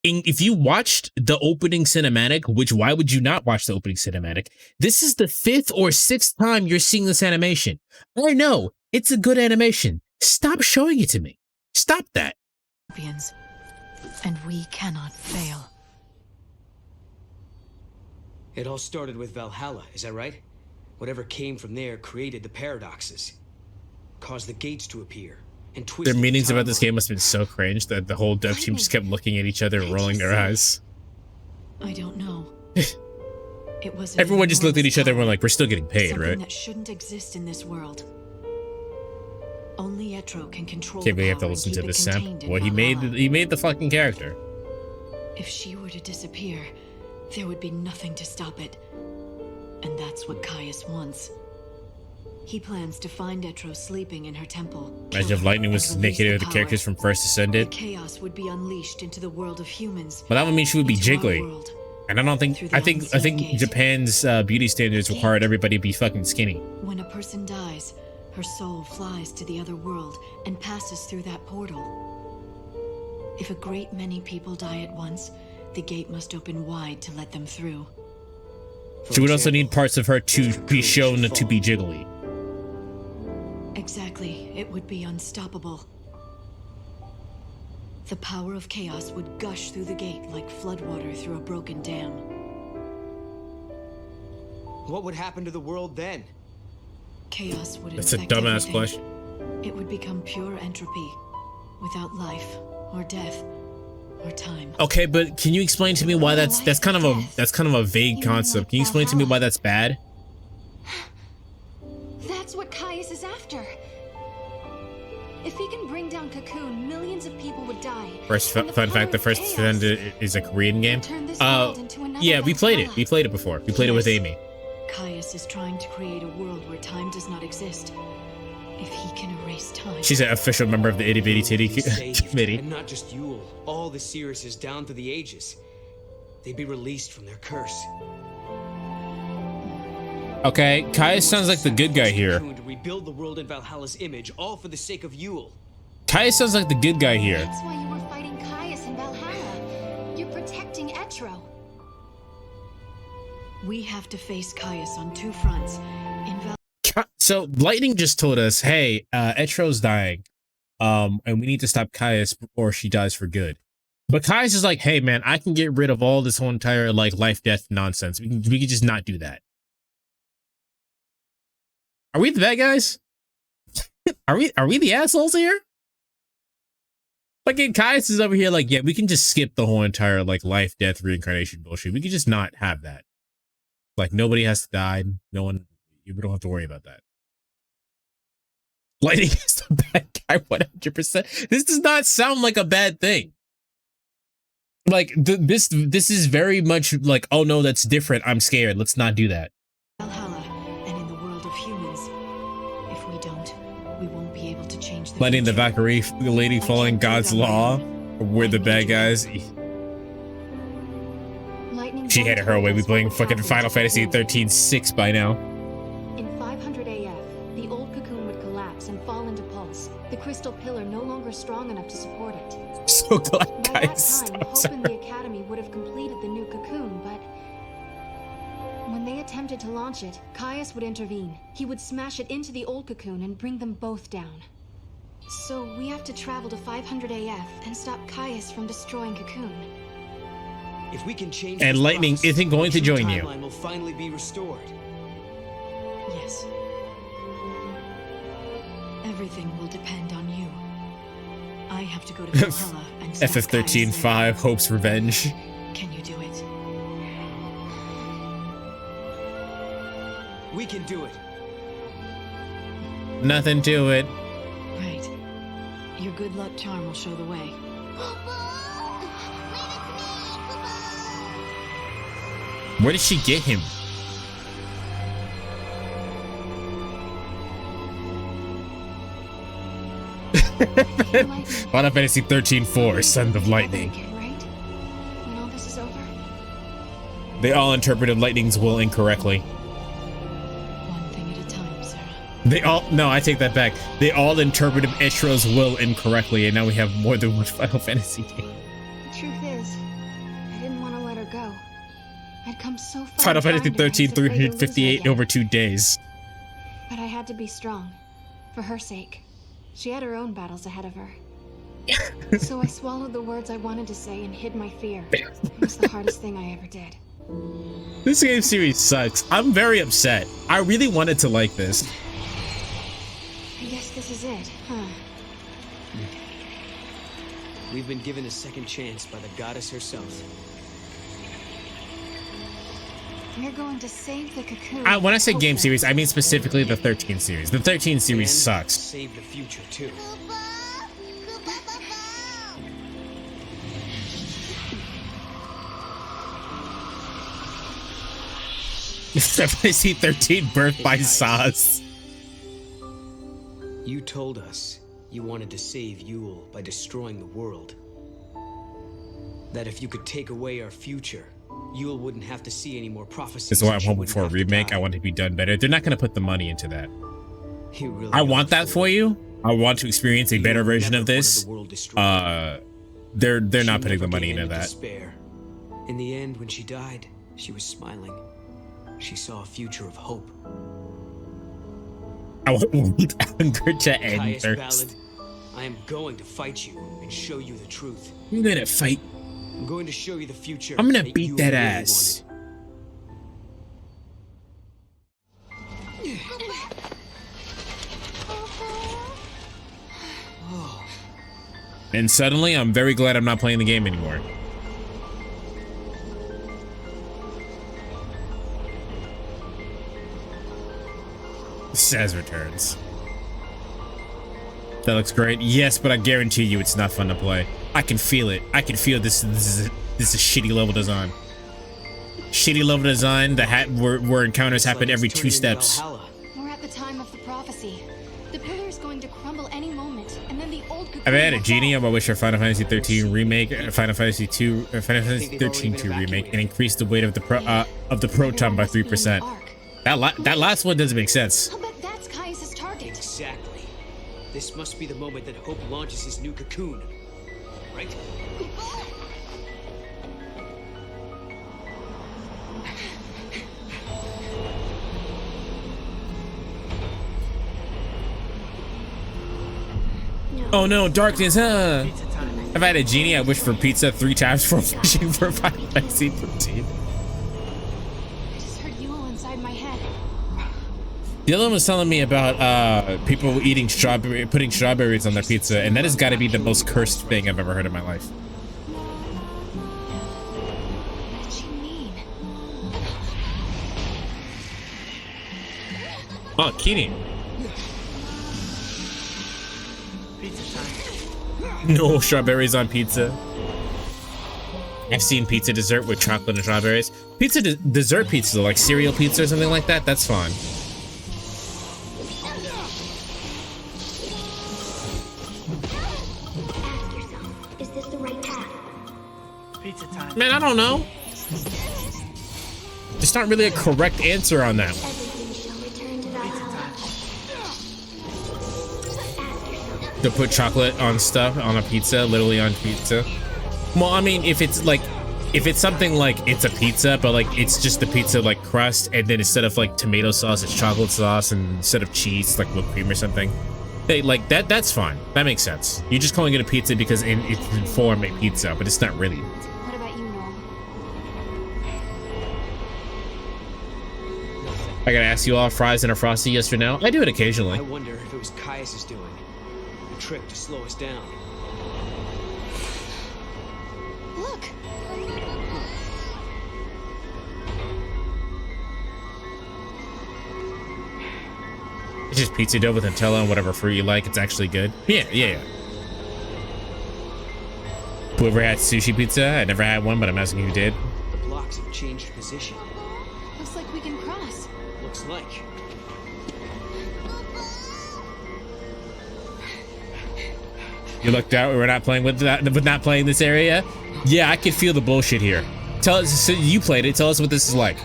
if you watched the opening cinematic, which why would you not watch the opening cinematic? This is the 5th or 6th time you're seeing this animation. I know, it's a good animation. Stop showing it to me. Stop that. And we cannot fail. It all started with Valhalla, is that right? Whatever came from there created the paradoxes, caused the gates to appear, and twisted Their meetings about this game must have been so cringe that the whole dev team just kept looking at each other and rolling their eyes. I don't know. It was Everyone just looked at each other and were like, we're still getting paid, something right? that shouldn't exist in this world. Only Etro can control Okay, the we have to power listen and to keep this it sample. contained in Well, he Valhalla. made the fucking character. If she were to disappear, there would be nothing to stop it. And that's what Caius wants. He plans to find Etro sleeping in her temple. Imagine if Lightning was naked with the characters from First Ascended. Chaos would be unleashed into the world of humans. But that would mean she would be jiggly. And I don't think I think Japan's beauty standards required everybody to be fucking skinny. When a person dies, her soul flies to the other world and passes through that portal. If a great many people die at once, the gate must open wide to let them through. She would also need parts of her to be shown to be jiggly. Exactly, it would be unstoppable. The power of chaos would gush through the gate like floodwater through a broken dam. What would happen to the world then? Chaos would That's a infect dumbass everything. question. It would become pure entropy, without life, or death, or time. Okay, but can you explain to me why that's kind of a vague concept? Can you explain to me why that's bad? That's what Caius is after. If he can bring down Cocoon, millions of people would die. First fun fact: the First Ascended is a Korean game. Yeah, we played it. We played it before. We played it with Amy. Caius is trying to create a world where time does not exist. If he can erase time... She's an official member of the Itty Bitty Titty Committee. And not just Yule, all the Seeresses down through the ages. They'd be released from their curse. Okay, Caius sounds like the good guy here. To rebuild the world in Valhalla's image, all for the sake of Yule. Caius sounds like the good guy here. That's why you were fighting Caius in Valhalla. You're protecting Etro. We have to face Caius on two fronts. So Lightning just told us, hey, Etro's dying. And we need to stop Caius before she dies for good. But Caius is like, hey man, I can get rid of all this whole entire like life-death nonsense. We can just not do that. Are we the bad guys? Are we the assholes here? Like, Caius is over here like, yeah, we can just skip the whole entire like life-death reincarnation bullshit. We can just not have that. Like, nobody has to die. No one, we don't have to worry about that. Lightning is the bad guy 100%. This does not sound like a bad thing. Like, this is very much like, oh no, that's different. I'm scared. Let's not do that. Valhalla, and in the world of humans. If we don't, we won't be able to change the Letting the future. Valkyrie lady following God's law. We're the bad guys. She headed her away. We playing fucking Final Fantasy XIII 6 by now. In 500 AF, the old cocoon would collapse and fall into pulse. The crystal pillar no longer strong enough to support it. So glad By that Caius time, stops Hope and her. the Academy would have completed the new cocoon, but when they attempted to launch it, Caius would intervene. He would smash it into the old cocoon and bring them both down. So we have to travel to 500 AF and stop Caius from destroying Cocoon. If we can change And this Lightning process, isn't going the to true join you. timeline will finally be restored. Yes. Everything will depend on you. I have to go to Valhalla and stop Caius FF13 there. 5 Hope's Revenge. Can you do it? We can do it. Nothing to it. Right. Your good luck charm will show the way. Where did she get him? Final Fantasy 13 4, Son of Lightning. Right? When all this is over? They all interpreted Lightning's will incorrectly. One thing at a time, Sarah. They all, no, I take that back. They all interpreted Etro's will incorrectly, and now we have more than one Final Fantasy game. The truth is, I didn't want to let her go. I'd come so far. Final Fantasy trying to, XIII, 358 over 2 days. But I had to be strong. For her sake. She had her own battles ahead of her. So I swallowed the words I wanted to say and hid my fear. It was the hardest thing I ever did. This game series sucks. I'm very upset. I really wanted to like this. I guess this is it, huh? We've been given a second chance by the goddess herself. We're going to save the cocoon. When I say game series, I mean specifically the 13 series. The 13 series sucks. Save the future too. Fantasy XIII birthed by Saz. You told us you wanted to save Yule by destroying the world. That if you could take away our future, Yule wouldn't have to see any more prophecies. This is what I'm hoping for a remake. I want it to be done better. They're not going to put the money into that. Really I want that for you. I want to experience a better version of this. They're not putting the money into that. Despair. In the end, when she died, she was smiling. She saw a future of hope. I want anger to end Caius first. Ballad, I am going to fight you and show you the truth. You're gonna fight. I'm going to show you the future. I'm gonna that beat you that really ass. And suddenly, I'm very glad I'm not playing the game anymore. Saz returns. That looks great. Yes, but I guarantee you it's not fun to play. I can feel it. I can feel this is a shitty level design. Shitty level design that where encounters happen every 2 steps. We're at the time of the prophecy. The pillar is going to crumble any moment, and then the old cocoon I've had a will genie fall. on my wish for Final Fantasy XIII remake, Final Fantasy 2 remake, and increase the weight of the proton by 3%. That last one doesn't make sense. I'll bet that's Caius's target. Exactly. This must be the moment that Hope launches his new cocoon. Right? Oh no, darkness, huh? I've had a genie. I wish for pizza 3 times for fishing for Final Fantasy XIII. I just heard Yule inside my head. The other one was telling me about people eating putting strawberries on their pizza, and that has got to be the most cursed thing I've ever heard in my life. What did she mean? Oh, Keening. No strawberries on pizza. I've seen pizza dessert with chocolate and strawberries. Pizza dessert pizza, like cereal pizza or something like that, that's fine. Is this the right path? Pizza time. Man, I don't know. There's not really a correct answer on that. Everything shall return to Valhalla. To put chocolate on stuff, on a pizza, literally on pizza. Well, I mean, if it's something like it's a pizza, but like it's just the pizza like crust, and then instead of like tomato sauce, it's chocolate sauce, and instead of cheese, it's like whipped cream or something. They like that's fine. That makes sense. You're just calling it a pizza because it's in form a pizza, but it's not really. What about you, Noel? I gotta ask you all, fries and a frosty, yes or no? I do it occasionally. I wonder if it was Caius's doing. A trick to slow us down. Look! It's just pizza dough with Nutella and whatever fruit you like. It's actually good. Yeah. Whoever had sushi pizza? I never had one, but I'm asking who did. The blocks have changed position. Looks like we can cross. Looks like. You looked out. We're not playing with that. With not playing this area. Yeah, I can feel the bullshit here. tell us. So you played it. Tell us what this is like.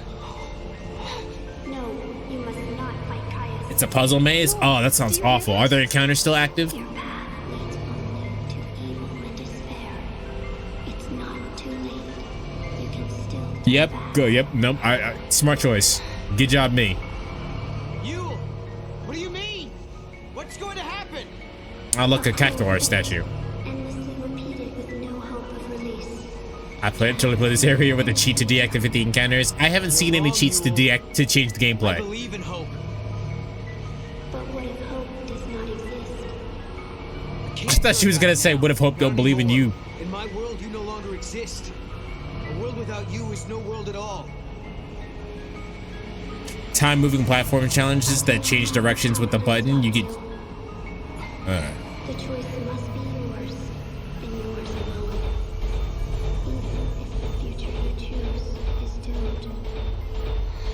No, you must not fight Caius. It's a puzzle maze. Oh, that sounds awful. Are their encounters still active? Your path leads only to evil and despair. It's not too late. You can still Yep. Go. Yep. Nope. I smart choice. Good job, me. You? What do you mean? What's going to happen? Oh, look, a cactuar statue. endlessly repeated with no hope of release. I plan to play this area with a cheat to deactivate the encounters. I haven't seen any cheats to change the I gameplay. believe in hope. But what if hope does not exist? I thought she was gonna say, "What if hope don't believe in you?" In my world, you no longer exist. A world without you is no world at all. Time-moving platform challenges that change directions with the button. You get. The choice must be yours, and yours alone. Even if the future you choose is doomed.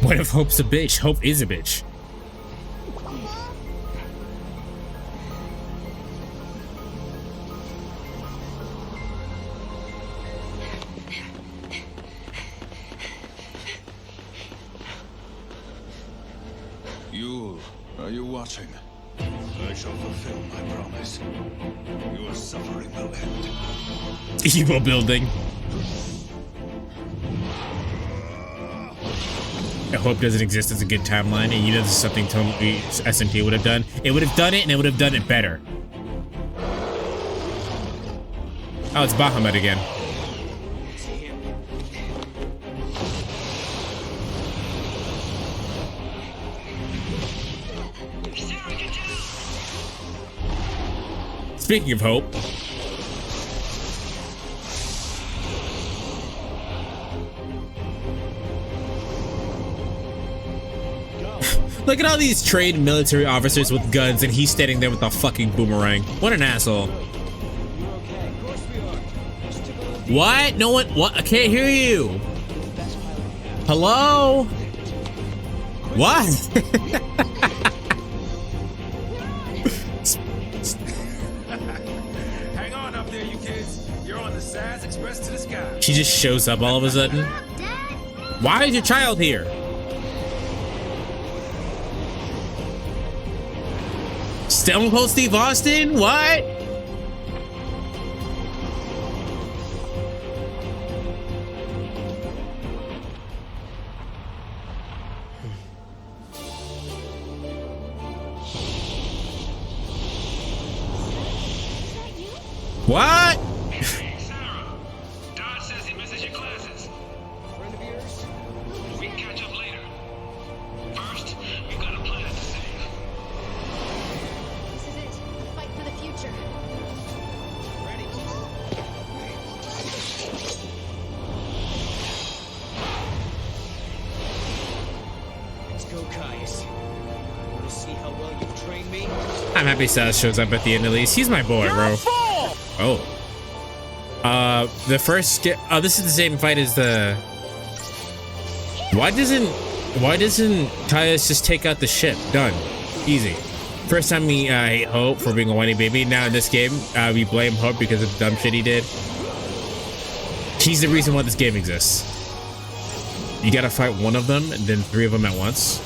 What if hope's a bitch? Hope is a bitch. Yule, are you watching? I shall fulfill my promise. Your suffering will end. Evil building. I hope doesn't exist as a good timeline, and you know this is something totally SMT would have done. It would have done it, and it would have done it better. Oh, it's Bahamut again. Speaking of hope. Look at all these trained military officers with guns, and he's standing there with a fucking boomerang. What an asshole. What? No one? What? I can't hear you. Hello? What? Hang on up there, you kids. You're on the SAS Express to the sky. She just shows up all of a sudden. Why is your child here? Stone Cold Steve Austin? What? What? Sarah, Dodge says he misses your classes. Friend of yours? We can catch up later. First, we've got a planet to save. This is it. The fight for the future. Ready? Let's go, Caius. Want to see how well you've trained me? I'm happy Saz shows up at the end at least. He's my boy, bro. Oh. The first this is the same fight as the. Why doesn't Caius just take out the ship? Done. Easy. First time we hate Hope for being a whiny baby. Now in this game, we blame Hope because of the dumb shit he did. He's the reason why this game exists. You gotta fight one of them and then three of them at once.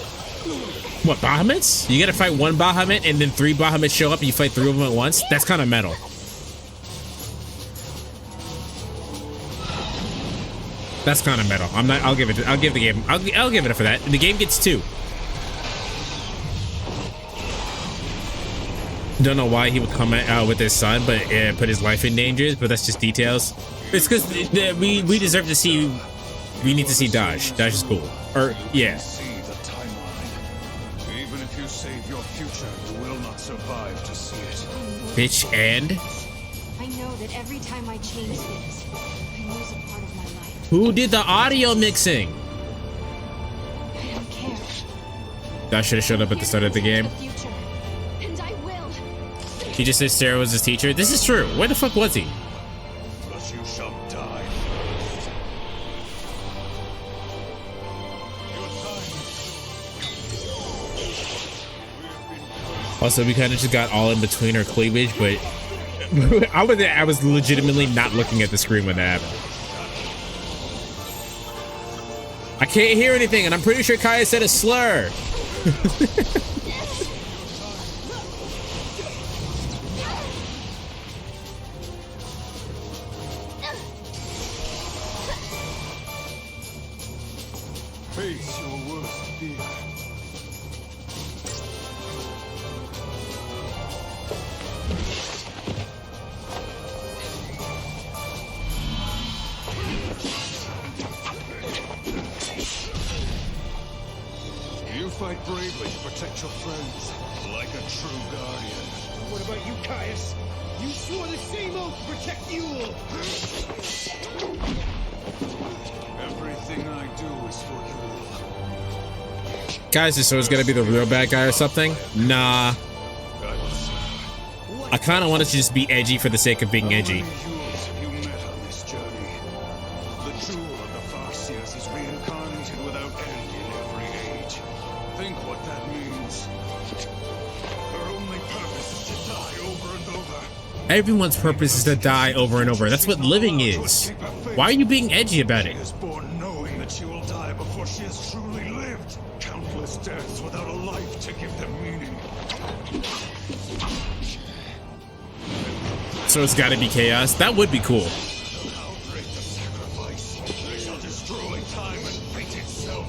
What, Bahamuts? You gotta fight one Bahamut and then three Bahamuts show up and you fight three of them at once? That's kind of metal. That's kind of metal. I'll give the game. I'll give it for that. The game gets 2. Don't know why he would come out with his son, but put his life in danger. But that's just details. It's because we deserve to see. We need to see Dodge. Dodge is cool. Or yeah. See the timeline. Even if you save your future, you will not survive to see it. Bitch, and I know that every time I change things, I lose a part of my life. who did the audio mixing? I don't care. That should have showed up at the start of the game. Future. And I will. He just said Sarah was his teacher. This is true. Where the fuck was he? But you shall die. Also, we kind of just got all in between our cleavage, but I was legitimately not looking at the screen when that happened. I can't hear anything, and I'm pretty sure Kaya said a slur. Face your worst fear. You fight bravely to protect your friends, like a true guardian. What about you, Caius? You swore the same oath to protect Yule! Everything I do is for you. Guys, this was gonna be the real bad guy or something? Nah. I kind of wanted to just be edgy for the sake of being edgy. You met on this journey. The jewel of the Farseers is reincarnated without end in every age. Think what that means. Her only purpose is to die over and over. Everyone's purpose is to die over and over. That's what living is. Why are you being edgy about it? She is born knowing that she will die before she has truly lived. Countless deaths without a life to give them meaning. So it's gotta be chaos. That would be cool. How great the sacrifice. They shall destroy time and fate itself.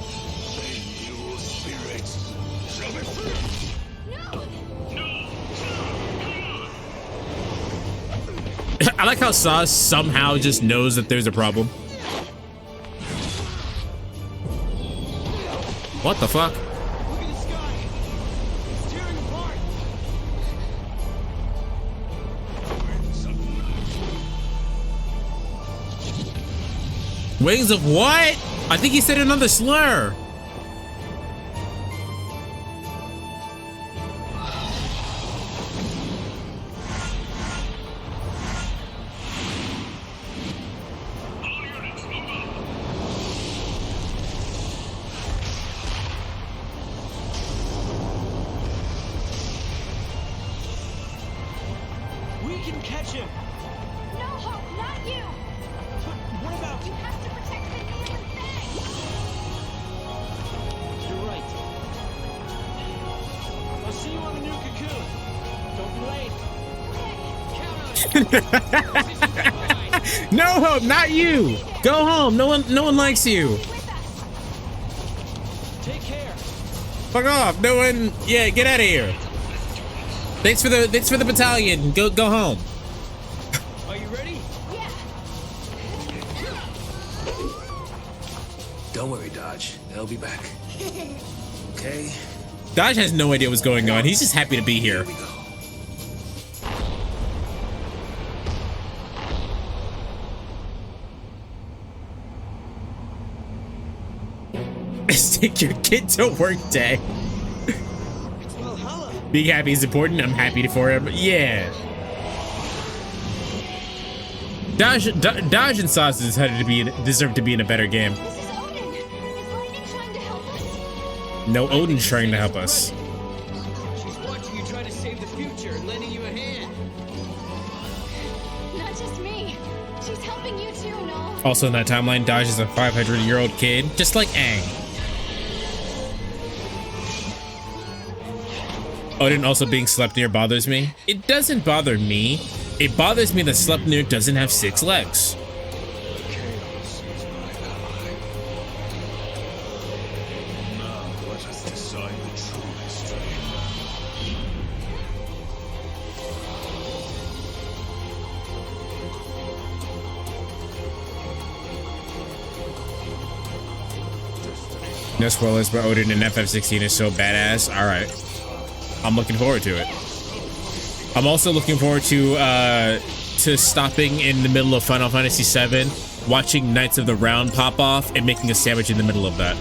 Then your spirit shall be free. I like how Saw somehow just knows that there's a problem. What the fuck? Look at the sky! It's tearing apart! Wings of what? I think he said another slur. We can catch him! No, Hope, not you! But what about... You have to protect the Newland Bay! You're right. I'll see you on the new cocoon. Don't be late. No, Hope, not you. Go home. No one likes you. Take care. Fuck off. No one. Yeah, get out of here. Thanks for the battalion. Go home. Are you ready? Yeah! Don't worry, Dodge. They'll be back. Okay? Dodge has no idea what's going on. He's just happy to be here. Take your kid to work day. Being happy is important. I'm happy for him. Yeah. Dodge and Sauce deserve to be in a better game. This is Odin! Is Lightning trying to help us? No, Odin's trying to help us. She's watching you try to save the future and lending you a hand. Not just me. She's helping you too, Noel. Also in that timeline, Dodge is a 500-year-old kid, just like Aang. Odin also being Sleipnir bothers me. It doesn't bother me. It bothers me that Sleipnir doesn't have 6 legs. Chaos is my ally. Now let us decide the true history. No spoilers, but Odin in FF16 is so badass. Alright. I'm looking forward to it. I'm also looking forward to stopping in the middle of Final Fantasy VII, watching Knights of the Round pop off, and making a sandwich in the middle of that.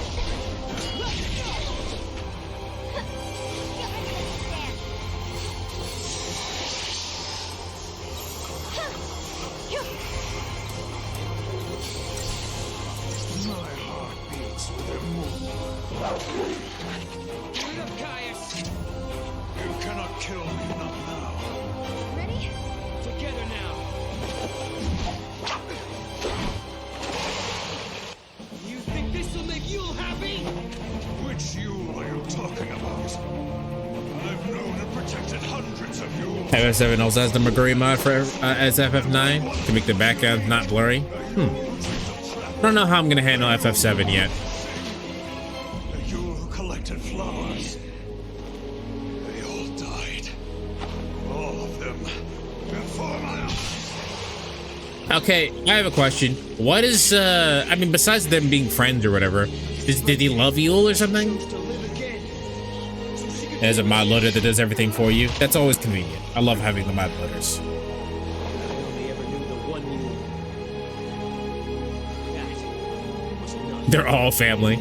My heart beats with emotion. Give it up, Caius. You cannot kill me, not now. Ready? Together now. You think this will make you FF7 also has the Maguri mod for as FF9 to make the background not blurry. I don't know how I'm gonna handle FF7 yet. You collected flowers. They all died. All of them. Before my eyes. Okay, I have a question. What is I mean, besides them being friends or whatever, did he love Yule or something? There's a mod loader that does everything for you. That's always convenient. I love having the mod loaders. They're all family.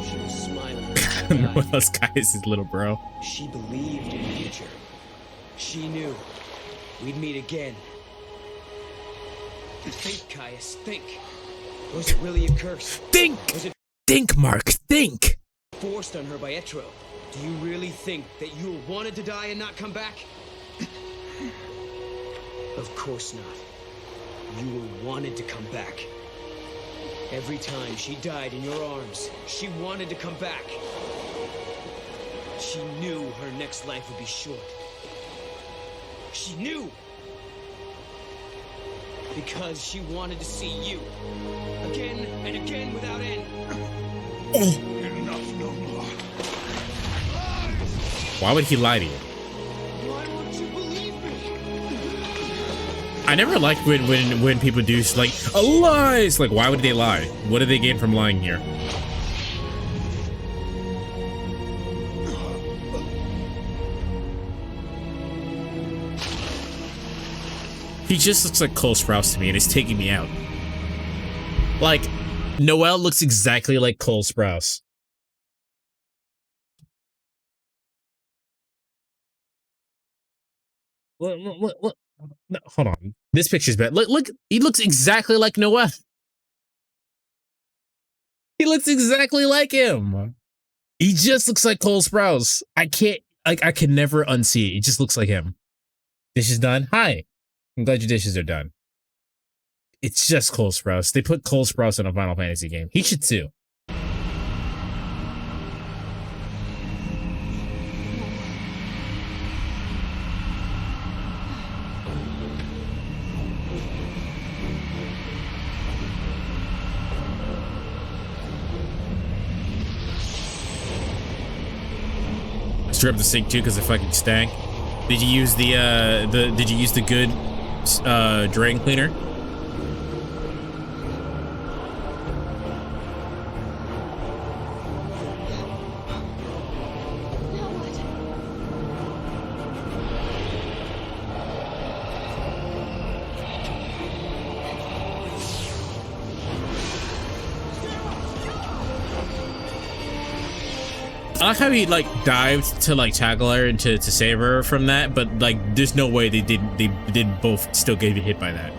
She was smiling. What else, guy is his little bro? She believed in the future. She knew we'd meet again. Think, Caius, think. Was it really a curse? Think! Was it Think, Mark, think! forced on her by Etro? Do you really think that Yule wanted to die and not come back? Of course not. Yule wanted to come back. Every time she died in your arms, she wanted to come back. She knew her next life would be short. She knew! Because she wanted to see you. Again and again without end. Enough no more. Why would he lie to you? Why won't you believe me? I never liked when people do like lies. Like, why would they lie? What do they gain from lying here? He just looks like Cole Sprouse to me, and it's taking me out. Like, Noelle looks exactly like Cole Sprouse. What? No, hold on. This picture's bad. Look, he looks exactly like Noelle. He looks exactly like him. He just looks like Cole Sprouse. I can never unsee it. He just looks like him. Dish is done. Hi. I'm glad your dishes are done. It's just Cole Sprouse. They put Cole Sprouse in a Final Fantasy game. He should too. Scrub the sink too because it fucking stank. Did you use the good drain cleaner? I like how he like dived to like tackle her and to save her from that, but like there's no way they didn't both still get hit by that.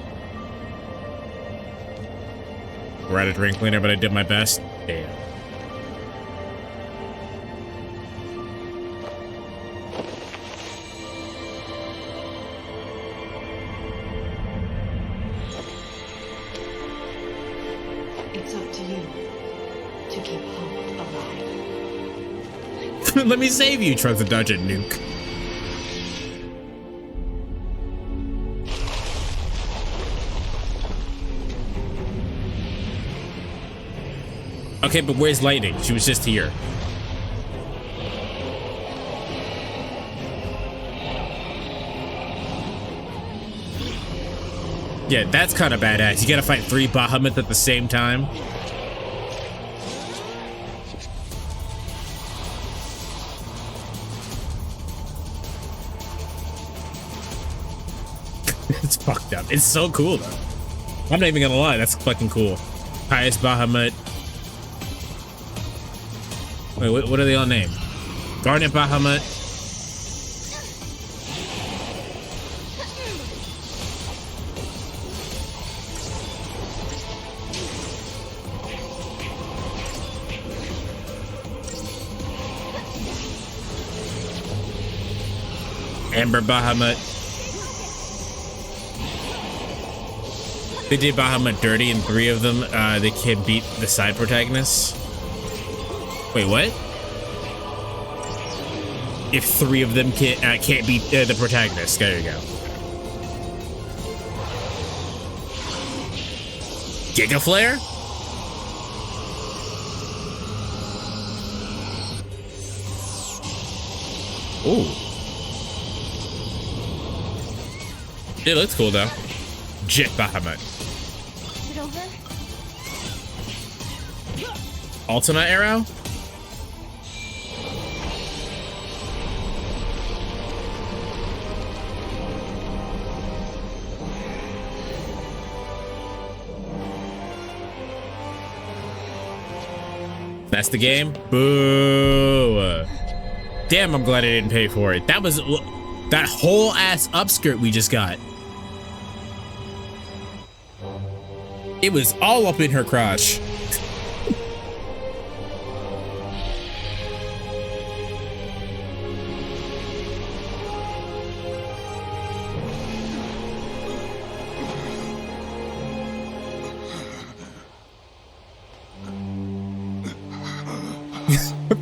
We're at a drain cleaner, but I did my best. Damn. It's up to you to keep hope alive. Let me save you, tries to dodge a nuke. Okay, but where's Lightning? She was just here. Yeah, that's kind of badass. You gotta fight 3 Bahamut at the same time. It's fucked up. It's so cool, though. I'm not even gonna lie. That's fucking cool. Highest Bahamut. Wait, what are they all named? Garnet Bahamut. Amber Bahamut. They did Bahamut dirty, and 3 of them, they can't beat the side protagonists. Wait, what? If 3 of them can't beat the protagonist. There you go. Giga Flare? Ooh. It looks cool though. Jet Bahamut. Is it over? Ultimate arrow? That's the game? Boo. Damn, I'm glad I didn't pay for it. That was that whole ass upskirt we just got. It was all up in her crotch.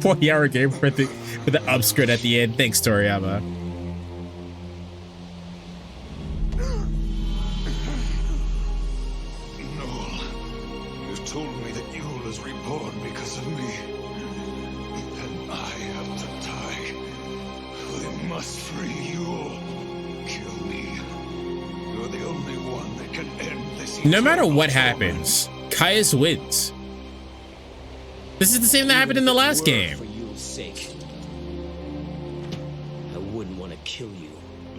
Poor Yara game for the upskirt at the end. Thanks, Toriyama. Noel, you told me that Yule is reborn because of me. And I have to die. We must free Yule. Kill me. You're the only one that can end this. No matter what happens, Caius wins. This is the same that happened in the last game. For Yule's sake, I wouldn't want to kill you.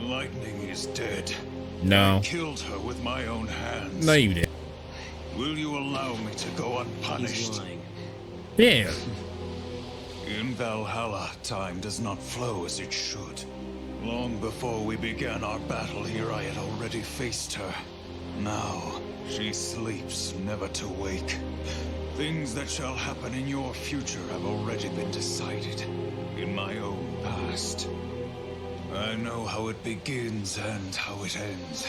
Lightning is dead. No. I killed her with my own hands. No, you didn't. Will you allow me to go unpunished? He's lying. Yeah. In Valhalla, time does not flow as it should. Long before we began our battle here, I had already faced her. Now, she sleeps, never to wake. Things that shall happen in your future have already been decided in my own past. I know how it begins and how it ends.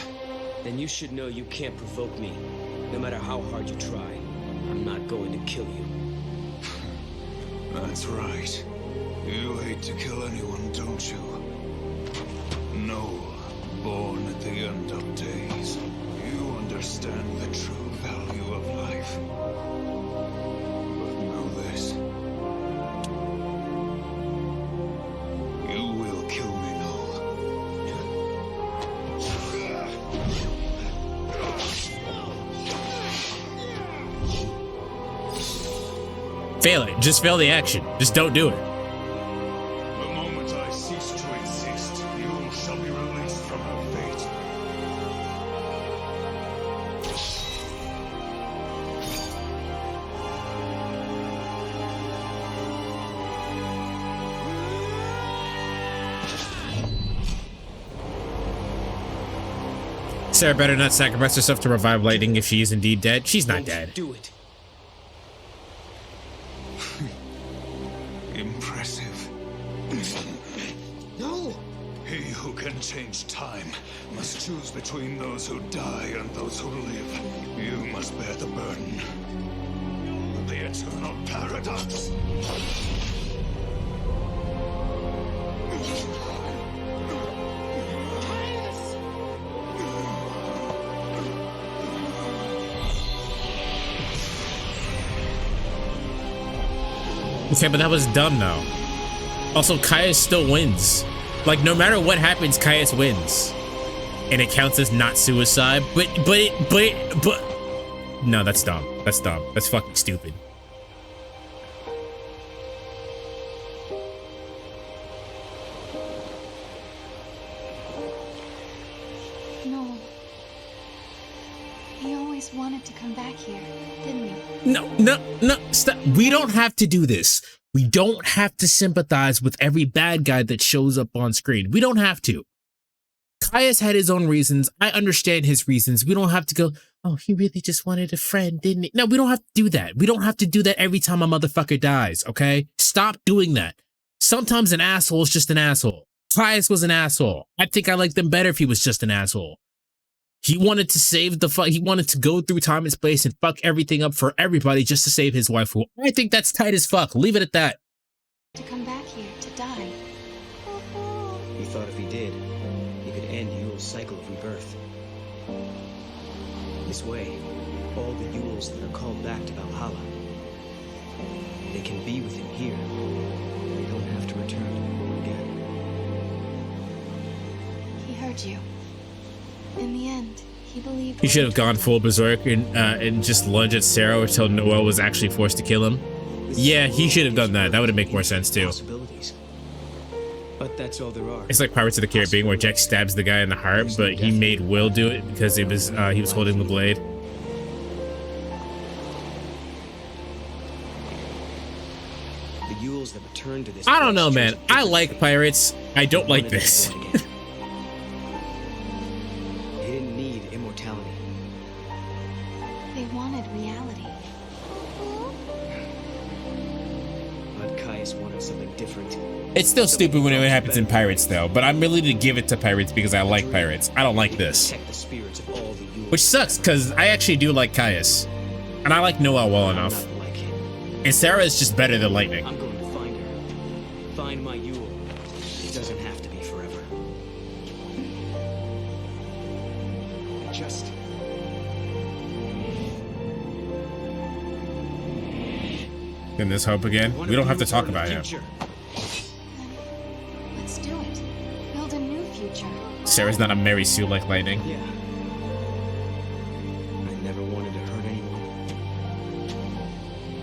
Then you should know you can't provoke me. No matter how hard you try, I'm not going to kill you. That's right. You hate to kill anyone, don't you? Noel, born at the end of days. You understand the true value of life. This. You will kill me, Noel. Fail it. Just fail the action. Just don't do it. The moment I cease to exist, you shall be released from her fate. Sarah better not sacrifice herself to revive Lightning if she is indeed dead. She's not dead. Do it. Impressive. No! He who can change time must choose between those who die and those who live. You must bear the burden. The eternal paradox. Okay, but that was dumb though. Also, Caius still wins. Like, no matter what happens, Caius wins. And it counts as not suicide, but no, that's dumb. That's dumb. That's fucking stupid. No. He always wanted to come back here, didn't he? No, stop. We don't have to do this. We don't have to sympathize with every bad guy that shows up on screen. We don't have to. Caius had his own reasons. I understand his reasons. We don't have to go, oh, he really just wanted a friend, didn't he? No, we don't have to do that. We don't have to do that every time a motherfucker dies, okay? Stop doing that. Sometimes an asshole is just an asshole. Caius was an asshole. I think I liked him better if he was just an asshole. He wanted to save the he wanted to go through time and space and fuck everything up for everybody just to save his wife. Who I think that's tight as fuck. Leave it at that. To come back here to die. He thought if he did, he could end Yule's cycle of rebirth. This way, all the Yules that are called back to Valhalla, they can be with him here. They don't have to return to the world again. He heard you. In the end, he believed. He should have gone full berserk and just lunged at Sarah until Noel was actually forced to kill him. Yeah, he should have done that. That would have made more sense too. But that's all there are. It's like Pirates of the Caribbean where Jack stabs the guy in the heart, but he made Will do it because it was he was holding the blade. The Yules that return to this. I don't know, man. I like pirates. I don't like this. They didn't need immortality. They wanted reality. But Caius wanted something different. It's still stupid when it happens in Pirates, though, but I'm willing to give it to Pirates because I like Pirates. I don't like this. Which sucks, because I actually do like Caius. And I like Noel well enough. And Sarah is just better than Lightning. I'm going to find her. Find my Yule. It doesn't have to be forever. Just... Then there's hope again. We don't have to talk about it. Let's do it. Build a new future. Sarah's not a Mary Sue like Lightning. Yeah. I never wanted to hurt anyone.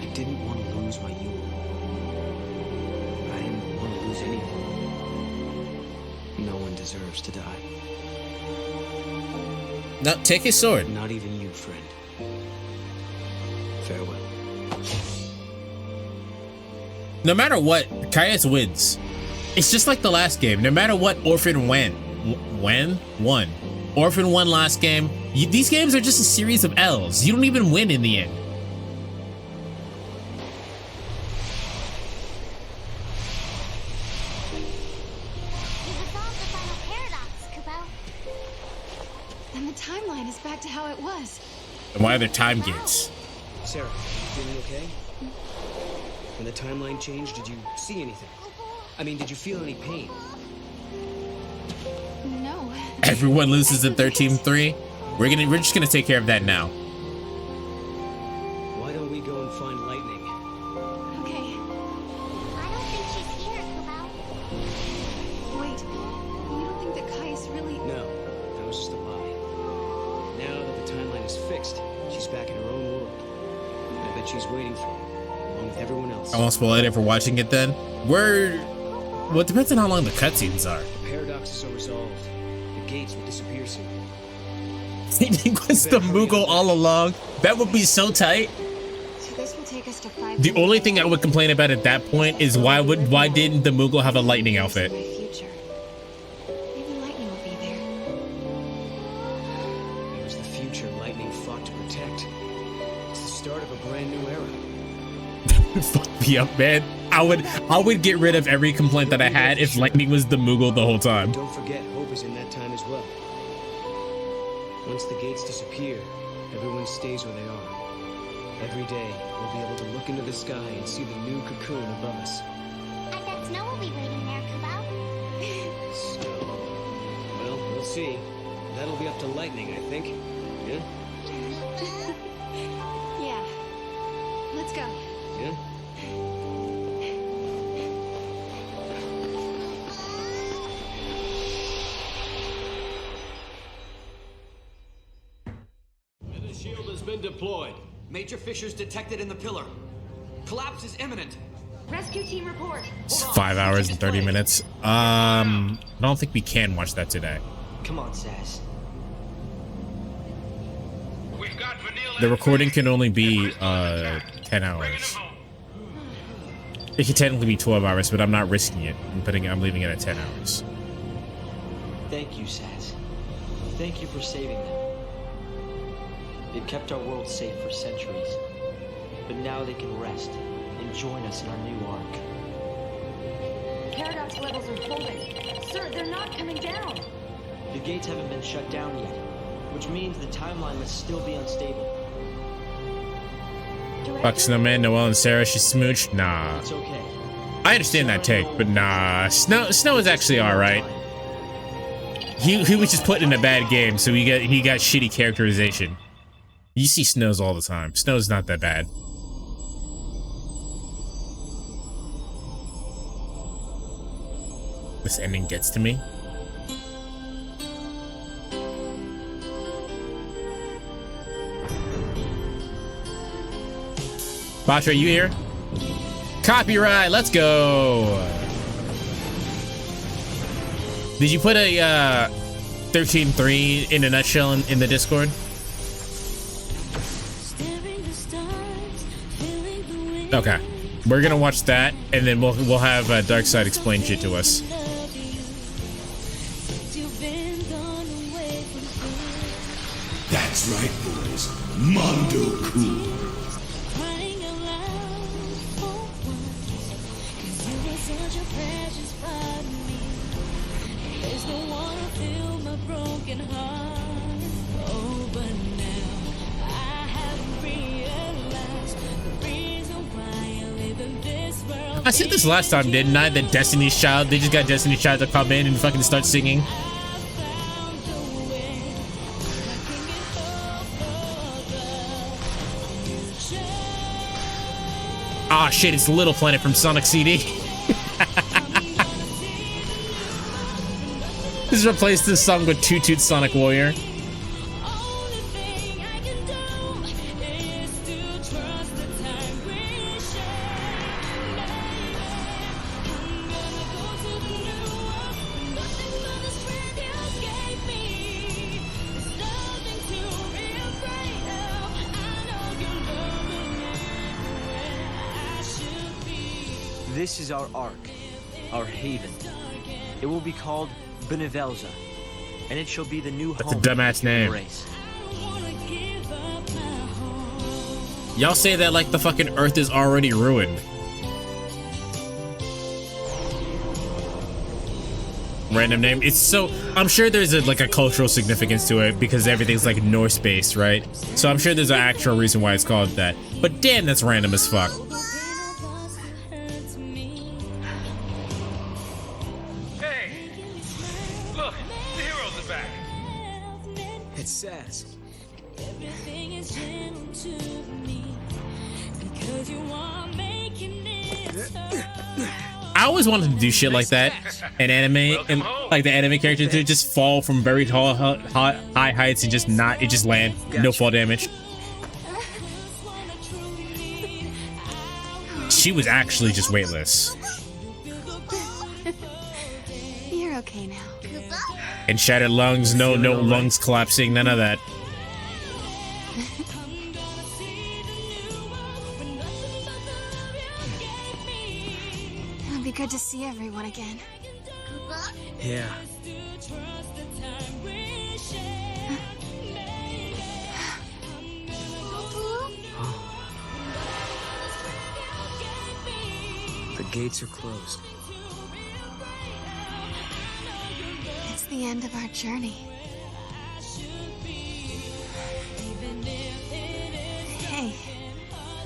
I didn't want to lose my Yule. I didn't want to lose anyone. No one deserves to die. No, take his sword. Not even you, friend. Farewell. No matter what, Caius wins. It's just like the last game. No matter what, Orphan won. Orphan won last game. These games are just a series of L's. You don't even win in the end. And the timeline is back to how it was. And why are there time gates? Sarah, you feeling okay? When the timeline changed, did you see anything? I mean, did you feel any pain? No. Everyone loses in 13-3. We're just gonna take care of that now. Why don't we go and find Lightning? Okay. I don't think she's here, Kubo. Wait, you don't think that Caius really... No, that was just a lie. Now that the timeline is fixed, she's back in her own world. I bet she's waiting for you. With everyone else. I won't spoil it if we're watching it then. Well, it depends on how long the cutscenes are. The paradoxes are resolved. The gates will disappear soon. It was the Moogle all along. That would be so tight. So this will take us to 5. The only thing I would complain about at that point is why didn't the Moogle have a lightning outfit? Maybe Lightning will be there. It was the future Lightning fought to protect. It's the start of a brand new era. Fuck me up, man. I would get rid of every complaint that I had if Lightning was the Moogle the whole time. Don't forget, Hope is in that time as well. Once the gates disappear, everyone stays where they are. Every day, we'll be able to look into the sky and see the new cocoon above us. I bet Snow will be waiting there, Kubo. So, well, we'll see. That'll be up to Lightning, I think. Yeah? Yeah. Let's go. Yeah? The shield has been deployed. Major fissures detected in the pillar. Collapse is imminent. Rescue team report. It's 5 hours and 30 minutes. I don't think we can watch that today. Come on, Saz. The recording can only be 10 hours. It could technically be 12 hours, but I'm not risking it. I'm leaving it at 10 hours. Thank you, Saz. Thank you for saving them. They've kept our world safe for centuries. But now they can rest and join us in our new arc. Paradox levels are holding. Sir, they're not coming down. The gates haven't been shut down yet. which means the timeline must still be unstable. Fuck Snowman, Noelle, and Sarah. She smooched. Nah. It's okay. I understand that take, but nah. Snow is actually all right. He was just put in a bad game, so he got shitty characterization. You see Snows all the time. Snow's not that bad. This ending gets to me. Batra, you here? Copyright, let's go. Did you put a 13.3 in a nutshell in the Discord? Okay, we're gonna watch that, and then we'll have Darkseid explain shit to us. That's right, boys. Mondo cool. I said this last time, didn't I? That Destiny's Child, they just got Destiny's Child to come in and fucking start singing. Ah, shit, it's Little Planet from Sonic CD. This replaced this song with Toot Toot Sonic Warrior. This is our ark, our haven. It will be called Benevelza, and it shall be the new That's a home dumbass name. race. Y'all say that like the fucking Earth is already ruined. Random name. It's so, I'm sure there's like a cultural significance to it because everything's like Norse based, right? So I'm sure there's an actual reason why it's called that. But damn, that's random as fuck. It says. Everything is gentle to me because you are making it so. I always wanted to do shit like that in anime, and like the anime characters to just fall from very tall, high heights and just land, no fall damage. She was actually just weightless. You're okay now. And shattered lungs, no lungs collapsing, none of that. It'll be good to see everyone again. Yeah. The gates are closed. It's the end of our journey. Hey,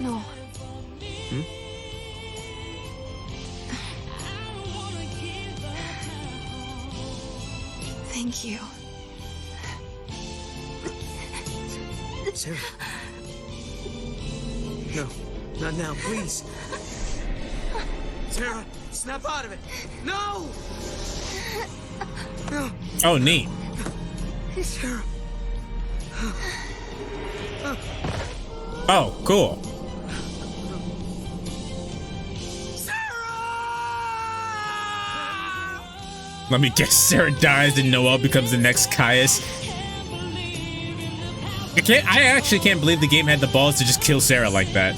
no. Thank you. Sarah. No, not now, please. Sarah, snap out of it. No! No. Oh, neat. Sarah. Oh, cool. Let me guess, Sarah dies and Noelle becomes the next Caius. I actually can't believe the game had the balls to just kill Sarah like that.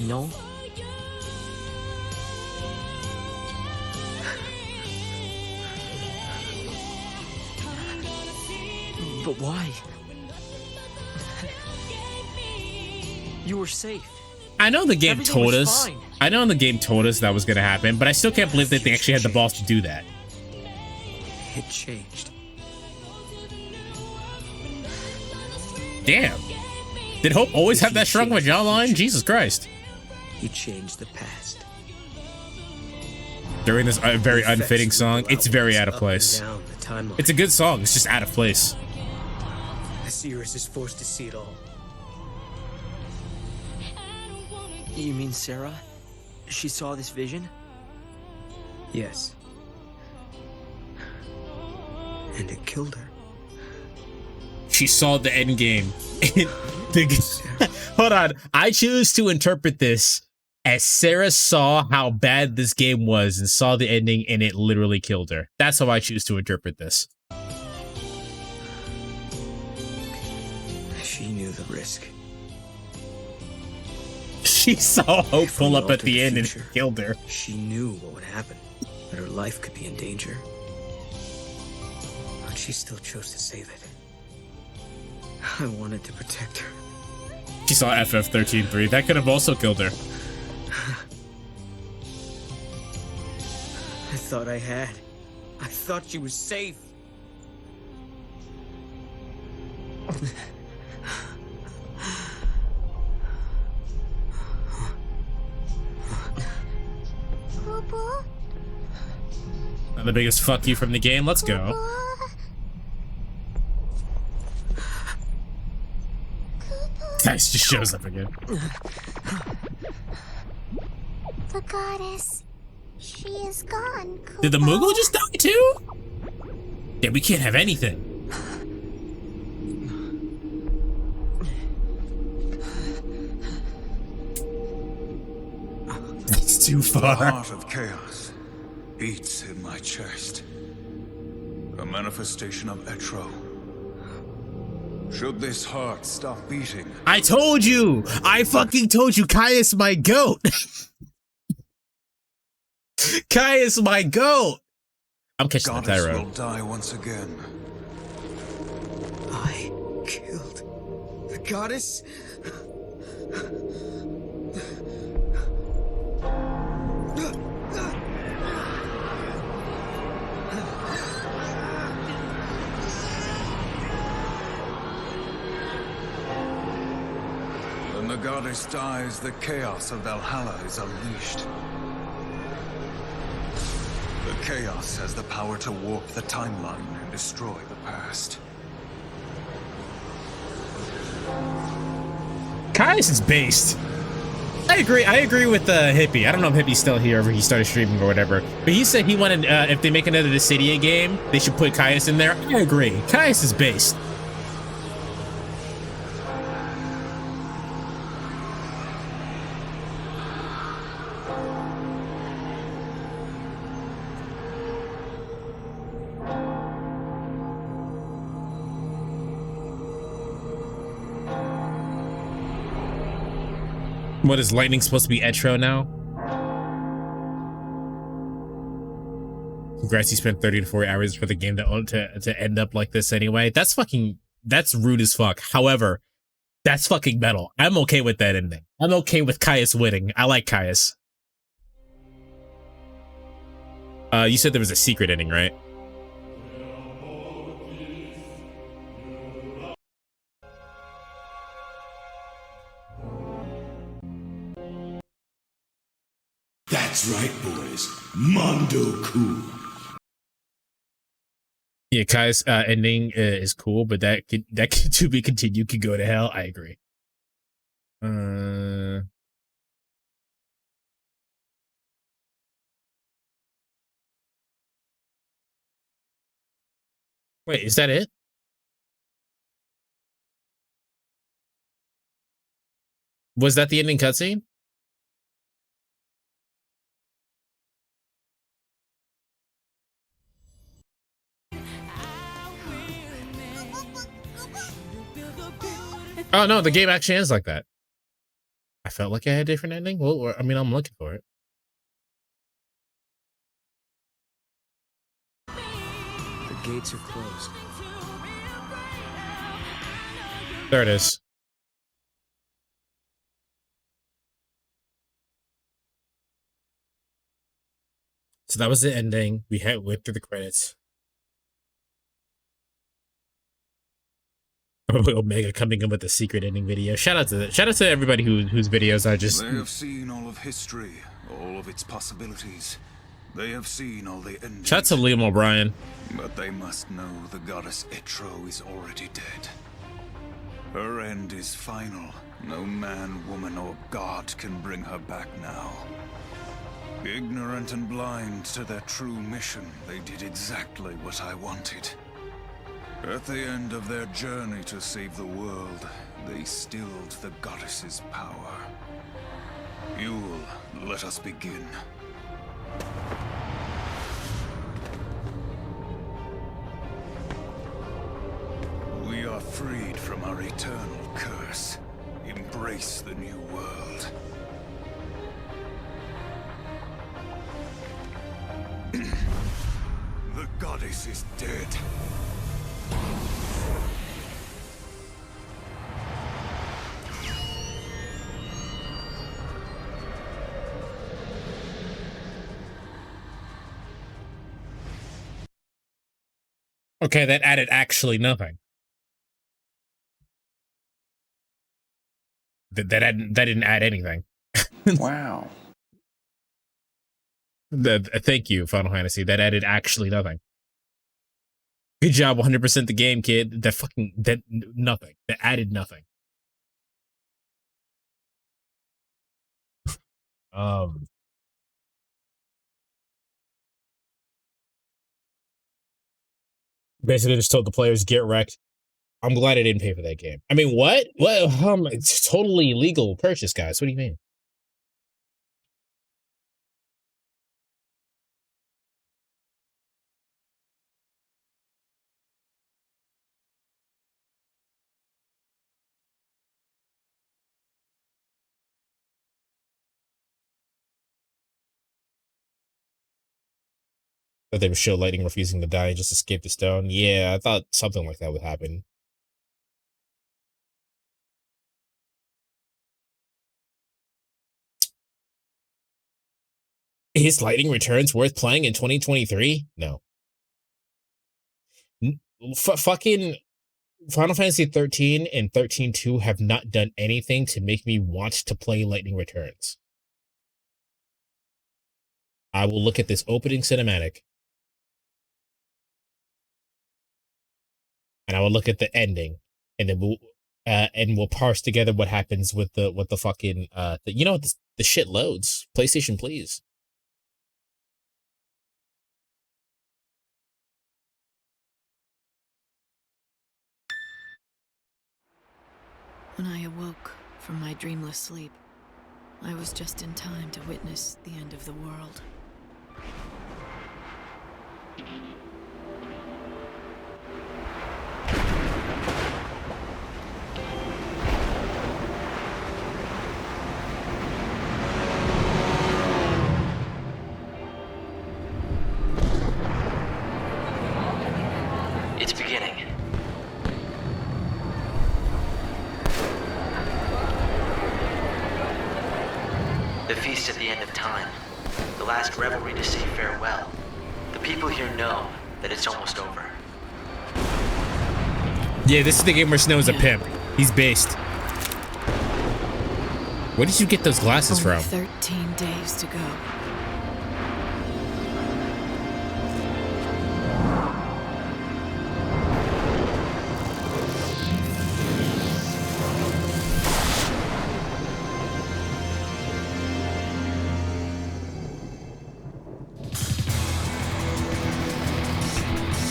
No. But why? You were safe. I know the game Everything told was us. fine. I know the game told us that was gonna happen, but I still can't believe that they actually had the balls to do that. It changed. Damn. Did Hope always have that strong of a jawline? Jesus Christ. You changed the past. During this very unfitting song, it's very out of place. Down the timeline. It's a good song, it's just out of place. The series is forced to see it all. You mean Sarah? She saw this vision? Yes. And it killed her. She saw the end game. Hold on. I choose to interpret this as Sarah saw how bad this game was and saw the ending and it literally killed her. That's how I choose to interpret this. She knew the risk. She saw Hope pull up at the end and it killed her. She knew what would happen, that her life could be in danger. But she still chose to save it. I wanted to protect her. She saw FF XIII. That could have also killed her. I thought I had. I thought she was safe. The biggest fuck you from the game. Let's go. Nice, just shows up again. The goddess. She is gone, Kupo. Did the Moogle just die too? Yeah, we can't have anything. That's too far. The heart of chaos beats in my chest. A manifestation of Etro. Should this heart stop beating? I told you! I fucking told you Caius my goat! Caius my goat! I'm catching the Goddess Tyro. will die once again. I killed the goddess? When the goddess dies, the chaos of Valhalla is unleashed. The chaos has the power to warp the timeline and destroy the past. Caius is based. I agree with Hippie. I don't know if Hippie's still here or he started streaming or whatever. But he said he wanted, if they make another Dissidia game, they should put Caius in there. I agree. Caius is based. What is lightning supposed to be Etro now? Congrats, you spent 30 to 40 hours for the game to end up like this anyway. That's rude as fuck. However, that's fucking metal. I'm okay with that ending. I'm okay with Caius winning. I like Caius. You said there was a secret ending, right? That's right, boys. Mondo cool. Yeah, Kai's ending is cool, but that could to be continued could go to hell. I agree. Wait, is that it? Was that the ending cutscene? Oh no, the game actually ends like that. I felt like I had a different ending. Well, I mean, I'm looking for it. The gates are closed. There it is. So that was the ending. We went through the credits. Omega coming in with the secret ending video. Shout out to everybody whose videos are just. They have seen all of history, all of its possibilities. They have seen all the endings. Shout out to Liam O'Brien. But they must know the goddess Etro is already dead. Her end is final. No man, woman, or god can bring her back now. Ignorant and blind to their true mission, they did exactly what I wanted. At the end of their journey to save the world, they stilled the goddess's power. Yule, let us begin. We are freed from our eternal curse. Embrace the new world. The goddess is dead. Okay, that added actually nothing. That didn't add anything. Wow. Thank you, Final Fantasy. That added actually nothing. Good job, 100% the game, kid. That nothing. That added nothing. Basically just told the players, get wrecked. I'm glad I didn't pay for that game. I mean, what? What? It's totally legal purchase, guys. What do you mean? That they would show Lightning refusing to die and just escape the stone. Yeah, I thought something like that would happen. Is Lightning Returns worth playing in 2023? No. Fucking Final Fantasy XIII and 13-2 have not done anything to make me want to play Lightning Returns. I will look at this opening cinematic. And I will look at the ending. And then we'll parse together what happens with the fucking the shit loads. PlayStation, please. When I awoke from my dreamless sleep, I was just in time to witness the end of the world. It's beginning. The feast at the end of time. The last revelry to say farewell. The people here know that it's almost over. Yeah, this is the game where Snow is a pimp. He's based. Where did you get those glasses from? 13 days to go.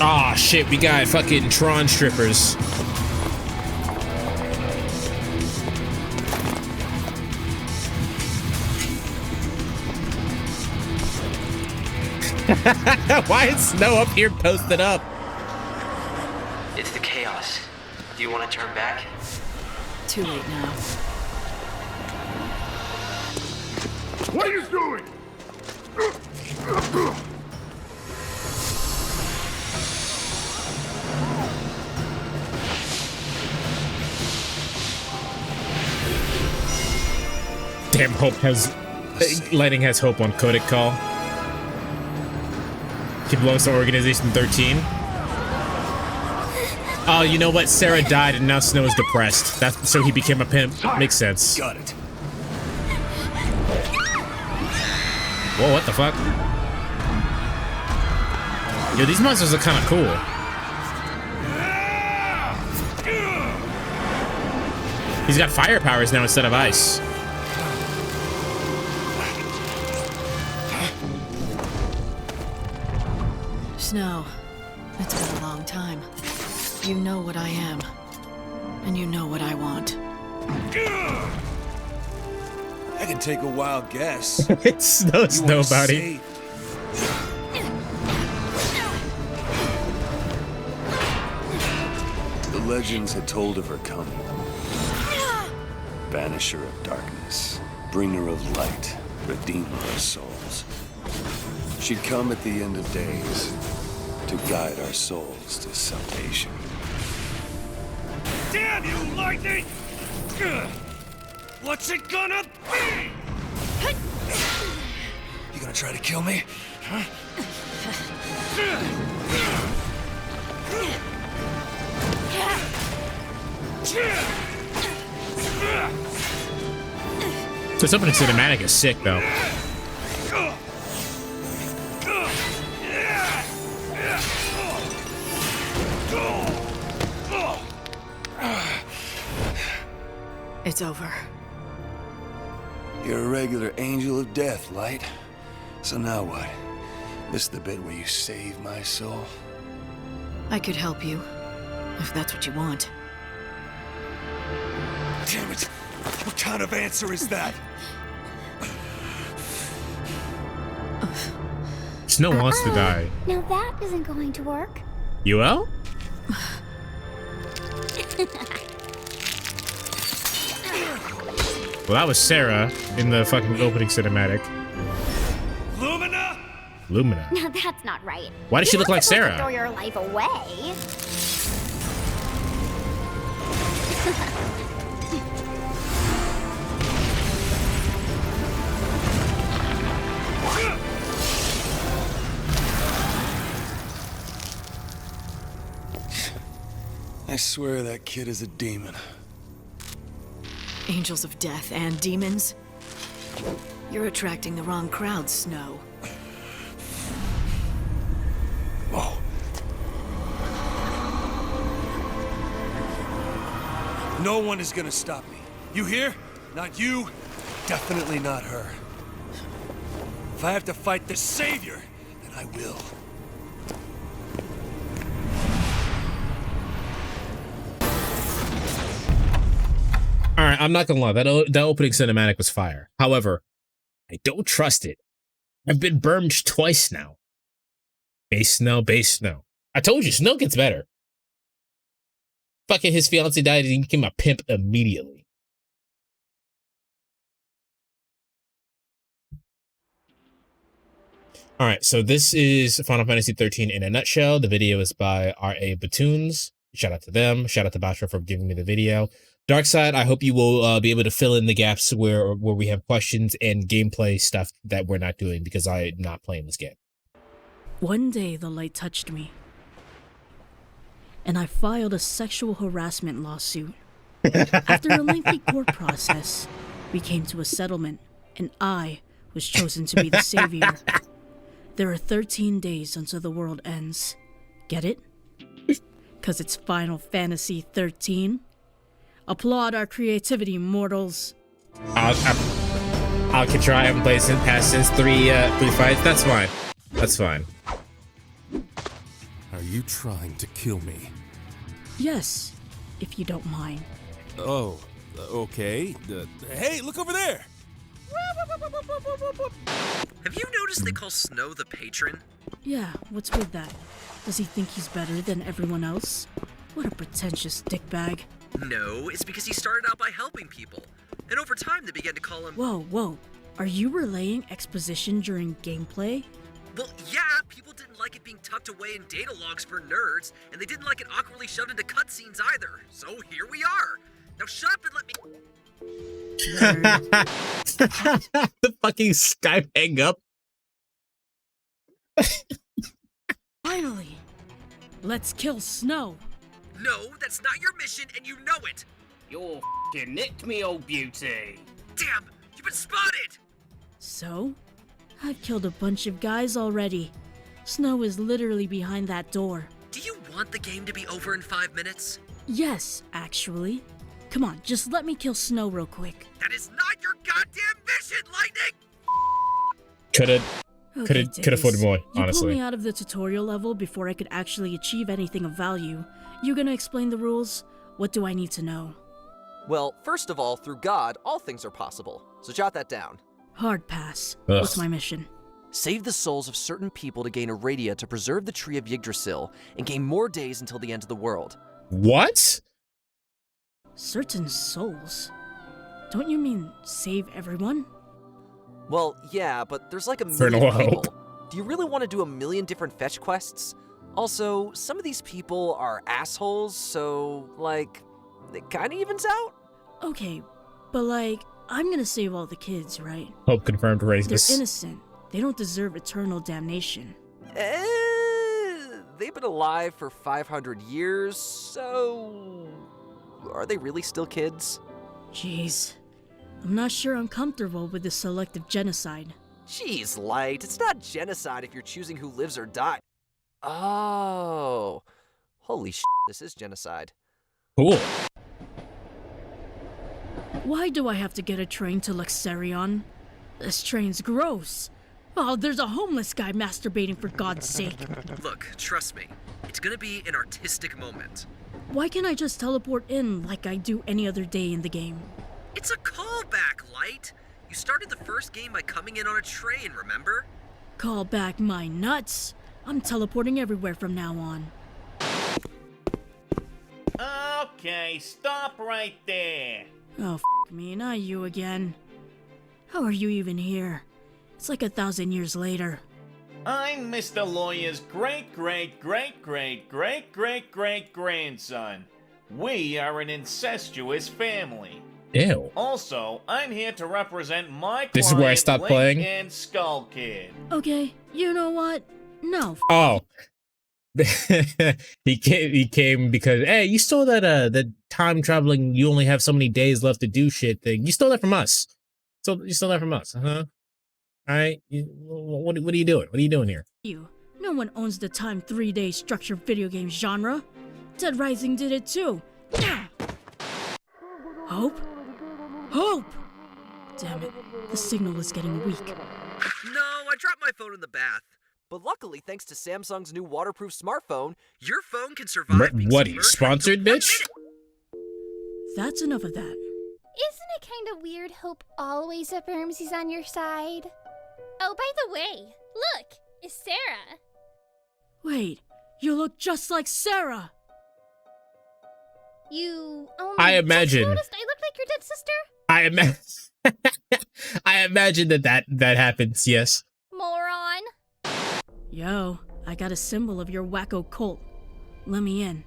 Aw, shit, we got fucking Tron strippers. Why is Snow up here posted up? It's the chaos. Do you want to turn back? Too late now. What are you doing? Damn, Lightning has hope on Codec Call. He belongs to Organization 13. Oh, you know what? Sarah died and now Snow is depressed. That's so he became a pimp. Makes sense. Got it. Whoa, what the fuck? Yo, these monsters are kind of cool. He's got fire powers now instead of ice. Snow, it's been a long time. You know what I am, and you know what I want. I can take a wild guess. It's Snow Body. The legends had told of her coming. Banisher of darkness, bringer of light, redeemer of souls. She'd come at the end of days to guide our souls to salvation. Damn you, lightning! What's it gonna be? You gonna try to kill me? Huh? This opening cinematic is sick, though. It's over. You're a regular angel of death, Light. So now what? This the bit where you save my soul? I could help you, if that's what you want. Damn it! What kind of answer is that? Snow wants to die. Now that isn't going to work. UL? Well, that was Sarah in the fucking opening cinematic. Lumina? Lumina. Now that's not right. Why does she look like You're not Sarah? supposed to throw your life away. I swear that kid is a demon. Angels of death and demons? You're attracting the wrong crowd, Snow. Whoa. No one is gonna stop me. You hear? Not you, definitely not her. If I have to fight the Savior, then I will. All right, I'm not gonna lie. That opening cinematic was fire. However, I don't trust it. I've been burned twice now. Base Snow, base Snow. I told you, Snow gets better. Fucking his fiance died and he became a pimp immediately. All right, so this is Final Fantasy XIII in a nutshell. The video is by R.A. Batoons. Shout out to them. Shout out to Batra for giving me the video. Darkside, I hope you will be able to fill in the gaps where we have questions and gameplay stuff that we're not doing because I'm not playing this game. One day the light touched me, and I filed a sexual harassment lawsuit. After a lengthy court process, we came to a settlement, and I was chosen to be the savior. There are 13 days until the world ends. Get it? 'Cause it's Final Fantasy XIII. Applaud our creativity, mortals. I can try. I haven't played since three fights. That's fine. That's fine. Are you trying to kill me? Yes, if you don't mind. Oh, okay. Hey, look over there! Have you noticed they call Snow the patron? Yeah, what's with that? Does he think he's better than everyone else? What a pretentious dickbag. No, it's because he started out by helping people. And over time they began to call him... Whoa. Are you relaying exposition during gameplay? Well, yeah, people didn't like it being tucked away in data logs for nerds, and they didn't like it awkwardly shoved into cutscenes either. So here we are. Now shut up and let me... The fucking Skype hang up. Finally! Let's kill Snow! No, that's not your mission, and you know it! You're f***ing nicked me, old beauty! Damn! You've been spotted! So? I've killed a bunch of guys already. Snow is literally behind that door. Do you want the game to be over in 5 minutes? Yes, actually. Come on, just let me kill Snow real quick. That is not your goddamn mission, Lightning! Could afford more, You pulled honestly. me out of the tutorial level before I could actually achieve anything of value. You gonna explain the rules? What do I need to know? Well, first of all, through God, all things are possible. So jot that down. Hard pass. Ugh. What's my mission? Save the souls of certain people to gain Aradia to preserve the Tree of Yggdrasil and gain more days until the end of the world. What? Certain souls? Don't you mean save everyone? Well, yeah, but there's like a For million no people. hope. Do you really want to do a million different fetch quests? Also, some of these people are assholes, so, like, it kinda evens out. Okay, but like, I'm gonna save all the kids, right? Hope confirmed They're racist. innocent. They don't deserve eternal damnation. They've been alive for 500 years, so... Are they really still kids? Jeez. I'm not sure I'm comfortable with this selective genocide. Jeez, Light, it's not genocide if you're choosing who lives or dies. Oh. Holy shit, this is genocide. Cool. Why do I have to get a train to Luxerion? This train's gross. Oh, there's a homeless guy masturbating for God's sake. Look, trust me. It's gonna be an artistic moment. Why can't I just teleport in like I do any other day in the game? It's a callback, Light! You started the first game by coming in on a train, remember? Call back my nuts. I'm teleporting everywhere from now on. Okay, stop right there. Oh, me, not you again. How are you even here? It's like 1,000 years later. I'm Mr. Lawyer's great-great-great-great-great-great-great-grandson. We are an incestuous family. Ew. Also, I'm here to represent my This is where I client, stopped Link playing? and Skull Kid. Okay, you know what? No. Oh. he came because, hey, you stole that the time traveling, you only have so many days left to do shit thing. You stole that from us. So you stole that from us, huh? Alright. What are you doing? What are you doing here? No one owns the time 3-day structured video game genre. Dead Rising did it too. Yeah. Hope? Hope! Damn it. The signal is getting weak. No, I dropped my phone in the bath. But luckily, thanks to Samsung's new waterproof smartphone, your phone can survive being What, you submerged sponsored, bitch? That's enough of that. Isn't it kind of weird Hope always affirms he's on your side? Oh, by the way, look, it's Sarah. Wait, you look just like Sarah! You only I imagine. just noticed I look like your dead sister? I imagine that happens, yes. Moron. Yo, I got a symbol of your wacko cult. Let me in.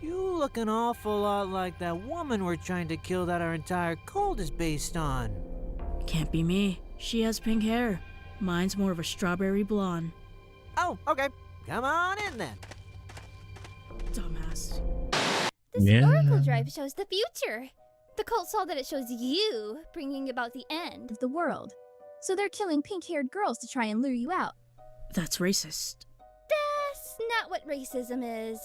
You look an awful lot like that woman we're trying to kill that our entire cult is based on. Can't be me. She has pink hair. Mine's more of a strawberry blonde. Oh, okay. Come on in then. Dumbass. This Oracle Drive shows the future. The cult saw that it shows you bringing about the end of the world. So they're killing pink-haired girls to try and lure you out. That's racist. That's not what racism is.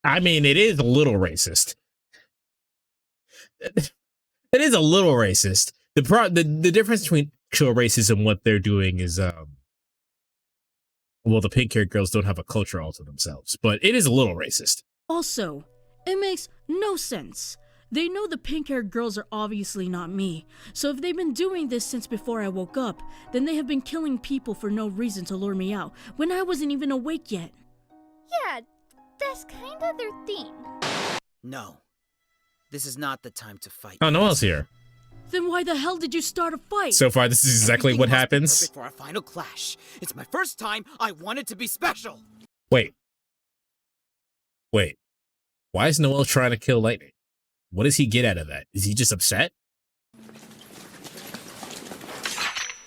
I mean, it is a little racist. It is a little racist. The difference between actual racism and what they're doing is, well, the pink-haired girls don't have a culture all to themselves, but it is a little racist. Also, it makes no sense. They know the pink-haired girls are obviously not me, so if they've been doing this since before I woke up, then they have been killing people for no reason to lure me out, when I wasn't even awake yet. Yeah, that's kind of their thing. No. This is not the time to fight. Oh, no one's here. Then why the hell did you start a fight? So far, this is exactly what happens. For our final clash. It's my first time. I want it to be special. Wait. Why is Noel trying to kill Lightning? What does he get out of that? Is he just upset?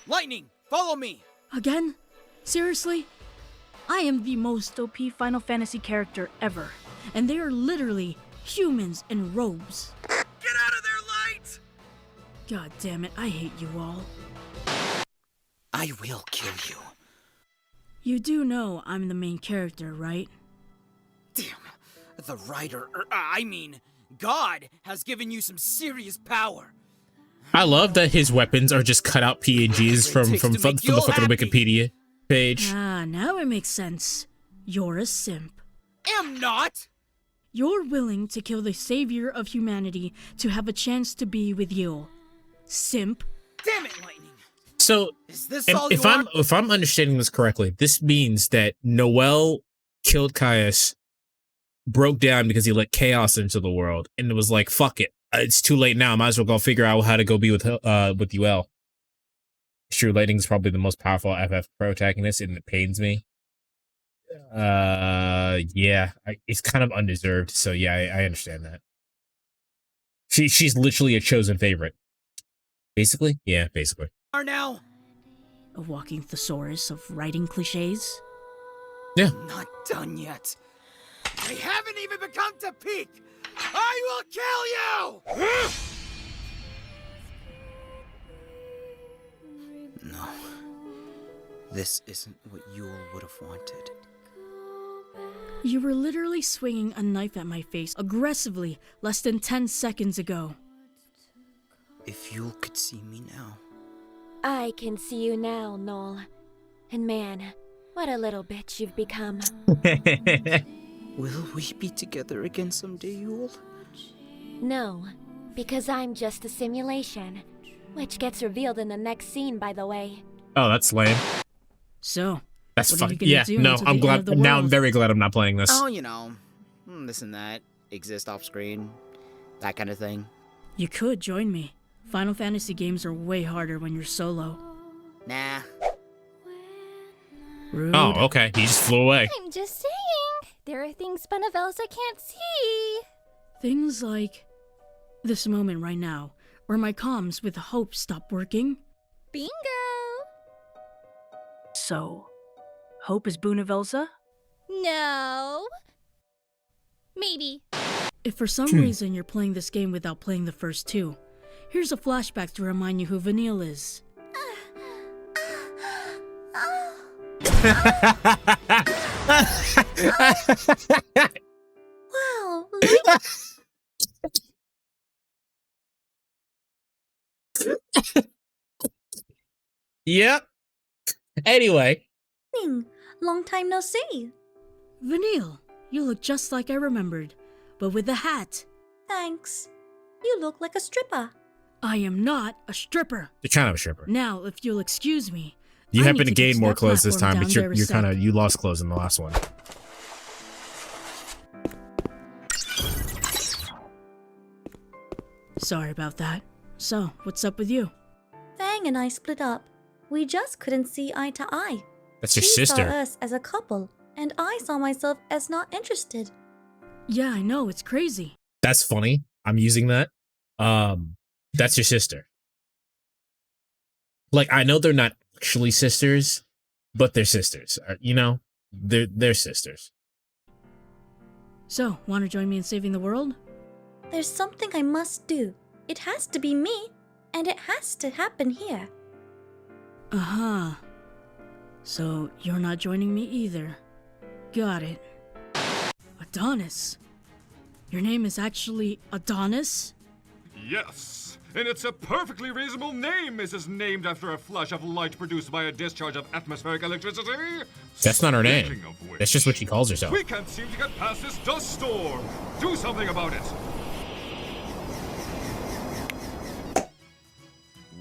Lightning, follow me. Again? Seriously? I am the most OP Final Fantasy character ever, and they are literally humans in robes. Get out of there, Light! God damn it, I hate you all. I will kill you. You do know I'm the main character, right? Damn. The writer, God has given you some serious power. I love that his weapons are just cut out PNGs from the fucking Wikipedia page. Ah, now it makes sense. You're a simp. Am not! You're willing to kill the savior of humanity to have a chance to be with you. Simp. Damn it, Lightning! So, Is this all you if I'm understanding this correctly, this means that Noel killed Caius, broke down because he let chaos into the world, and it was like, fuck it, it's too late now. I might as well go figure out how to go be with UL. Sure, Lightning's probably the most powerful FF protagonist, and it pains me. Yeah, it's kind of undeserved. So yeah, I understand that. She's literally a chosen favorite. Basically, yeah, basically. are now? A walking thesaurus of writing cliches? Yeah. I'm not done yet. I haven't even begun to peak! I will kill you! No. This isn't what Yule would have wanted. You were literally swinging a knife at my face aggressively less than 10 seconds ago. If Yule could see me now. I can see you now, Noel. And man, what a little bitch you've become. Will we be together again someday, Yule? No, because I'm just a simulation, which gets revealed in the next scene, by the way. Oh, that's lame. So, that's what are fun. you Yeah, do no, until I'm the end of glad. the Now I'm world? very glad I'm not playing this. Oh, you know, this and that, exist off screen, that kind of thing. You could join me. Final Fantasy games are way harder when you're solo. Nah. Rude. Oh, okay. He just flew away. I'm just saying, there are things Benevelsa can't see. Things like this moment right now, where my comms with Hope stop working. Bingo! So, Hope is Bunavelsa? No. Maybe. If for some reason you're playing this game without playing the first two, here's a flashback to remind you who Vanille is. Wow. Yep. Anyway. Long time no see. Vanille, you look just like I remembered, but with a hat. Thanks. You look like a stripper. I am not a stripper. You're kind of a stripper. Now, if you'll excuse me. You I happen need to get gain more that clothes this platform time, down but there a you're sec. kind of, you lost clothes in the last one. Sorry about that. So, what's up with you? Fang and I split up. We just couldn't see eye to eye. That's your She sister. saw us as a couple, and I saw myself as not interested. Yeah, I know, it's crazy. That's funny. I'm using that. That's your sister. Like, I know they're not actually sisters, but they're sisters. You know, they're sisters. So, want to join me in saving the world? There's something I must do. It has to be me, and it has to happen here. Uh-huh. So, you're not joining me either. Got it. Adonis. Your name is actually Adonis? Yes, and it's a perfectly reasonable name. Is this named after a flash of light produced by a discharge of atmospheric electricity? That's not her name. Speaking of which, That's just what she calls herself. we can't seem to get past this dust storm. Do something about it.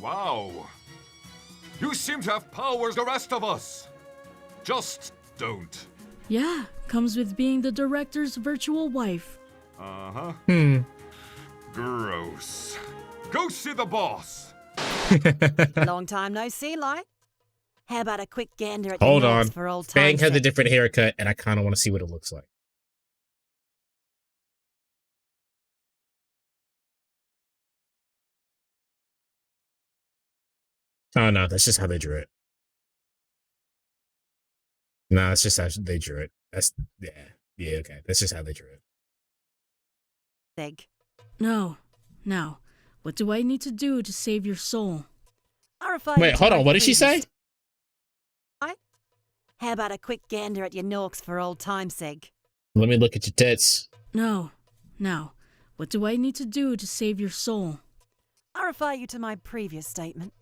Wow. You seem to have powers the rest of us. Just don't. Yeah, comes with being the director's virtual wife. Uh-huh. Gross. Go see the boss. Long time no see, Light. How about a quick gander at Hold the on. notes for old Fang time's has a sake? different haircut, and I kind of want to see what it looks like. Oh no, that's just how they drew it. No, it's just how they drew it. That's yeah, okay. That's just how they drew it. Egg. No. Now, what do I need to do to save your soul? Wait, hold on. What did she say? How about a quick gander at your norks for old time's sake? Let me look at your tits. No. Now, what do I need to do to save your soul? I refer you to my previous statement.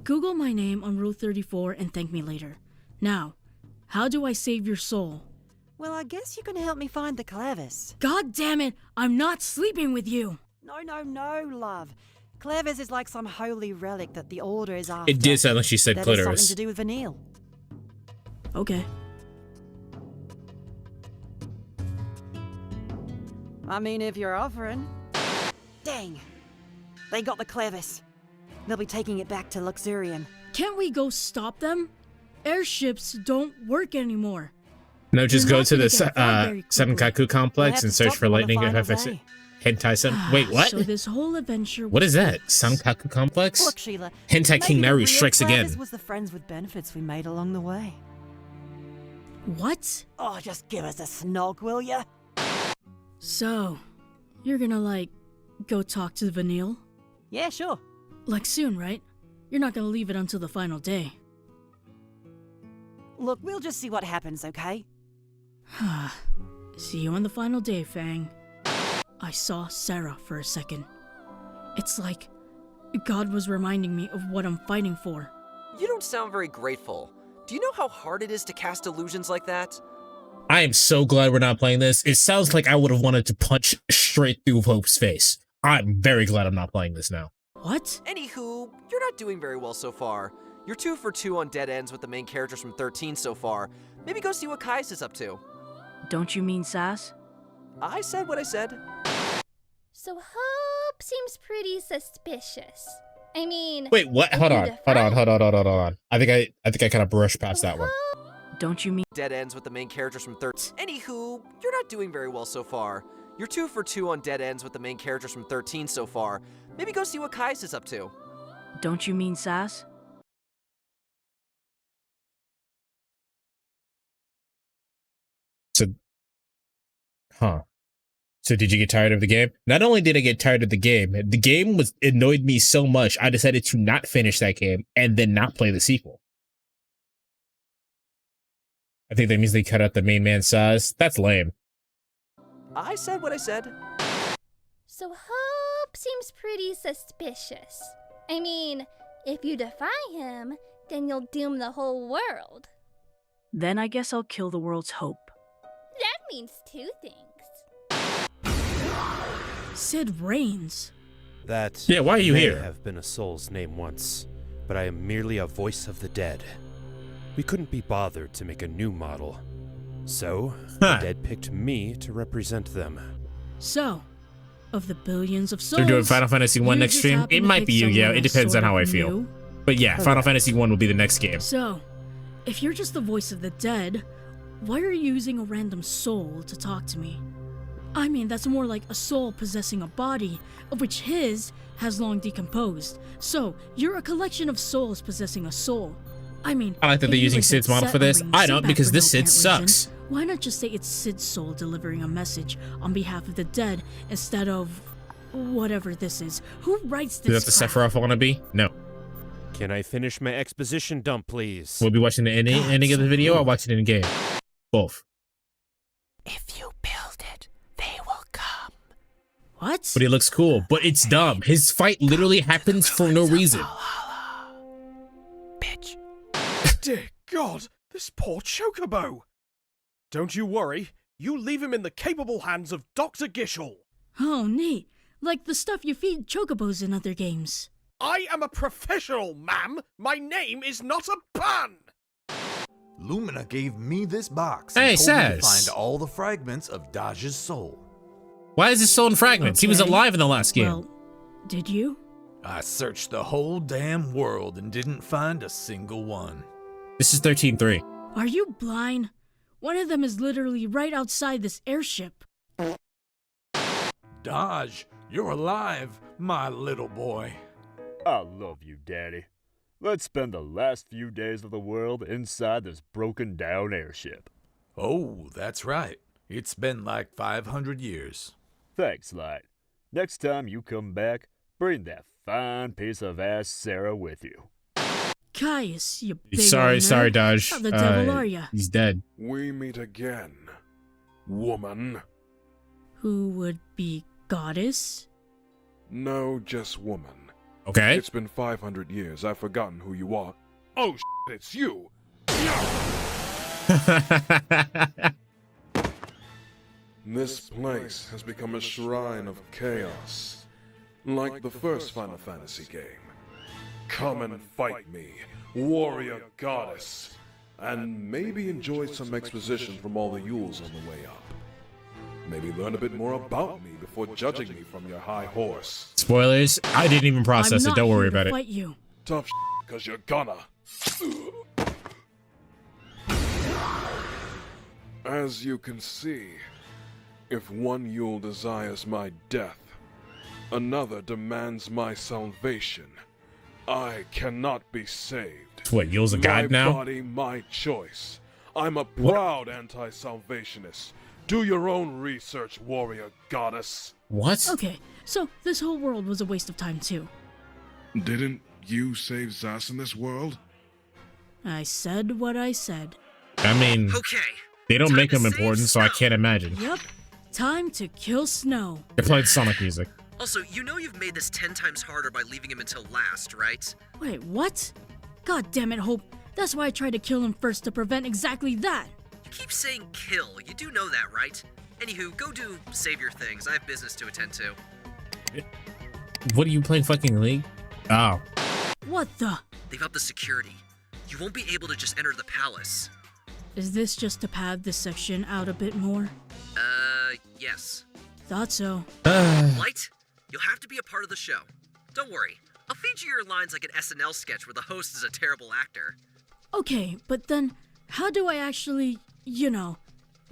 Google my name on Rule 34 and thank me later. Now, how do I save your soul? Well, I guess you can help me find the Clavis. God damn it! I'm not sleeping with you! No, love. Clavis is like some holy relic that the Order is after. It did sound like she said that clitoris. Has something to do with Vanille. Okay. I mean, if you're offering. Dang. They got the Clavis. They'll be taking it back to Luxurion. Can't we go stop them? Airships don't work anymore. No, just You're go not to gonna the get far very Senkaku complex and search for lightning FFXIII. hentai sen. Wait, what? So this whole adventure. What is that? Senkaku complex? Look, Sheila. Hentai King Naru strikes again. This was the friends with benefits we made along the way. What? Oh, just give us a snog, will ya? So, you're gonna, go talk to Vanille? Yeah, sure. Soon, right? You're not gonna leave it until the final day. Look, we'll just see what happens, okay? See you on the final day, Fang. I saw Sarah for a second. It's like God was reminding me of what I'm fighting for. You don't sound very grateful. Do you know how hard it is to cast illusions like that? I am so glad we're not playing this. It sounds like I would have wanted to punch straight through Hope's face. I'm very glad I'm not playing this now. What? Anywho, you're not doing very well so far. You're 2 for 2 on dead ends with the main characters from 13 so far. Maybe go see what Caius is up to. Don't you mean Sass? I said what I said. So Hope seems pretty suspicious. I mean... Wait, what? Hold on. I think I kind of brushed past that one. Don't you mean... Dead ends with the main characters from 13. Anywho, you're not doing very well so far. You're 2 for 2 on dead ends with the main characters from 13 so far. Maybe go see what Caius is up to. Don't you mean Sass? So did you get tired of the game? Not only did I get tired of the game annoyed me so much, I decided to not finish that game and then not play the sequel. I think that means they cut out the main man size. That's lame. I said what I said. So Hope seems pretty suspicious. I mean, if you defy him, then you'll doom the whole world. Then I guess I'll kill the world's hope. That means 2 things. Sid Reigns. That yeah, why are you may here? have been a soul's name once, but I am merely a voice of the dead. We couldn't be bothered to make a new model. So, the dead picked me to represent them. So, of the billions of souls... They're doing Final Fantasy 1 next stream? It might be Yu-Gi-Oh! It depends on how I feel. But yeah, Final Fantasy 1 will be the next game. So, if you're just the voice of the dead, why are you using a random soul to talk to me? I mean, that's more like a soul possessing a body, of which his has long decomposed. So, you're a collection of souls possessing a soul. I mean, I like that they're using Sid's model for this. I don't, because this Sid sucks. Why not just say it's Sid's soul delivering a message on behalf of the dead instead of whatever this is? Who writes this? Is that the Sephiroth wannabe? No. Can I finish my exposition dump, please? We'll be watching the ending of the video or watching it in game. Both. If you build it, they will come. What? But he looks cool, but it's dumb. His fight literally happens for no reason. Bitch. Dear God, this poor Chocobo. Don't you worry. You leave him in the capable hands of Dr. Gishel. Oh, neat. Like the stuff you feed chocobos in other games. I am a professional, ma'am. My name is not a pun. Lumina gave me this box Hey, and told me to Saz. find all the fragments of Daj's soul. Why is his soul in fragments? He was Okay. alive in the last game. Well, did you? I searched the whole damn world and didn't find a single one. This is 13-3. Are you blind? One of them is literally right outside this airship. Daj, you're alive, my little boy. I love you, Daddy. Let's spend the last few days of the world inside this broken down airship. Oh, that's right. It's been like 500 years. Thanks, Light. Next time you come back, bring that fine piece of ass Sarah with you. Caius, you big Sorry, old nerd. sorry, Dodge. How the devil are ya? He's dead. We meet again, woman. Who would be goddess? No, just woman. Okay. It's been 500 years. I've forgotten who you are. Oh, it's you. This place has become a shrine of chaos, like the first Final Fantasy game. Come and fight me, warrior goddess, and maybe enjoy some exposition from all the Yules on the way up. Maybe learn a bit more about me before judging me from your high horse. Spoilers. I didn't even process it. Don't worry about it. Fight you. Tough because you're gonna. As you can see, if one Yule desires my death, another demands my salvation. I cannot be saved. What, Yule's a god now? My body, my choice. I'm a proud anti-salvationist. Do your own research, warrior goddess. What? Okay, so this whole world was a waste of time too. Didn't you save Zas in this world? I said what I said. I mean, they don't make him important, so I can't imagine. Yep, time to kill Snow. They're playing Sonic music. Also, you know you've made this 10 times harder by leaving him until last, right? Wait, what? God damn it, Hope. That's why I tried to kill him first to prevent exactly that. You keep saying kill. You do know that, right? Anywho, go do savior things. I have business to attend to. What are you playing, fucking League? Oh. What the? They've upped the security. You won't be able to just enter the palace. Is this just to pad this section out a bit more? Yes. Thought so. Light, you'll have to be a part of the show. Don't worry. I'll feed you your lines like an SNL sketch where the host is a terrible actor. Okay, but then how do I actually,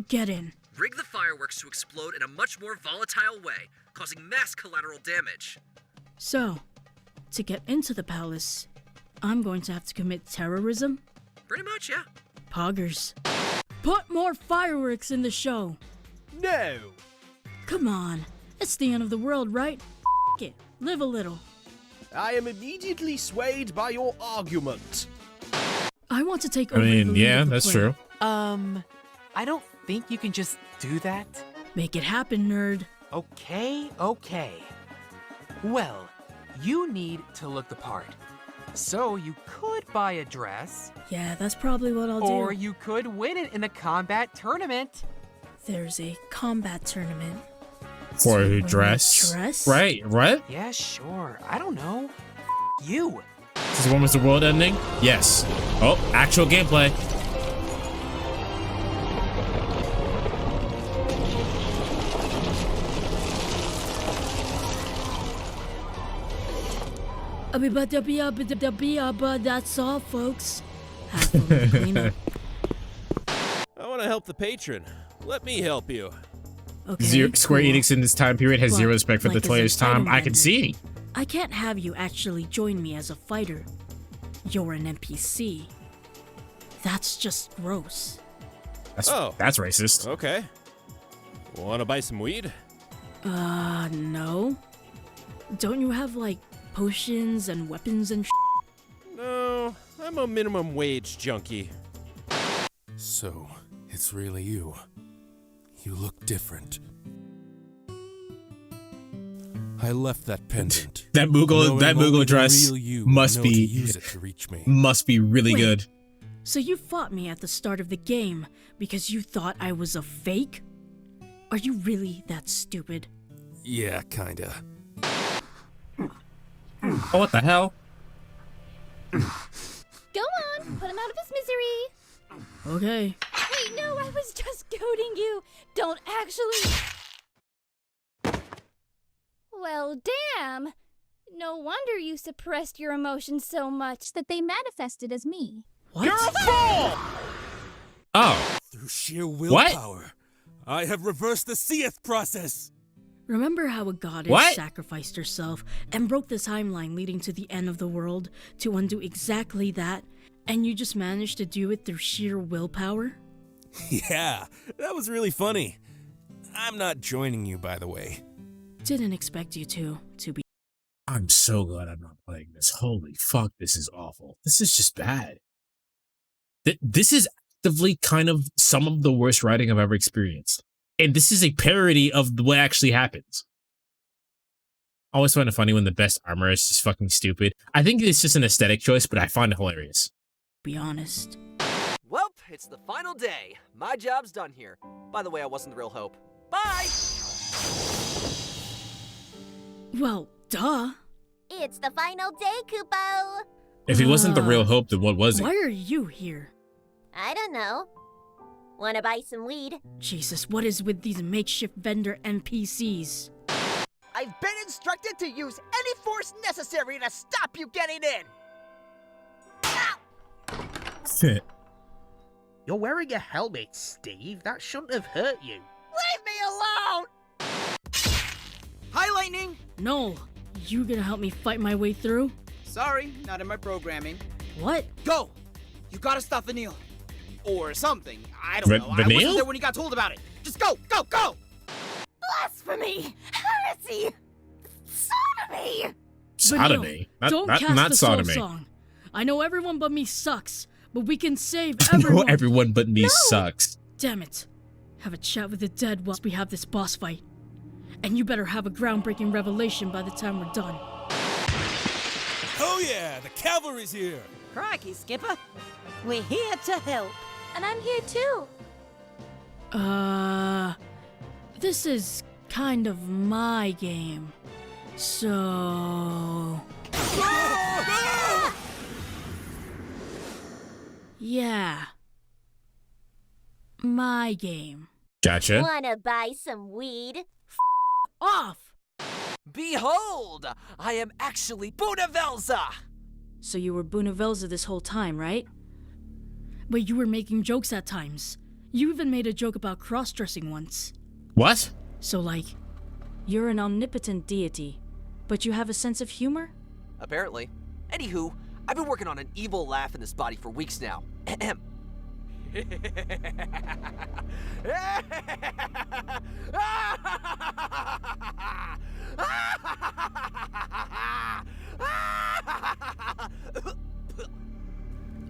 get in? Rig the fireworks to explode in a much more volatile way, causing mass collateral damage. So, to get into the palace, I'm going to have to commit terrorism? Pretty much, yeah. Poggers. Put more fireworks in the show. No! Come on. It's the end of the world, right? F it. Live a little. I am immediately swayed by your argument. I want to take I over mean, the lead yeah, of the that's play. true. I don't think you can just do that. Make it happen, nerd. Okay. Well, you need to look the part. So you could buy a dress. Yeah, that's probably what I'll do. Or you could win it in a combat tournament. There's a combat tournament. For a dress? Right, what? Yeah, sure. I don't know. You. This is when was the world ending? Yes. Oh, actual gameplay. That's all, folks. Have fun with the cleanup. I want to help the patron. Let me help you. Okay, Square cool. Enix in this time period has But, zero respect for like, the as player's an time. item I can vendor, see. I can't have you actually join me as a fighter. You're an NPC. That's just gross. That's racist. Okay. Wanna buy some weed? No. Don't you have, like, potions and weapons and No, I'm a minimum wage junkie. So, it's really you. You look different. I left that pendant. That Moogle dress must be really Wait. good. So you fought me at the start of the game because you thought I was a fake? Are you really that stupid? Yeah, kinda. Oh, what the hell? Go on, put him out of his misery. Okay. Wait, no, I was just goading you. Don't actually. Well, damn. No wonder you suppressed your emotions so much that they manifested as me. What? You're a fool! Oh. Through sheer willpower, I have reversed the Seeth process. Remember how a goddess What? sacrificed herself and broke the timeline leading to the end of the world to undo exactly that, and you just managed to do it through sheer willpower? Yeah, that was really funny. I'm not joining you, by the way. Didn't expect you to be. I'm so glad I'm not playing this. Holy fuck, this is awful. This is just bad. This is actively kind of some of the worst writing I've ever experienced. And this is a parody of what actually happens. I always find it funny when the best armor is just fucking stupid. I think it's just an aesthetic choice, but I find it hilarious. Be honest. Welp, it's the final day. My job's done here. By the way, I wasn't the real Hope. Bye! Well, duh. It's the final day, Kupo. If he wasn't the real Hope, then what was he? Why are you here? I don't know. Wanna buy some weed? Jesus, what is with these makeshift vendor NPCs? I've been instructed to use any force necessary to stop you getting in! You're wearing a helmet, Steve. That shouldn't have hurt you. Leave me alone! Hi, Lightning! No, you gonna help me fight my way through? Sorry, not in my programming. What? Go! You gotta stop Vanille. Or something. I don't know. I wasn't there when he got told about it. Just go! Go! Go! Blasphemy! Heresy! Sodomy! Sodomy? Don't cast not the sodomy. soul song. I know everyone but me sucks, but we can save I everyone. know everyone but me sucks. Damn it. Have a chat with the dead whilst we have this boss fight. And you better have a groundbreaking revelation by the time we're done. Oh yeah, the cavalry's here. Crikey, Skipper. We're here to help. And I'm here too. This is kind of my game. So... yeah. My game. Gotcha. Wanna buy some weed? Off! Behold! I am actually Bunavelza! So you were Bunavelza this whole time, right? But you were making jokes at times. You even made a joke about cross-dressing once. What? So like, you're an omnipotent deity, but you have a sense of humor? Apparently. Anywho, I've been working on an evil laugh in this body for weeks now. Ahem.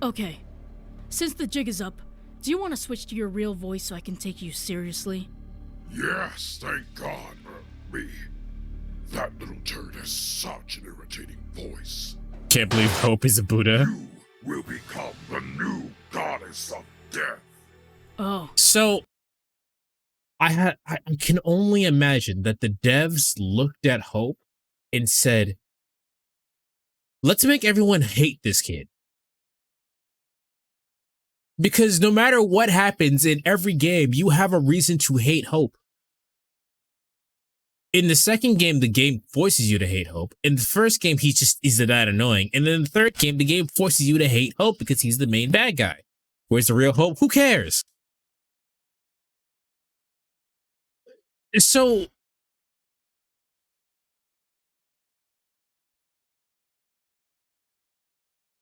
Okay, since the jig is up, do you want to switch to your real voice so I can take you seriously? Yes, thank God. Me. That little turd has such an irritating voice. Can't believe Hope is a Buddha. Will become the new goddess of death. Oh. So, I can only imagine that the devs looked at Hope and said, let's make everyone hate this kid. Because no matter what happens in every game, you have a reason to hate Hope. In the second game, the game forces you to hate Hope. In the first game, he's that annoying. And then in the third game, the game forces you to hate Hope because he's the main bad guy. Where's the real Hope? Who cares? So,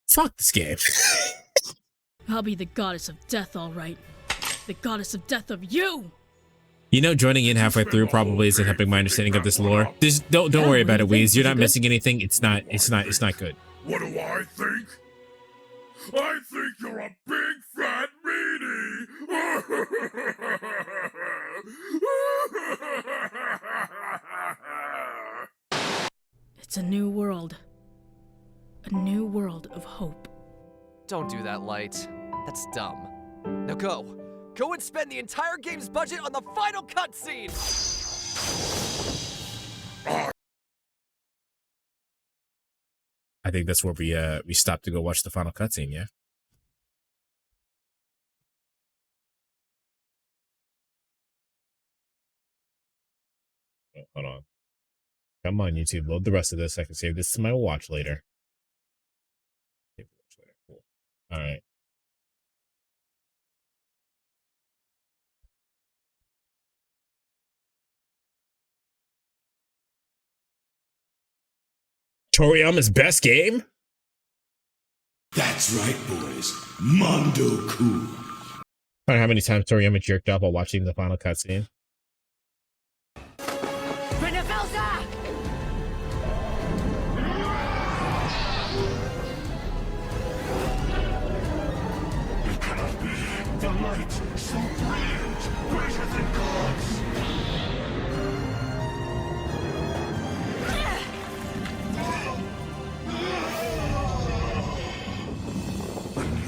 fuck this game. I'll be the goddess of death, all right. The goddess of death of you! You know, joining in halfway through probably isn't helping my understanding of this lore. Just don't worry about it, Weez. You're not missing anything. It's not good. What do I think? I think you're a big fat meanie! It's a new world. A new world of hope. Don't do that, Light. That's dumb. Now go. Go and spend the entire game's budget on the final cutscene! I think that's where we stopped to go watch the final cutscene, yeah? Oh, hold on. Come on, YouTube. Load the rest of this. I can save this to my watch later. Cool. All right. Toriyama's best game? That's right, boys. Mondo cool. I don't know how many times Toriyama jerked off while watching the final cutscene. It cannot be. The light, so brilliant, greater than gods. A new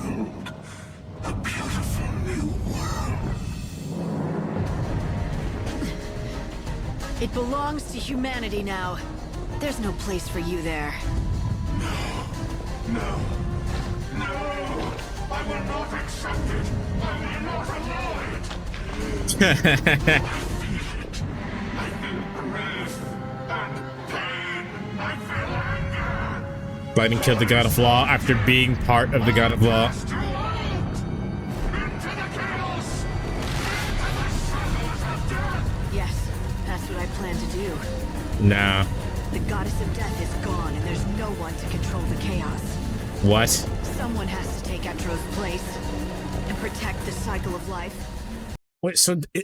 world. A beautiful new world. It belongs to humanity now. There's no place for you there. No. No! I will not accept it! I will not allow it! I feel it. I feel grief and pain. I feel anger. Lightning killed the God of Law after being part of the God of Law. Into the chaos! Yes, that's what I plan to do. Nah. The goddess of death is gone, and there's no one to control the chaos. What? Someone has to take Etro's place and protect the cycle of life. Wait, so I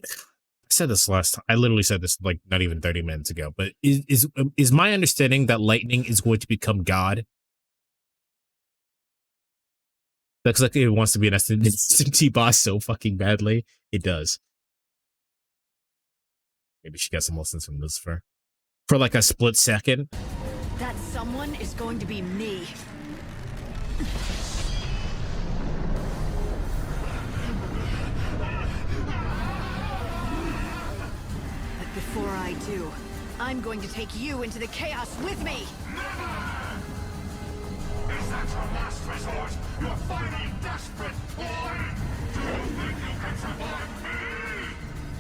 said this last time. I literally said this like not even 30 minutes ago. But is my understanding that Lightning is going to become God? Looks like it wants to be an SMT boss so fucking badly. It does. Maybe she got some lessons from Lucifer. For like a split second. That someone is going to be me. But before I do, I'm going to take you into the chaos with me! Is that your last resort? You're finally desperate, boy! Do you think you can survive me?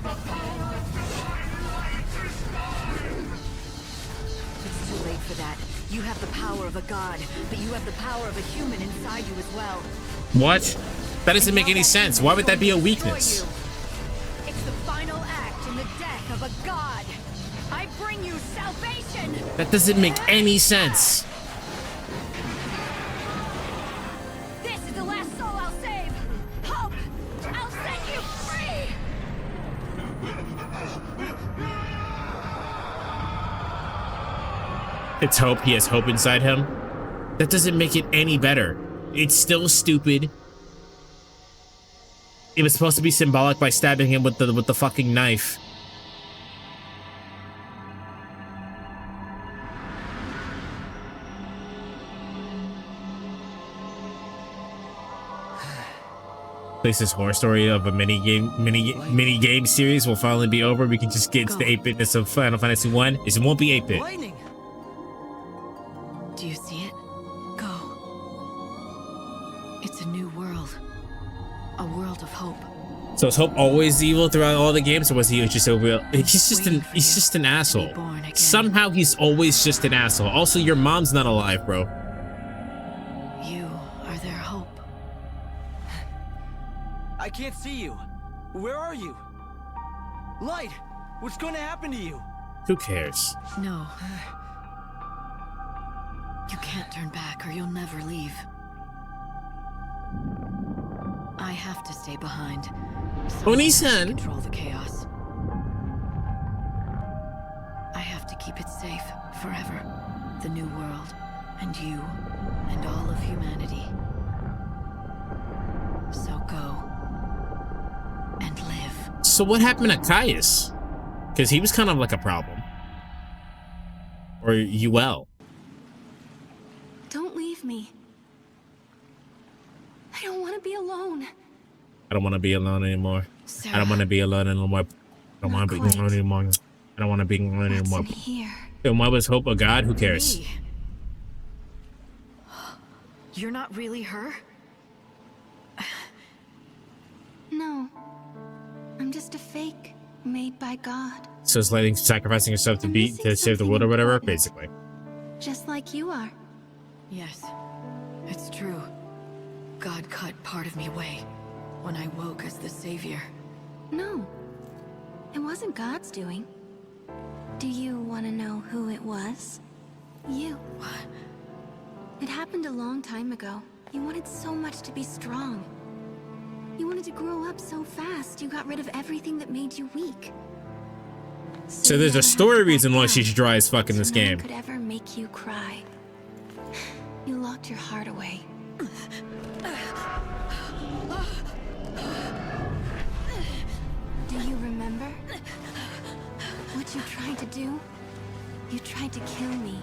The power of divine light is mine! It's too late for that. You have the power of a god, but you have the power of a human inside you as well. What? That doesn't make any sense. Why would that be a weakness? It's the final act in the death of a god. I bring you salvation. That doesn't make any sense. This is the last soul I'll save. Hope, I'll set you free. It's hope. He has hope inside him. That doesn't make it any better. It's still stupid. It was supposed to be symbolic by stabbing him with the fucking knife. This horror story of a mini game series will finally be over. We can just get into the 8-bitness of Final Fantasy I. It won't be 8-bit. Lightning. Do you see it? Go. It's a new world. A world of hope. So is Hope always evil throughout all the games, or was he just a real? He's just an asshole. Somehow he's always just an asshole. Also, your mom's not alive, bro. You are their hope. I can't see you. Where are you? Light, what's going to happen to you? Who cares? No. You can't turn back or you'll never leave. I have to stay behind. Oni-san! Control the chaos. I have to keep it safe forever. The new world, and you, and all of humanity. So go. And live. So what happened to Caius? Because he was kind of like a problem. Or UL. Don't leave me. I don't want to be alone. I don't want to be alone anymore. I don't want to be alone anymore. I don't want to be alone anymore. I don't want to be alone anymore. Here. And why was Hope a god? Who cares? Me. You're not really her? No. I'm just a fake made by God. So it's Lightning sacrificing herself to save the world or whatever, basically. Just like you are. Yes, it's true. God cut part of me away when I woke as the savior. No. It wasn't God's doing. Do you want to know who it was? You. It happened a long time ago. You wanted so much to be strong. You wanted to grow up so fast, you got rid of everything that made you weak. So there's a story reason why she's dry as fuck in this game. Could ever make you cry. You locked your heart away. Do you remember what you tried to do? You tried to kill me.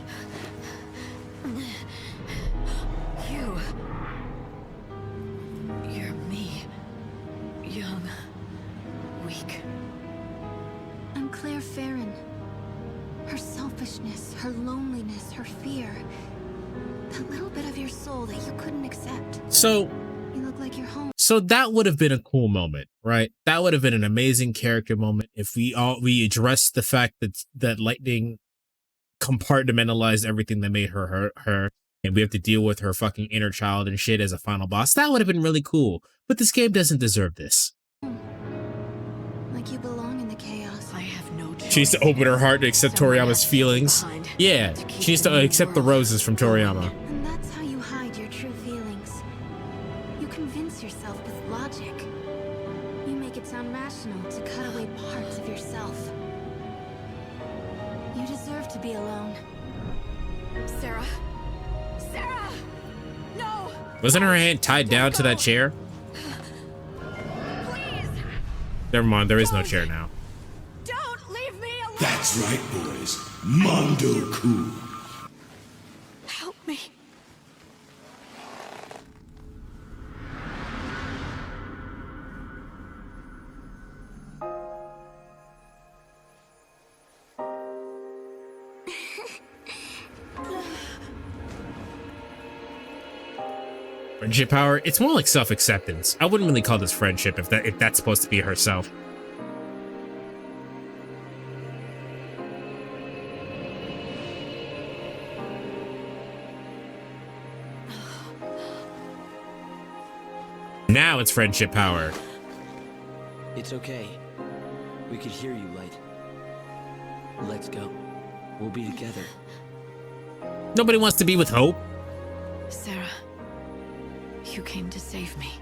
You're me. Young. Weak. I'm Claire Farron. Her selfishness, her loneliness, her fear. That little bit of your soul that you couldn't accept. So You look like you're home. So that would have been a cool moment, right? That would have been an amazing character moment if we addressed the fact that Lightning compartmentalized everything that made her, and we have to deal with her fucking inner child and shit as a final boss. That would have been really cool. But this game doesn't deserve this. Like you belong in the chaos. I have no choice. She needs to open her heart to accept Toriyama's feelings. Yeah, she needs to accept the roses from Toriyama. And that's how you hide your true feelings. You convince yourself with logic. You make it sound rational to cut away parts of yourself. You deserve to be alone. Sarah. Sarah! No! Wasn't her hand tied down to that chair? Never mind, there is no chair now. Don't leave me alone! That's right, boys. Mondo Cool. Help me. Friendship power? It's more like self-acceptance. I wouldn't really call this friendship if that's supposed to be herself. Now it's friendship power. It's okay. We could hear you, Light. Let's go. We'll be together. Nobody wants to be with Hope. Sarah, you came to save me.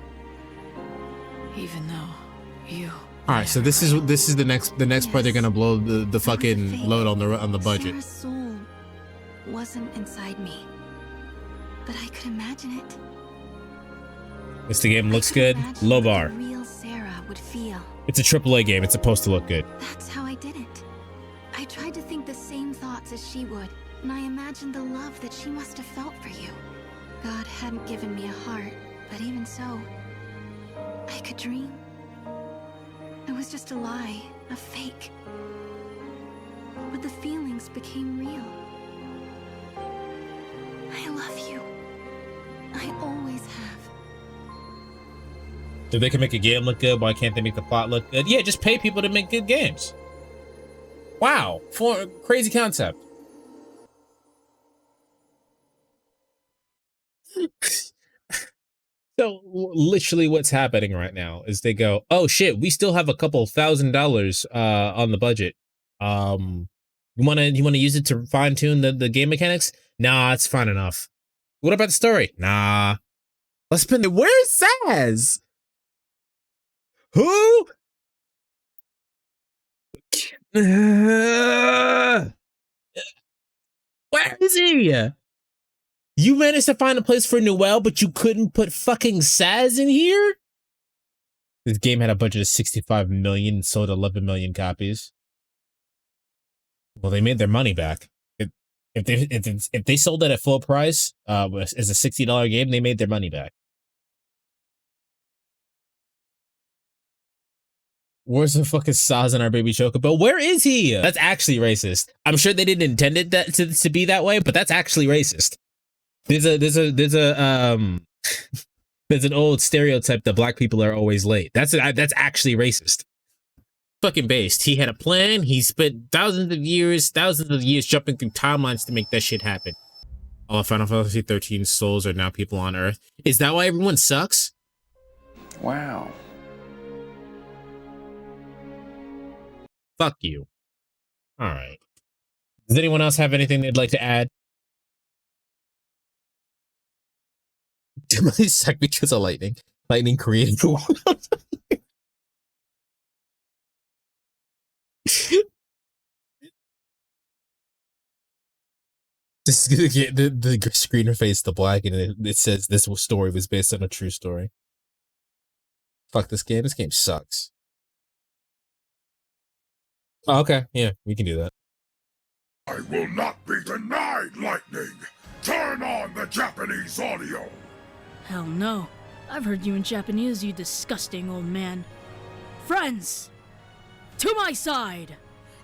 Even though you... All right, so this is the next part. They're gonna blow the fucking load on the budget. Sarah's soul wasn't inside me, but I could imagine it. This the game looks good. Low bar. Real Sarah would feel. It's a AAA game. It's supposed to look good. That's how I did it. I tried to think the same thoughts as she would, and I imagined the love that she must have felt for you. God hadn't given me a heart, but even so, I could dream. It was just a lie, a fake. But the feelings became real. I love you. I always have. If they can make a game look good, why can't they make the plot look good? Yeah, just pay people to make good games. Wow, for crazy concept. So literally what's happening right now is they go, oh shit, we still have a couple $1,000 on the budget. You wanna use it to fine tune the game mechanics? Nah, it's fine enough. What about the story? Nah. Let's spend it. Where's Saz? Who? Where is he? You managed to find a place for Noelle, but you couldn't put fucking Saz in here? This game had a budget of 65 million and sold 11 million copies. Well, they made their money back. If they sold it at full price, as a $60 game, they made their money back. Where's the fucking Saz in our baby Chocobo? Where is he? That's actually racist. I'm sure they didn't intend it to be that way, but that's actually racist. There's an old stereotype that black people are always late. That's actually racist. Fucking based. He had a plan. He spent thousands of years jumping through timelines to make that shit happen. All Final Fantasy XIII souls are now people on Earth. Is that why everyone sucks? Wow. Fuck you. All right. Does anyone else have anything they'd like to add? It sucked because of lightning. Lightning created the world. This is gonna get the screen face to black, and it says this story was based on a true story. Fuck this game. This game sucks. Oh, okay, yeah, we can do that. I will not be denied, Lightning! Turn on the Japanese audio! Hell no. I've heard you in Japanese, you disgusting old man. Friends! To my side!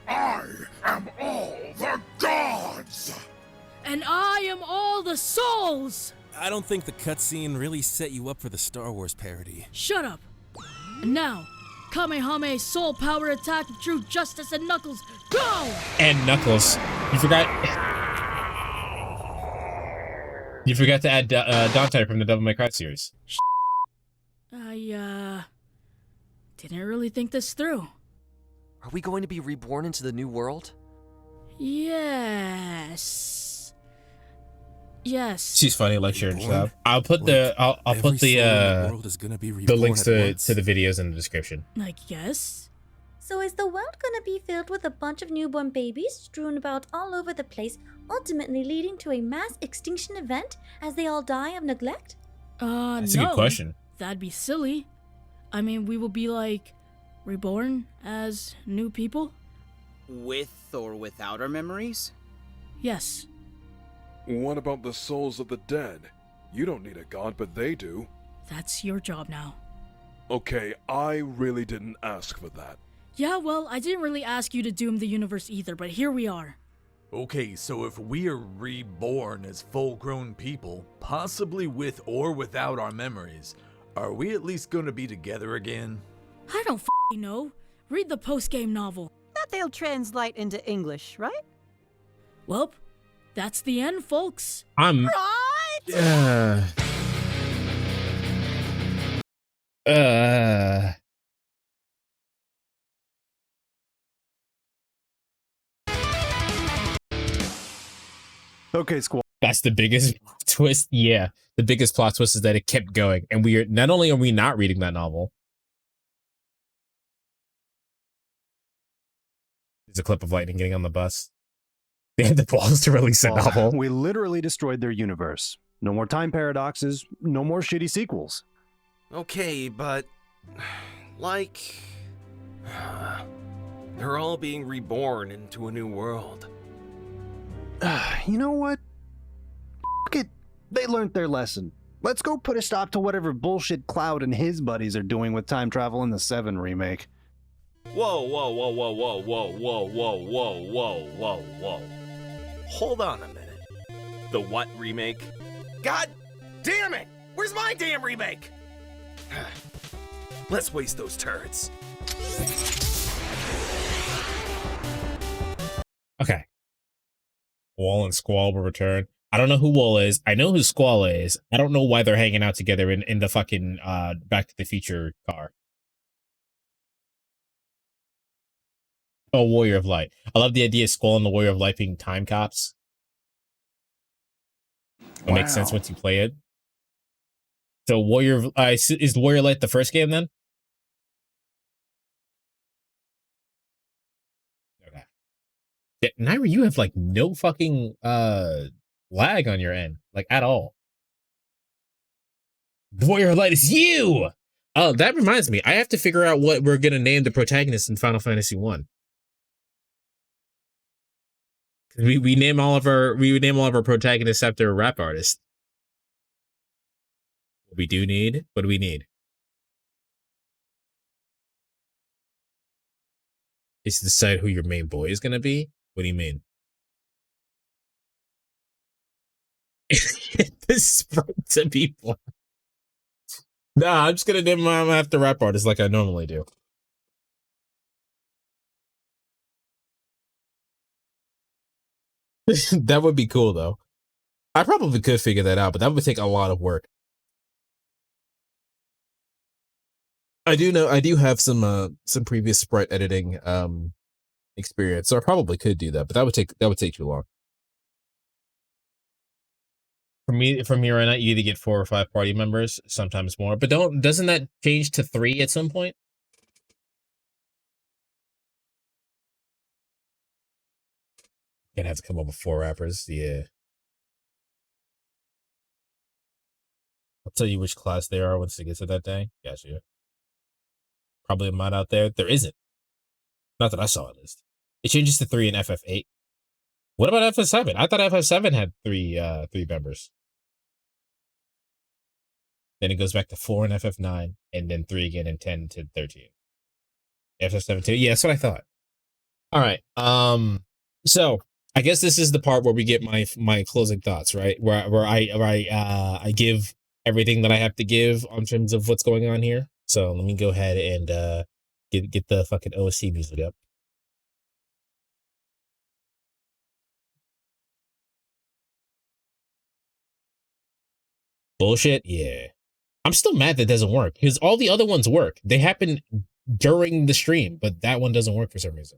I am all the gods! And I am all the souls! I don't think the cutscene really set you up for the Star Wars parody. Shut up! And now, Kamehame soul power attack of true justice and Knuckles, go! And Knuckles. You forgot. You forgot to add Dante from the Devil May Cry series. I didn't really think this through. Are we going to be reborn into the new world? Yes. Yes. She's funny, like Sharon Stab. I'll put the links to the videos in the description. I guess. So is the world gonna be filled with a bunch of newborn babies strewn about all over the place, ultimately leading to a mass extinction event as they all die of neglect? That's no. a good question. That'd be silly. I mean, we will be like reborn as new people. With or without our memories? Yes. What about the souls of the dead? You don't need a god, but they do. That's your job now. Okay, I really didn't ask for that. Yeah, well, I didn't really ask you to doom the universe either, but here we are. Okay, so if we are reborn as full-grown people, possibly with or without our memories, are we at least gonna be together again? I don't f***ing know. Read the post-game novel. That they'll translate into English, right? Well, that's the end, folks. I'm... Right? Okay, Squall. That's the biggest twist. Yeah, the biggest plot twist is that it kept going, and we are not only are we not reading that novel. There's a clip of Lightning getting on the bus. They had the balls to release a novel. We literally destroyed their universe. No more time paradoxes. No more shitty sequels. Okay, but like they're all being reborn into a new world. You know what? F it. They learned their lesson. Let's go put a stop to whatever bullshit Cloud and his buddies are doing with time travel in the 7 remake. Whoa, whoa, whoa, whoa, whoa, whoa, whoa, whoa, whoa, whoa, whoa, whoa. Hold on a minute. The what remake? God damn it! Where's my damn remake? Let's waste those turrets. Okay. Wall and Squall will return. I don't know who Wall is. I know who Squall is. I don't know why they're hanging out together in the fucking Back to the Future car. Oh, Warrior of Light. I love the idea of Squall and the Warrior of Light being time cops. It makes sense once you play it. So Warrior of is Warrior Light the first game then? Okay. Yeah, Naira, you have like no fucking lag on your end, like at all. Warrior of Light is you! Oh, that reminds me. I have to figure out what we're gonna name the protagonist in Final Fantasy 1. We name all of our protagonists after a rap artist. What we do need? What do we need? Is to decide who your main boy is gonna be? What do you mean? This sprite to people. Nah, I'm just gonna name them after rap artists like I normally do. That would be cool though. I probably could figure that out, but that would take a lot of work. I do have some previous sprite editing experience, so I probably could do that, but that would take too long. from here on out, you either get 4 or 5 party members, sometimes more. But doesn't that change to 3 at some point? Gonna have to come up with 4 rappers. Yeah. I'll tell you which class they are once it gets to that day. Gotcha. Probably a mod out there. There isn't. Not that I saw at least. It changes to 3 in FF8. What about FF7? I thought FF7 had 3 members. Then it goes back to 4 in FF9, and then 3 again in 10 to 13. FF17. Yeah, that's what I thought. All right. So I guess this is the part where we get my closing thoughts, right? Where I give everything that I have to give in terms of what's going on here. So let me go ahead and get the fucking OSC music up. Bullshit? Yeah. I'm still mad that doesn't work because all the other ones work. They happen during the stream, but that one doesn't work for some reason.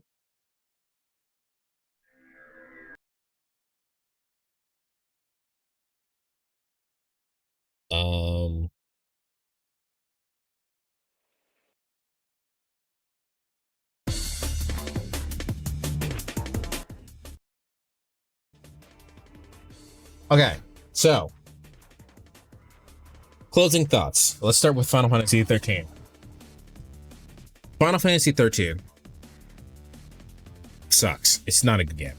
Okay, so closing thoughts. Let's start with Final Fantasy XIII. Final Fantasy XIII sucks. It's not a good game.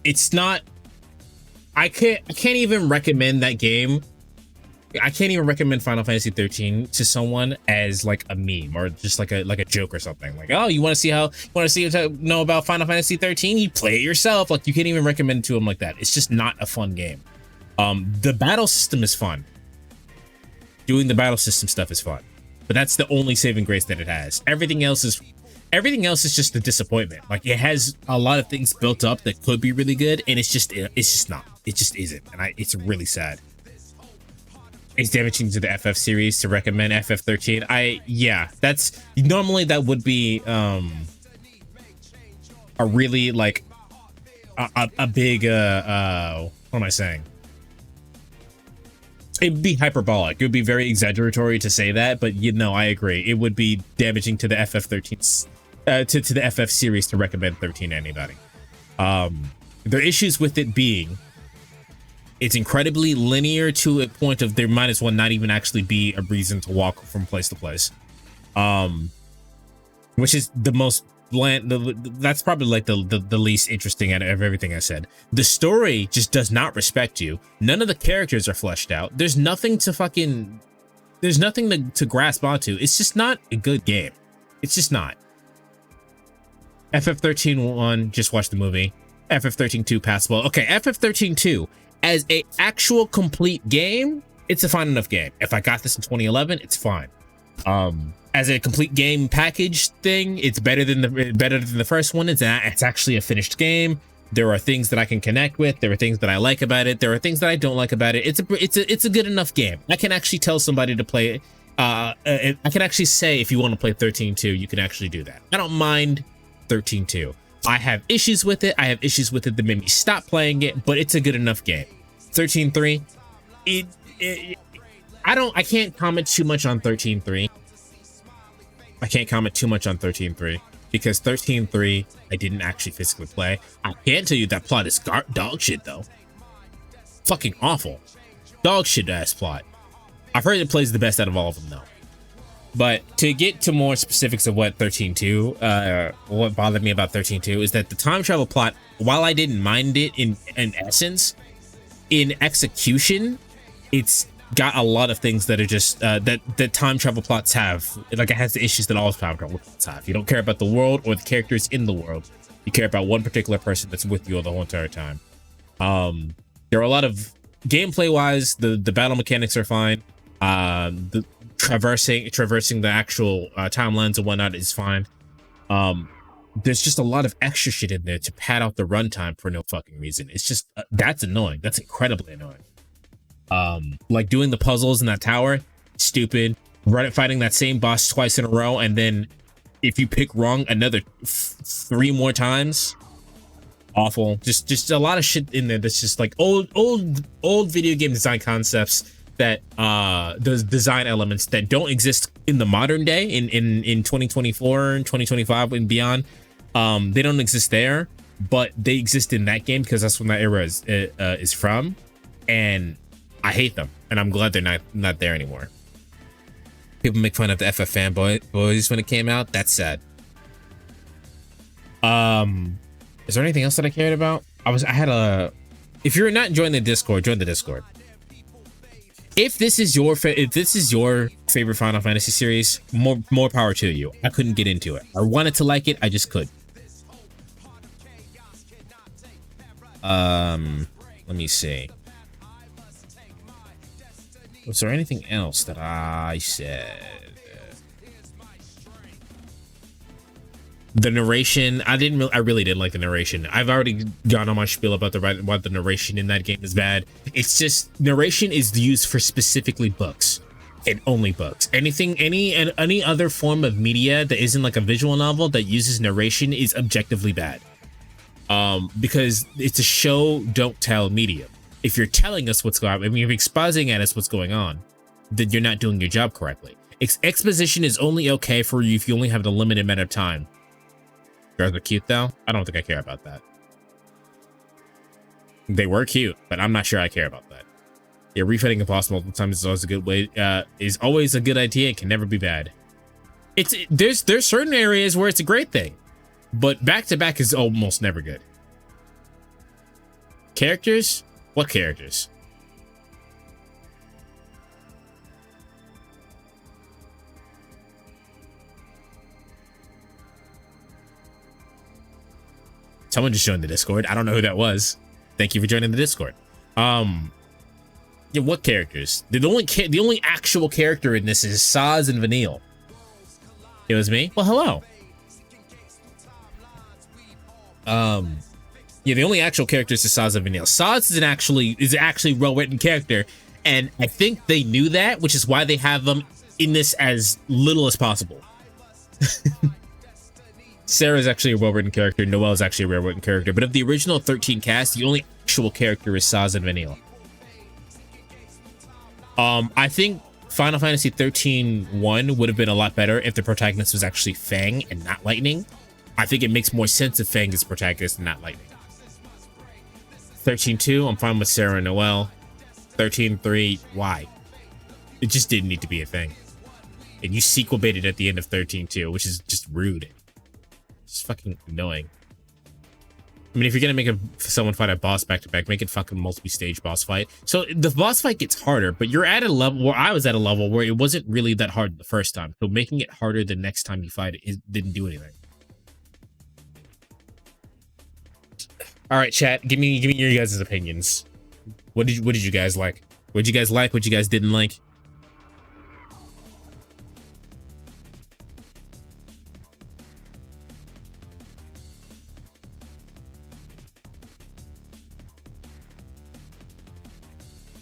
It's not. I can't even recommend that game. I can't even recommend Final Fantasy XIII to someone as like a meme or just like a joke or something. Like, oh, you want to know about Final Fantasy XIII? You play it yourself. Like, you can't even recommend it to them like that. It's just not a fun game. The battle system is fun. Doing the battle system stuff is fun, but that's the only saving grace that it has. Everything else is just a disappointment. Like, it has a lot of things built up that could be really good, and it's just not. It just isn't, and it's really sad. It's damaging to the FF series to recommend FF13. Yeah, that's normally that would be a really like a big what am I saying? It'd be hyperbolic. It would be very exaggeratory to say that, but you know, I agree. It would be damaging to the FF13 to the FF series to recommend 13 to anybody. There are issues with it being it's incredibly linear to a point of there might as well not even actually be a reason to walk from place to place. Which is the most bland, that's probably like the least interesting out of everything I said. The story just does not respect you. None of the characters are fleshed out. There's nothing to to grasp onto. It's just not a good game. It's just not. FF13 1, just watch the movie. FF13 2, passable. Okay, FF13 2, as a actual complete game, it's a fine enough game. If I got this in 2011, it's fine. As a complete game package thing, it's better than the first one. It's actually a finished game. There are things that I can connect with. There are things that I like about it. There are things that I don't like about it. It's a good enough game. I can actually tell somebody to play it. I can actually say if you want to play 13.2, you can actually do that. I don't mind 13.2. I have issues with it. I have issues with it that made me stop playing it, but it's a good enough game. 13.3, I can't comment too much on 13.3. I can't comment too much on 13.3 because 13.3 I didn't actually physically play. I can tell you that plot is dog shit though. Fucking awful. Dog shit ass plot. I've heard it plays the best out of all of them though. But to get to more specifics of what 13.2, what bothered me about 13.2 is that the time travel plot, while I didn't mind it in essence, in execution, it's got a lot of things that are just that time travel plots have. Like, it has the issues that all time travel plots have. You don't care about the world or the characters in the world. You care about one particular person that's with you the whole entire time. There are a lot of gameplay wise, the battle mechanics are fine. The traversing the actual timelines and whatnot is fine. There's just a lot of extra shit in there to pad out the runtime for no fucking reason. It's just that's annoying. That's incredibly annoying. Like doing the puzzles in that tower, stupid. Fighting that same boss twice in a row, and then if you pick wrong another 3 more times, awful. Just a lot of shit in there that's just like old video game design concepts that those design elements that don't exist in the modern day in 2024 and 2025 and beyond. They don't exist there, but they exist in that game because that's when that era is from, and I hate them, and I'm glad they're not there anymore. People make fun of the FF fanboys when it came out. That's sad. Is there anything else that I cared about? If you're not joining the Discord, join the Discord. If this is your favorite Final Fantasy series, more power to you. I couldn't get into it. I wanted to like it, I just couldn't. Let me see. Was there anything else that I said? The narration, I really didn't like the narration. I've already gone on my spiel about the narration in that game is bad. It's just narration is used for specifically books and only books. Any other form of media that isn't like a visual novel that uses narration is objectively bad. Because it's a show don't tell medium. If you're telling us what's going on, if you're exposing at us what's going on, then you're not doing your job correctly. Exposition is only okay for you if you only have the limited amount of time. Girls are cute though. I don't think I care about that. They were cute, but I'm not sure I care about that. Yeah, refighting impossible multiple times is always a good way. Is always a good idea. It can never be bad. There's certain areas where it's a great thing, but back to back is almost never good. Characters? What characters? Someone just joined the Discord. I don't know who that was. Thank you for joining the Discord. Yeah, what characters? The only actual character in this is Saz and Vanille. It was me? Well, hello. Yeah, the only actual characters is Saz and Vanille. Saz is actually a well-written character, and I think they knew that, which is why they have them in this as little as possible. Sarah's actually a well-written character. Noelle's actually a well-written character. But of the original 13 cast, the only actual character is Saz and Vanille. I think Final Fantasy XIII 1 would have been a lot better if the protagonist was actually Fang and not Lightning. I think it makes more sense if Fang is the protagonist and not Lightning. 13-2, I'm fine with Sarah and Noelle. 13-3, why? It just didn't need to be a thing. And you sequel baited at the end of 13-2, which is just rude. It's fucking annoying. I mean, if you're gonna make someone fight a boss back to back, make it fucking multi-stage boss fight. So the boss fight gets harder, but you're at a level where I was at a level where it wasn't really that hard the first time. So making it harder the next time you fight it didn't do anything. All right, chat. Give me your guys' opinions. What did you guys like? What did you guys like? What you guys didn't like?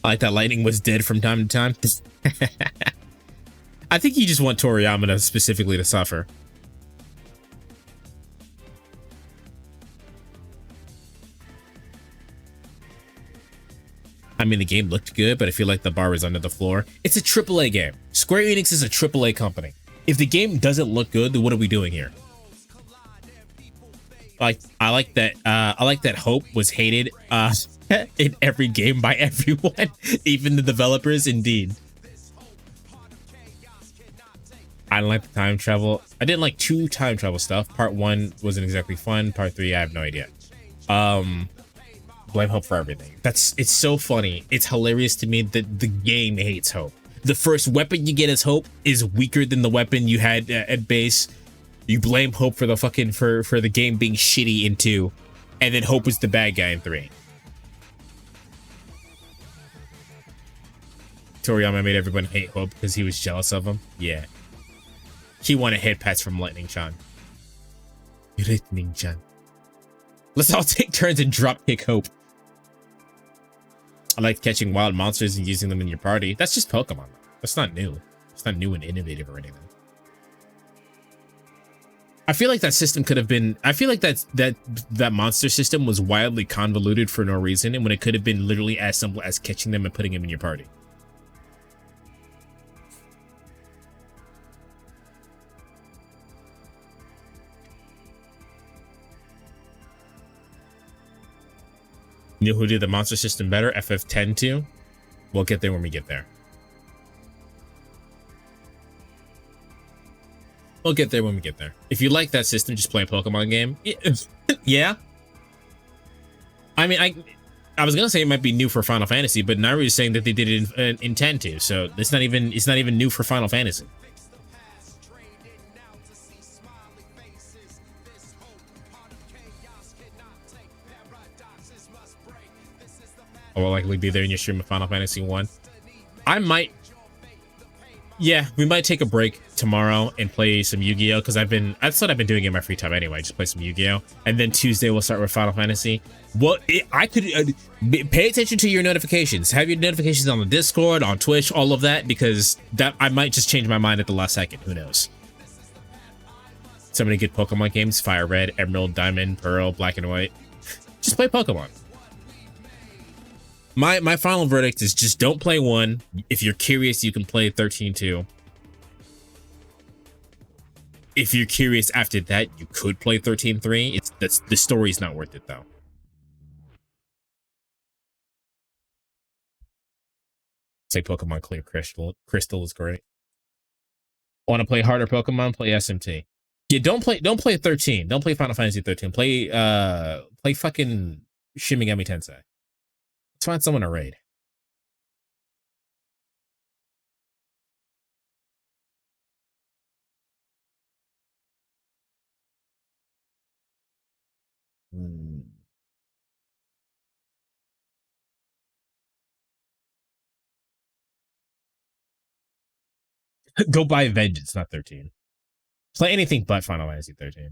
I like that Lightning was dead from time to time. I think you just want Toriyama specifically to suffer. I mean, the game looked good, but I feel like the bar is under the floor. It's a AAA game. Square Enix is a AAA company. If the game doesn't look good, then what are we doing here? I like that Hope was hated in every game by everyone, even the developers. Indeed. I don't like the time travel. I didn't like 2 time travel stuff. Part 1 wasn't exactly fun. Part 3, I have no idea. Blame Hope for everything. It's so funny. It's hilarious to me that the game hates Hope. The first weapon you get as Hope is weaker than the weapon you had at base. You blame Hope for the fucking for the game being shitty in 2, and then Hope was the bad guy in 3. Toriyama made everyone hate Hope because he was jealous of him. Yeah. He wanted head pats from Lightning-chan. Lightning-chan. Let's all take turns and drop kick Hope. I like catching wild monsters and using them in your party. That's just Pokemon. That's not new. It's not new and innovative or anything. I feel like that system could have been. I feel like that monster system was wildly convoluted for no reason, and when it could have been literally as simple as catching them and putting them in your party. You know who did the monster system better? FF10 too. We'll get there when we get there. We'll get there when we get there. If you like that system, just play a Pokemon game. Yeah. I mean, I was gonna say it might be new for Final Fantasy, but Naru is saying that they did it in 10 too, so it's not even new for Final Fantasy. I will likely be there in your stream of Final Fantasy 1. I might. Yeah, we might take a break tomorrow and play some Yu-Gi-Oh! Because that's what I've been doing in my free time anyway. Just play some Yu-Gi-Oh! And then Tuesday we'll start with Final Fantasy. Well, I could pay attention to your notifications. Have your notifications on the Discord, on Twitch, all of that, because that I might just change my mind at the last second. Who knows? So many good Pokemon games: Fire Red, Emerald, Diamond, Pearl, Black and White. Just play Pokemon. My final verdict is just don't play 1. If you're curious, you can play 13 too. If you're curious after that, you could play 13-3. The story's not worth it though. Say Pokemon Clear Crystal. Crystal is great. Want to play harder Pokemon? Play SMT. Yeah, don't play 13. Don't play Final Fantasy 13. Play fucking Shin Megami Tensei. Let's find someone to raid. Go buy Vengeance, not 13. Play anything but Final Fantasy 13.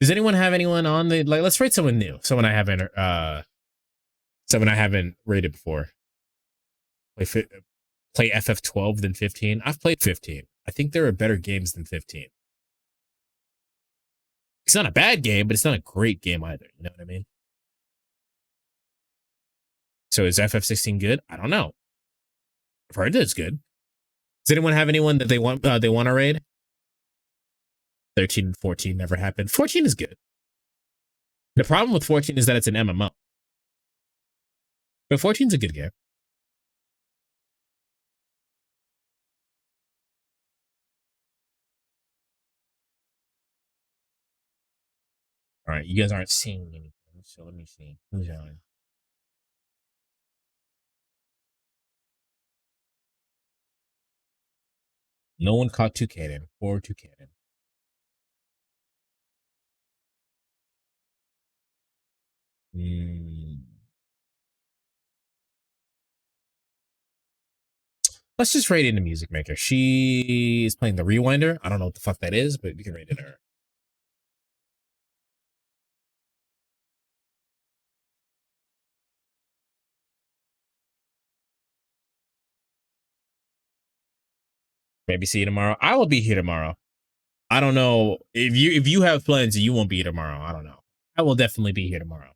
Does anyone have anyone on the let's rate someone new. Someone I haven't rated before. Play FF12 than 15. I've played 15. I think there are better games than 15. It's not a bad game, but it's not a great game either. You know what I mean? So is FF16 good? I don't know. I've heard that it's good. Does anyone have anyone that they want to raid? 13 and 14 never happened. 14 is good. The problem with 14 is that it's an MMO. But 14 is a good game. All right, you guys aren't seeing anything, so let me see. Who's on? No one caught Toucanen. Poor Toucanen. Let's just raid into Music Maker. She is playing the Rewinder. I don't know what the fuck that is, but we can raid into her. Maybe see you tomorrow. I will be here tomorrow. I don't know if you have plans and you won't be here tomorrow. I don't know. I will definitely be here tomorrow.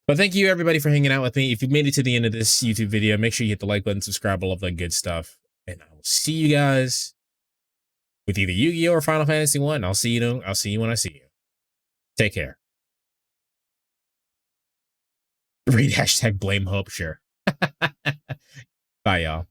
But thank you everybody for hanging out with me. If you made it to the end of this YouTube video, make sure you hit the like button, subscribe, all of that good stuff. And I will see you guys with either Yu-Gi-Oh! Or Final Fantasy 1. I'll see you when I see you. Take care. Read hashtag blame hope, sure. Bye, y'all.